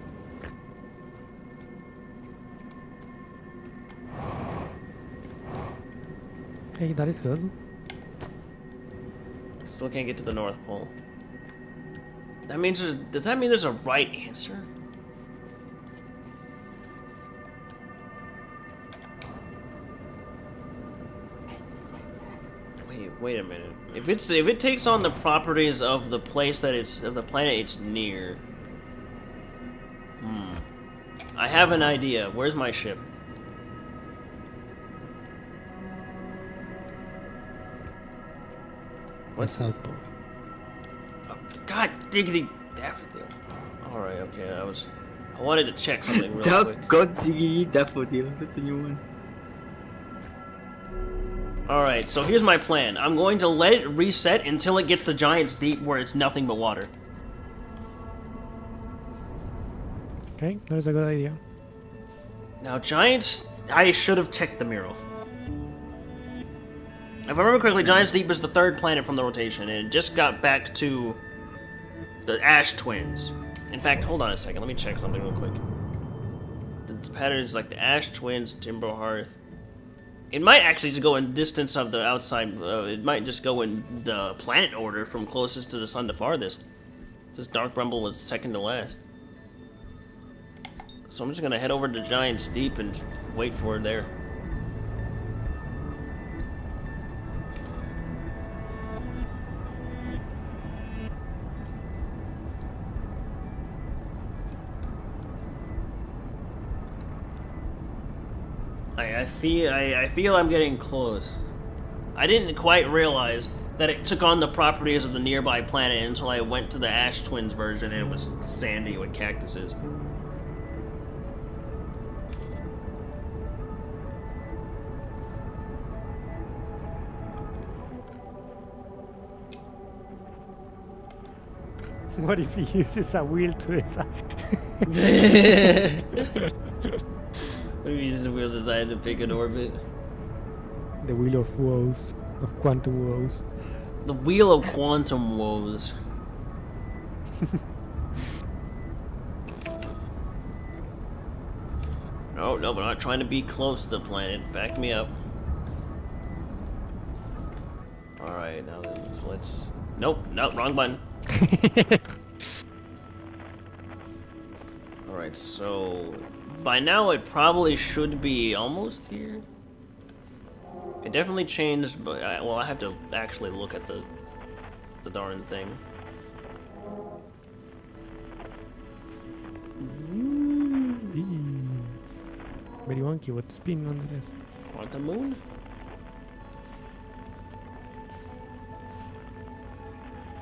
Okay, that is good. I still can't get to the North Pole. That means does that mean there's a right answer? Wait a minute. If it takes on the properties of the place that of the planet it's near. I have an idea. Where's my ship? The South Pole. Oh, God diggity daffodil. Alright, okay, I wanted to check something real quick. God diggity daffodil. That's a new one. Alright, so here's my plan. I'm going to let it reset until it gets to Giant's Deep where it's nothing but water. Okay, that's a good idea. Now, Giant's... I should have checked the mural. If I remember correctly, Giant's Deep is the third planet from the rotation, and it just got back to the Ash Twins. In fact, hold on a second, let me check something real quick. The pattern is like the Ash Twins, Timber Hearth. It might actually just go in distance of the outside, it might just go in the planet order from closest to the sun to farthest. This Dark Rumble was second to last. So I'm just gonna head over to Giant's Deep and wait for it there. I feel I'm getting close. I didn't quite realize that it took on the properties of the nearby planet until I went to the Ash Twins version and it was sandy with cactuses. What if he uses a wheel to decide? Maybe he's the wheel designed to pick an orbit. The wheel of woes, of quantum woes. The wheel of quantum woes. No, no, but I'm not trying to be close to the planet. Back me up. Alright, now then, so let's... Nope, no, wrong button. Alright, so... By now it probably should be almost here. It definitely changed, but well, I have to actually look at the darn thing. Very wonky with the spin nonetheless. Quantum moon?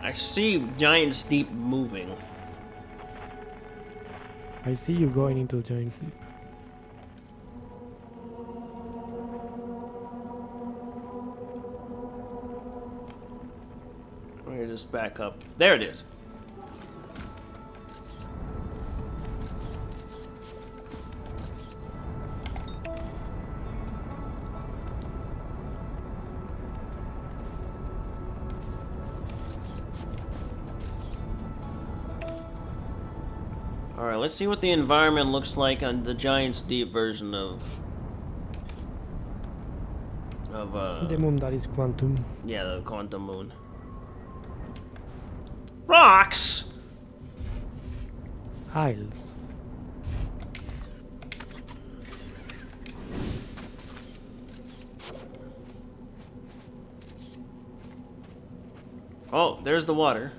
I see Giant's Deep moving. I see you going into the giant sleep. Let me just back up. There it is. Alright, let's see what the environment looks like on the Giant's Deep version of The moon that is quantum. yeah, the quantum moon. Rocks! Isles. Oh, there's the water.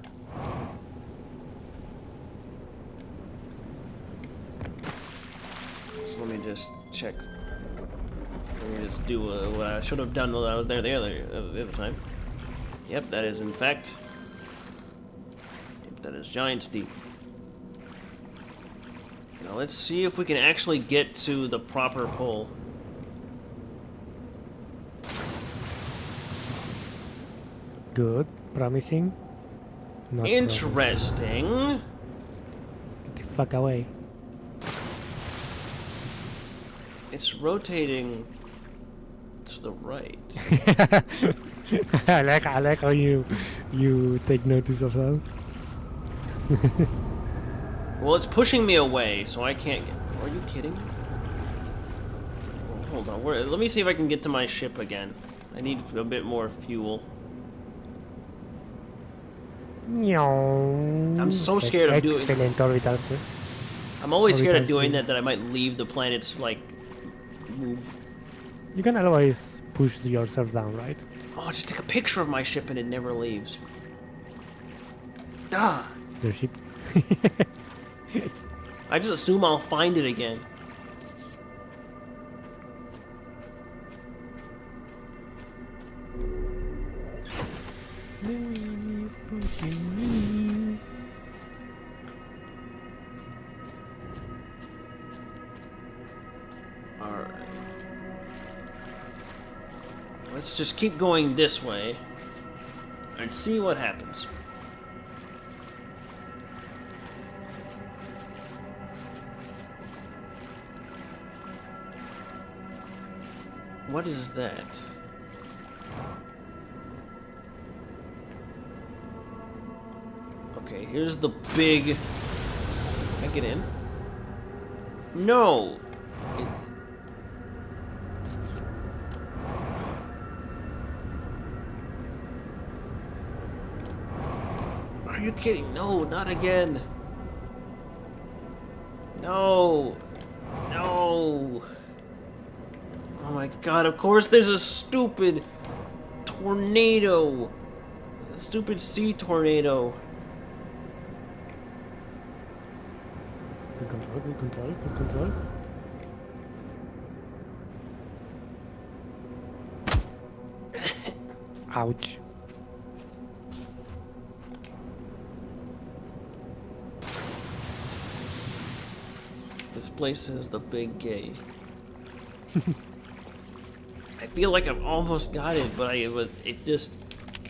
So let me just check. Let me just do what I should have done while I was there the other time. Yep, that is in fact. That is Giant's Deep. Now let's see if we can actually get to the proper pole. Good. Promising. Not Interesting. promising. Get the fuck away. It's rotating to the right. I like how you take notice of that. Well, it's pushing me away, so I can't get... Are you kidding me? Oh, hold on. Let me see if I can get to my ship again. I need a bit more fuel. I'm so scared of doing- Excellent orbital, sir. I'm always scared of Orbital doing speed. that I might leave the planet's, like, move. You can always push yourself down, right? Oh, just take a picture of my ship and it never leaves. Ah! Your ship. I just assume I'll find it again. The wind is pushing me. Alright. Let's just keep going this way and see what happens. What is that? Okay, here's the big... Can I get in? No! Are you kidding? No, not again. No. No. Oh my god, of course there's a stupid tornado. A stupid sea tornado. Good control, good control, good control. Ouch. This place is the big gay. I feel like I've almost got it, but it just...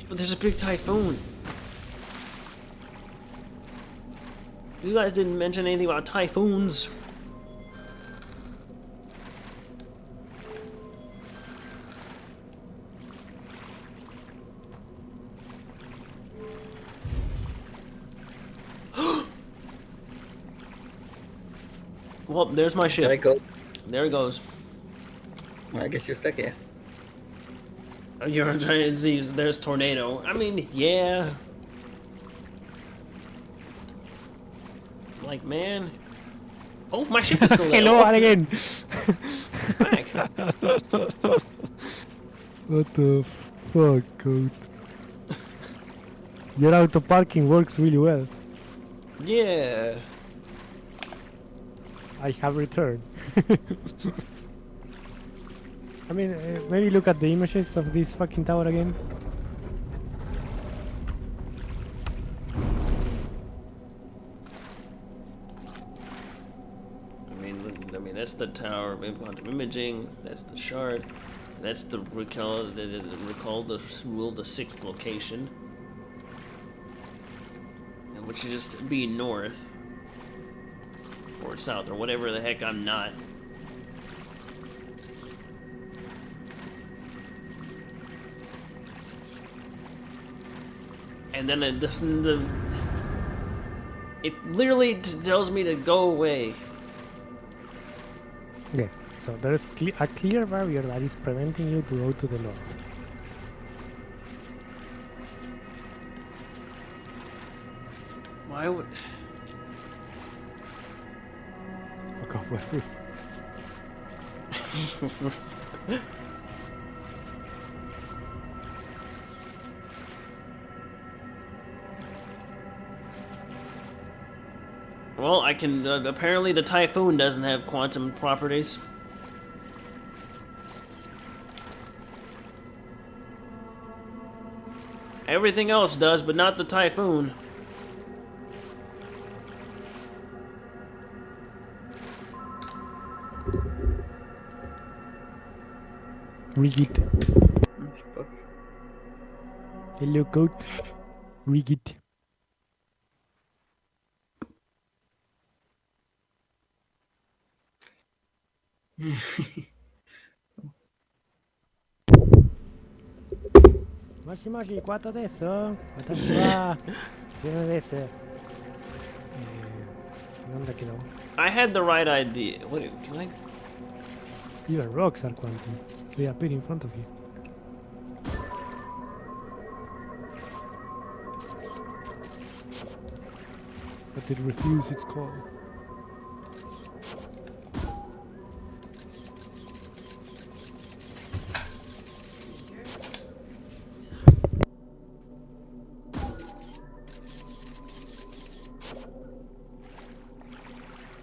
But there's a big typhoon. You guys didn't mention anything about typhoons. Well, there's my There I ship. go. There it goes. Well, I guess you're stuck here. You're trying to see, there's tornado. I mean, yeah. Like, man. Oh, my ship is still there. Hello, Oh, again. it's back. What the fuck, Code? Your auto parking works really well. Yeah. I have returned. I mean, maybe look at the images of this fucking tower again. I mean, that's the tower. Maybe quantum imaging. That's the shard. That's the recall the rule the sixth location, which should just be north or south or whatever the heck I'm not. And then it literally tells me to go away. Yes, so there's a clear barrier that is preventing you to go to the north. Why would... Fuck off, Westwood. Well, I can... apparently the Typhoon doesn't have quantum properties. Everything else does, but not the Typhoon. Rig it. Xbox. Hello, Code. Rig it. Moshi moshi, 4 adesso? Watashi wa... 1 adesso. なんだけど I had the right idea. What? Can I? even rocks are quantum. They appear in front of you. But it refused its call.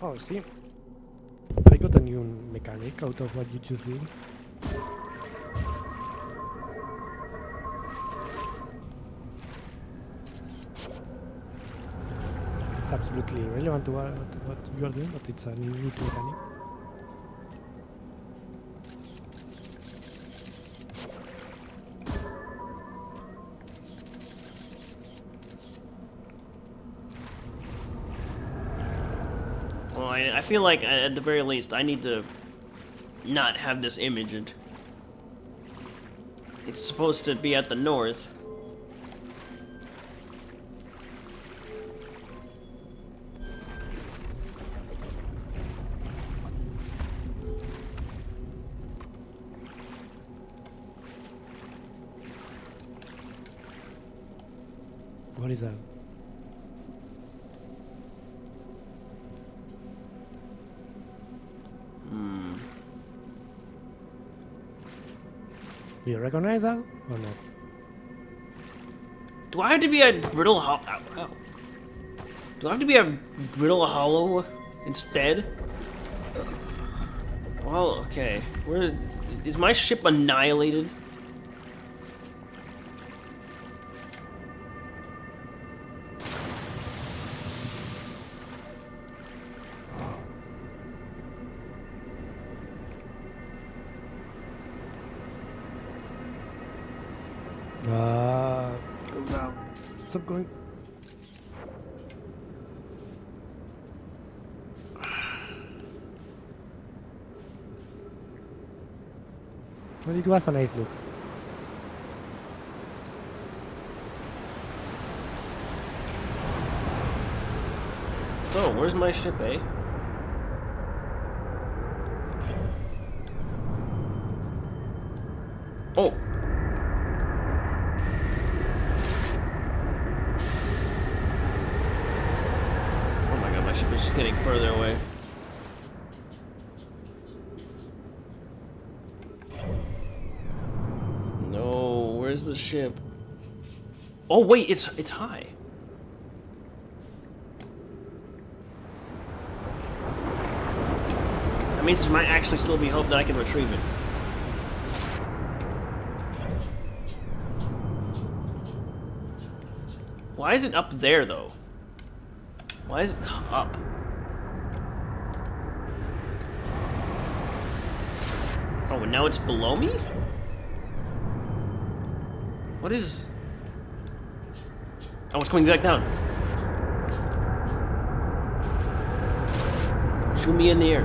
Oh, see? I got a new mechanic out of what you just did. It's absolutely irrelevant to what you are doing, but it's a new mechanic. Well, I feel like at the very least I need to not have this imaged. It's supposed to be at the north. What is that? Do you recognize that or not? Do I have to be a brittle hollow? Do I have to be a brittle hollow instead? Well, okay. Where is my ship annihilated? Stop going. Well, it was a nice look. So, where's my ship, eh? Oh! Oh my god, my ship is just getting further away. No, where's the ship? Oh wait, it's high. That means there might actually still be hope that I can retrieve it. Why is it up there though? Why is it up? Oh, and now it's below me? What is... Oh, it's coming back down. Shoot me in the air.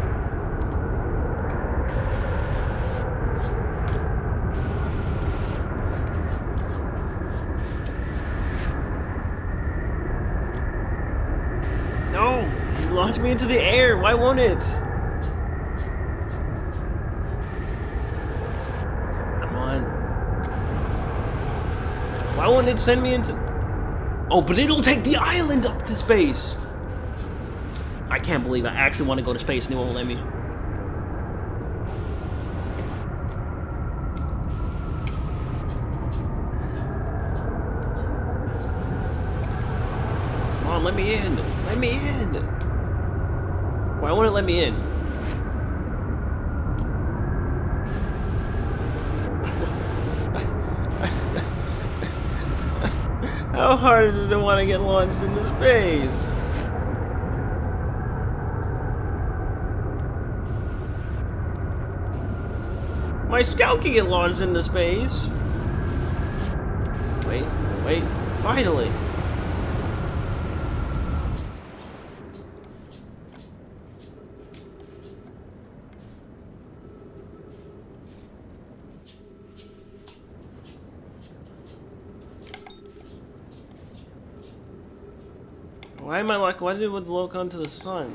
No! You launched me into the air! Why won't it? Come on. Why won't it send me into... Oh, but it'll take the island up to space! I can't believe I actually want to go to space and it won't let me. Come on, let me in! Let me in! Why won't it let me in? How hard does it want to get launched into space? My scout can get launched into space. Wait, wait, finally. Why am I like? Why did it lock onto the sun?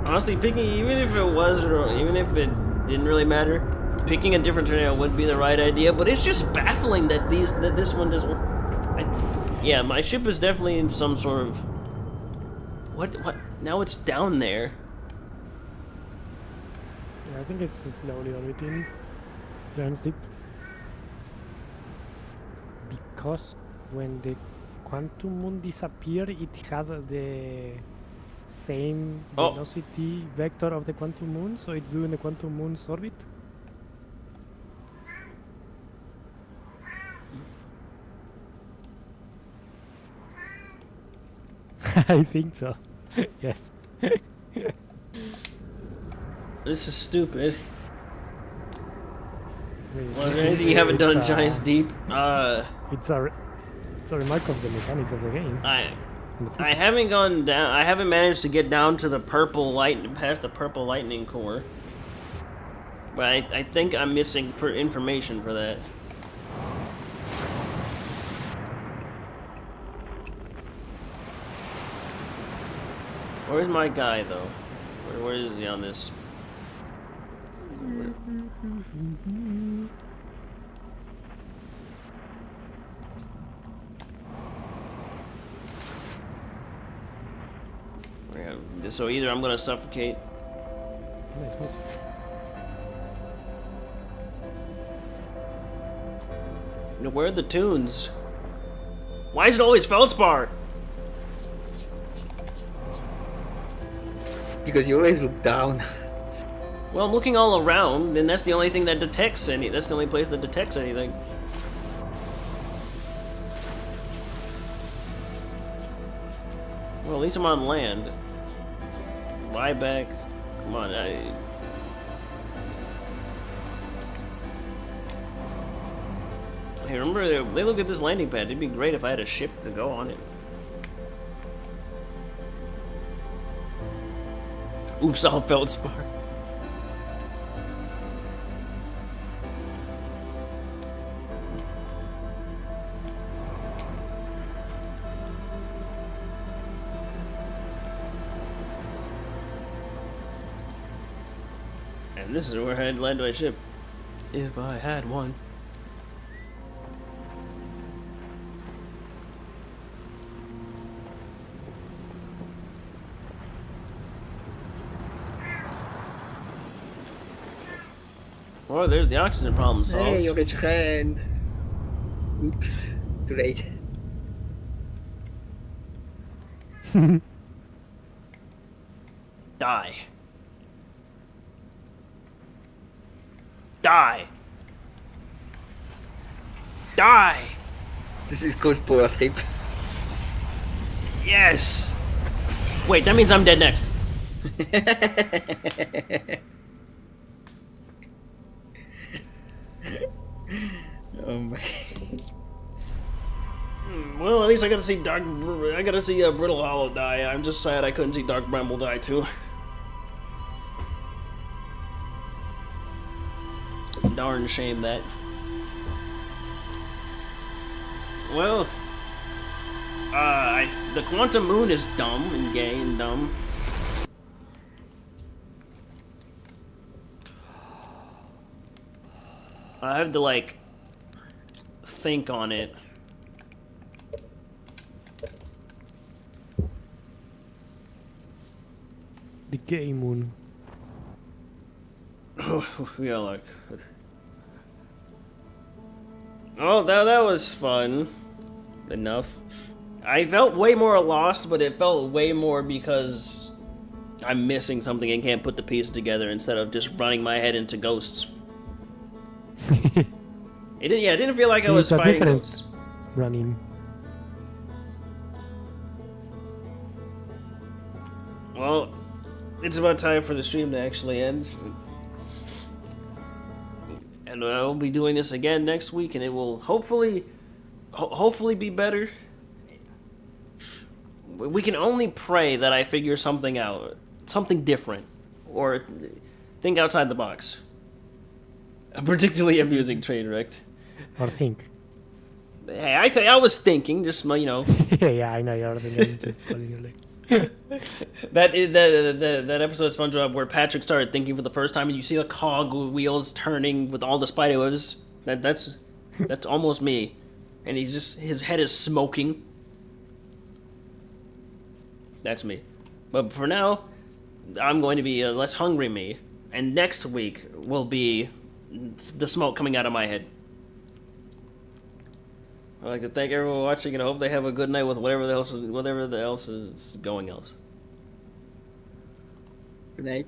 Honestly, picking, even if it was, or even if it didn't really matter, picking a different tornado would be the right idea. But it's just baffling that this one doesn't. Yeah, my ship is definitely in some sort of. What? Now it's down there. Yeah, I think it's slowly orbiting. Landstick. Because when the quantum moon disappeared, it had the same Oh. velocity vector of the quantum moon, so it's doing the quantum moon's orbit. I think so. Yes. This is stupid. Wait, Well, is there anything you haven't done in Giants Deep? It's a remark of the mechanics of the game. I and the I physics. haven't gone down. I haven't managed to get down to the purple light, past the purple lightning core. But I think I'm missing for information for that. Where's my guy though? Where is he on this? So either I'm gonna suffocate. Nice, nice. Where are the tunes? Why is it always Feldspar? Because you always look down. Well, I'm looking all around, and that's the only thing that detects any. That's the only place that detects anything. Well, at least I'm on land. Lie back. Come on, Hey, remember, they look at this landing pad. It'd be great if I had a ship to go on it. Oops, all Feldspar. And this is where I'd land my ship. If I had one. Well, there's the oxygen problem solved. Hey, you're rich friend. Oops, too late. Die. Die. Die. This is called power trip. Yes. Wait, that means I'm dead next. Oh my. Well, at least I got to see I got to see Brittle Hollow die. I'm just sad I couldn't see Dark Bramble die too. Darn shame that. Well, the Quantum Moon is dumb and gay and dumb. I have to like think on it. The gay moon. Yeah, like. Oh, that was fun. Enough. I felt way more lost, but it felt way more because I'm missing something and can't put the pieces together instead of just running my head into ghosts. It didn't feel like I was It's a fighting different ghosts. running. Well, it's about time for the stream to actually end. And I'll be doing this again next week, and it will hopefully be better. We can only pray that I figure something out, something different, or think outside the box. A particularly amusing train wreck. Or think. Hey, I was thinking, just you know, Yeah, I know you're thinking. Just pulling your leg. that episode of SpongeBob where Patrick started thinking for the first time, and you see the cog wheels turning with all the spider webs. That's almost me, and his head is smoking. That's me. But for now, I'm going to be a less hungry me, and next week will be the smoke coming out of my head. I'd like to thank everyone for watching, and I hope they have a good night with whatever else is going else. Good night.